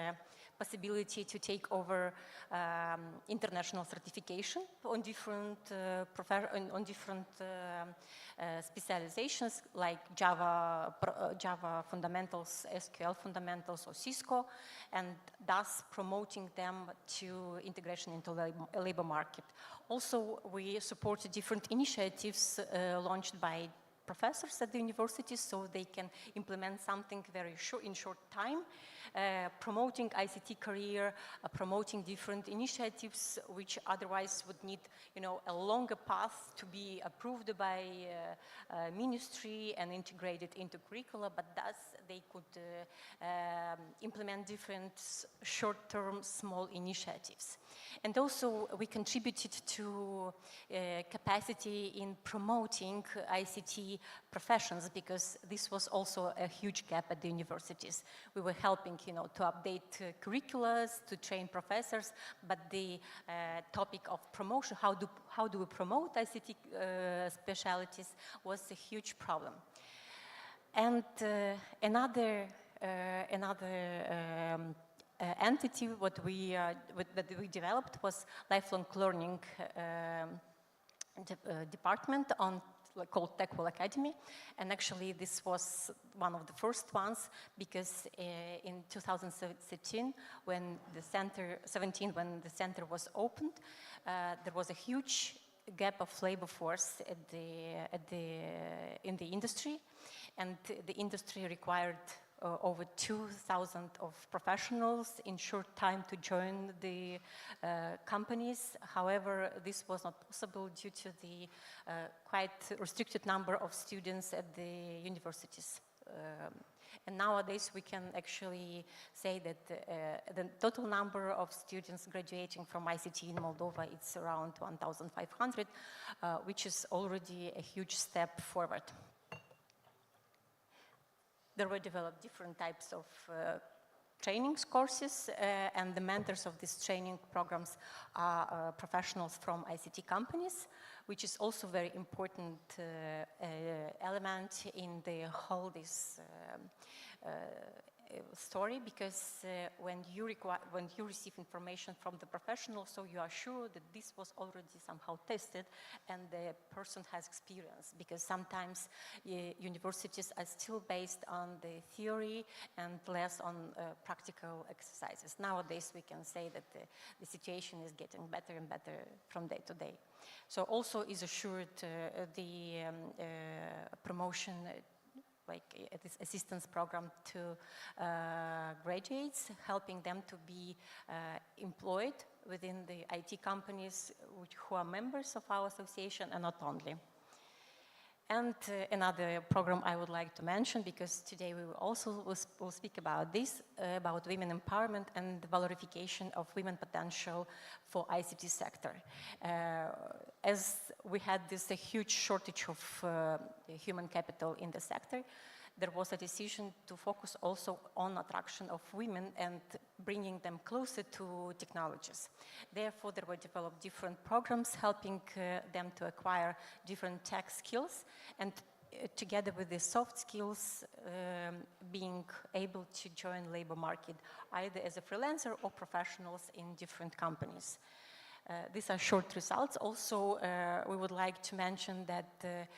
possibility to take over international certification on different specializations like Java fundamentals, SQL fundamentals, or Cisco, and thus promoting them to integration into the labor market. Also, we support different initiatives launched by professors at the universities, so they can implement something very in short time, promoting ICT career, promoting different initiatives which otherwise would need, a longer path to be approved by ministry and integrated into curricula, but thus they could implement different short-term small initiatives. And also we contributed to capacity in promoting ICT professions, because this was also a huge gap at the universities. We were helping running, to update curriculums, to train professors, but the topic of promotion, how do we promote ICT specialties, was a huge problem. And another entity that we developed was lifelong learning department called TechWell Academy, and actually this was one of the first ones because in 2017, when the center was opened, there was a huge gap of labor force in the industry, and the industry required over 2,000 of professionals in short time to join the companies. However, this was not possible due to the quite restricted number of students at the universities. And nowadays we can actually say that the total number of students graduating from ICT in Moldova is around 1,500, which is already a huge step forward. There were developed different types of training courses, and the mentors of these training programs are professionals from ICT companies, which is also very important element in the whole this story, because when you receive information from the professional, so you are sure that this was already somehow tested and the person has experience, because sometimes universities are still based on the theory and less on practical exercises. Nowadays we can say that the situation is getting better and better from day to day. So also is assured the promotion like this assistance program to graduates, helping them to be employed within the IT companies who are members of our association, and not only. And another program I would like to mention, because today we will speak about this, about women empowerment and the valorification of women potential for ICT sector. As we had this huge shortage of human capital in the sector, there was a decision to focus also on attraction of women and bringing them closer to technologies. Therefore, there were developed different programs helping them to acquire different tech skills, and together with the soft skills, being able to join labor market either as a freelancer or professionals in different companies. These are short results. Also, we would like to mention that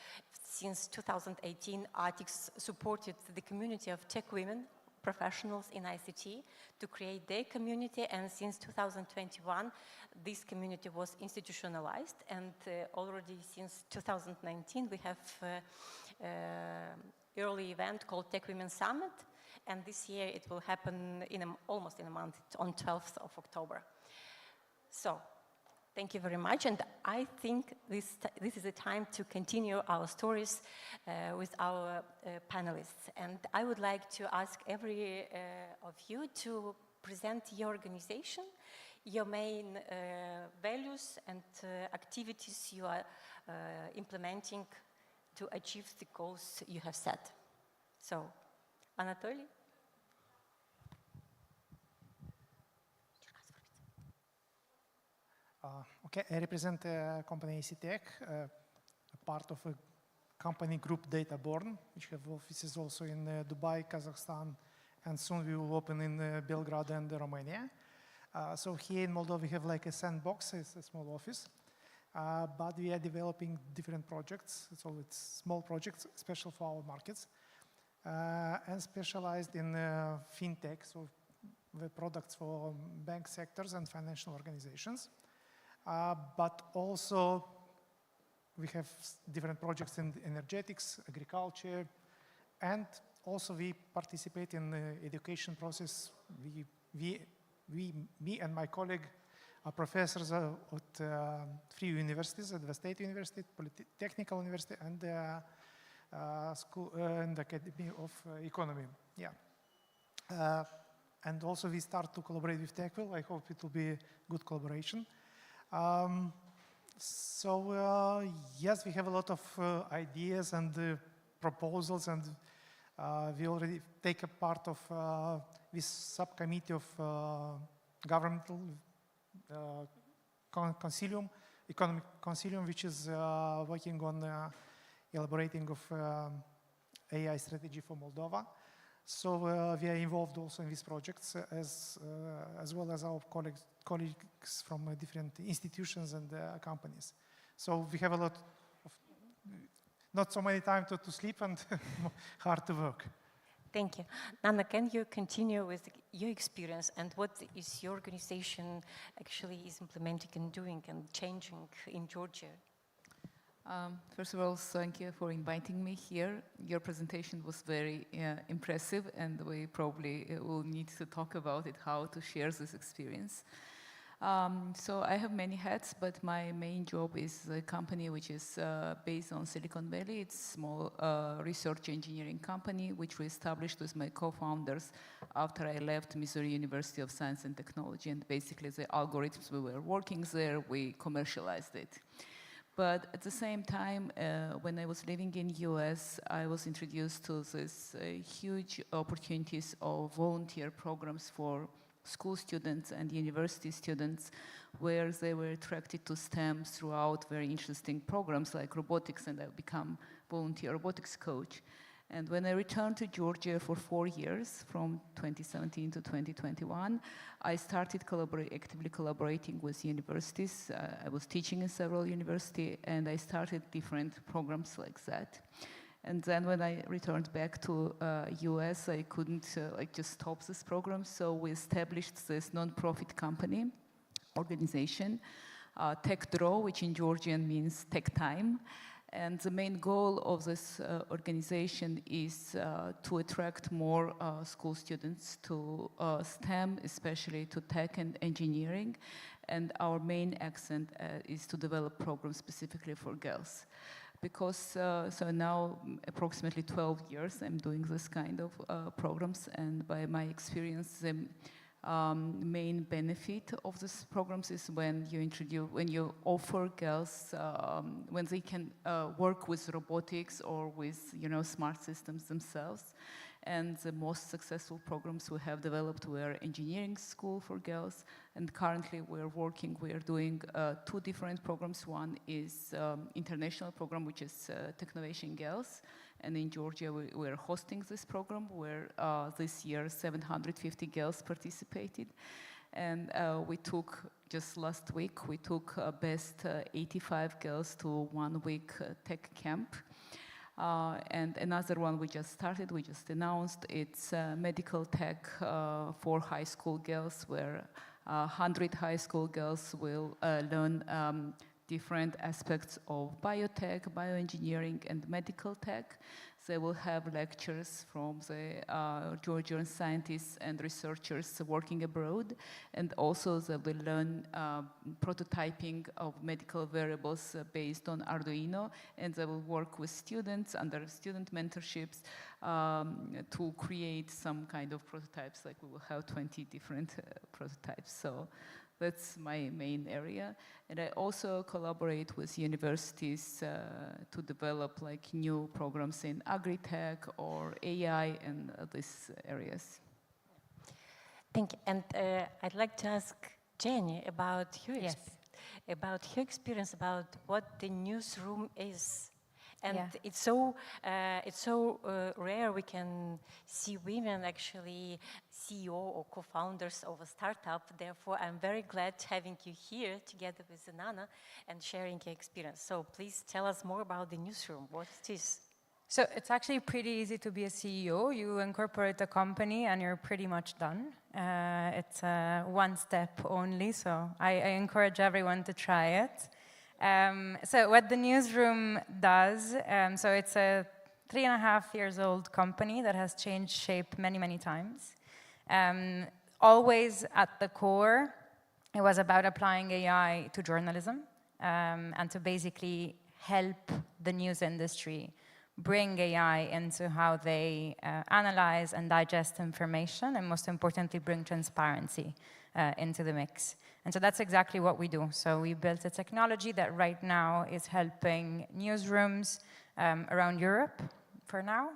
since 2018, ARTIX supported the community of tech women professionals in ICT to create their community, and since 2021, this community was institutionalized, and already since 2019, we have early event called Tech Women Summit, and this year it will happen almost in a month, on 12th of October. So, thank you very much, and I think this is a time to continue our stories with our panelists. And I would like to ask every of you to present your organization, your main values and activities you are implementing to achieve the goals you have set. So, Anatoly? Okay, I represent a company ACTech, a part of a company group Databorn, which have offices also in Dubai, Kazakhstan, and soon we will open in Belgrade and Romania. So here in Moldova we have like a sandbox, it's a small office, but we are developing different projects, so it's small projects, special for our markets, and specialized in fintech, so the products for bank sectors and financial organizations. But also we have different projects in energetics, agriculture, and also we participate in the education process. Me and my colleague are professors at 3 universities, at the State University, Polytechnical University, and the school and the Academy of Economy. Yeah. And also we start to collaborate with TechWell. I hope it will be a good collaboration. Yes, we have a lot of ideas and proposals, and We already take a part of this subcommittee of governmental consilium, economic consilium, which is working on elaborating of AI strategy for Moldova. So we are involved also in these projects as well as our colleagues from different institutions and companies. So we have a lot of, not so many time to sleep and hard to work. Thank you. Nana, can you continue with your experience and what is your organization actually is implementing and doing and changing in Georgia? First of all, thank you for inviting me here. Your presentation was very impressive, and we probably will need to talk about it, how to share this experience. So I have many hats, but my main job is a company which is based on Silicon Valley. It's a small research engineering company which we established with my co-founders after I left Missouri University of Science and Technology, and basically the algorithms we were working there, we commercialized it. But at the same time, when I was living in US, I was introduced to this huge opportunities of volunteer programs for school students and university students, where they were attracted to STEM throughout very interesting programs like robotics, and I've become volunteer robotics coach. And when I returned to Georgia for 4 years, from 2017 to 2021, I started actively collaborating with universities. I was teaching in several universities, and I started different programs like that. And then when I returned back to US, I couldn't just stop this program, so we established this non-profit company organization, TechDraw, which in Georgian means Tech Time. And the main goal of this organization is to attract more school students to STEM, especially to tech and engineering. And our main accent is to develop programs specifically for girls. Because so now approximately 12 years I'm doing this kind of programs, and by my experience, the main benefit of these programs is when you offer girls, when they can work with robotics or with smart systems themselves. And the most successful programs we have developed were engineering school for girls, and currently we are doing 2 different programs. One is international program, which is Technovation Girls, and in Georgia we're hosting this program where this year 750 girls participated. And just last week, we took best 85 girls to 1 week tech camp. And another one we just started, we just announced, it's medical tech for high school girls, where 100 high school girls will learn different aspects of biotech, bioengineering, and medical tech. They will have lectures from the Georgian scientists and researchers working abroad, and also they will learn prototyping of medical wearables based on Arduino, and they will work with students under student mentorships to create some kind of prototypes, like we will have 20 different prototypes. So that's my main area. And I also collaborate with universities to develop new programs in agri-tech or AI and these areas. Thank you. And I'd like to ask Jenny about your experience about what the newsroom is. And it's so rare we can see women actually CEO or co-founders of a startup. Therefore, I'm very glad having you here together with Nana and sharing your experience. So please tell us more about the newsroom. What it is? So it's actually pretty easy to be a CEO. You incorporate a company and you're pretty much done. It's one step only, so I encourage everyone to try it. So what the newsroom does, so it's a 3.5 years old company that has changed shape many, many times. Always at the core, it was about applying AI to journalism and to basically help the news industry bring AI into how they analyze and digest information, and most importantly, bring transparency into the mix. And so that's exactly what we do. So we built a technology that right now is helping newsrooms around Europe for now.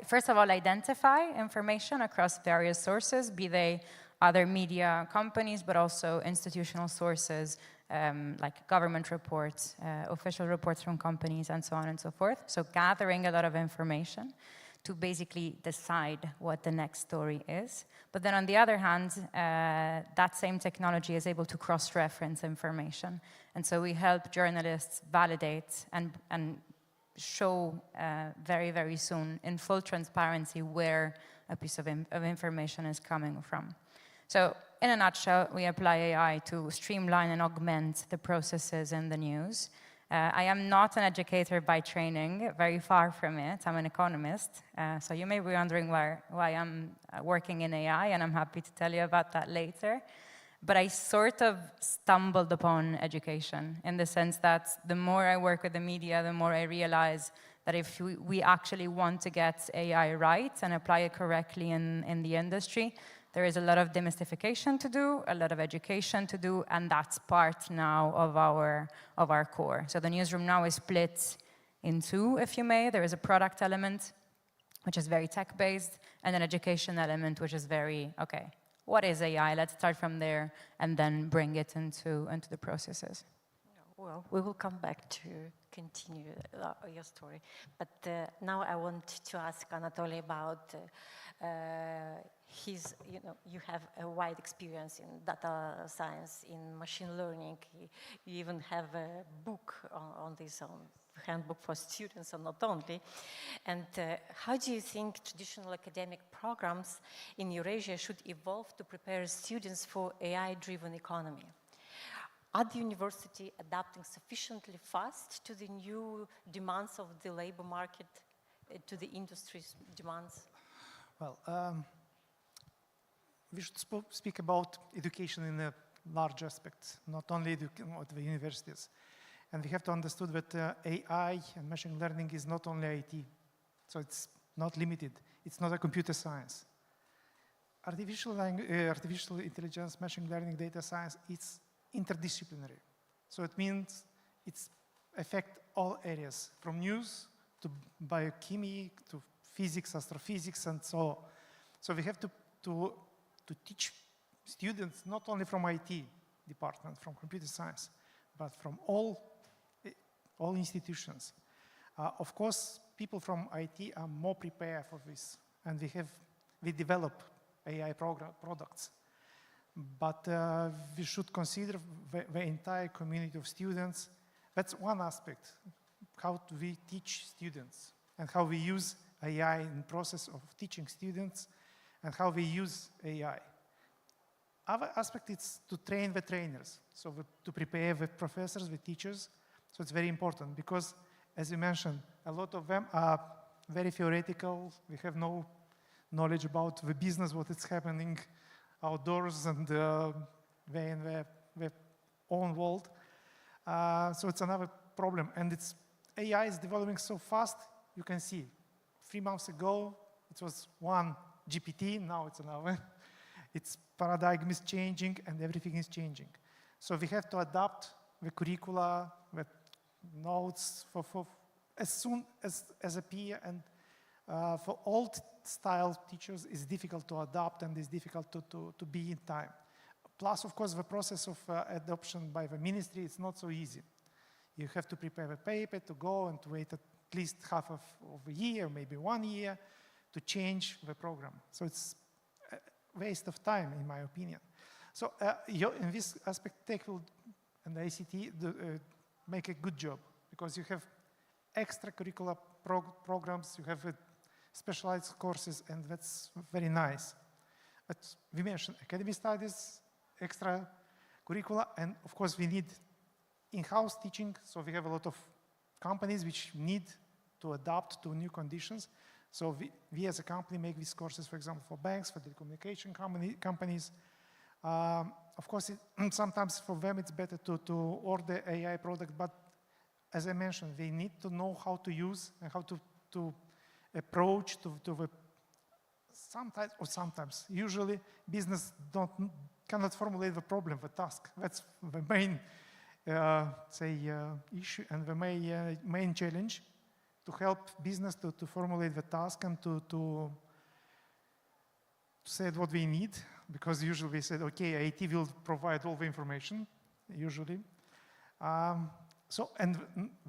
first of all, identify information across various sources, be they other media companies, but also institutional sources, like government reports, official reports from companies, and so on and so forth. So gathering a lot of information to basically decide what the next story is. But then on the other hand, that same technology is able to cross-reference information. And so we help journalists validate and show very, very soon in full transparency where a piece of information is coming from. So in a nutshell, we apply AI to streamline and augment the processes in the news. I am not an educator by training, very far from it. I'm an economist. So you may be wondering why I'm working in AI, and I'm happy to tell you about that later. But I sort of stumbled upon education in the sense that the more I work with the media, the more I realize that if we actually want to get AI right and apply it correctly in the industry, there is a lot of demystification to do, a lot of education to do, and that's part now of our core. So the newsroom now is split in two, if you may. There is a product element, which is very tech-based, and an education element, which is very, okay, what is AI? Let's start from there and then bring it into the processes. Well, we will come back to continue your story. But now I want to ask Anatoly about you have a wide experience in data science, in machine learning. You even have a book on this, handbook for students, and not only. And how do you think traditional academic programs in Eurasia should evolve to prepare students for AI-driven economy? Are the university adapting sufficiently fast to the new demands of the labor market, to the industry's demands? Well, we should speak about education in a large aspect, not only at the universities. And we have to understand that AI and machine learning is not only IT. So it's not limited. It's not a computer science. Artificial intelligence, machine learning, data science, it's interdisciplinary. So it means it's affect all areas, from news to biochemistry to physics, astrophysics, and so on. So we have to teach students not only from IT department, from computer science, but from all institutions. Of course, people from IT are more prepared for this, and we develop AI products. But we should consider the entire community of students. That's one aspect, how do we teach students and how we use AI in the process of teaching students and how we use AI. Other aspect is to train the trainers, so to prepare the professors, the teachers. So it's very important because, as you mentioned, a lot of them are very theoretical. We have no knowledge about the business, what is happening outdoors and in their own world. So it's another problem. And AI is developing so fast, you can see. 3 months ago, it was one GPT, now it's another. Its paradigm is changing and everything is changing. So we have to adapt the curricula, the notes for as soon as a peer, and for old style teachers it's difficult to adapt and it's difficult to be in time. Plus, of course, the process of adoption by the ministry is not so easy. You have to prepare a paper to go and to wait at least half of a year, maybe 1 year, to change the program. So it's a waste of time, in my opinion. So in this aspect, tech and ICT make a good job because you have extracurricular programs, you have specialized courses, and that's very nice. But we mentioned academic studies, extracurricular, and of course we need in-house teaching. So we have a lot of companies which need to adapt to new conditions. So we as a company make these courses, for example, for banks, for telecommunication companies. Of course, sometimes for them it's better to order AI product, but as I mentioned, they need to know how to use and how to approach to the sometimes. Usually, business cannot formulate the problem, the task. That's the main issue and the main challenge help business to formulate the task and to say what we need, because usually we said, okay, IT will provide all the information, usually. And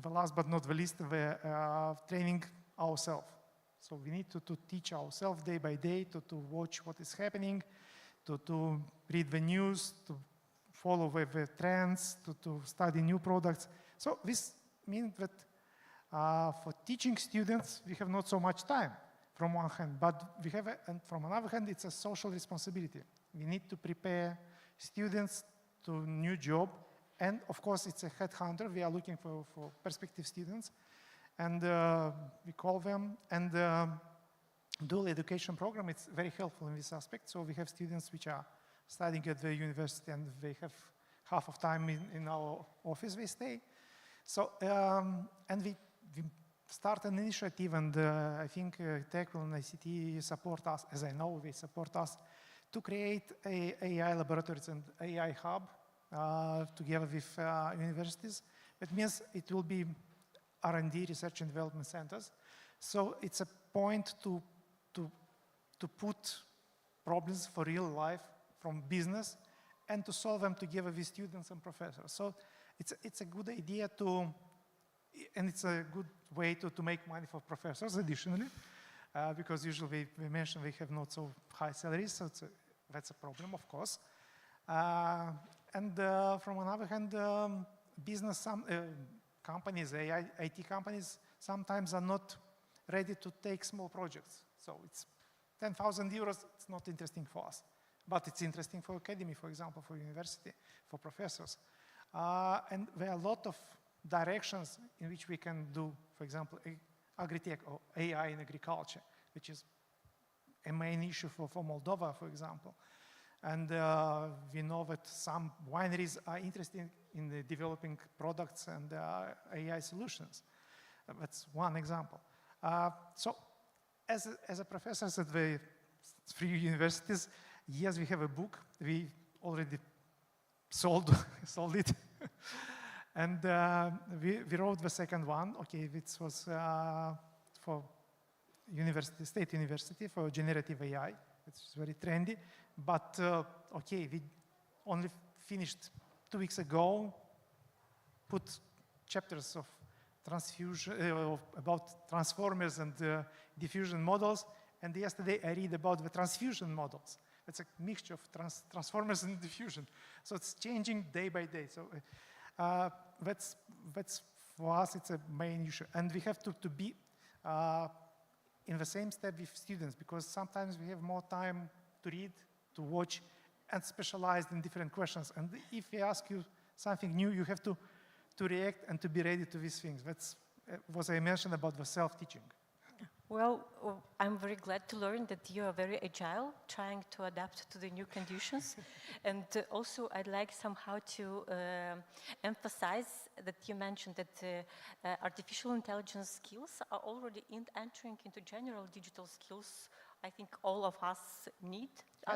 the last but not the least, the training ourselves. So we need to teach ourselves day by day, to watch what is happening, to read the news, to follow the trends, to study new products. So this means that for teaching students, we have not so much time from one hand, but we have, and from another hand, it's a social responsibility. We need to prepare students to new job, and of course, it's a headhunter. We are looking for prospective students, and we call them, and dual education program, it's very helpful in this aspect. So we have students which are studying at the university, and they have half of time in our office they stay. So, and we start an initiative, and I think Tech and ICT support us, as I know they support us, to create AI laboratories and AI hub together with universities. That means it will be R&D, research and development centers. So it's a point to put problems for real life from business and to solve them together with students and professors. So it's a good idea and it's a good way to make money for professors additionally, because usually we mention we have not so high salaries, so that's a problem, of course. And from another hand, business companies, IT companies, sometimes are not ready to take small projects. So it's 10,000 euros, it's not interesting for us. But it's interesting for academy, for example, for university, for professors. And there are a lot of directions in which we can do, for example, agri-tech or AI in agriculture, which is a main issue for Moldova, for example. And we know that some wineries are interested in developing products and AI solutions. That's one example. So as a professor at the 3 universities, yes, we have a book. We already sold it. And we wrote the second one. Okay, it was for state university for generative AI. It's very trendy. But okay, we only finished 2 weeks ago, put chapters of transfusion, about transformers and diffusion models. And yesterday I read about the transfusion models. It's a mixture of transformers and diffusion. So it's changing day by day. So that's for us, it's a main issue. And we have to be in the same step with students, because sometimes we have more time to read, to watch, and specialize in different questions. And if we ask you something new, you have to react and to be ready to these things. That's what I mentioned about the self-teaching. Well, I'm very glad to learn that you are very agile, trying to adapt to the new conditions. And also, I'd like somehow to emphasize that you mentioned that artificial intelligence skills are already entering into general digital skills. I think all of us need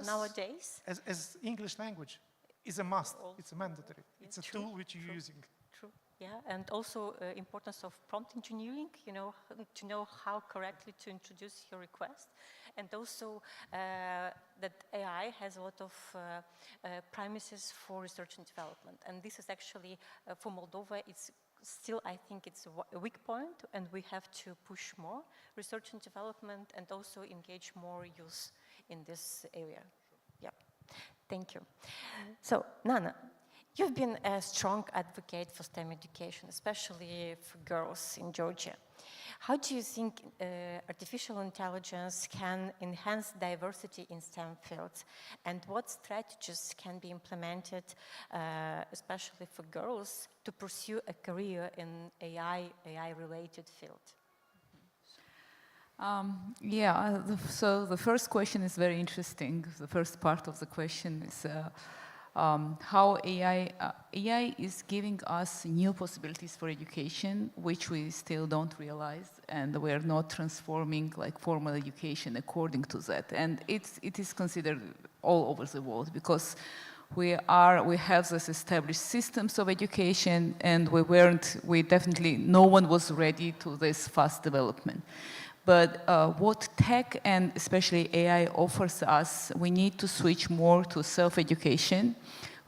nowadays. As English language is a must. It's a mandatory. It's a tool which you're using. True. Yeah, and also importance of prompt engineering, you know, to know how correctly to introduce your request. And also that AI has a lot of premises for research and development. And this is actually, for Moldova, it's still, I think it's a weak point, and we have to push more research and development and also engage more youth in this area. Yeah, thank you. So, Nana, you've been a strong advocate for STEM education, especially for girls in Georgia. How do you think artificial intelligence can enhance diversity in STEM fields? And what strategies can be implemented, especially for girls, to pursue a career in AI-related field? So the first question is very interesting. The first part of the question is how AI is giving us new possibilities for education, which we still don't realize, and we are not transforming like formal education according to that. And it is considered all over the world, because We have this established systems of education, and no one was ready to this fast development. But what tech and especially AI offers us, we need to switch more to self-education.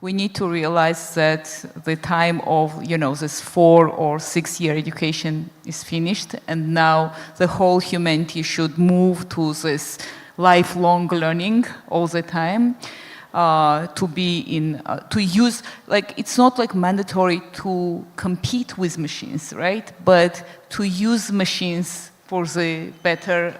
We need to realize that the time of, this 4 or 6 year education is finished, and now the whole humanity should move to this lifelong learning all the time. To use, it's not like mandatory to compete with machines, right? But to use machines for the better,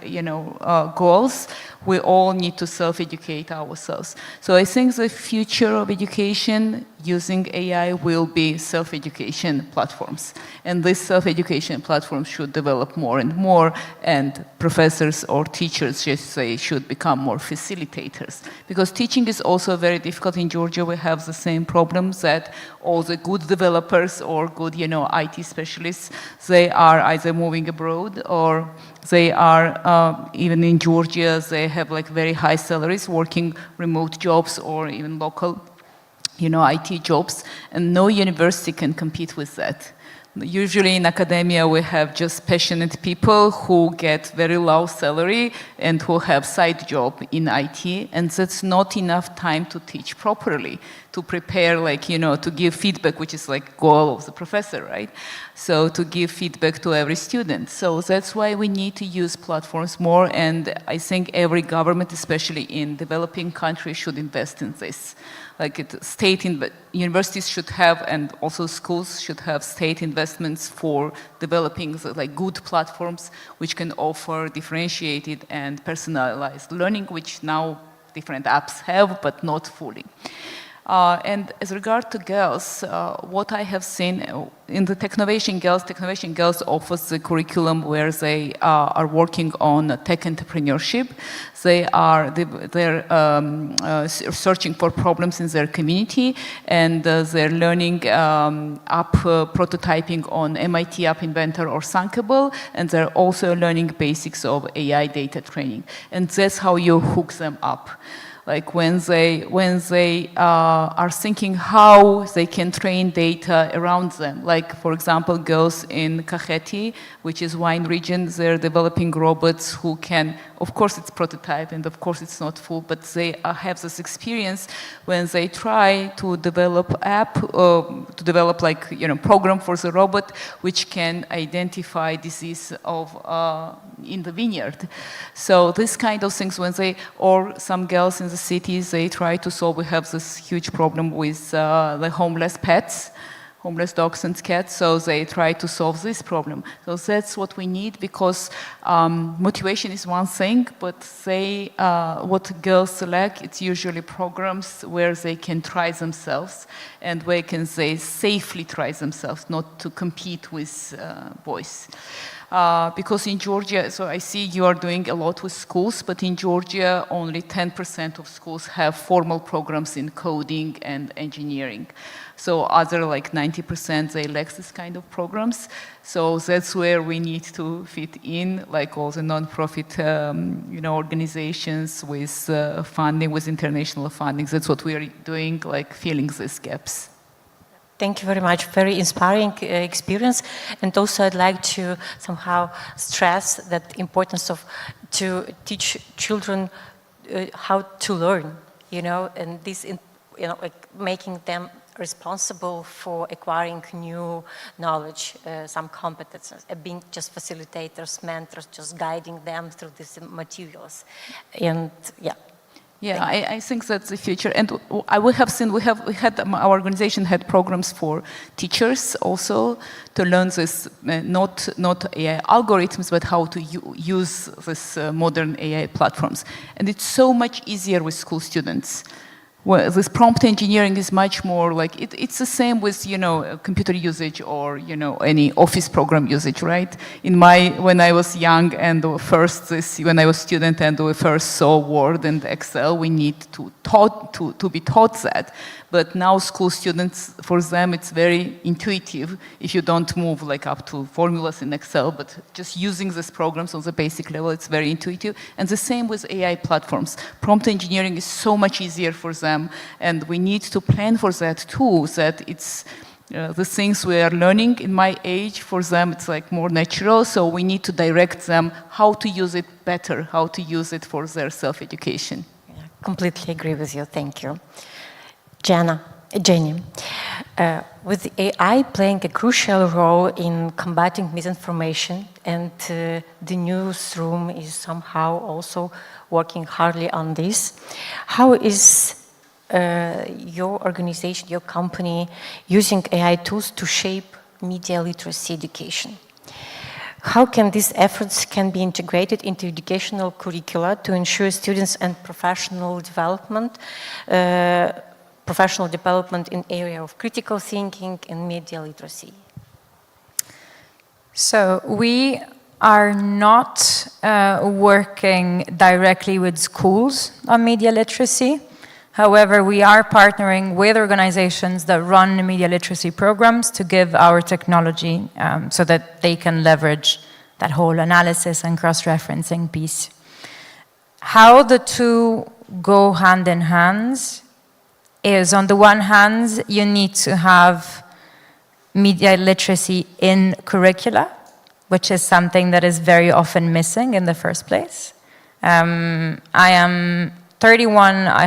goals, we all need to self-educate ourselves. So I think the future of education using AI will be self-education platforms. And these self-education platforms should develop more and more, and professors or teachers should become more facilitators. Because teaching is also very difficult. In Georgia, we have the same problems that all the good developers or good, IT specialists, they are either moving abroad or they are, even in Georgia, they have very high salaries working remote jobs or even local, IT jobs, and no university can compete with that. Usually in academia, we have just passionate people who get very low salary and who have side job in IT, and that's not enough time to teach properly, to prepare, to give feedback, which is goal of the professor, right? So to give feedback to every student. So that's why we need to use platforms more, and I think every government, especially in developing countries, should invest in this. Universities should have, and also schools should have state investments for developing good platforms which can offer differentiated and personalized learning, which now different apps have, but not fully. And as regard to girls, what I have seen in the Technovation Girls offers the curriculum where they are working on tech entrepreneurship. They're searching for problems in their community, and they're learning app prototyping on MIT App Inventor or Thunkable, and they're also learning basics of AI data training. And that's how you hook them up. When they are thinking how they can train data around them. For example, girls in Kakheti, which is wine region, they're developing robots who can, of course it's prototype and of course it's not full, but they have this experience when they try to develop app, to develop program for the robot which can identify disease in the vineyard. So this kind of things or some girls in the cities, they try to solve, we have this huge problem with the homeless pets, homeless dogs and cats, so they try to solve this problem. So that's what we need, because motivation is one thing, but what girls lack, it's usually programs where they can try themselves and where can they safely try themselves, not to compete with boys. Because in Georgia, so I see you are doing a lot with schools, but in Georgia, only 10% of schools have formal programs in coding and engineering. So other 90%, they lack this kind of programs. So that's where we need to fit in, all the non-profit organizations with funding, with international funding. That's what we are doing, filling these gaps. Thank you very much. Very inspiring experience. And also I'd like to somehow stress that importance to teach children how to learn, and this, making them responsible for acquiring new knowledge, some competences, being just facilitators, mentors, just guiding them through these materials. And yeah, I think that's the future. And we had our organization had programs for teachers also to learn this, not AI algorithms, but how to use this modern AI platforms. And it's so much easier with school students. Well, this prompt engineering is much more it's the same with computer usage or any office program usage, right? When I was young and when I was student and we first saw Word and Excel, we need to be taught that. But now school students, for them, it's very intuitive if you don't move up to formulas in Excel, but just using these programs on the basic level, it's very intuitive. And the same with AI platforms. Prompt engineering is so much easier for them them, and we need to plan for that too, that it's the things we are learning in my age, for them it's like more natural, so we need to direct them how to use it better, how to use it for their self-education. Yeah, completely agree with you, thank you. Jenny, with AI playing a crucial role in combating misinformation, and the newsroom is somehow also working hardly on this, how is your organization, your company, using AI tools to shape media literacy education? How can these efforts can be integrated into educational curricula to ensure students and professional development in area of critical thinking and media literacy? So we are not working directly with schools on media literacy. However, we are partnering with organizations that run media literacy programs to give our technology so that they can leverage that whole analysis and cross-referencing piece. How the two go hand in hand is, on the one hand, you need to have media literacy in curricula, which is something that is very often missing in the first place. I am 31, I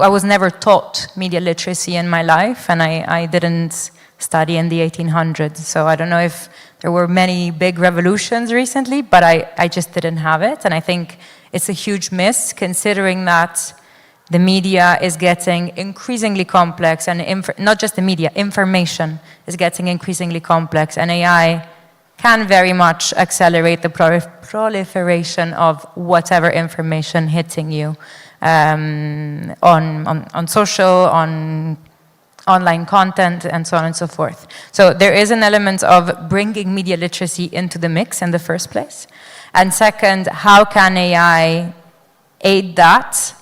was never taught media literacy in my life, and I didn't study in the 1800s, so I don't know if there were many big revolutions recently, but I just didn't have it, and I think it's a huge miss, considering that the media is getting increasingly complex, and not just the media, information is getting increasingly complex, and AI can very much accelerate the proliferation of whatever information hitting you on social, on online content, and so on and so forth. So there is an element of bringing media literacy into the mix in the first place. And second, how can AI aid that?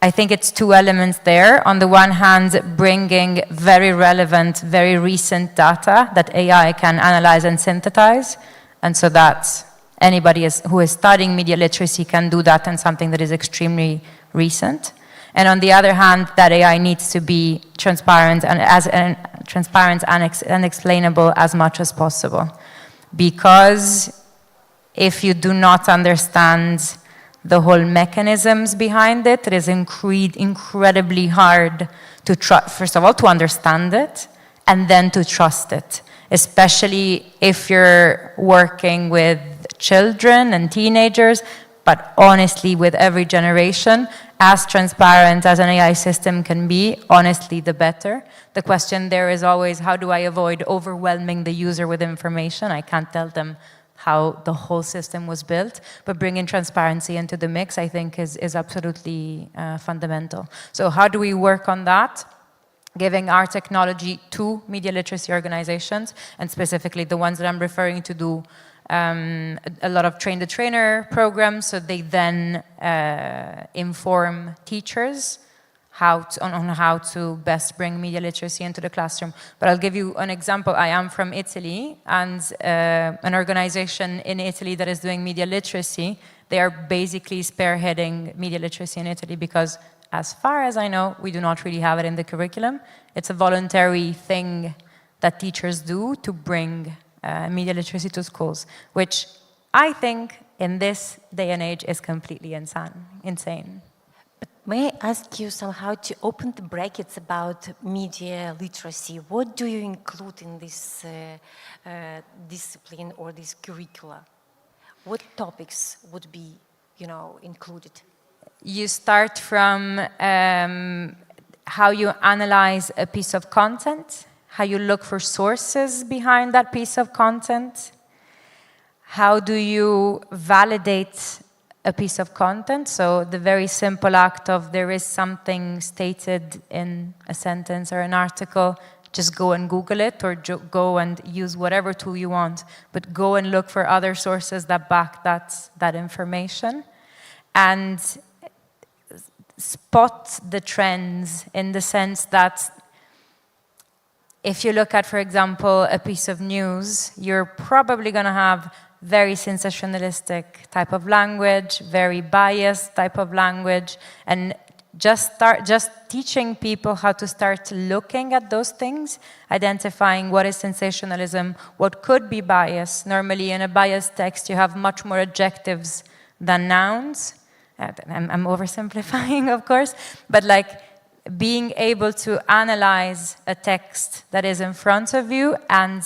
I think it's two elements there. On the one hand, bringing very relevant, very recent data that AI can analyze and synthesize, and so that anybody who is studying media literacy can do that in something that is extremely recent. And on the other hand, that AI needs to be transparent and explainable as much as possible. Because if you do not understand the whole mechanisms behind it, it is incredibly hard to first of all, to understand it, and then to trust it, especially if you're working with children and teenagers, but honestly, with every generation, as transparent as an AI system can be, honestly, the better. The question there is always, how do I avoid overwhelming the user with information? I can't tell them how the whole system was built, but bringing transparency into the mix, I think, is absolutely fundamental. So how do we work on that? Giving our technology to media literacy organizations, and specifically the ones that I'm referring to do a lot of train-the-trainer programs, so they then inform teachers on how to best bring media literacy into the classroom. But I'll give you an example. I am from Italy, and an organization in Italy that is doing media literacy, they are basically spearheading media literacy in Italy because, as far as I know, we do not really have it in the curriculum. It's a voluntary thing that teachers do to bring media literacy to schools, which I think in this day and age is completely insane. May I ask you somehow to open the brackets about media literacy? What do you include in this discipline or this curricula? What topics would be, included? You start from how you analyze a piece of content, how you look for sources behind that piece of content, how do you validate a piece of content. So the very simple act of there is something stated in a sentence or an article, just go and Google it, or go and use whatever tool you want, but go and look for other sources that back that information, and spot the trends in the sense that if you look at, for example, a piece of news, you're probably going to have very sensationalistic type of language, very biased type of language, and just teaching people how to start looking at those things, identifying what is sensationalism, what could be bias. Normally in a biased text you have much more adjectives than nouns. I'm oversimplifying, of course, but like being able to analyze a text that is in front of you and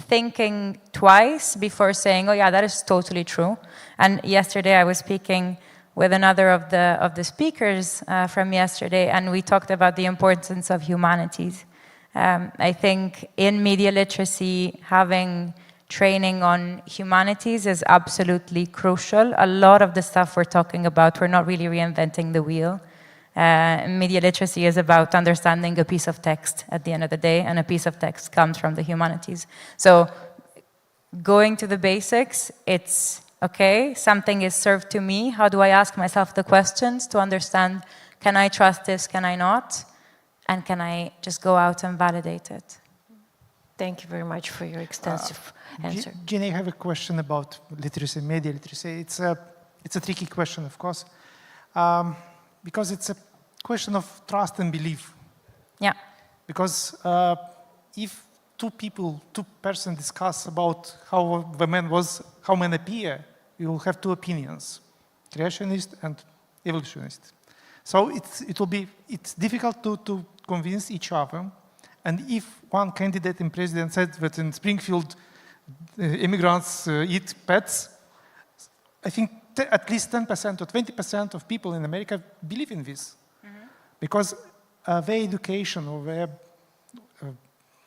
thinking twice before saying, oh yeah, that is totally true. And yesterday I was speaking with another of the speakers from yesterday, and we talked about the importance of humanities. I think in media literacy, having training on humanities is absolutely crucial. A lot of the stuff we're talking about, we're not really reinventing the wheel. Media literacy is about understanding a piece of text at the end of the day, and a piece of text comes from the humanities. So going to the basics, it's okay, something is served to me. How do I ask myself the questions to understand, can I trust this, can I not? And can I just go out and validate it? Thank you very much for your extensive answer. Jenny, I have a question about literacy, media literacy. It's a tricky question, of course, because it's a question of trust and belief. Yeah. Because if two persons discuss about how the man was, how men appear, you will have two opinions, creationist and evolutionist. So it's difficult to convince each other. And if one candidate in president said that in Springfield immigrants eat pets, I think at least 10% or 20% of people in America believe in this. Because their education or their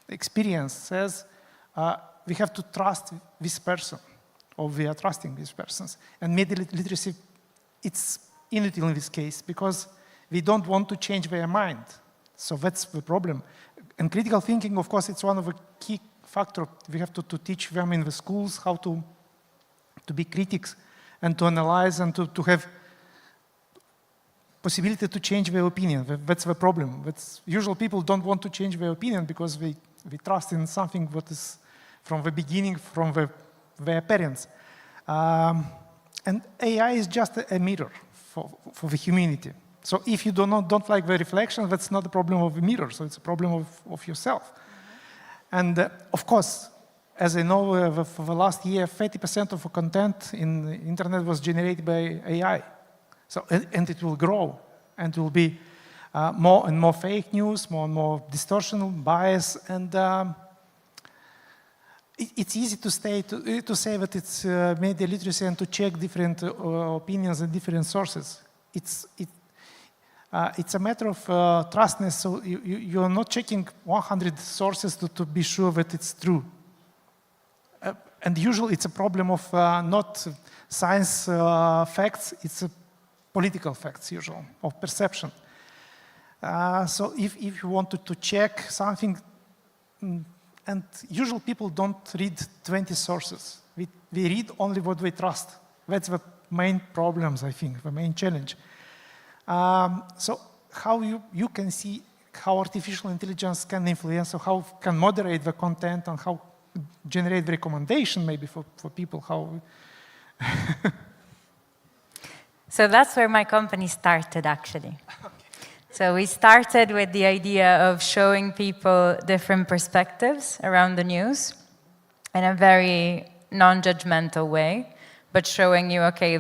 experience says we have to trust this person, or we are trusting these persons. And media literacy, it's inutile in this case, because we don't want to change their mind. So that's the problem. And critical thinking, of course, it's one of the key factors. We have to teach them in the schools how to be critics and to analyze and to have possibility to change their opinion. That's the problem. Usual people don't want to change their opinion because we trust in something that is from the beginning, from their parents. And AI is just a mirror for the humanity. So if you don't like the reflection, that's not a problem of the mirror, so it's a problem of yourself. And of course, as I know, for the last year, 30% of the content in the internet was generated by AI. So, and it will grow, and it will be more and more fake news, more and more distortion, bias, and it's easy to say that it's media literacy and to check different opinions and different sources. It's a matter of trustness, so you are not checking 100 sources to be sure that it's true. And usually it's a problem of not science facts, it's a political facts usually, of perception. So if you want to check something, and usually people don't read 20 sources. We read only what we trust. That's the main problems, I think, the main challenge. So how you can see how artificial intelligence can influence, or how can moderate the content, and how generate the recommendation maybe for people, how... So that's where my company started, actually. Okay. So we started with the idea of showing people different perspectives around the news in a very non-judgmental way, but showing you, okay,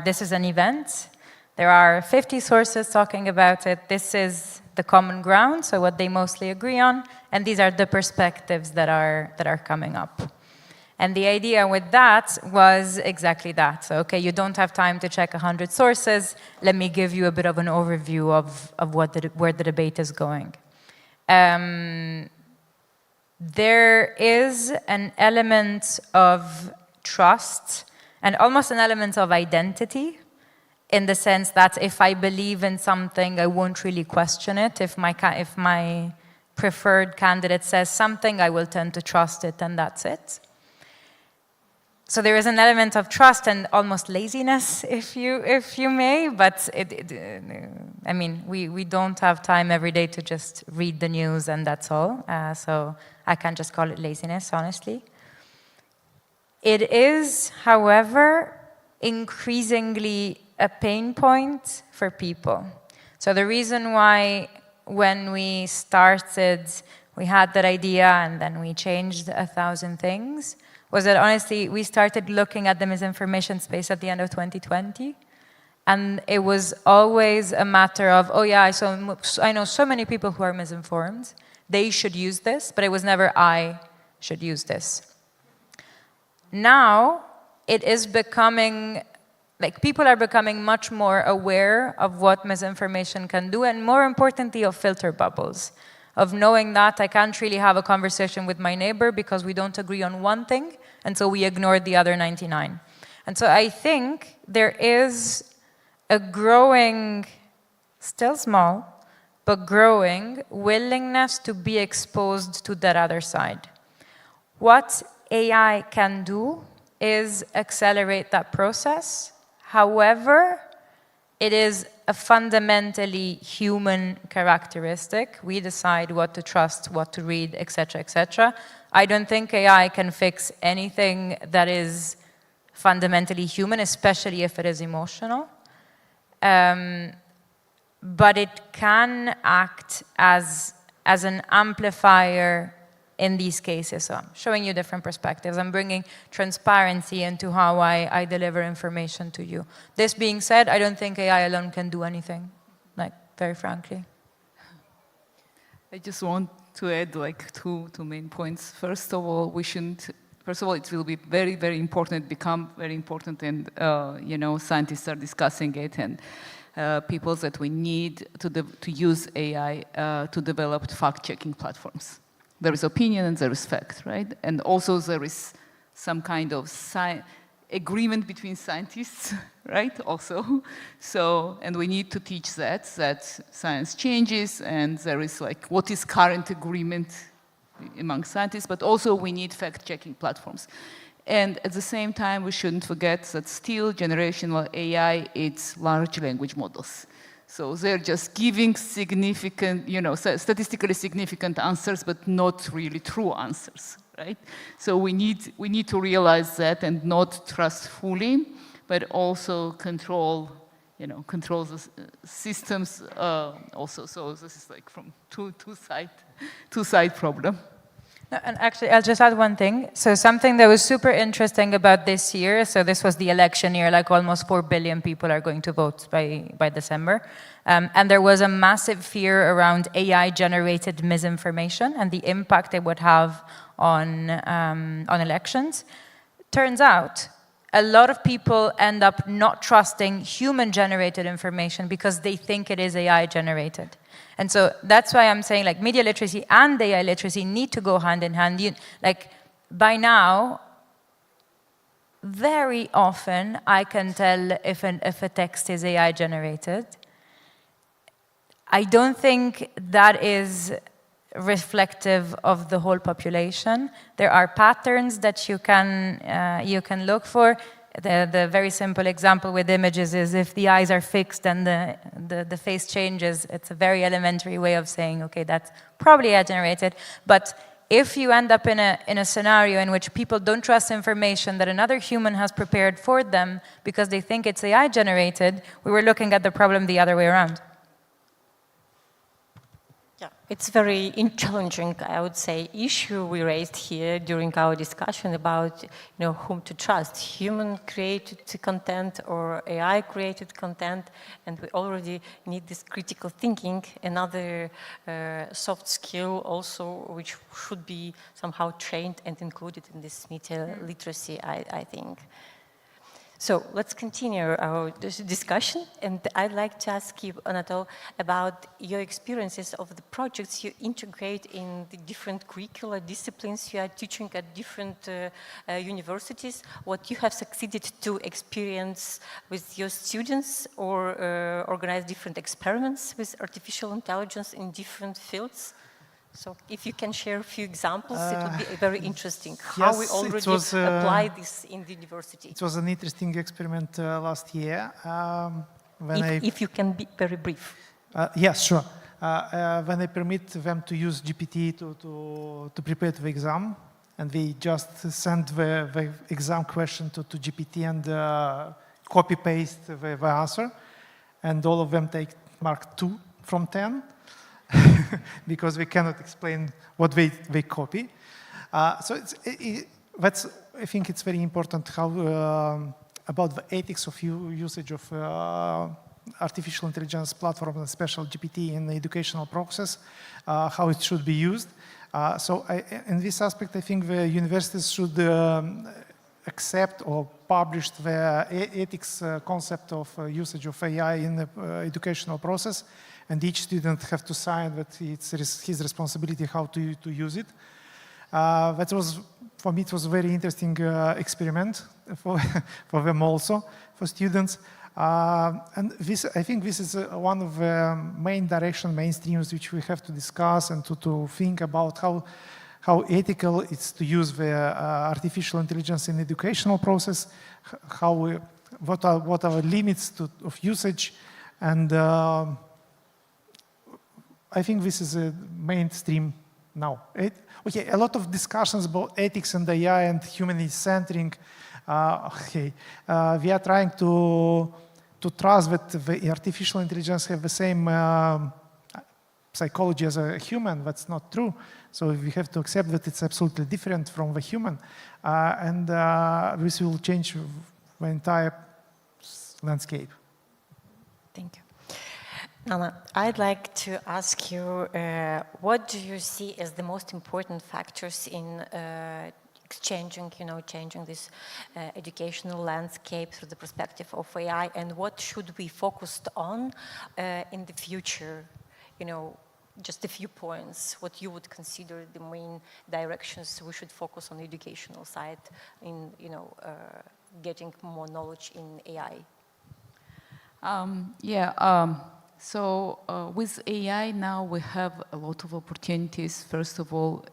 this is an event, there are 50 sources talking about it, this is the common ground, so what they mostly agree on, and these are the perspectives that are coming up. And the idea with that was exactly that. So, okay, you don't have time to check 100 sources. Let me give you a bit of an overview of where the debate is going. There is an element of trust and almost an element of identity, in the sense that if I believe in something, I won't really question it. If my preferred candidate says something, I will tend to trust it, and that's it. So there is an element of trust and almost laziness, if you may, but I mean, we don't have time every day to just read the news and that's all. So I can't just call it laziness, honestly. It is, however, increasingly a pain point for people. So the reason why when we started, we had that idea and then we changed 1,000 things was that honestly, we started looking at the misinformation space at the end of 2020. And it was always a matter of, oh yeah, I know so many people who are misinformed. They should use this, but it was never I should use this. Now, it is becoming, like people are becoming much more aware of what misinformation can do, and more importantly, of filter bubbles. Of knowing that I can't really have a conversation with my neighbor because we don't agree on one thing, and so we ignore the other 99. And so I think there is a growing, still small, but growing willingness to be exposed to that other side. What AI can do is accelerate that process. However, it is a fundamentally human characteristic. We decide what to trust, what to read, etc., etc. I don't think AI can fix anything that is fundamentally human, especially if it is emotional. But it can act as an amplifier in these cases. So I'm showing you different perspectives. I'm bringing transparency into how I deliver information to you. This being said, I don't think AI alone can do anything, like, very frankly. I just want to add like two main points. First of all, it will be very, very important, become very important, and you know, scientists are discussing it, and people that we need to use AI to develop fact-checking platforms. There is opinion and there is fact, right? And also there is some kind of agreement between scientists, right? Also, so, and we need to teach that science changes, and there is like what is current agreement among scientists, but also we need fact-checking platforms. And at the same time, we shouldn't forget that still generational AI, it's large language models. So they're just giving significant, you know, statistically significant answers, but not really true answers, right? So we need to realize that and not trust fully, but also control the systems also. So this is like from two-side problem. No, and actually, I'll just add one thing. So something that was super interesting about this year, so this was the election year, like almost 4 billion people are going to vote by December. And there was a massive fear around AI-generated misinformation and the impact it would have on elections. Turns out, a lot of people end up not trusting human-generated information because they think it is AI-generated. And so that's why I'm saying like media literacy and AI literacy need to go hand in hand. Like by now, very often I can tell if a text is AI generated. I don't think that is reflective of the whole population. There are patterns that you can look for. The very simple example with images is if the eyes are fixed and the face changes, it's a very elementary way of saying, okay, that's probably AI generated. But if you end up in a scenario in which people don't trust information that another human has prepared for them because they think it's AI generated, we were looking at the problem the other way around. Yeah, it's very challenging, I would say, issue we raised here during our discussion about, whom to trust, human-created content or AI-created content, and we already need this critical thinking, another soft skill also, which should be somehow trained and included in this media literacy, I think. So let's continue our discussion, and I'd like to ask you, Anatol, about your experiences of the projects you integrate in the different curricular disciplines you are teaching at different universities, what you have succeeded to experience with your students or organize different experiments with artificial intelligence in different fields. So if you can share a few examples, it would be very interesting how we already apply this in the university. It was an interesting experiment last year. If you can be very brief. Yes, sure. When I permit them to use GPT to prepare the exam, and we just send the exam question to GPT and copy-paste the answer, and all of them mark 2 from 10 because we cannot explain what they copy. So that's, I think it's very important how about the ethics of usage of artificial intelligence platform and special GPT in the educational process, how it should be used. So in this aspect, I think the universities should accept or publish the ethics concept of usage of AI in the educational process, and each student have to sign that it's his responsibility how to use it. That was, for me, it was a very interesting experiment for them also, for students. And this, I think this is one of the main mainstreams which we have to discuss and to think about how ethical it's to use the artificial intelligence in the educational process, what are the limits of usage, and I think this is a mainstream now. Okay, a lot of discussions about ethics and AI and humanity centering. We are trying to trust that the artificial intelligence have the same psychology as a human. That's not true. So we have to accept that it's absolutely different from the human. And this will change the entire landscape. Thank you. Nana, I'd like to ask you, what do you see as the most important factors in changing this educational landscape through the perspective of AI, and what should we focus on in the future? Just a few points, what you would consider the main directions we should focus on the educational side in, getting more knowledge in AI. So with AI now we have a lot of opportunities. First of all,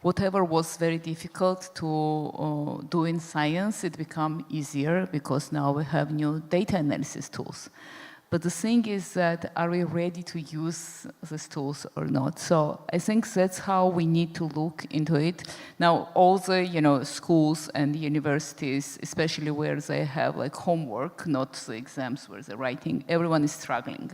whatever was very difficult to do in science, it become easier because now we have new data analysis tools. But the thing is that, are we ready to use these tools or not? So I think that's how we need to look into it. Now, all the schools and universities, especially where they have like homework, not the exams where they're writing, everyone is struggling,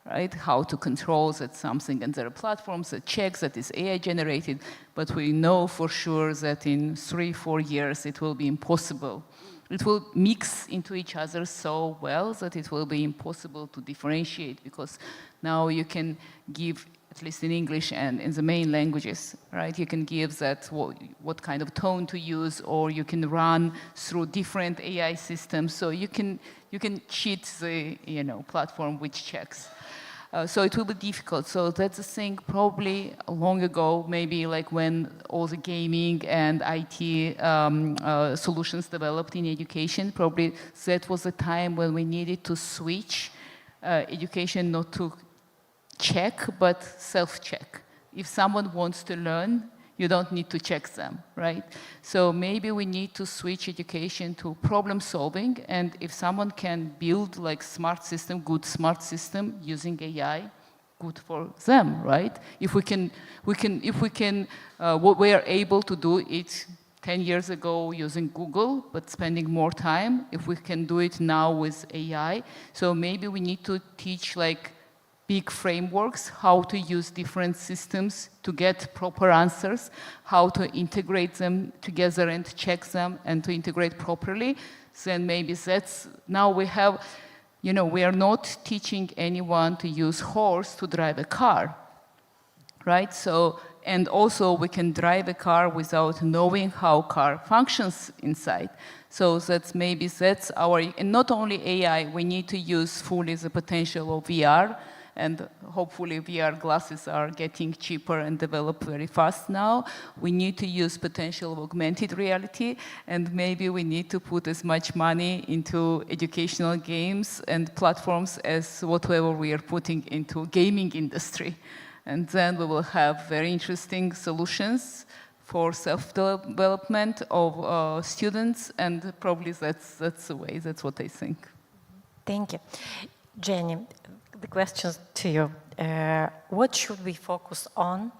right? How to control that something, and there are platforms that check that is AI generated, but we know for sure that in 3-4 years it will be impossible. It will mix into each other so well that it will be impossible to differentiate, because now you can give, at least in English and in the main languages, right? You can give that what kind of tone to use, or you can run through different AI systems. So you can cheat the platform which checks. So it will be difficult. So that's the thing, probably long ago, maybe like when all the gaming and IT solutions developed in education, probably that was the time when we needed to switch education not to check, but self-check. If someone wants to learn, you don't need to check them, right? So maybe we need to switch education to problem solving, and if someone can build like smart system, good smart system using AI, good for them, right? If we are able to do it 10 years ago using Google, but spending more time, if we can do it now with AI, so maybe we need to teach like big frameworks, how to use different systems to get proper answers, how to integrate them together and check them and to integrate properly. Then maybe that's, now we have, we are not teaching anyone to use horse to drive a car, right? So, and also we can drive a car without knowing how car functions inside. So that's our, and not only AI, we need to use fully the potential of VR, and hopefully VR glasses are getting cheaper and developed very fast now. We need to use potential of augmented reality, and maybe we need to put as much money into educational games and platforms as whatever we are putting into gaming industry. And then we will have very interesting solutions for self-development of students, and probably that's the way, that's what I think. Thank you. Jenny, the question to you. What should we focus on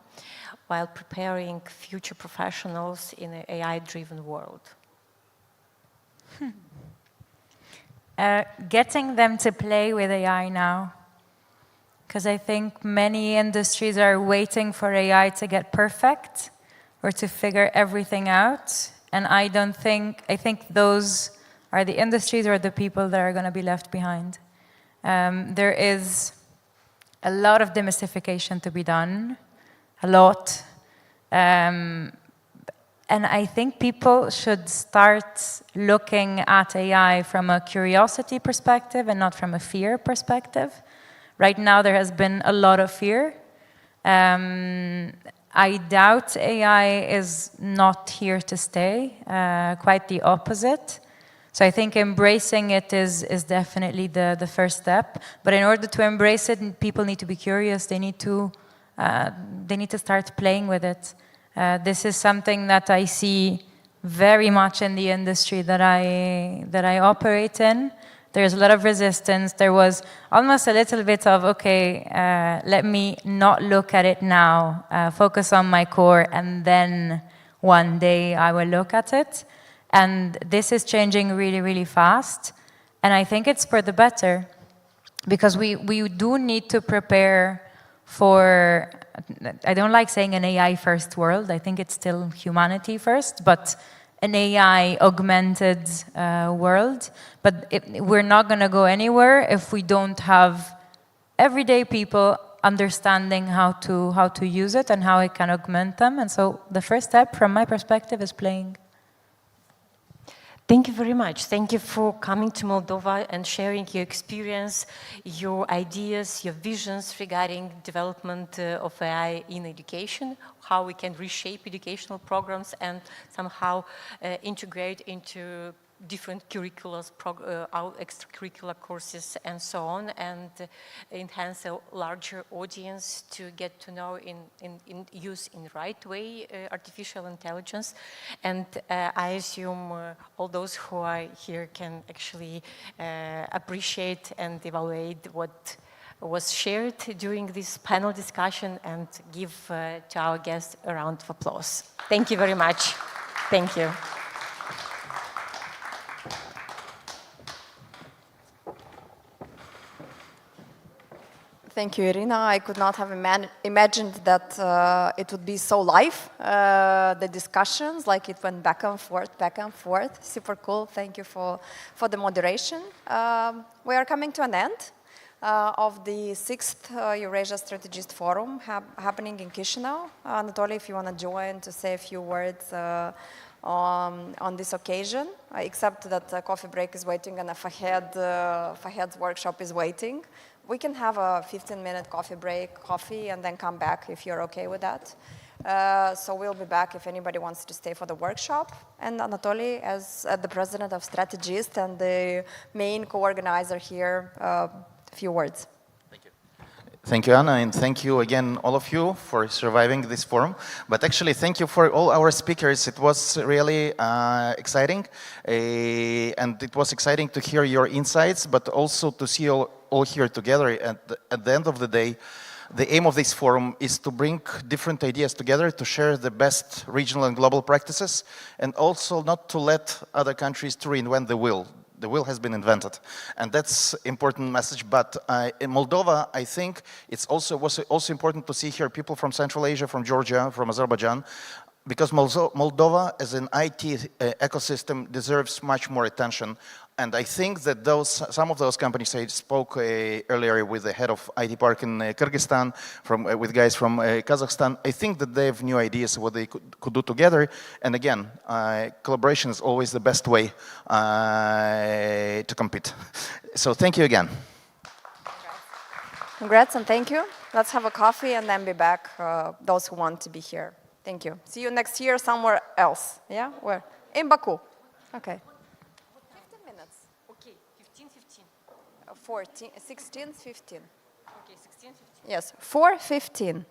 while preparing future professionals in an AI-driven world? getting them to play with AI now. Because I think many industries are waiting for AI to get perfect or to figure everything out. And I think those are the industries or the people that are going to be left behind. There is a lot of demystification to be done, a lot. And I think people should start looking at AI from a curiosity perspective and not from a fear perspective. Right now, there has been a lot of fear. I doubt AI is not here to stay, quite the opposite. So I think embracing it is definitely the first step. But in order to embrace it, people need to be curious. They need to start playing with it. This is something that I see very much in the industry that I operate in. There's a lot of resistance. There was almost a little bit of, okay, let me not look at it now, focus on my core, and then one day I will look at it. And this is changing really, really fast. And I think it's for the better, because we do need to prepare for, I don't like saying an AI first world. I think it's still humanity first, but an AI augmented world. But we're not going to go anywhere if we don't have everyday people understanding how to use it and how it can augment them. And so the first step, from my perspective, is playing. Thank you very much. Thank you for coming to Moldova and sharing your experience, your ideas, your visions regarding development of AI in education, how we can reshape educational programs and somehow integrate into different curriculums, our extracurricular courses and so on, and enhance a larger audience to get to know use in the right way artificial intelligence. And I assume all those who are here can actually appreciate and evaluate what was shared during this panel discussion and give to our guests a round of applause. Thank you very much. Thank you. Thank you, Irina. I could not have imagined that it would be so live, the discussions, like it went back and forth. Super cool. Thank you for the moderation. We are coming to an end of the 6th Eurasia StrategEast Forum happening in Chisinau. Anatoly, if you want to join to say a few words on this occasion, except that a coffee break is waiting and a Fahed's workshop is waiting. We can have a 15-minute coffee break, and then come back if you're okay with that. So we'll be back if anybody wants to stay for the workshop. And Anatoly, as the president of StrategEast and the main co-organizer here, a few words. Thank you, Anna, and thank you again, all of you, for surviving this forum. But actually, thank you for all our speakers. It was really exciting, and it was exciting to hear your insights, but also to see you all here together. And at the end of the day, the aim of this forum is to bring different ideas together, to share the best regional and global practices, and also not to let other countries to reinvent the wheel. The wheel has been invented, and that's important message. But in Moldova, I think was also important to see here people from Central Asia, from Georgia, from Azerbaijan, because Moldova as an IT ecosystem deserves much more attention. And I think that some of those companies, I spoke earlier with the head of IT Park in Kyrgyzstan, with guys from Kazakhstan. I think that they have new ideas what they could do together. And again, collaboration is always the best way to compete. So thank you again. Congrats and thank you. Let's have a coffee and then be back, those who want to be here. Thank you. See you next year somewhere else. Yeah? Where? In Baku. Okay. 16, 15. Okay, 16, 15. Yes, 4:15.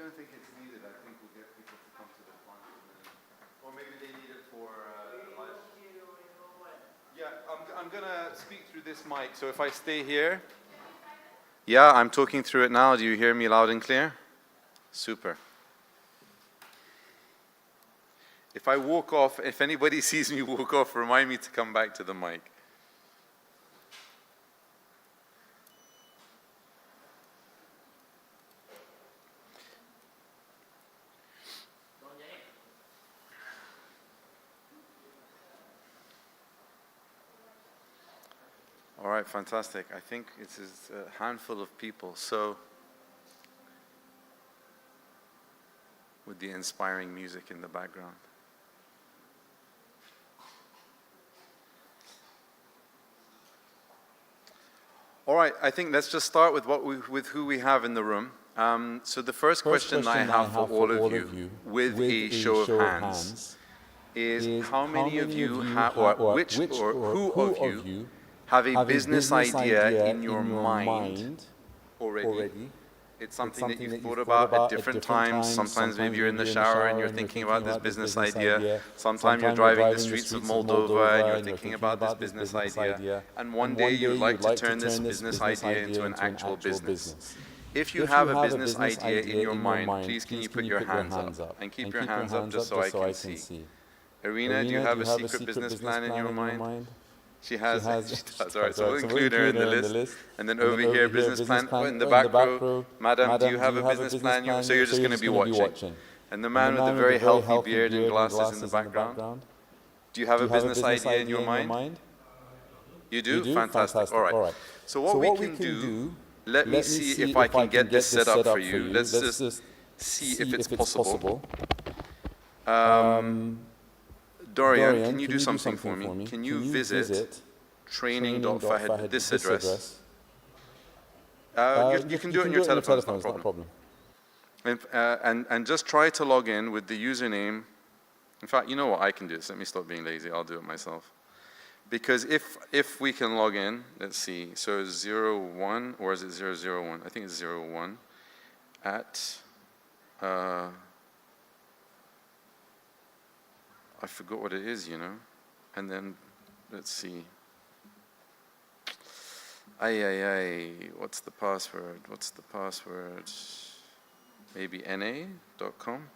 don't think it's needed. I think we'll get people to come to the front. Or maybe they need it for live. Yeah, I'm going to speak through this mic. So if I stay here. Yeah, I'm talking through it now. Do you hear me loud and clear? Super. If I walk off, if anybody sees me walk off, remind me to come back to the mic. All right, fantastic. I think it's a handful of people. So, with the inspiring music in the background. All right, I think let's just start with who we have in the room. So the first question I have for all of you, with a show of hands, is how many of you have, or which or who of you have a business idea in your mind already? It's something that you've thought about at different times. Sometimes maybe you're in the shower and you're thinking about this business idea. Sometimes you're driving the streets of Moldova and you're thinking about this business idea. And one day you'd like to turn this business idea into an actual business. If you have a business idea in your mind, please can you put your hands up? And keep your hands up just so I can see. Irina, do you have a secret business plan in your mind? She does. All right, so we'll include her in the list. And then over here, business plan in the back row. Madam, do you have a business plan? So you're just going to be watching. And the man with the very healthy beard and glasses in the background. Do you have a business idea in your mind? You do? Fantastic. All right. So what we can do, let me see if I can get this set up for you. Let's just see if it's possible. Dorian, can you do something for me? Can you visit training.fahad, this address? You can do it on your telephone, it's not a problem. And just try to log in with the username. In fact, you know what, I can do this. Let me stop being lazy, I'll do it myself. Because if we can log in, let's see, so 01, or is it 001? I think it's 01 at, I forgot what it is, you know. And then, let's see. What's the password? What's the password? Maybe na.com?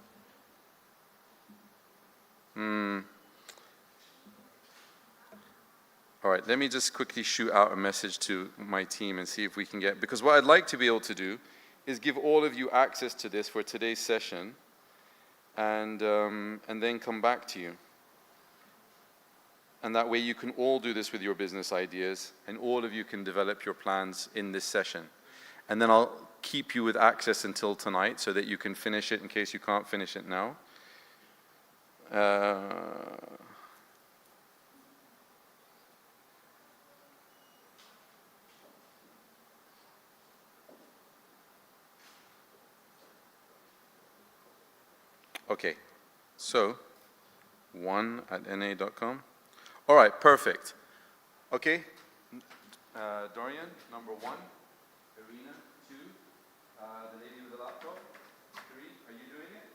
All right, let me just quickly shoot out a message to my team and see if we can get, because what I'd like to be able to do is give all of you access to this for today's session. And then come back to you. And that way you can all do this with your business ideas, and all of you can develop your plans in this session. And then I'll keep you with access until tonight so that you can finish it in case you can't finish it now. Okay, so 1@na.com. All right, perfect. Okay, Dorian, number 1. Irina, 2. The lady with the laptop, 3. Are you doing it?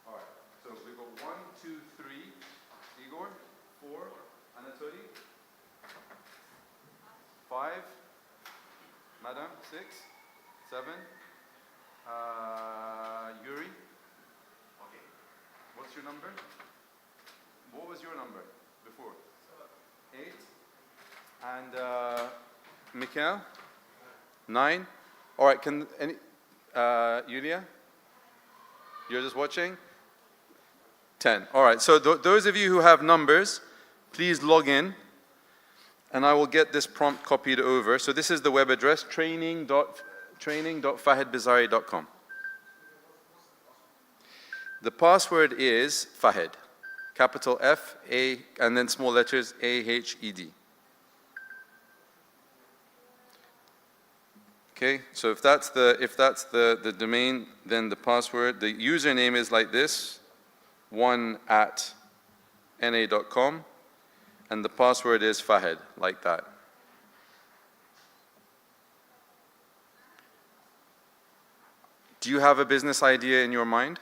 All right, so we've got 1, 2, 3. Igor, 4. Anatoly, 5. Madam, 6. 7. Yuri. What's your number? What was your number before? 8. And Mikhail? 9. All right, can any, Yulia? You're just watching? 10. All right, so those of you who have numbers, please log in, and I will get this prompt copied over. So this is the web address, training.fahadbizari.com. The password is Fahad, capital F, A, and then small letters A-H-E-D. Okay, so if that's the domain, then the password, the username is like this, 1@na.com, and the password is Fahad, like that. Do you have a business idea in your mind?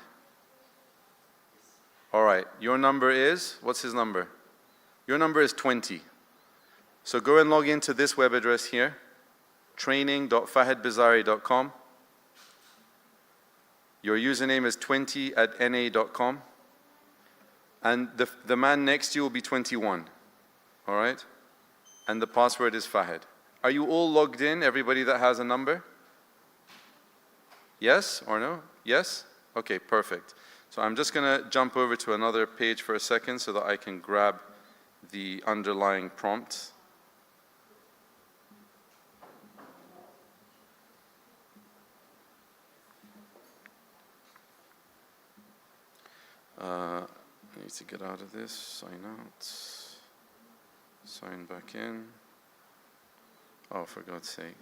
All right, your number is, what's his number? Your number is 20. So go and log into this web address here, training.fahedbizari.com. Your username is 20@na.com. And the man next to you will be 21. All right? And the password is Fahed. Are you all logged in, everybody that has a number? Yes or no? Yes? Okay, perfect. So I'm just going to jump over to another page for a second so that I can grab the underlying prompt. I need to get out of this, sign out, sign back in. Oh, for God's sake.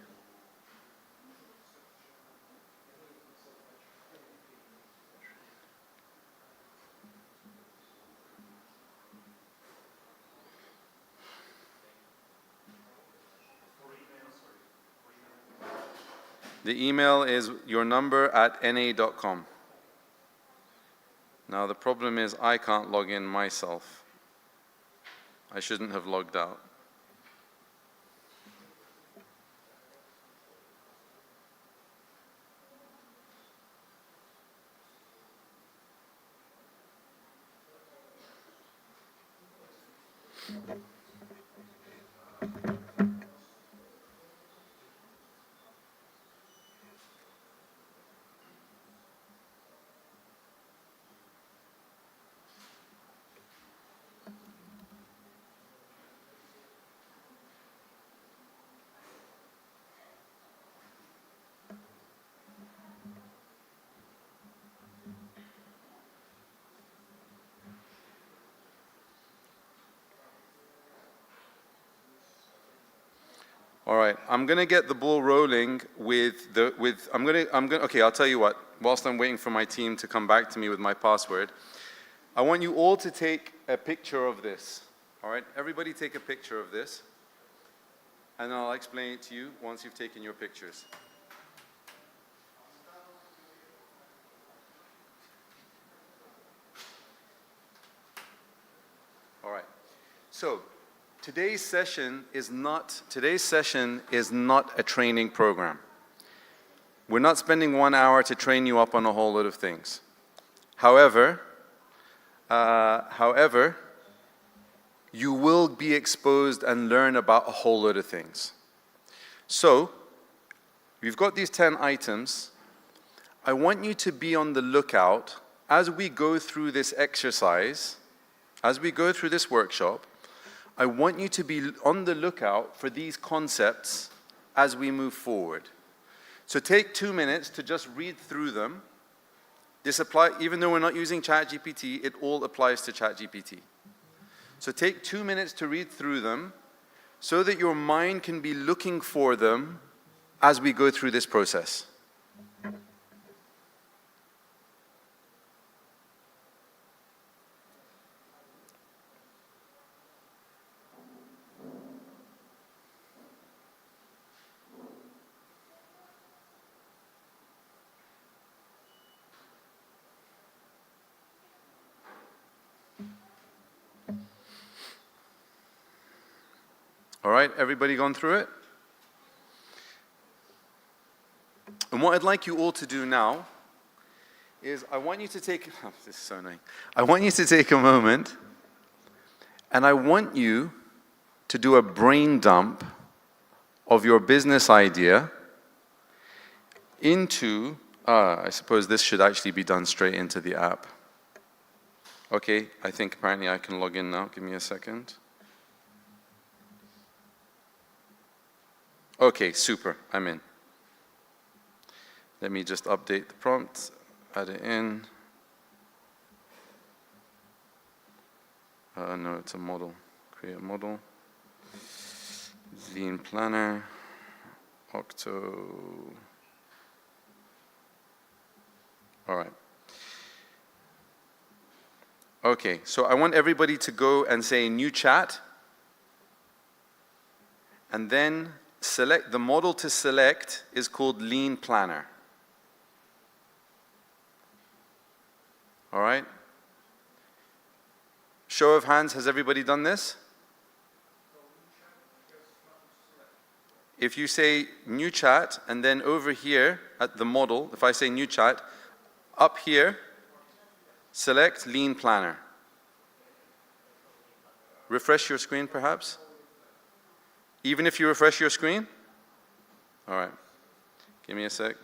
The email is yournumber@na.com. Now the problem is I can't log in myself. I shouldn't have logged out. All right, I'm gonna get the ball rolling okay, I'll tell you what, whilst I'm waiting for my team to come back to me with my password, I want you all to take a picture of this. All right, everybody take a picture of this, and I'll explain it to you once you've taken your pictures. All right, so today's session is not a training program. We're not spending 1 hour to train you up on a whole lot of things. However, you will be exposed and learn about a whole lot of things. So, we've got these 10 items. I want you to be on the lookout as we go through this exercise, as we go through this workshop. I want you to be on the lookout for these concepts as we move forward. So take 2 minutes to just read through them. This applies, even though we're not using ChatGPT, it all applies to ChatGPT. So take 2 minutes to read through them so that your mind can be looking for them as we go through this process. All right, everybody gone through it? And what I'd like you all to do now is I want you to take, oh, this is so annoying. I want you to take a moment and I want you to do a brain dump of your business idea into, I suppose this should actually be done straight into the app. Okay, I think apparently I can log in now. Give me a second. Okay, super, I'm in. Let me just update the prompt, add it in. No, it's a model. Create a model. Lean Planner, Octo. All right. Okay, so I want everybody to go and say new chat, and then select, the model to select is called Lean Planner. All right? Show of hands, has everybody done this? If you say new chat, and then over here at the model, if I say new chat, up here, select Lean Planner. Refresh your screen, perhaps? Even if you refresh your screen? All right. Give me a sec.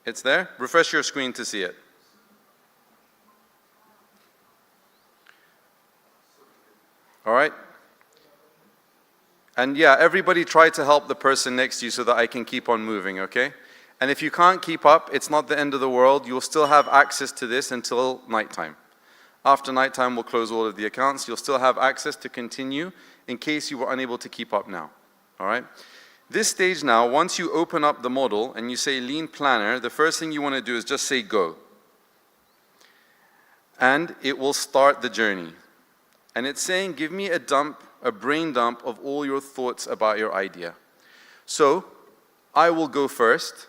It's there? Refresh your screen to see it. All right? And yeah, everybody try to help the person next to you so that I can keep on moving, okay? And if you can't keep up, it's not the end of the world. You'll still have access to this until nighttime. After nighttime, we'll close all of the accounts. You'll still have access to continue in case you were unable to keep up now, all right? This stage now, once you open up the model and you say Lean Planner, the first thing you want to do is just say go. And it will start the journey. And it's saying, give me a brain dump of all your thoughts about your idea. So, I will go first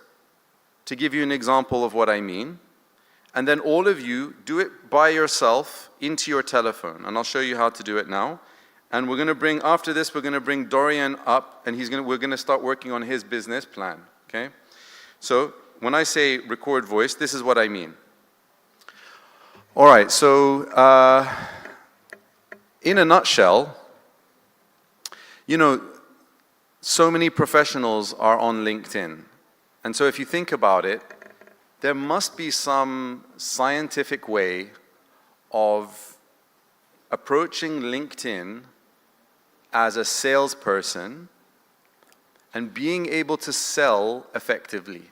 to give you an example of what I mean. And then all of you do it by yourself into your telephone. And I'll show you how to do it now. And we're going to bring, after this, we're going to bring Dorian up, and we're going to start working on his business plan, okay? So, when I say record voice, this is what I mean. All right, so, in a nutshell, you know, so many professionals are on LinkedIn. And so if you think about it, there must be some scientific way of approaching LinkedIn as a salesperson and being able to sell effectively.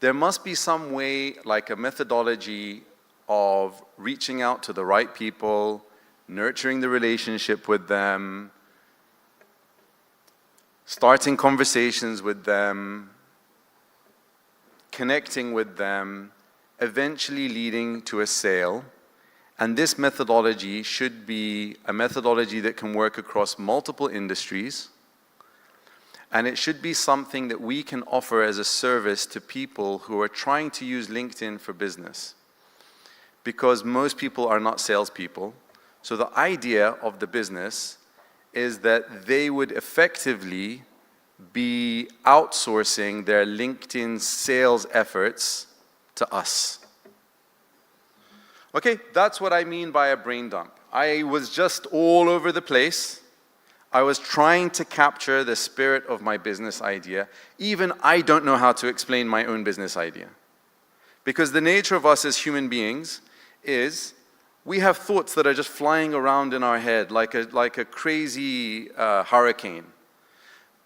There must be some way, like a methodology of reaching out to the right people, nurturing the relationship with them, starting conversations with them, connecting with them, eventually leading to a sale. And this methodology should be a methodology that can work across multiple industries. And it should be something that we can offer as a service to people who are trying to use LinkedIn for business. Because most people are not salespeople. So the idea of the business is that they would effectively be outsourcing their LinkedIn sales efforts to us. Okay, that's what I mean by a brain dump. I was just all over the place. I was trying to capture the spirit of my business idea. Even I don't know how to explain my own business idea. Because the nature of us as human beings is we have thoughts that are just flying around in our head like a crazy hurricane.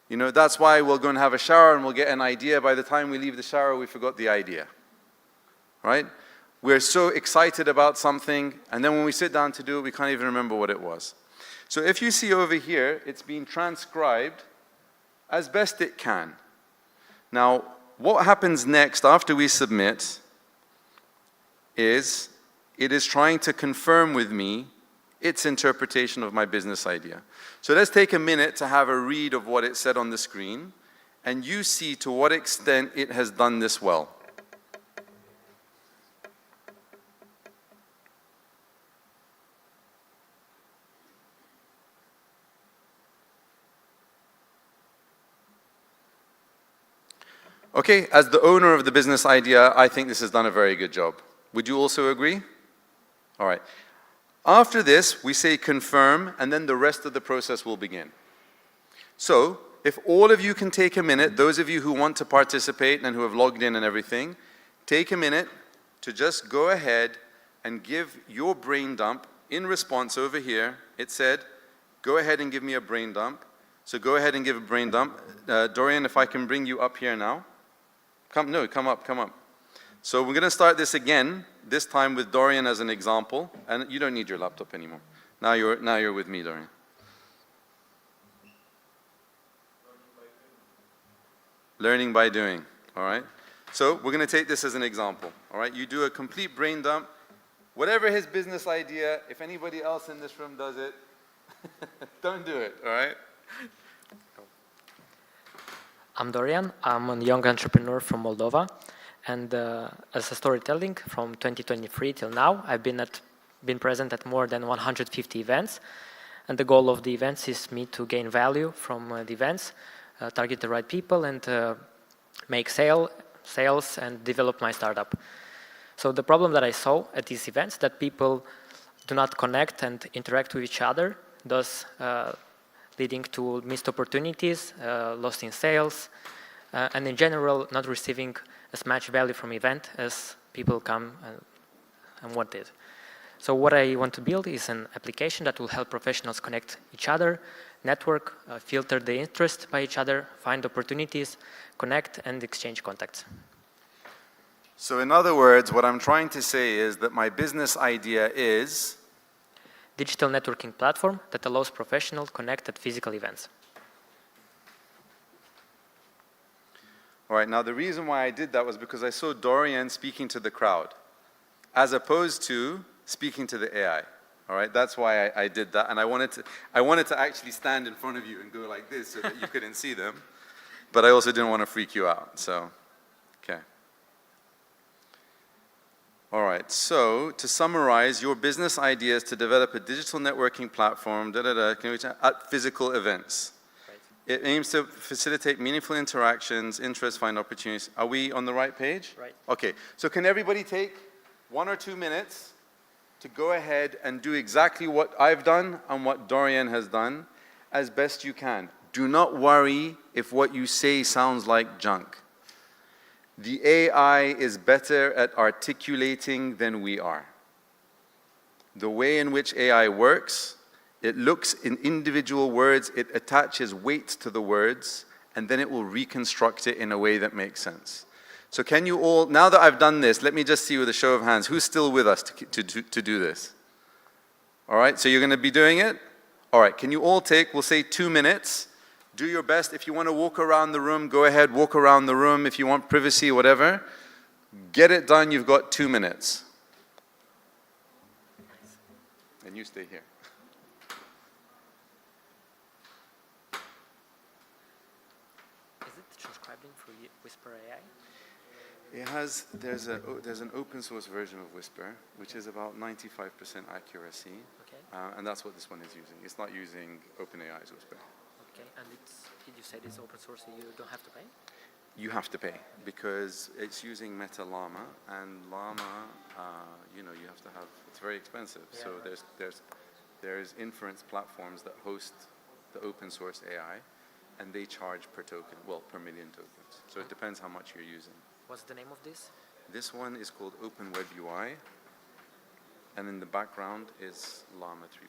You know, that's why we'll go and have a shower and we'll get an idea. By the time we leave the shower, we forgot the idea. Right? We're so excited about something, and then when we sit down to do it, we can't even remember what it was. So if you see over here, it's been transcribed as best it can. Now, what happens next after we submit is it is trying to confirm with me its interpretation of my business idea. So let's take a minute to have a read of what it said on the screen, and you see to what extent it has done this well. Okay, as the owner of the business idea, I think this has done a very good job. Would you also agree? All right. After this, we say confirm, and then the rest of the process will begin. So, if all of you can take a minute, those of you who want to participate and who have logged in and everything, take a minute to just go ahead and give your brain dump in response over here. It said, go ahead and give me a brain dump. So go ahead and give a brain dump. Dorian, if I can bring you up here now. Come up. So we're going to start this again, this time with Dorian as an example. And you don't need your laptop anymore. Now you're with me, Dorian. Learning by doing, all right? So we're going to take this as an example, all right? You do a complete brain dump. Whatever his business idea, if anybody else in this room does it, don't do it, all right? I'm Dorian. I'm a young entrepreneur from Moldova, And as a storytelling, from 2023 till now, I've been present at more than 150 events. And the goal of the events is me to gain value from the events, target the right people, and make sales and develop my startup. So the problem that I saw at these events, that people do not connect and interact with each other, thus leading to missed opportunities, lost in sales, and in general not receiving as much value from event as people come and wanted. So what I want to build is an application that will help professionals connect each other, network, filter the interest by each other, find opportunities, connect, and exchange contacts. So in other words, what I'm trying to say is that my business idea is digital networking platform that allows professionals to connect at physical events. All right, now the reason why I did that was because I saw Dorian speaking to the crowd, as opposed to speaking to the AI. All right, that's why I did that, and I wanted to actually stand in front of you and go like this so that you couldn't see them, but I also didn't want to freak you out, so, okay. All right, so to summarize, your business idea is to develop a digital networking platform at physical events. It aims to facilitate meaningful interactions, interests, find opportunities. Are we on the right page? Right. Okay, so can everybody take 1 or 2 minutes to go ahead and do exactly what I've done and what Dorian has done as best you can. Do not worry if what you say sounds like junk. The AI is better at articulating than we are. The way in which AI works, it looks in individual words, it attaches weight to the words, and then it will reconstruct it in a way that makes sense. So can you all, now that I've done this, let me just see with a show of hands, who's still with us to do this? All right, so you're going to be doing it? All right, can you all take, we'll say 2 minutes. Do your best. If you want to walk around the room, go ahead, walk around the room. If you want privacy, whatever, get it done. You've got 2 minutes. And you stay here. Is it transcribing for Whisper AI? It has, there's an open source version of Whisper, which is about 95% accuracy. Okay. And that's what this one is using. It's not using OpenAI's Whisper. Okay, and you said it's open source, so you don't have to pay? You have to pay because it's using Meta Llama, and Llama, you know, you have to have, it's very expensive. Yeah, so right. there's inference platforms that host the open source AI, and they charge per token, well, per million tokens. So it depends how much you're using. What's the name of this? This one is called Open Web UI, and in the background is Llama 3.1.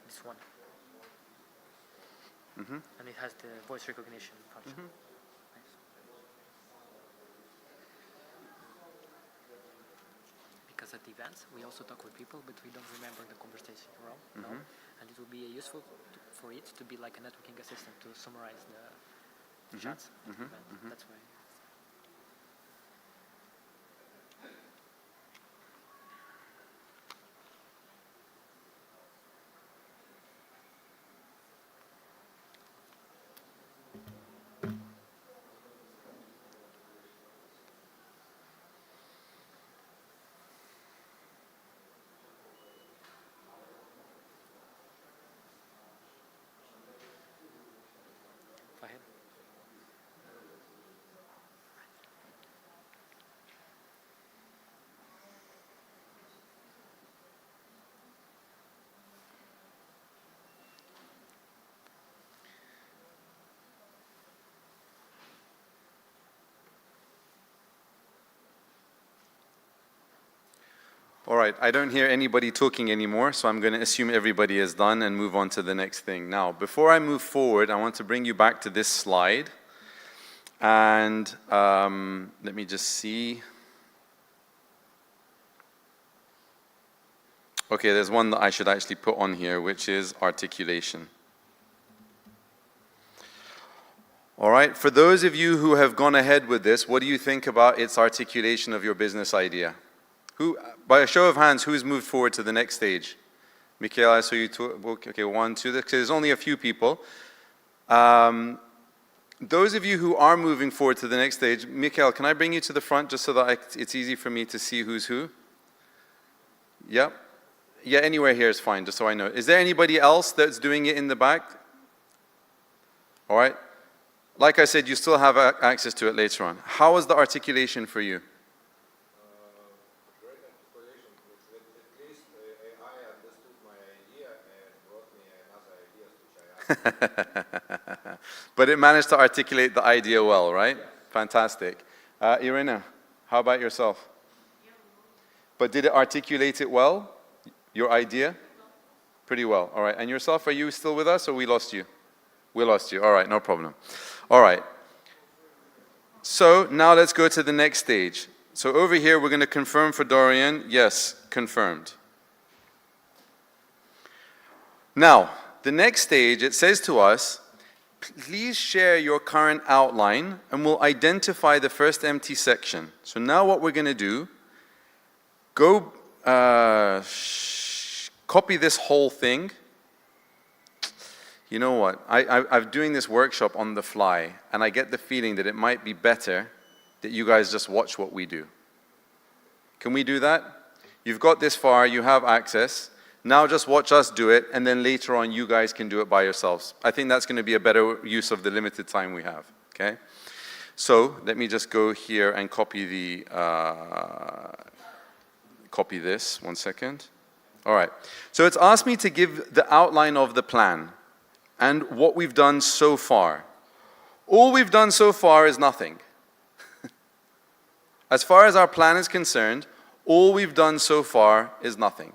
This one. Mm-hmm. And it has the voice recognition function. Mm-hmm. Nice. Because at the events, we also talk with people, but we don't remember the conversation, you know? And it will be useful for it to be like a networking assistant to summarize the chats. That's why. All right, I don't hear anybody talking anymore, so I'm going to assume everybody is done and move on to the next thing. Now, before I move forward, I want to bring you back to this slide. And let me just see. Okay, there's one that I should actually put on here, which is articulation. All right, for those of you who have gone ahead with this, what do you think about its articulation of your business idea? Who, by a show of hands, who's moved forward to the next stage? Mikhail, I saw you two. Okay, 1, 2. There's only a few people. Those of you who are moving forward to the next stage, Mikhail, can I bring you to the front just so that it's easy for me to see who's who? Yep. Yeah, anywhere here is fine, just so I know. Is there anybody else that's doing it in the back? All right. Like I said, you still have access to it later on. How was the articulation for you? Great articulation. At least I understood my idea and brought me another ideas which I asked. But it managed to articulate the idea well, right? Fantastic. Irina, how about yourself? But did it articulate it well, your idea? Pretty well. All right. And yourself, are you still with us or we lost you? We lost you. All right, no problem. All right. So now let's go to the next stage. So over here, we're going to confirm for Dorian. Yes, confirmed. Now, the next stage, it says to us, please share your current outline and we'll identify the first empty section. So now what we're going to do, go copy this whole thing. You know what, I'm doing this workshop on the fly and I get the feeling that it might be better that you guys just watch what we do. Can we do that? You've got this far, you have access. Now just watch us do it and then later on you guys can do it by yourselves. I think that's going to be a better use of the limited time we have, okay? So let me just go here and copy this, 1 second. All right, so it's asked me to give the outline of the plan and what we've done so far. All we've done so far is nothing. As far as our plan is concerned, all we've done so far is nothing.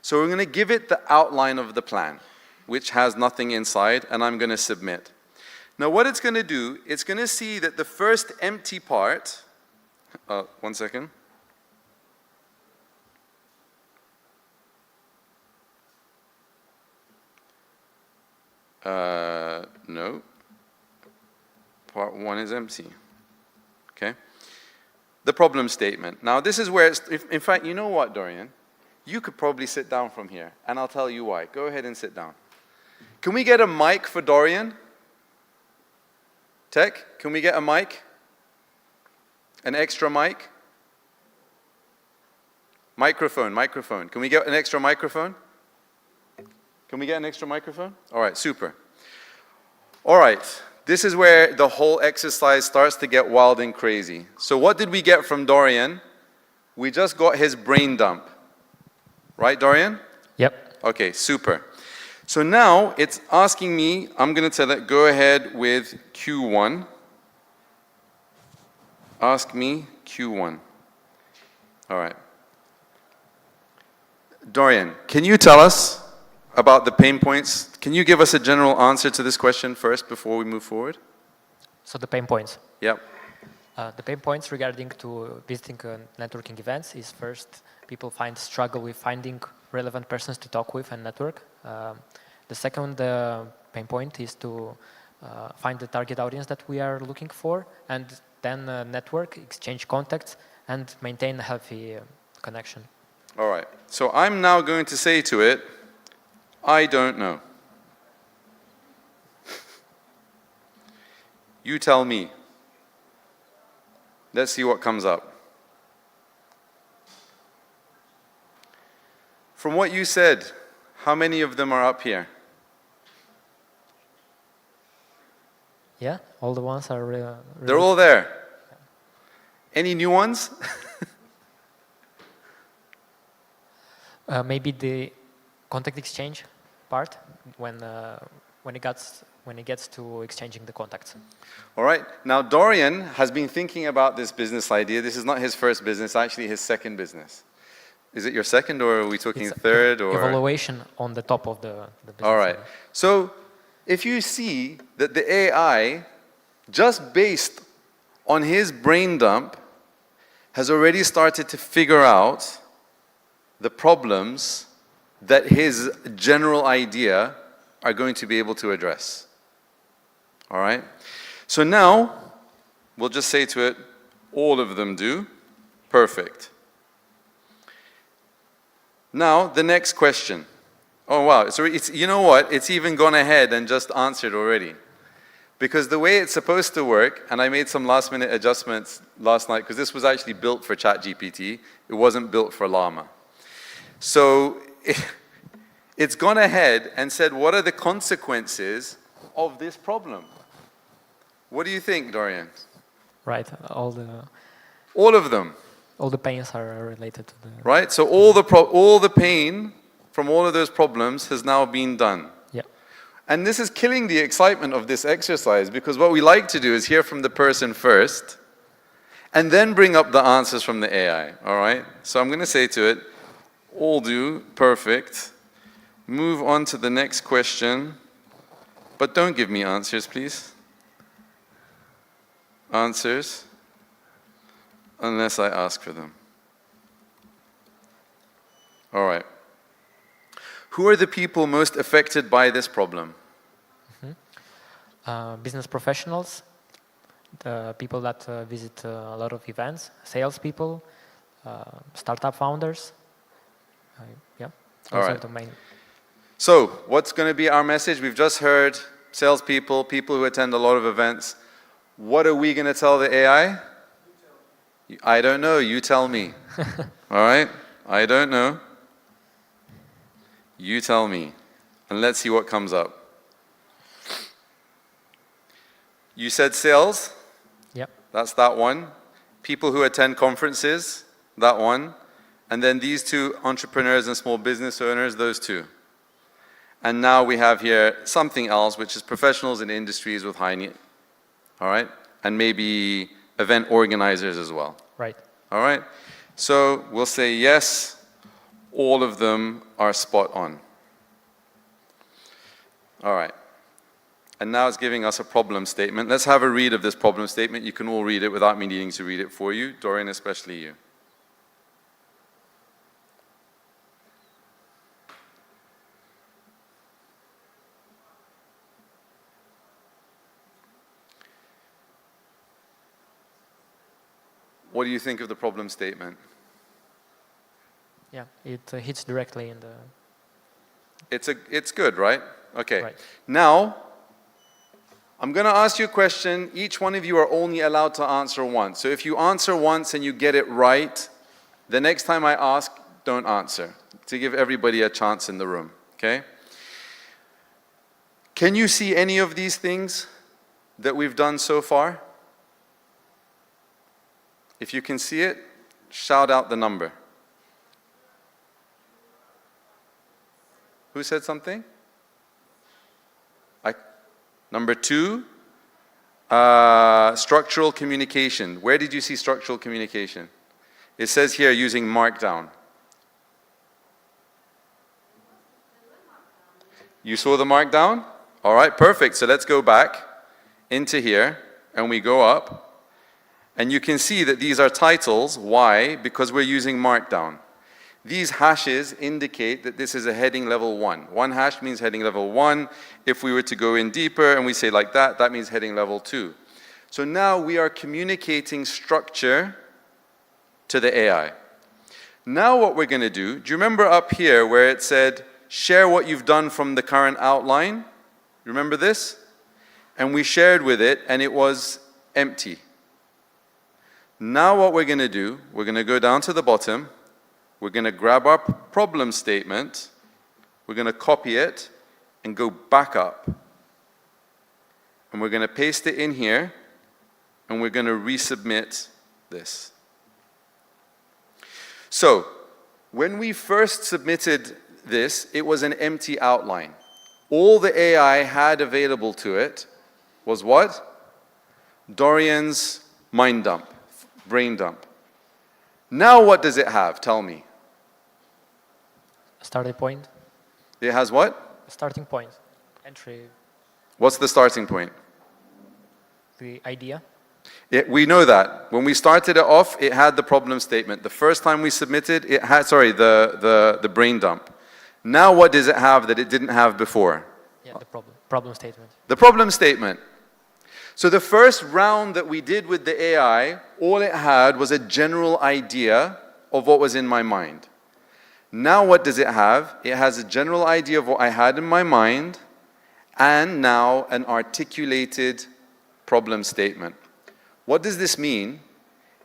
So we're going to give it the outline of the plan, which has nothing inside, and I'm going to submit. Now what it's going to do, it's going to see that the first empty part, 1 second. No. Part 1 is empty. Okay. The problem statement. Now this is where it's, in fact, you know what, Dorian? You could probably sit down from here, and I'll tell you why. Go ahead and sit down. Can we get a mic for Dorian? Tech, can we get a mic? An extra mic? Microphone. Can we get an extra microphone? Can we get an extra microphone? All right, super. All right, this is where the whole exercise starts to get wild and crazy. So what did we get from Dorian? We just got his brain dump. Right, Dorian? Yep. Okay, super. So now it's asking me, I'm going to tell it, go ahead with Q1. Ask me Q1. All right. Dorian, can you tell us about the pain points? Can you give us a general answer to this question first before we move forward? So the pain points. Yep. The pain points regarding to visiting networking events is first, people struggle with finding relevant persons to talk with and network. The second pain point is to find the target audience that we are looking for, and then network, exchange contacts, and maintain a healthy connection. All right. So I'm now going to say to it, I don't know. You tell me. Let's see what comes up. From what you said, how many of them are up here? Yeah, all the ones are really. They're all there. Any new ones? Maybe the contact exchange part when it gets to exchanging the contacts. All right. Now Dorian has been thinking about this business idea. This is not his first business, actually his second business. Is it your second, or are we talking third? Or evaluation on the top of the business. All right. So if you see that the AI, just based on his brain dump, has already started to figure out the problems that his general idea are going to be able to address. All right? So now, we'll just say to it, all of them do. Perfect. Now, the next question. Oh, wow. So it's, you know what? It's even gone ahead and just answered already. Because the way it's supposed to work, and I made some last-minute adjustments last night, because this was actually built for ChatGPT. It wasn't built for Llama. So it's gone ahead and said, what are the consequences of this problem? What do you think, Dorian? Right, all of them. All the pains are related to the... Right, so all the pain from all of those problems has now been done. Yeah. And this is killing the excitement of this exercise, because what we like to do is hear from the person first, and then bring up the answers from the AI, all right? So I'm going to say to it, all do, perfect. Move on to the next question, but don't give me answers, please. Answers, unless I ask for them. All right. Who are the people most affected by this problem? Business professionals, the people that visit a lot of events, salespeople, startup founders. Yeah, all right. The main. So, what's going to be our message? We've just heard salespeople, people who attend a lot of events. What are we going to tell the AI? I don't know. You tell me. All right? I don't know. You tell me. And let's see what comes up. You said sales? Yep. That's that one. People who attend conferences? That one. And then these two, entrepreneurs and small business owners, those two. And now we have here something else, which is professionals in industries with high need. All right? And maybe event organizers as well. Right. All right? So we'll say yes, all of them are spot on. All right. And now it's giving us a problem statement. Let's have a read of this problem statement. You can all read it without me needing to read it for you. Dorian, especially you. What do you think of the problem statement? Yeah, it hits directly in the... It's good, right? Okay. Right. Now, I'm going to ask you a question. Each one of you are only allowed to answer once. So if you answer once and you get it right, the next time I ask, don't answer, to give everybody a chance in the room, okay? Can you see any of these things that we've done so far? If you can see it, shout out the number. Who said something? Number 2, structural communication. Where did you see structural communication? It says here using Markdown. You saw the Markdown? All right, perfect. So let's go back into here, and we go up. And you can see that these are titles. Why? Because we're using Markdown. These hashes indicate that this is a heading level 1. One hash means heading level 1. If we were to go in deeper and we say like that, that means heading level 2. So now we are communicating structure to the AI. Now what we're going to do you remember up here where it said, share what you've done from the current outline? Remember this? And we shared with it, and it was empty. Now what we're going to do, we're going to go down to the bottom. We're going to grab our problem statement, we're going to copy it, and go back up. And we're going to paste it in here, and we're going to resubmit this. So, when we first submitted this, it was an empty outline. All the AI had available to it was what? Dorian's mind dump, brain dump. Now what does it have? Tell me. Starting point. It has what? Starting point. Entry. What's the starting point? The idea. We know that. When we started it off, it had the problem statement. The first time we submitted, it had, the brain dump. Now what does it have that it didn't have before? Yeah, the problem statement. The problem statement. So the first round that we did with the AI, all it had was a general idea of what was in my mind. Now what does it have? It has a general idea of what I had in my mind, and now an articulated problem statement. What does this mean?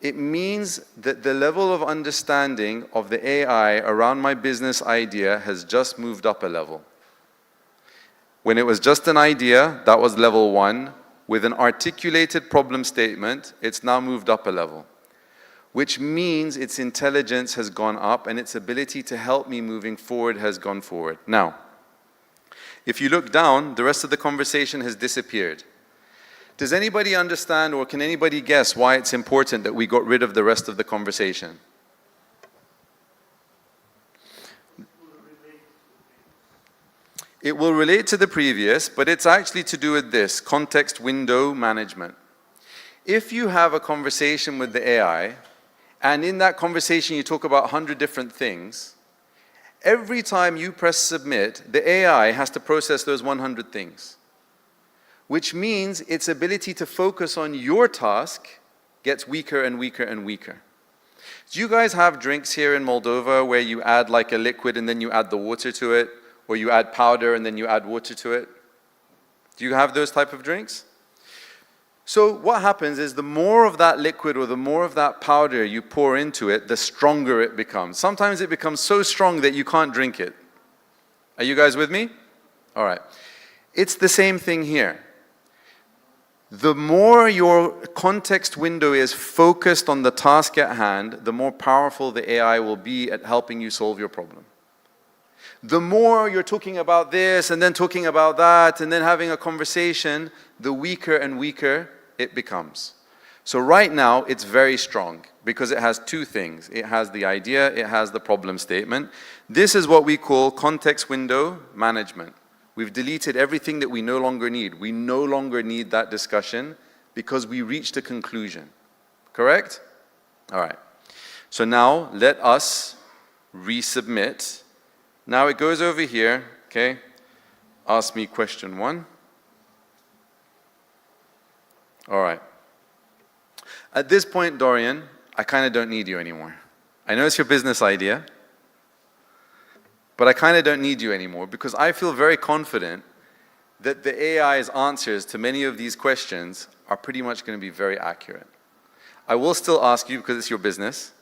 It means that the level of understanding of the AI around my business idea has just moved up a level. When it was just an idea, that was level 1. With an articulated problem statement, it's now moved up a level, which means its intelligence has gone up and its ability to help me moving forward has gone forward. Now, if you look down, the rest of the conversation has disappeared. Does anybody understand, or can anybody guess why it's important that we got rid of the rest of the conversation? It will relate to the previous, but it's actually to do with this, context window management. If you have a conversation with the AI, and in that conversation you talk about 100 different things, every time you press submit, the AI has to process those 100 things, which means its ability to focus on your task gets weaker and weaker and weaker. Do you guys have drinks here in Moldova where you add like a liquid and then you add the water to it, or you add powder and then you add water to it? Do you have those type of drinks? So what happens is the more of that liquid or the more of that powder you pour into it, the stronger it becomes. Sometimes it becomes so strong that you can't drink it. Are you guys with me? All right. It's the same thing here. The more your context window is focused on the task at hand, the more powerful the AI will be at helping you solve your problem. The more you're talking about this and then talking about that and then having a conversation, the weaker and weaker it becomes. So right now, it's very strong because it has two things. It has the idea, it has the problem statement. This is what we call context window management. We've deleted everything that we no longer need. We no longer need that discussion because we reached a conclusion. Correct? All right. So now let us resubmit. Now it goes over here, okay? Ask me question 1. All right. At this point, Dorian, I kind of don't need you anymore. I know it's your business idea, but I kind of don't need you anymore because I feel very confident that the AI's answers to many of these questions are pretty much going to be very accurate. I will still ask you because it's your business,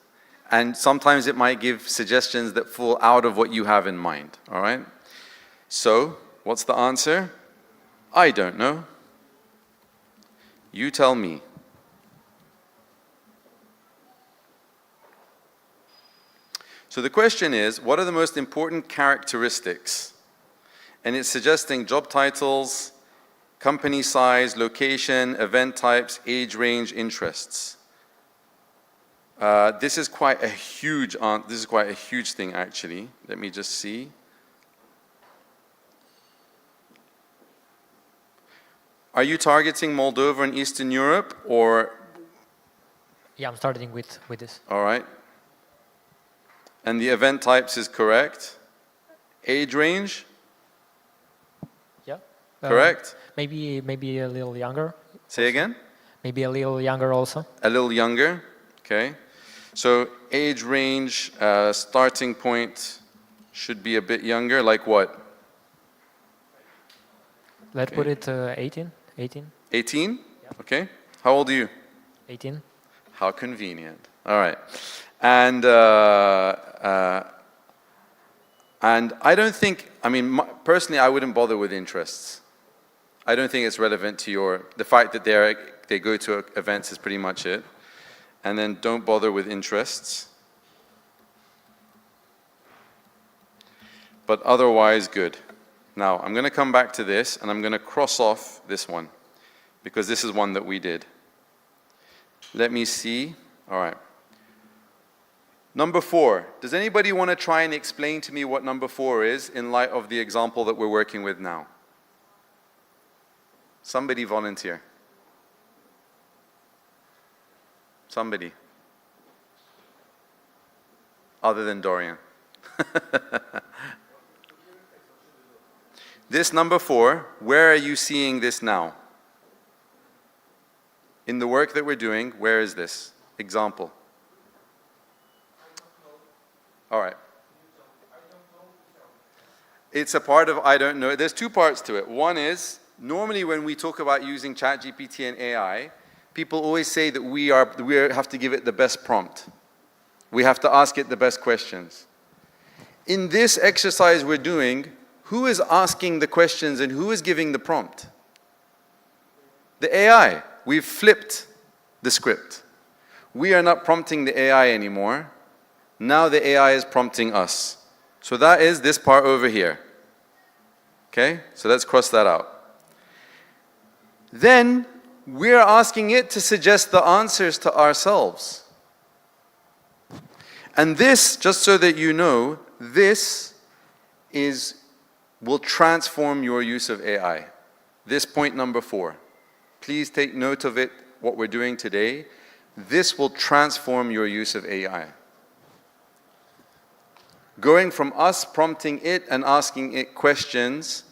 and sometimes it might give suggestions that fall out of what you have in mind, all right? So, what's the answer? I don't know. You tell me. So the question is, what are the most important characteristics? And it's suggesting job titles, company size, location, event types, age range, interests. This is quite a huge thing actually. Let me just see. Are you targeting Moldova and Eastern Europe or? Yeah, I'm starting with this. All right. And the event types is correct. Age range? Yeah. Correct? Maybe a little younger. Say again? Maybe a little younger also. A little younger, okay. So age range, starting point should be a bit younger, like what? Let's put it 18. 18? 18? Yeah. Okay. How old are you? 18. How convenient. All right. And I don't think, I mean, personally, I wouldn't bother with interests. I don't think it's relevant to the fact that they go to events is pretty much it. And then don't bother with interests. But otherwise, good. Now, I'm going to come back to this, and I'm going to cross off this one, because this is one that we did. Let me see. All right. Number 4. Does anybody want to try and explain to me what number 4 is in light of the example that we're working with now? Somebody volunteer. Somebody. Other than Dorian. This number 4, where are you seeing this now? In the work that we're doing, where is this example? All right. It's a part of I don't know. There's two parts to it. One is, normally when we talk about using ChatGPT and AI, people always say that we have to give it the best prompt. We have to ask it the best questions. In this exercise we're doing, who is asking the questions and who is giving the prompt? The AI. We've flipped the script. We are not prompting the AI anymore. Now the AI is prompting us. So that is this part over here. Okay? So let's cross that out. Then we're asking it to suggest the answers to ourselves. And this, just so that you know, this will transform your use of AI. This point number 4. Please take note of it, what we're doing today. This will transform your use of AI. Going from us prompting it and asking it questions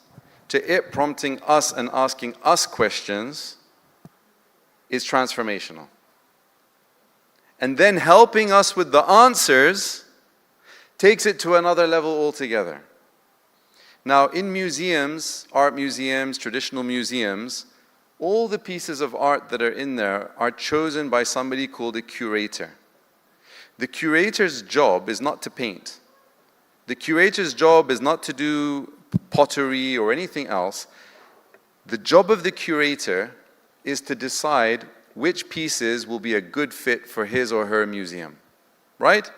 to it prompting us and asking us questions is transformational. And then helping us with the answers takes it to another level altogether. Now, in museums, art museums, traditional museums, all the pieces of art that are in there are chosen by somebody called a curator. The curator's job is not to paint. The curator's job is not to do pottery or anything else. The job of the curator is to decide which pieces will be a good fit for his or her museum. Right?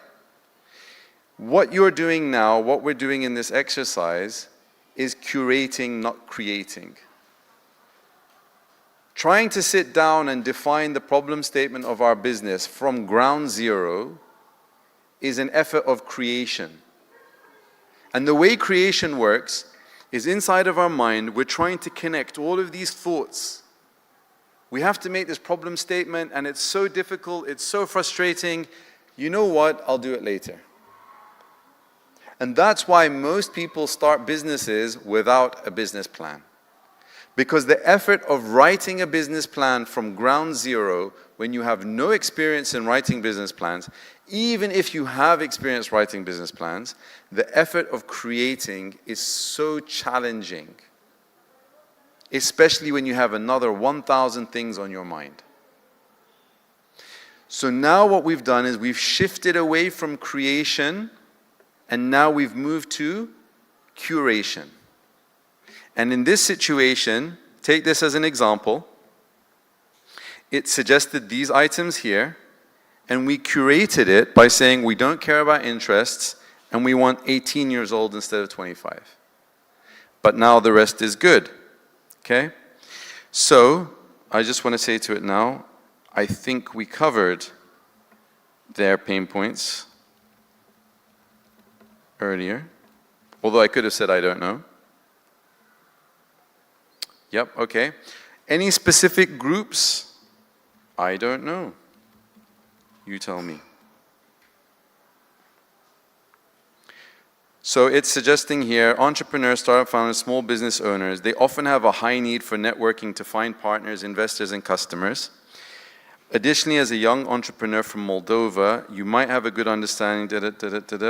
What you're doing now, what we're doing in this exercise, is curating, not creating. Trying to sit down and define the problem statement of our business from ground zero is an effort of creation. And the way creation works is inside of our mind, we're trying to connect all of these thoughts. We have to make this problem statement, and it's so difficult, it's so frustrating. You know what? I'll do it later. And that's why most people start businesses without a business plan. Because the effort of writing a business plan from ground zero, when you have no experience in writing business plans, even if you have experience writing business plans, the effort of creating is so challenging. Especially when you have another 1,000 things on your mind. So now what we've done is we've shifted away from creation, and now we've moved to curation. And in this situation, take this as an example. It suggested these items here, and we curated it by saying we don't care about interests, and we want 18 years old instead of 25. But now the rest is good. Okay? So, I just want to say to it now, I think we covered their pain points earlier. Although I could have said I don't know. Yep, okay. Any specific groups? I don't know. You tell me. So it's suggesting here, entrepreneurs, startup founders, small business owners, they often have a high need for networking to find partners, investors, and customers. Additionally, as a young entrepreneur from Moldova, you might have a good understanding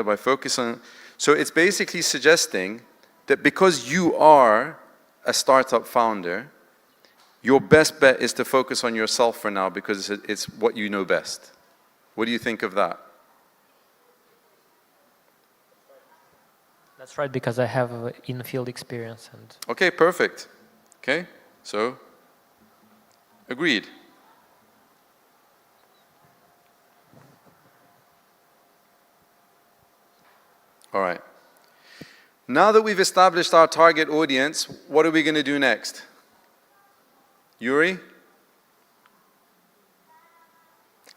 by focusing. So it's basically suggesting that because you are a startup founder, your best bet is to focus on yourself for now because it's what you know best. What do you think of that? That's right, because I have in-field experience. And okay, perfect. Okay, so agreed. All right. Now that we've established our target audience, what are we going to do next? Yuri?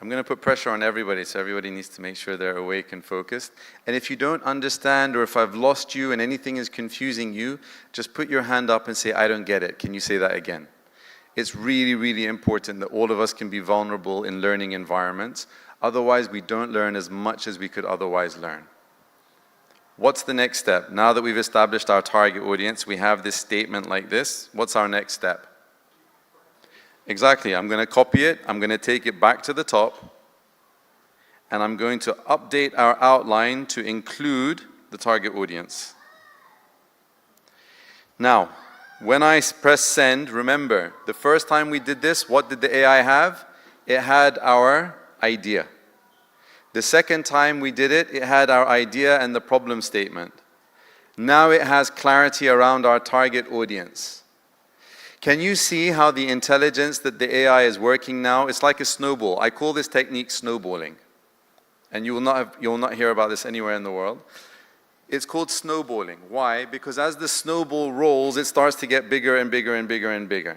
I'm going to put pressure on everybody, so everybody needs to make sure they're awake and focused. And if you don't understand, or if I've lost you and anything is confusing you, just put your hand up and say, I don't get it. Can you say that again? It's really, really important that all of us can be vulnerable in learning environments. Otherwise, we don't learn as much as we could otherwise learn. What's the next step? Now that we've established our target audience, we have this statement like this. What's our next step? Exactly. I'm going to copy it. I'm going to take it back to the top. And I'm going to update our outline to include the target audience. Now, when I press send, remember, the first time we did this, what did the AI have? It had our idea. The second time we did it, it had our idea and the problem statement. Now it has clarity around our target audience. Can you see how the intelligence that the AI is working now, it's like a snowball. I call this technique snowballing. And you will not hear about this anywhere in the world. It's called snowballing. Why? Because as the snowball rolls, it starts to get bigger and bigger and bigger and bigger.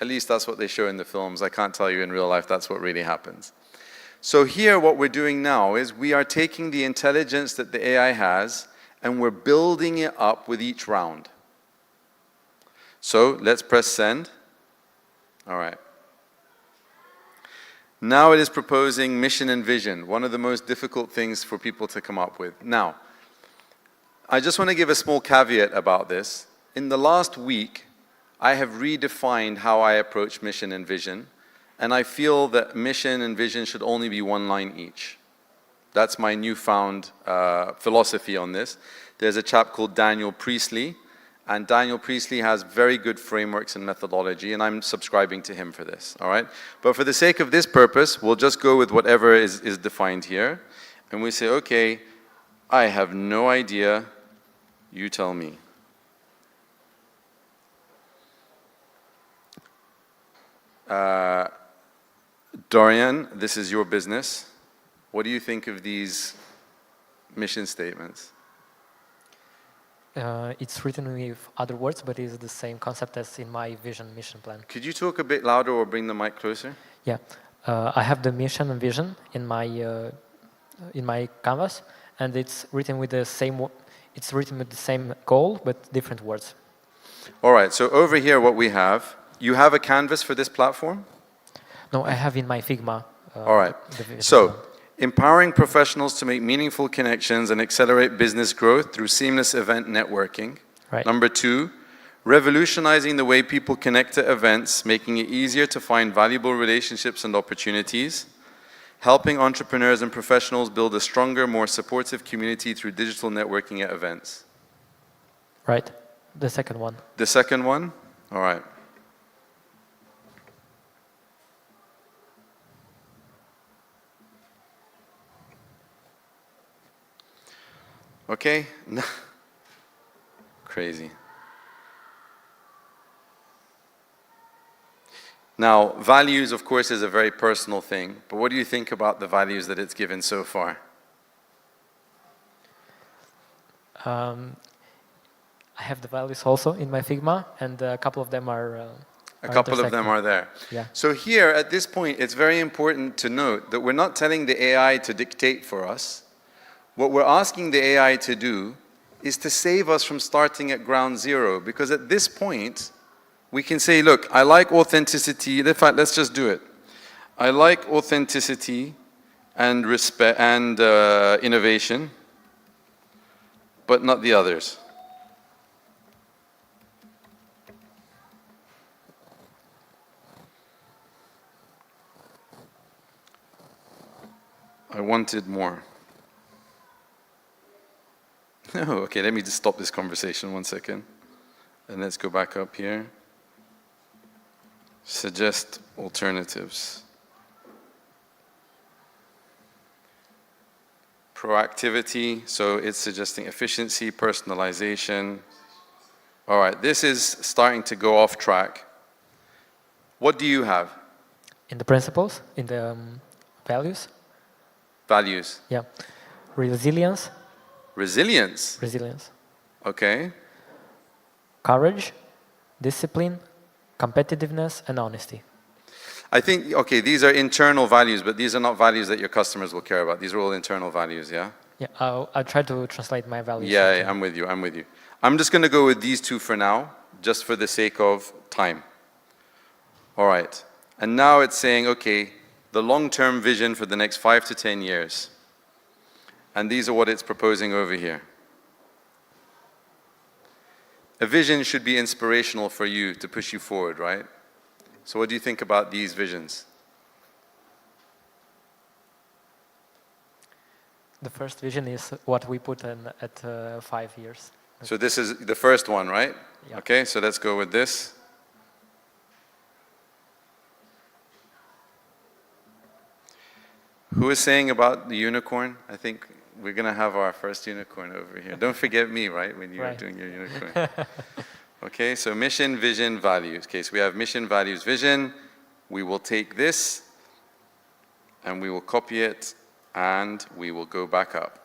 At least that's what they show in the films. I can't tell you in real life that's what really happens. So here what we're doing now is we are taking the intelligence that the AI has and we're building it up with each round. So let's press send. All right. Now it is proposing mission and vision, one of the most difficult things for people to come up with. Now, I just want to give a small caveat about this. In the last week, I have redefined how I approach mission and vision, and I feel that mission and vision should only be one line each. That's my newfound philosophy on this. There's a chap called Daniel Priestley, and Daniel Priestley has very good frameworks and methodology, and I'm subscribing to him for this, all right? But for the sake of this purpose, we'll just go with whatever is defined here, and we say, okay, I have no idea, you tell me. Dorian, this is your business. What do you think of these mission statements? It's written with other words, but it's the same concept as in my vision mission plan. Could you talk a bit louder or bring the mic closer? Yeah, I have the mission and vision in my canvas, and it's written with the same. It's written with the same goal, but different words. All right. So over here, what we have, you have a canvas for this platform? No, I have in my Figma. All right. So, empowering professionals to make meaningful connections and accelerate business growth through seamless event networking. Right. Number 2, revolutionizing the way people connect to events, making it easier to find valuable relationships and opportunities. Helping entrepreneurs and professionals build a stronger, more supportive community through digital networking at events. Right. The second one. The second one? All right. Okay. Crazy. Now, values, of course, is a very personal thing, but what do you think about the values that it's given so far? I have the values also in my Figma, and a couple of them are a couple of them are there. Yeah. So here, at this point, it's very important to note that we're not telling the AI to dictate for us. What we're asking the AI to do is to save us from starting at ground zero, because at this point, we can say, look, I like authenticity. In fact, let's just do it. I like authenticity and respect and innovation, but not the others. I wanted more. No, okay, let me just stop this conversation 1 second. And let's go back up here. Suggest alternatives. Proactivity, so it's suggesting efficiency, personalization. All right, this is starting to go off track. What do you have? In the principles, in the values. Values. Yeah. Resilience. Resilience. Resilience. Okay. Courage, discipline, competitiveness, and honesty. I think, okay, these are internal values, but these are not values that your customers will care about. These are all internal values, yeah? Yeah, I'll try to translate my values. Yeah, I'm with you, I'm with you. I'm just going to go with these two for now, just for the sake of time. All right. And now it's saying, okay, the long-term vision for the next 5 to 10 years. And these are what it's proposing over here. A vision should be inspirational for you to push you forward, right? So what do you think about these visions? The first vision is what we put in at 5 years. So this is the first one, right? Yeah. Okay, so let's go with this. Who is saying about the unicorn? I think we're going to have our first unicorn over here. Don't forget me, right, when you're doing your unicorn. Okay, so mission, vision, values. Okay, so we have mission, values, vision. We will take this and we will copy it and we will go back up.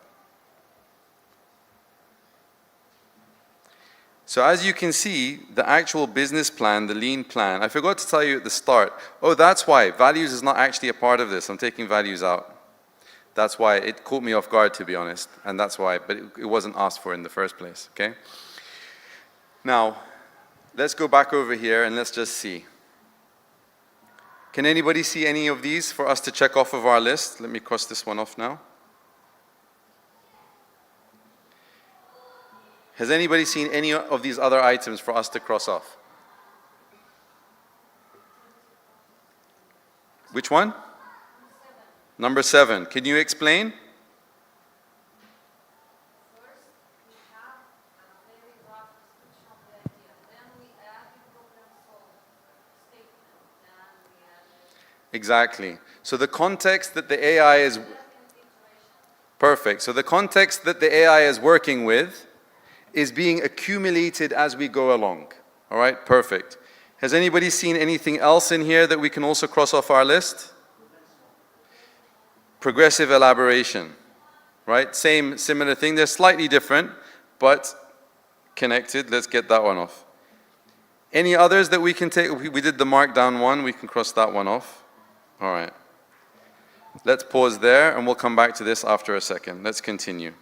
So as you can see, the actual business plan, the lean plan, I forgot to tell you at the start, oh, that's why values is not actually a part of this. I'm taking values out. That's why it caught me off guard, to be honest, and that's why, but it wasn't asked for in the first place, okay? Now, let's go back over here and let's just see. Can anybody see any of these for us to check off of our list? Let me cross this one off now. Has anybody seen any of these other items for us to cross off? Which one? Number 7. Can you explain? Exactly. So the context that the AI is... Perfect. So the context that the AI is working with is being accumulated as we go along. All right, perfect. Has anybody seen anything else in here that we can also cross off our list? Progressive elaboration, right? Same, similar thing. They're slightly different, but connected. Let's get that one off. Any others that we can take? We did the markdown one. We can cross that one off. All right. Let's pause there, and we'll come back to this after a second. Let's continue.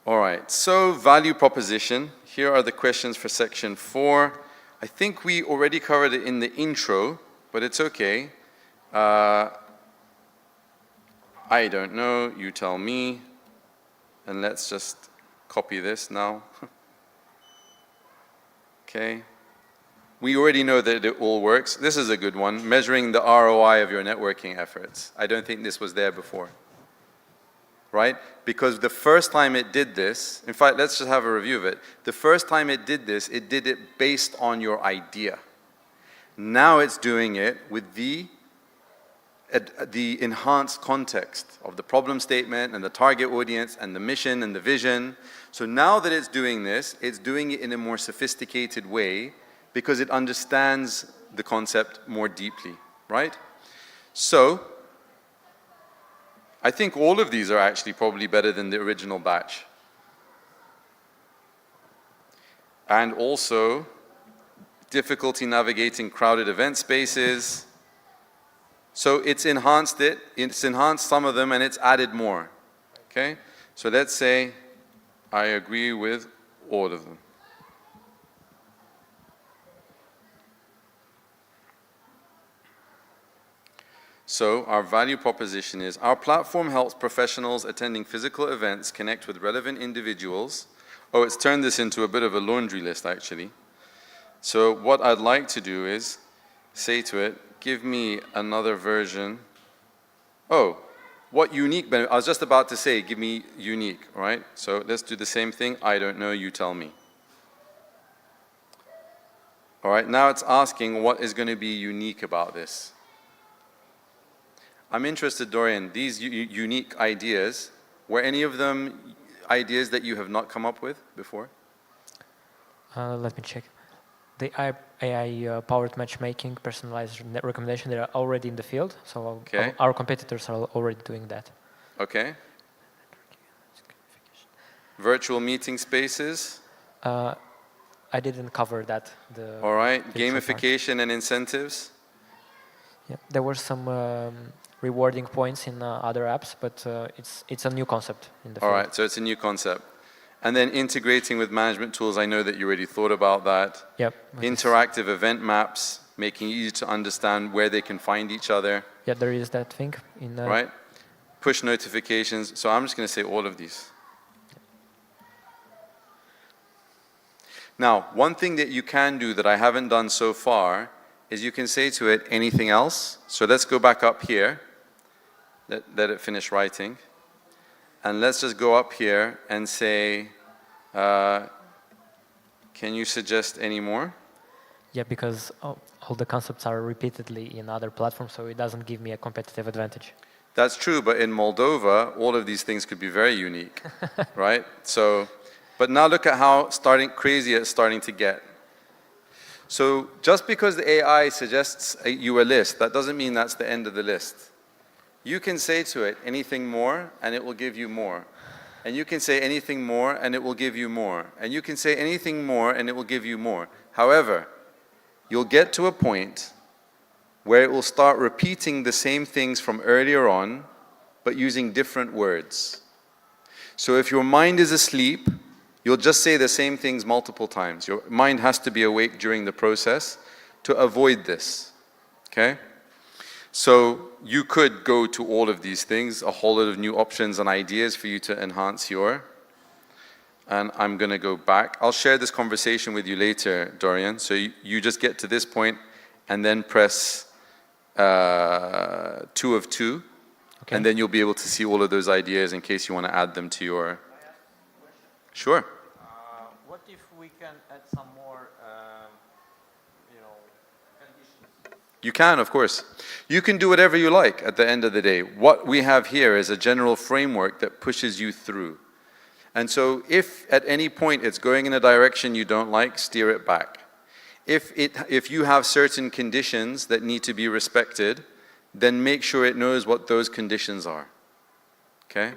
All right, so value proposition. Here are the questions for section 4. I think we already covered it in the intro, but it's okay. I don't know, you tell me. And let's just copy this now. Okay. We already know that it all works. This is a good one, measuring the ROI of your networking efforts. I don't think this was there before. Right? Because the first time it did this, in fact, let's just have a review of it. The first time it did this, it did it based on your idea. Now it's doing it with the enhanced context of the problem statement and the target audience and the mission and the vision. So now that it's doing this, it's doing it in a more sophisticated way because it understands the concept more deeply, right? So, I think all of these are actually probably better than the original batch. And also, difficulty navigating crowded event spaces. So it's enhanced some of them and it's added more. Okay? So let's say I agree with all of them. So our value proposition is, our platform helps professionals attending physical events connect with relevant individuals. Oh, it's turned this into a bit of a laundry list, actually. So what I'd like to do is say to it, give me another version. Oh, what unique benefit? I was just about to say, give me unique, right? So let's do the same thing. I don't know, you tell me. All right, now it's asking what is going to be unique about this. I'm interested, Dorian, these unique ideas, were any of them ideas that you have not come up with before? Let me check. The AI-powered matchmaking, personalized recommendation, they are already in the field, so okay. Our competitors are already doing that. Okay. Virtual meeting spaces? I didn't cover that. All right, gamification and incentives? Yeah, there were some rewarding points in other apps, but it's a new concept in the field. All right, so it's a new concept. And then integrating with management tools, I know that you already thought about that. Yep. Interactive event maps, making it easy to understand where they can find each other. Yeah, there is that thing. Right? Push notifications. So I'm just going to say all of these. Now, one thing that you can do that I haven't done so far is you can say to it anything else. So let's go back up here. Let it finish writing. And let's just go up here and say, can you suggest any more? Yeah, because all the concepts are repeatedly in other platforms, so it doesn't give me a competitive advantage. That's true, but in Moldova, all of these things could be very unique, right? So, but now look at how crazy it's starting to get. So just because the AI suggests you a list, that doesn't mean that's the end of the list. You can say to it anything more, and it will give you more. And you can say anything more, and it will give you more. And you can say anything more, and it will give you more. However, you'll get to a point where it will start repeating the same things from earlier on, but using different words. So if your mind is asleep, you'll just say the same things multiple times. Your mind has to be awake during the process to avoid this, okay? So you could go to all of these things, a whole lot of new options and ideas for you to enhance your, and I'm gonna go back. I'll share this conversation with you later, Dorian. So you just get to this point and then press 2 of 2, okay. And then you'll be able to see all of those ideas in case you wanna add them to your, sure. What if we can add some more, conditions? You can, of course. You can do whatever you like at the end of the day. What we have here is a general framework that pushes you through. And so if at any point it's going in a direction you don't like, steer it back. If you have certain conditions that need to be respected, then make sure it knows what those conditions are. Okay?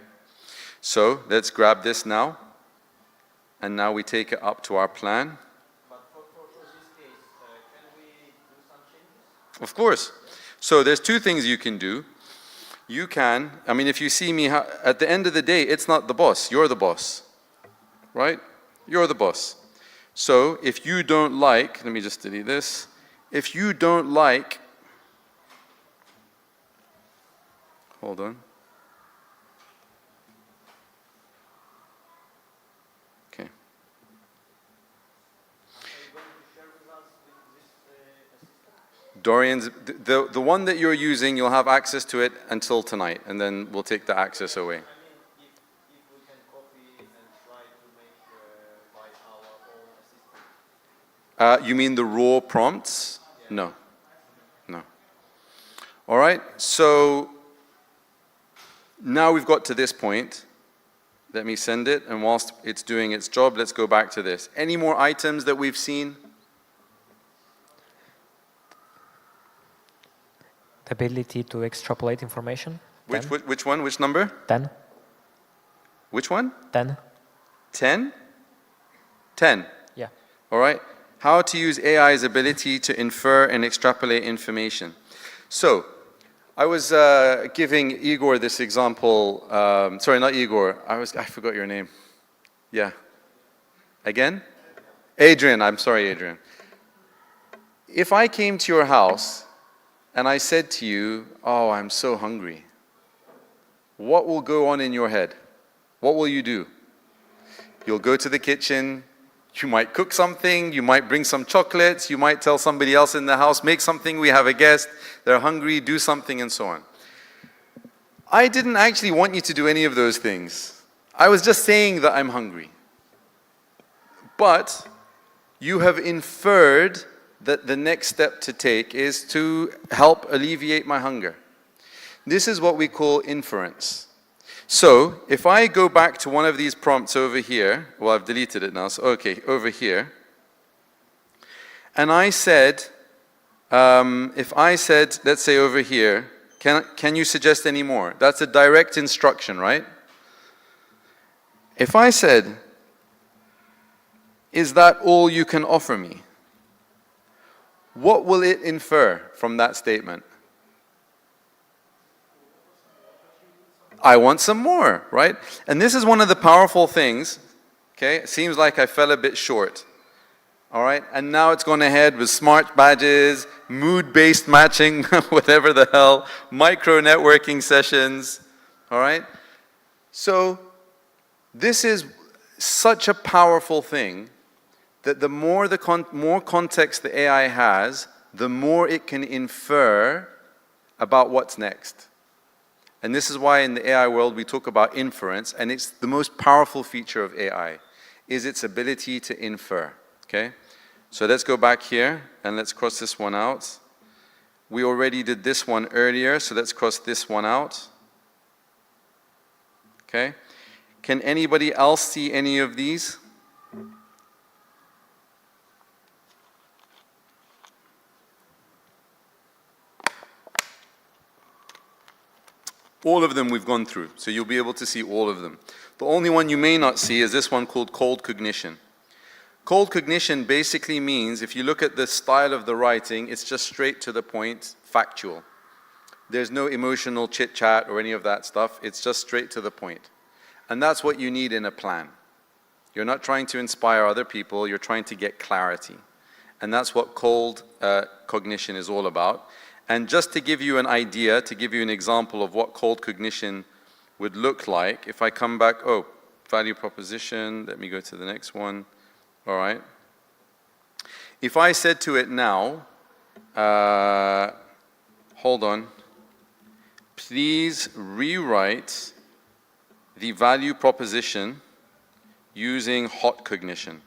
So let's grab this now. And now we take it up to our plan. But for this case, can we do some changes? Of course. So there's two things you can do. You can, I mean, if you see me, at the end of the day, it's not the boss, you're the boss, right? You're the boss. So if you don't like, let me just delete this. If you don't like, hold on. Okay. Dorian's, the one that you're using, you'll have access to it until tonight, and then we'll take the access away. I mean, if we can copy and try to make by our own assistant. You mean the raw prompts? Yeah. No. No. All right, so now we've got to this point. Let me send it, and whilst it's doing its job, let's go back to this. Any more items that we've seen? Ability to extrapolate information. Which one? Which number? 10. Which one? 10. 10? 10. Yeah. All right. How to use AI's ability to infer and extrapolate information. So, I was giving Igor this example. Sorry, not Igor. I forgot your name. Yeah. Again? Adrian. I'm sorry, Adrian. If I came to your house and I said to you, oh, I'm so hungry, what will go on in your head? What will you do? You'll go to the kitchen, you might cook something, you might bring some chocolates, you might tell somebody else in the house, make something, we have a guest, they're hungry, do something, and so on. I didn't actually want you to do any of those things. I was just saying that I'm hungry. But you have inferred that the next step to take is to help alleviate my hunger. This is what we call inference. So if I go back to one of these prompts over here, well, I've deleted it now, so okay, over here, and I said, if I said, let's say over here, can you suggest any more? That's a direct instruction, right? If I said, is that all you can offer me? What will it infer from that statement? I want some more, right? And this is one of the powerful things, okay? It seems like I fell a bit short, all right? And now it's gone ahead with smart badges, mood-based matching, whatever the hell, micro-networking sessions, all right? So this is such a powerful thing that the more context the AI has, the more it can infer about what's next. And this is why in the AI world we talk about inference, and it's the most powerful feature of AI, is its ability to infer, okay? So let's go back here, and let's cross this one out. We already did this one earlier, so let's cross this one out. Okay? Can anybody else see any of these? All of them we've gone through, so you'll be able to see all of them. The only one you may not see is this one called cold cognition. Cold cognition basically means, if you look at the style of the writing, it's just straight to the point, factual. There's no emotional chit-chat or any of that stuff. It's just straight to the point. And that's what you need in a plan. You're not trying to inspire other people, you're trying to get clarity. And that's what cold cognition is all about. And just to give you an idea, to give you an example of what cold cognition would look like, if I come back, value proposition, let me go to the next one. All right. If I said to it now, hold on, please rewrite the value proposition using hot cognition.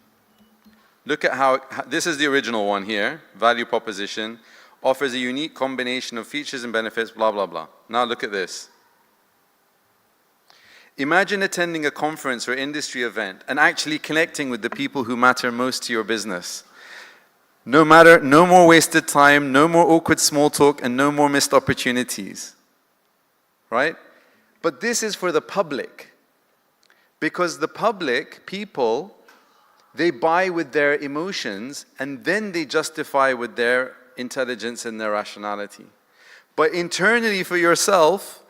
Look at how, this is the original one here, value proposition, offers a unique combination of features and benefits, blah, blah, blah. Now look at this. Imagine attending a conference or industry event and actually connecting with the people who matter most to your business. No more wasted time, no more awkward small talk, and no more missed opportunities. Right? But this is for the public. Because the public, people, they buy with their emotions and then they justify with their intelligence and their rationality. But internally for yourself,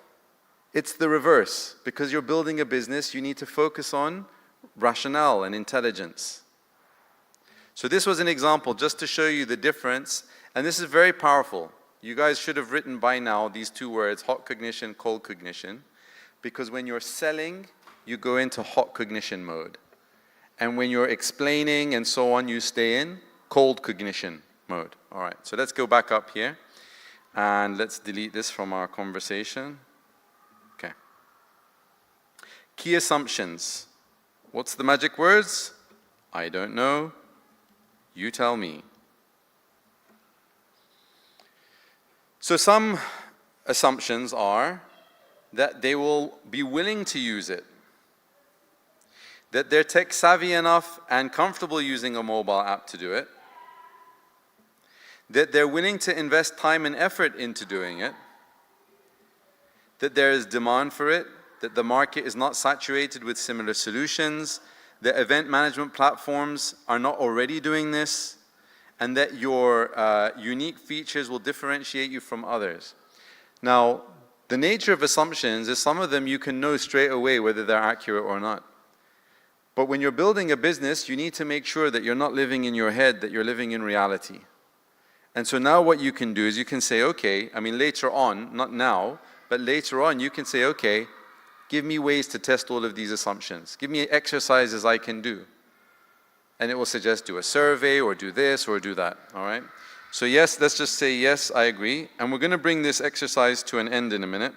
it's the reverse. Because you're building a business, you need to focus on rationale and intelligence. So this was an example just to show you the difference. And this is very powerful. You guys should have written by now these two words, hot cognition, cold cognition. Because when you're selling, you go into hot cognition mode. And when you're explaining and so on, you stay in cold cognition mode. All right, so let's go back up here. And let's delete this from our conversation. Okay. Key assumptions. What's the magic words? I don't know. You tell me. So some assumptions are that they will be willing to use it, that they're tech savvy enough and comfortable using a mobile app to do it, that they're willing to invest time and effort into doing it, that there is demand for it, that the market is not saturated with similar solutions, that event management platforms are not already doing this, and that your unique features will differentiate you from others. Now, the nature of assumptions is some of them you can know straight away whether they're accurate or not. But when you're building a business, you need to make sure that you're not living in your head, that you're living in reality. And so now what you can do is you can say, okay, I mean later on, not now, but later on you can say, okay, give me ways to test all of these assumptions. Give me exercises I can do. And it will suggest do a survey or do this or do that, all right? So yes, let's just say yes, I agree. And we're going to bring this exercise to an end in a minute,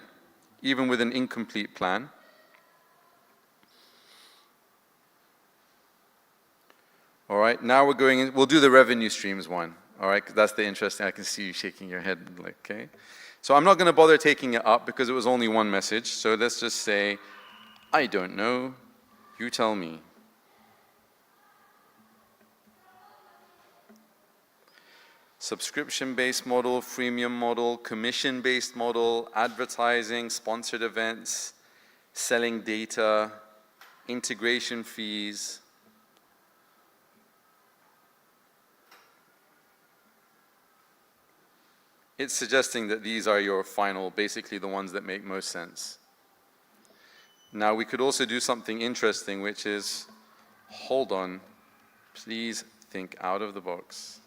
even with an incomplete plan. All right, now we're going in, we'll do the revenue streams one. All right, 'cause that's the interesting, I can see you shaking your head, like, okay. So I'm not going to bother taking it up because it was only one message. So let's just say, I don't know, you tell me. Subscription-based model, freemium model, commission-based model, advertising, sponsored events, selling data, integration fees. It's suggesting that these are your final, basically the ones that make most sense. Now we could also do something interesting, which is, hold on, please think out of the box.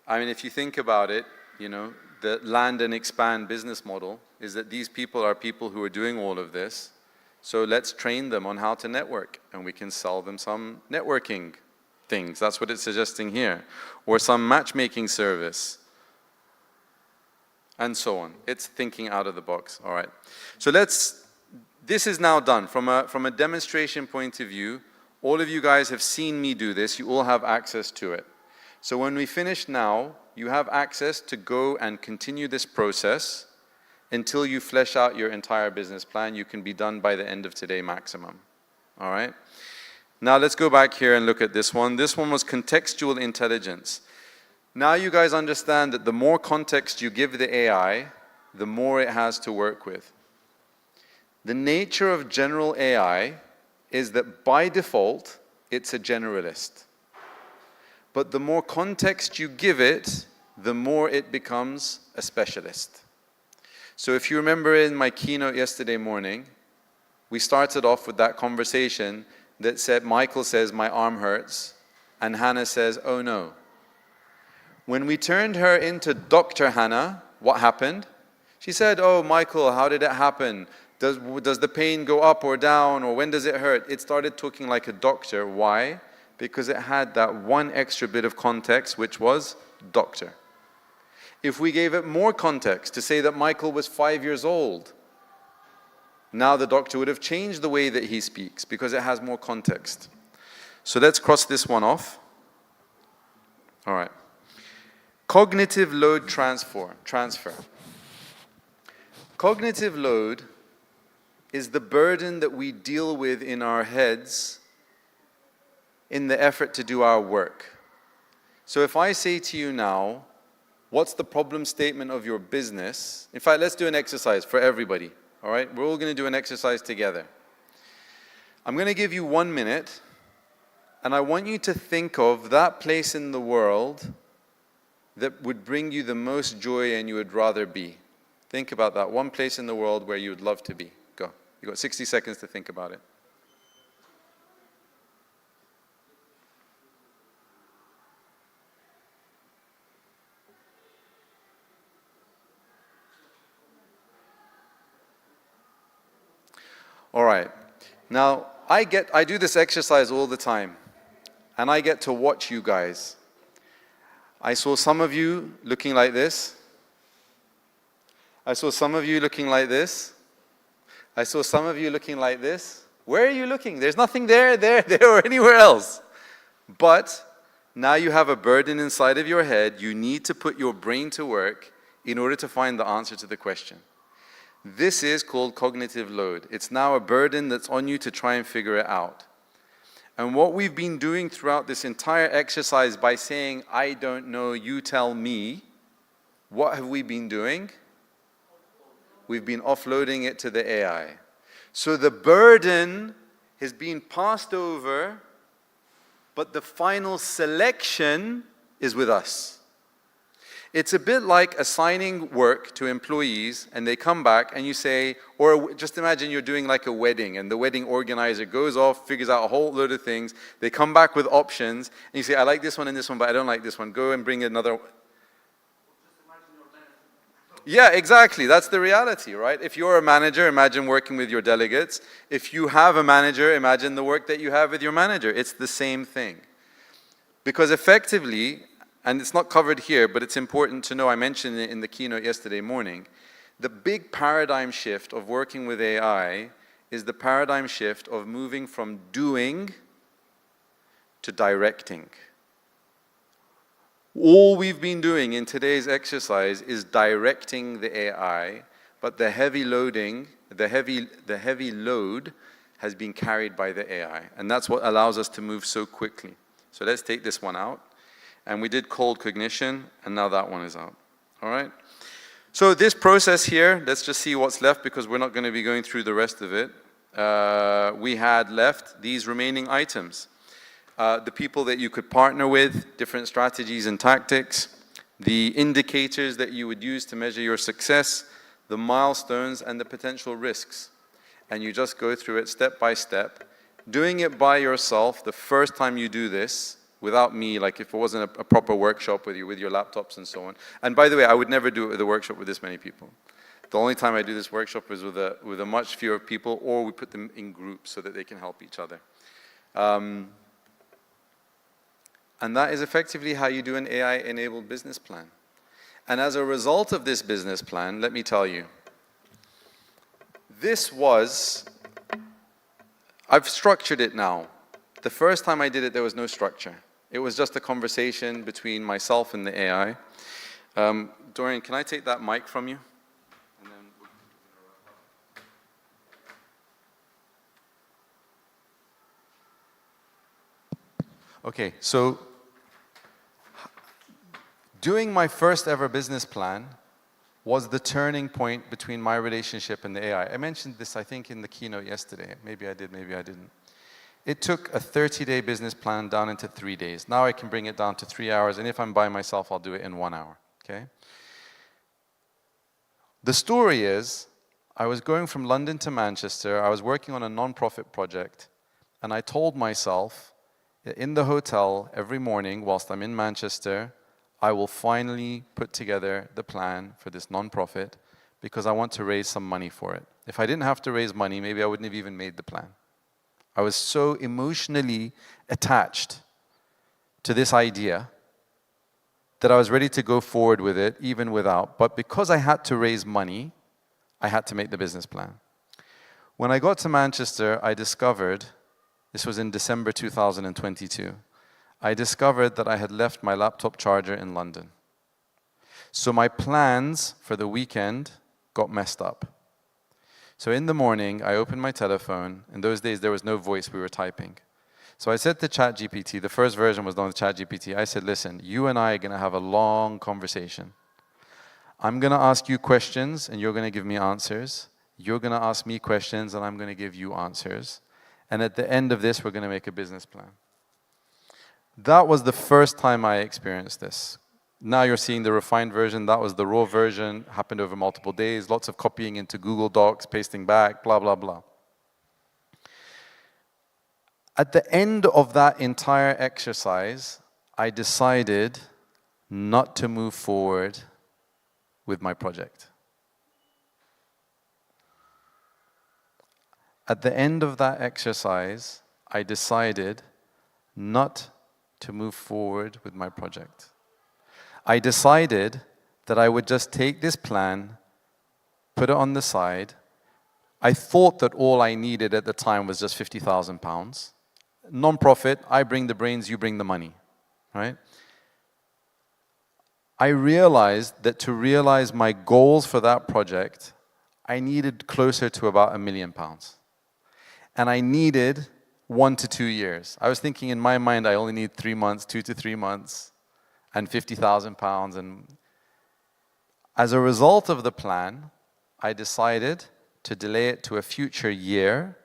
I mean, if you think about it, you know, the land and expand business model is that these people are people who are doing all of this. So let's train them on how to network, and we can sell them some networking things. That's what it's suggesting here. Or some matchmaking service. And so on. It's thinking out of the box. All right. So this is now done. From a demonstration point of view, all of you guys have seen me do this. You all have access to it. So when we finish now, you have access to go and continue this process until you flesh out your entire business plan. You can be done by the end of today maximum. All right? Now let's go back here and look at this one. This one was contextual intelligence. Now you guys understand that the more context you give the AI, the more it has to work with. The nature of general AI is that by default, it's a generalist. But the more context you give it, the more it becomes a specialist. So if you remember in my keynote yesterday morning, we started off with that conversation that said, Michael says, my arm hurts, and Hannah says, oh no. When we turned her into Dr. Hannah, what happened? She said, oh, Michael, how did it happen? Does the pain go up or down, or when does it hurt? It started talking like a doctor. Why? Because it had that one extra bit of context, which was doctor. If we gave it more context to say that Michael was 5 years old, now the doctor would have changed the way that he speaks because it has more context. So let's cross this one off. All right. Cognitive load transfer. Cognitive load is the burden that we deal with in our heads in the effort to do our work. So if I say to you now, what's the problem statement of your business? In fact, let's do an exercise for everybody. All right? We're all going to do an exercise together. I'm going to give you 1 minute, and I want you to think of that place in the world that would bring you the most joy and you would rather be. Think about that one place in the world where you would love to be. Go. You've got 60 seconds to think about it. All right. Now, I do this exercise all the time, and I get to watch you guys. I saw some of you looking like this. I saw some of you looking like this. I saw some of you looking like this. Where are you looking? There's nothing there, or anywhere else. But now you have a burden inside of your head. You need to put your brain to work in order to find the answer to the question. This is called cognitive load. It's now a burden that's on you to try and figure it out. And what we've been doing throughout this entire exercise by saying, I don't know, you tell me, what have we been doing? We've been offloading it to the AI. So the burden has been passed over, but the final selection is with us. It's a bit like assigning work to employees and they come back and you say, or just imagine you're doing like a wedding and the wedding organizer goes off, figures out a whole load of things. They come back with options and you say, I like this one and this one, but I don't like this one. Go and bring another. Yeah, exactly. That's the reality, right? If you're a manager, imagine working with your delegates. If you have a manager, imagine the work that you have with your manager. It's the same thing. Because effectively, and it's not covered here, but it's important to know, I mentioned it in the keynote yesterday morning, the big paradigm shift of working with AI is the paradigm shift of moving from doing to directing. All we've been doing in today's exercise is directing the AI, but the heavy loading, the heavy load has been carried by the AI. And that's what allows us to move so quickly. So let's take this one out. And we did cold cognition, and now that one is out. All right? So this process here, let's just see what's left because we're not going to be going through the rest of it. We had left these remaining items. The people that you could partner with, different strategies and tactics, the indicators that you would use to measure your success, the milestones, and the potential risks. And you just go through it step by step. Doing it by yourself, the first time you do this, without me, like if it wasn't a proper workshop with you, with your laptops and so on. And by the way, I would never do it with a workshop with this many people. The only time I do this workshop is with a much fewer people, or we put them in groups so that they can help each other. And that is effectively how you do an AI-enabled business plan. And as a result of this business plan, let me tell you, I've structured it now. The first time I did it, there was no structure. It was just a conversation between myself and the AI. Dorian, can I take that mic from you? Okay, so doing my first ever business plan was the turning point between my relationship and the AI. I mentioned this, I think, in the keynote yesterday. Maybe I did, maybe I didn't. It took a 30-day business plan down into 3 days. Now I can bring it down to 3 hours, and if I'm by myself, I'll do it in 1 hour, okay? The story is, I was going from London to Manchester, I was working on a non-profit project, and I told myself, in the hotel every morning whilst I'm in Manchester, I will finally put together the plan for this non-profit because I want to raise some money for it. If I didn't have to raise money, maybe I wouldn't have even made the plan. I was so emotionally attached to this idea that I was ready to go forward with it even without. But because I had to raise money, I had to make the business plan. When I got to Manchester, I discovered, this was in December 2022, I discovered that I had left my laptop charger in London. So my plans for the weekend got messed up. So in the morning, I opened my telephone. In those days, there was no voice, we were typing. So I said to ChatGPT, the first version was done with ChatGPT, I said, listen, you and I are going to have a long conversation. I'm going to ask you questions, and you're going to give me answers. You're going to ask me questions, and I'm going to give you answers. And at the end of this, we're going to make a business plan. That was the first time I experienced this. Now you're seeing the refined version. That was the raw version, happened over multiple days, lots of copying into Google Docs, pasting back, blah, blah, blah. At the end of that entire exercise, I decided not to move forward with my project. At the end of that exercise, I decided not to move forward with my project. I decided that I would just take this plan, put it on the side. I thought that all I needed at the time was just £50,000. Non-profit, I bring the brains, you bring the money, right? I realized that to realize my goals for that project, I needed closer to about £1 million. And I needed 1 to 2 years. I was thinking in my mind, I only need 3 months, 2 to 3 months, and £50,000. And as a result of the plan, I decided to delay it to a future year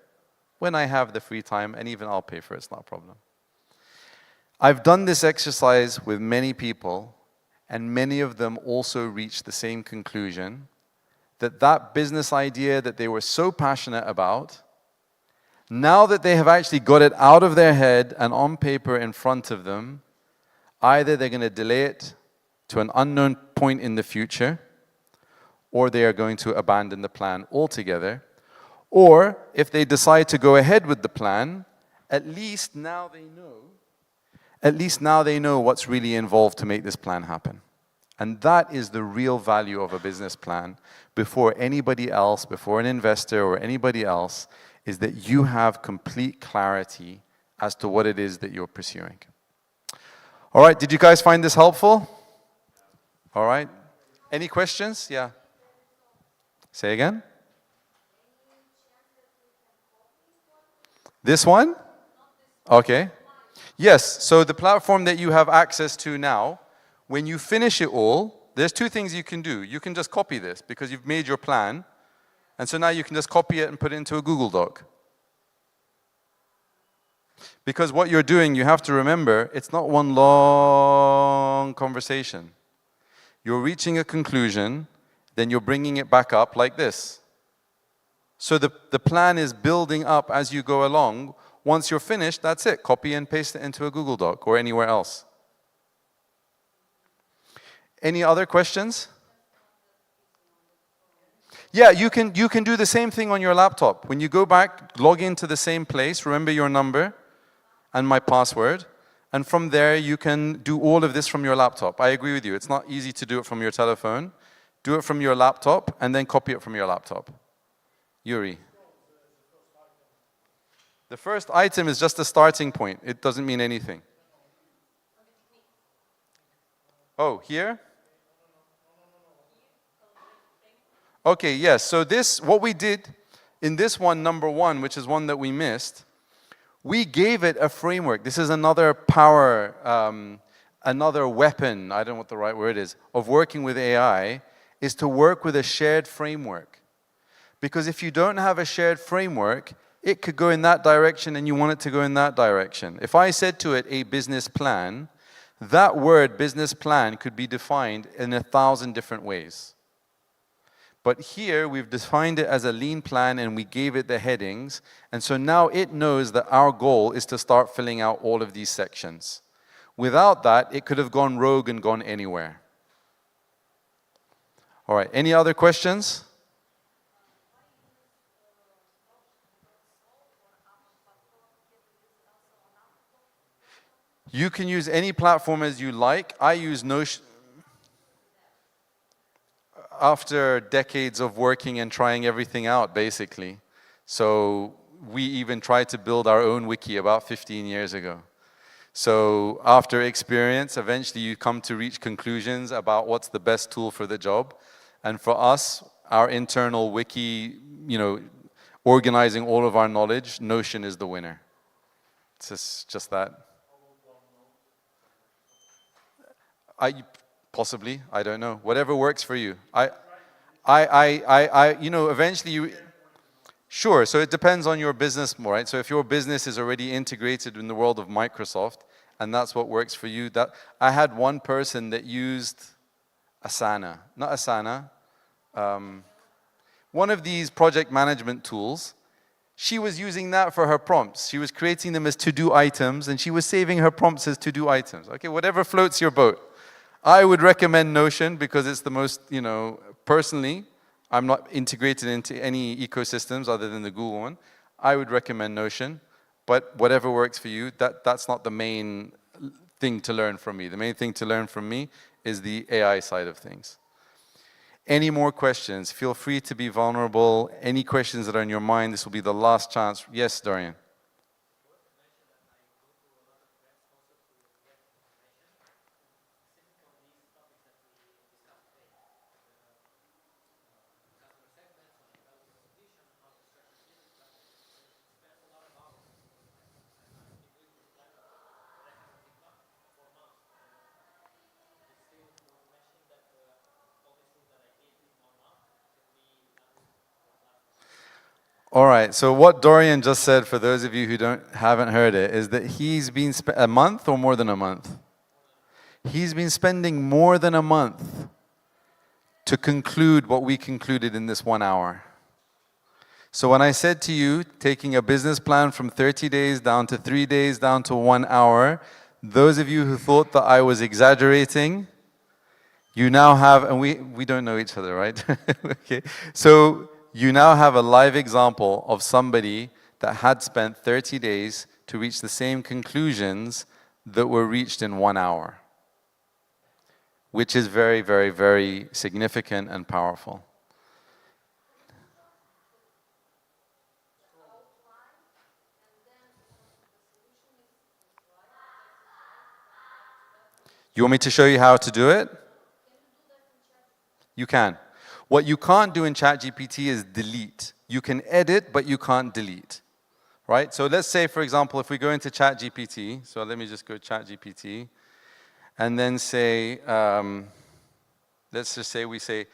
when I have the free time, and even I'll pay for it, it's not a problem. I've done this exercise with many people, and many of them also reached the same conclusion, that that business idea that they were so passionate about, now that they have actually got it out of their head and on paper in front of them, either they're going to delay it to an unknown point in the future, or they are going to abandon the plan altogether. Or if they decide to go ahead with the plan, at least now they know what's really involved to make this plan happen. And that is the real value of a business plan before anybody else, before an investor or anybody else, is that you have complete clarity as to what it is that you're pursuing. All right, did you guys find this helpful? All right. Any questions? Yeah. Say again? This one? Okay. Yes, so the platform that you have access to now, when you finish it all, there's two things you can do. You can just copy this because you've made your plan, and so now you can just copy it and put it into a Google Doc. Because what you're doing, you have to remember, it's not one long conversation. You're reaching a conclusion, then you're bringing it back up like this. So the plan is building up as you go along. Once you're finished, that's it. Copy and paste it into a Google Doc or anywhere else. Any other questions? Yeah, you can do the same thing on your laptop. When you go back, log into the same place, remember your number and my password, And from there, you can do all of this from your laptop. I agree with you. It's not easy to do it from your telephone. Do it from your laptop, and then copy it from your laptop. Yuri. The first item is just a starting point. It doesn't mean anything. Oh, here? Okay, yes. So this, what we did in this one, number one, which is one that we missed, we gave it a framework. This is another power, another weapon, I don't know what the right word is, of working with AI, is to work with a shared framework. Because if you don't have a shared framework, it could go in that direction and you want it to go in that direction. If I said to it a business plan, that word business plan could be defined in 1,000 different ways. But here we've defined it as a lean plan and we gave it the headings. And so now it knows that our goal is to start filling out all of these sections. Without that, it could have gone rogue and gone anywhere. All right, any other questions? You can use any platform as you like. I use Notion. After decades of working and trying everything out, basically. So we even tried to build our own wiki about 15 years ago. So after experience, eventually you come to reach conclusions about what's the best tool for the job. And for us, our internal wiki, organizing all of our knowledge, Notion is the winner. It's just that. Possibly, I don't know. Whatever works for you. Eventually you... Sure, so it depends on your business more, right? So if your business is already integrated in the world of Microsoft, and that's what works for you, I had one person that used Asana. Not Asana. One of these project management tools. She was using that for her prompts. She was creating them as to-do items, and she was saving her prompts as to-do items. Okay, whatever floats your boat. I would recommend Notion because it's the most, personally, I'm not integrated into any ecosystems other than the Google one. I would recommend Notion, but whatever works for you, that's not the main thing to learn from me. The main thing to learn from me is the AI side of things. Any more questions? Feel free to be vulnerable. Any questions that are in your mind, this will be the last chance. Yes, Dorian. All right, so what Dorian just said, for those of you who haven't heard it, is that he's been a month or more than a month? He's been spending more than a month to conclude what we concluded in this 1 hour. So when I said to you, taking a business plan from 30 days down to 3 days, down to 1 hour, those of you who thought that I was exaggerating, you now have, and we don't know each other, right? Okay, so you now have a live example of somebody that had spent 30 days to reach the same conclusions that were reached in 1 hour, which is very, very, very significant and powerful. You want me to show you how to do it? You can. What you can't do in ChatGPT is delete. You can edit, but you can't delete, right? So let's say, for example, if we go into ChatGPT, so let me just go ChatGPT, and then say, let's just say we say,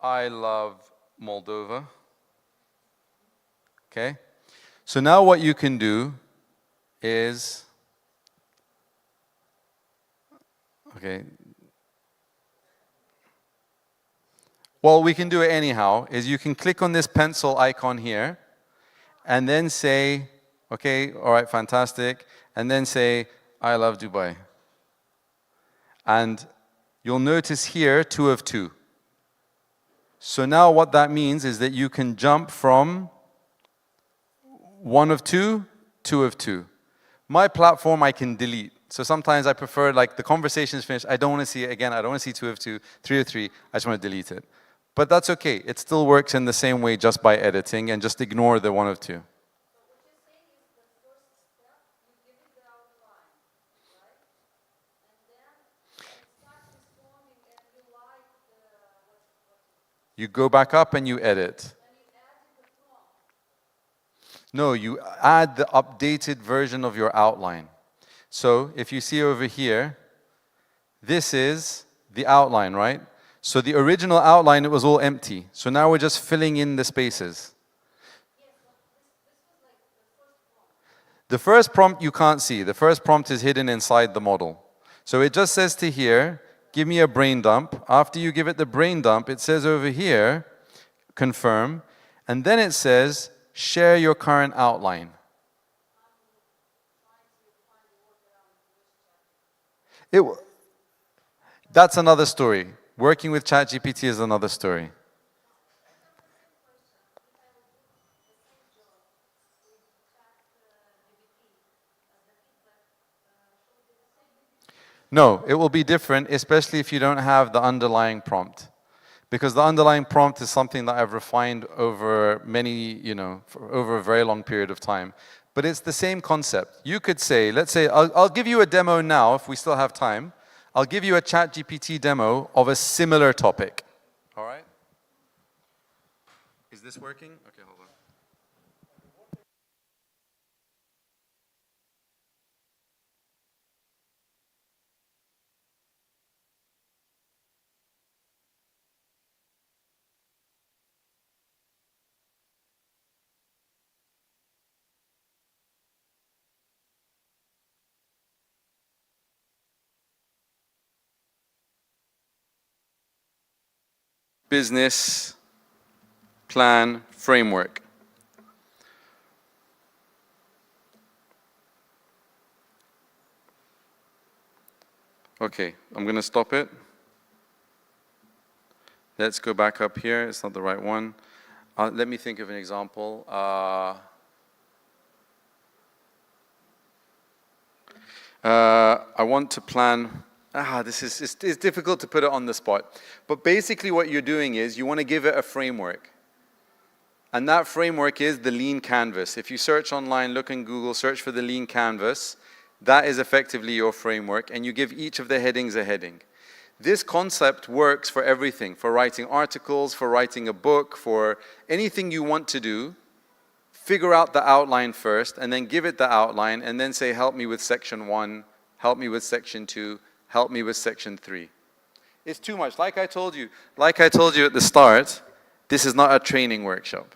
I love Moldova, okay? So now what you can do is, okay, well, we can do it anyhow, is you can click on this pencil icon here, and then say, okay, all right, fantastic, and then say, I love Dubai. And you'll notice here, 2 of 2. So now what that means is that you can jump from 1 of 2, 2 of 2. My platform I can delete. So sometimes I prefer, like, the conversation is finished, I don't want to see it again, I don't want to see 2 of 2, 3 of 3, I just want to delete it. But that's okay, it still works in the same way just by editing, and just ignore the 1 of 2. You go back up and you edit. No, you add the updated version of your outline. So if you see over here, this is the outline, right? So the original outline, it was all empty. So now we're just filling in the spaces. The first prompt you can't see. The first prompt is hidden inside the model. So it just says to here, give me a brain dump. After you give it the brain dump, it says over here, confirm. And then it says, share your current outline. That's another story. Working with ChatGPT is another story. No, it will be different, especially if you don't have the underlying prompt. Because the underlying prompt is something that I've refined over many, over a very long period of time. But it's the same concept. You could say, let's say, I'll give you a demo now, if we still have time. I'll give you a ChatGPT demo of a similar topic. All right? Is this working? Okay, hold on. Business plan framework. Okay, I'm going to stop it. Let's go back up here. It's not the right one. Let me think of an example. I want to plan. It's difficult to put it on the spot. But basically what you're doing is you want to give it a framework. And that framework is the lean canvas. If you search online, look in Google, search for the lean canvas, that is effectively your framework. And you give each of the headings a heading. This concept works for everything, for writing articles, for writing a book, for anything you want to do. Figure out the outline first, and then give it the outline, and then say, help me with section 1, help me with section 2, help me with section 3. It's too much. Like I told you at the start, this is not a training workshop.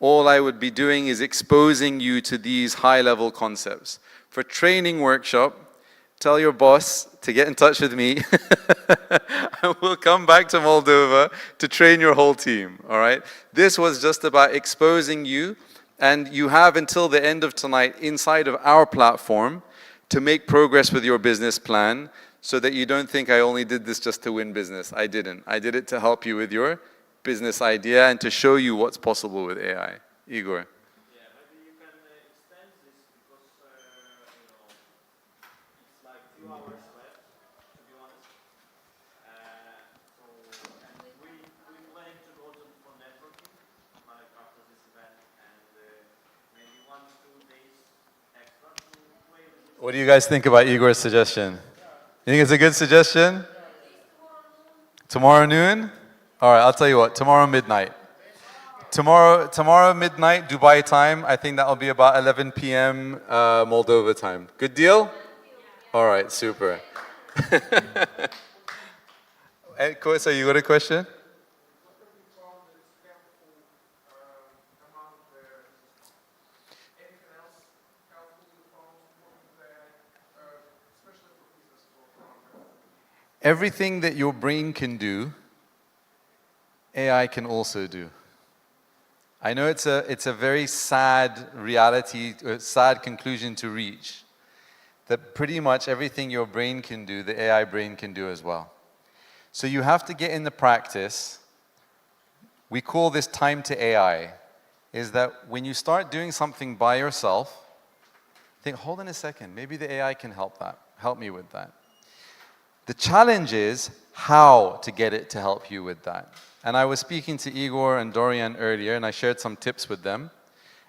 All I would be doing is exposing you to these high-level concepts. For training workshop, tell your boss to get in touch with me. I will come back to Moldova to train your whole team, all right? This was just about exposing you, and you have until the end of tonight inside of our platform to make progress with your business plan so that you don't think I only did this just to win business. I didn't. I did it to help you with your business idea and to show you what's possible with AI. Igor. What do you guys think about Igor's suggestion? You think it's a good suggestion? Tomorrow noon? All right, I'll tell you what, tomorrow midnight. Tomorrow midnight, Dubai time. I think that'll be about 11 p.m. Moldova time. Good deal? All right, super. So you got a question? Everything that your brain can do, AI can also do. I know it's a very sad reality, sad conclusion to reach, that pretty much everything your brain can do, the AI brain can do as well. So you have to get in the practice. We call this time to AI, is that when you start doing something by yourself, think, hold on a second, maybe the AI can help me with that. The challenge is how to get it to help you with that. And I was speaking to Igor and Dorian earlier, and I shared some tips with them.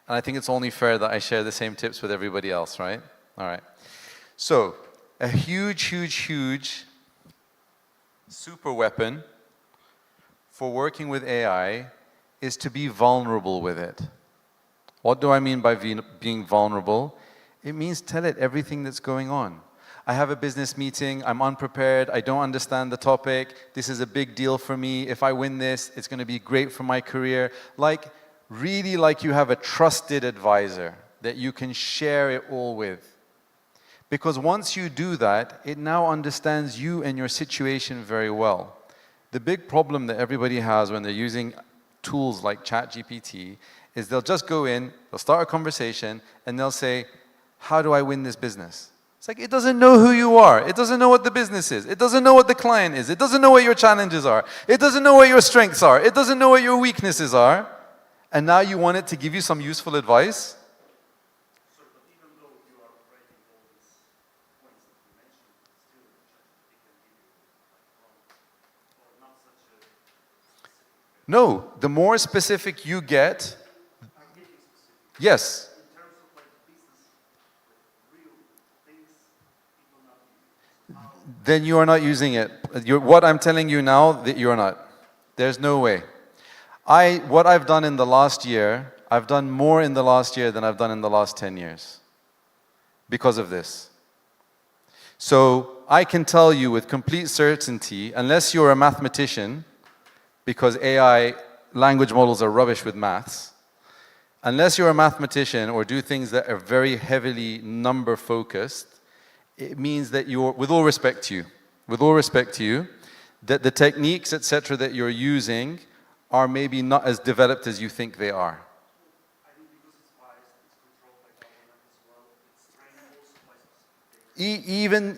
And I think it's only fair that I share the same tips with everybody else, right? All right. So, a huge, huge, huge super weapon for working with AI is to be vulnerable with it. What do I mean by being vulnerable? It means tell it everything that's going on. I have a business meeting, I'm unprepared, I don't understand the topic, this is a big deal for me, if I win this, it's going to be great for my career. Really like you have a trusted advisor that you can share it all with. Because once you do that, it now understands you and your situation very well. The big problem that everybody has when they're using tools like ChatGPT is they'll just go in, they'll start a conversation, and they'll say, how do I win this business? It's like, it doesn't know who you are. It doesn't know what the business is. It doesn't know what the client is. It doesn't know what your challenges are. It doesn't know what your strengths are. It doesn't know what your weaknesses are. And now you want it to give you some useful advice? No, the more specific you get, yes. Then you are not using it. What I'm telling you now, that you are not. There's no way. What I've done in the last year, I've done more in the last year than I've done in the last 10 years because of this. So I can tell you with complete certainty, unless you're a mathematician, because AI language models are rubbish with maths, unless you're a mathematician or do things that are very heavily number focused, it means that you're, with all respect to you, that the techniques, etc., that you're using are maybe not as developed as you think they are. Even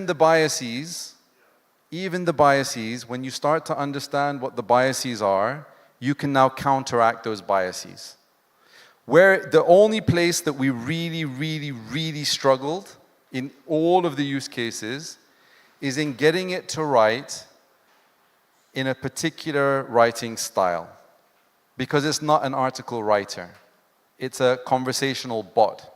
the biases, when you start to understand what the biases are, you can now counteract those biases. Where the only place that we really, really, really struggled in all of the use cases is in getting it to write in a particular writing style. Because it's not an article writer. It's a conversational bot.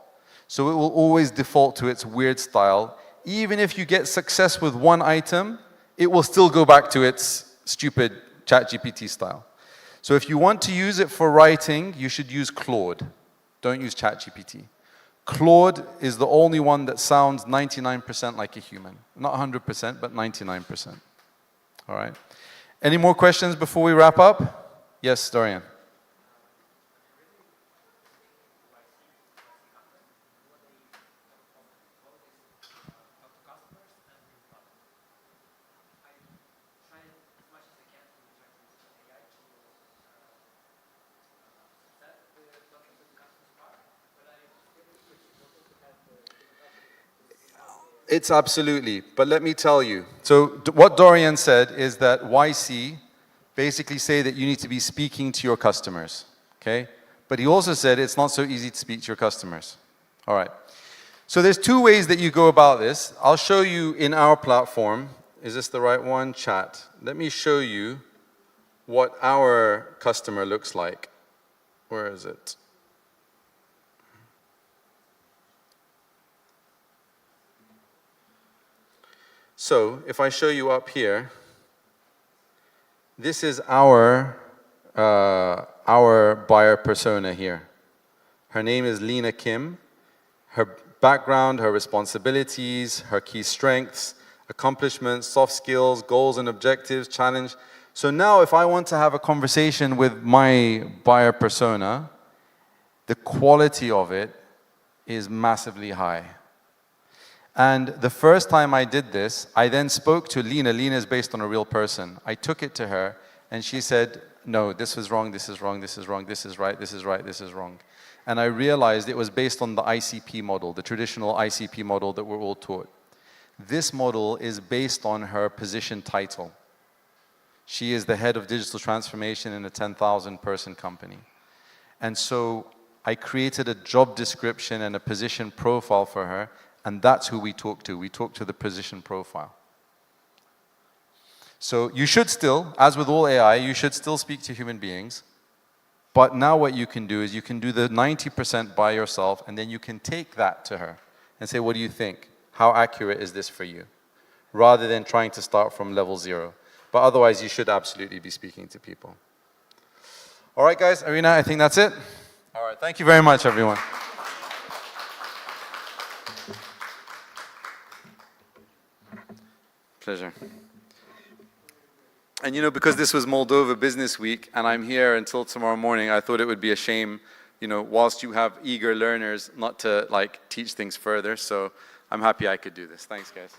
So it will always default to its weird style. Even if you get success with one item, it will still go back to its stupid ChatGPT style. So if you want to use it for writing, you should use Claude. Don't use ChatGPT. Claude is the only one that sounds 99% like a human. Not 100%, but 99%. All right. Any more questions before we wrap up? Yes, Dorian. It's absolutely, but let me tell you. So what Dorian said is that YC basically say that you need to be speaking to your customers, okay? But he also said it's not so easy to speak to your customers. All right. So there's two ways that you go about this. I'll show you in our platform. Is this the right one? Chat. Let me show you what our customer looks like. Where is it? So if I show you up here, this is our buyer persona here. Her name is Lena Kim. Her background, her responsibilities, her key strengths, accomplishments, soft skills, goals and objectives, challenge. So now if I want to have a conversation with my buyer persona, the quality of it is massively high. And the first time I did this, I then spoke to Lena. Lena is based on a real person. I took it to her, and she said, no, this is wrong, this is wrong, this is wrong, this is right, this is right, this is wrong. And I realized it was based on the ICP model, the traditional ICP model that we're all taught. This model is based on her position title. She is the head of digital transformation in a 10,000 person company. And so I created a job description and a position profile for her, and that's who we talk to. We talk to the position profile. So you should still, as with all AI, you should still speak to human beings. But now what you can do is you can do the 90% by yourself, and then you can take that to her and say, what do you think? How accurate is this for you? Rather than trying to start from level 0. But otherwise, you should absolutely be speaking to people. All right, guys, Arena, I think that's it. All right, thank you very much, everyone. Pleasure. And you know, because this was Moldova Business Week, and I'm here until tomorrow morning, I thought it would be a shame, you know, whilst you have eager learners, not to like teach things further. So I'm happy I could do this. Thanks, guys.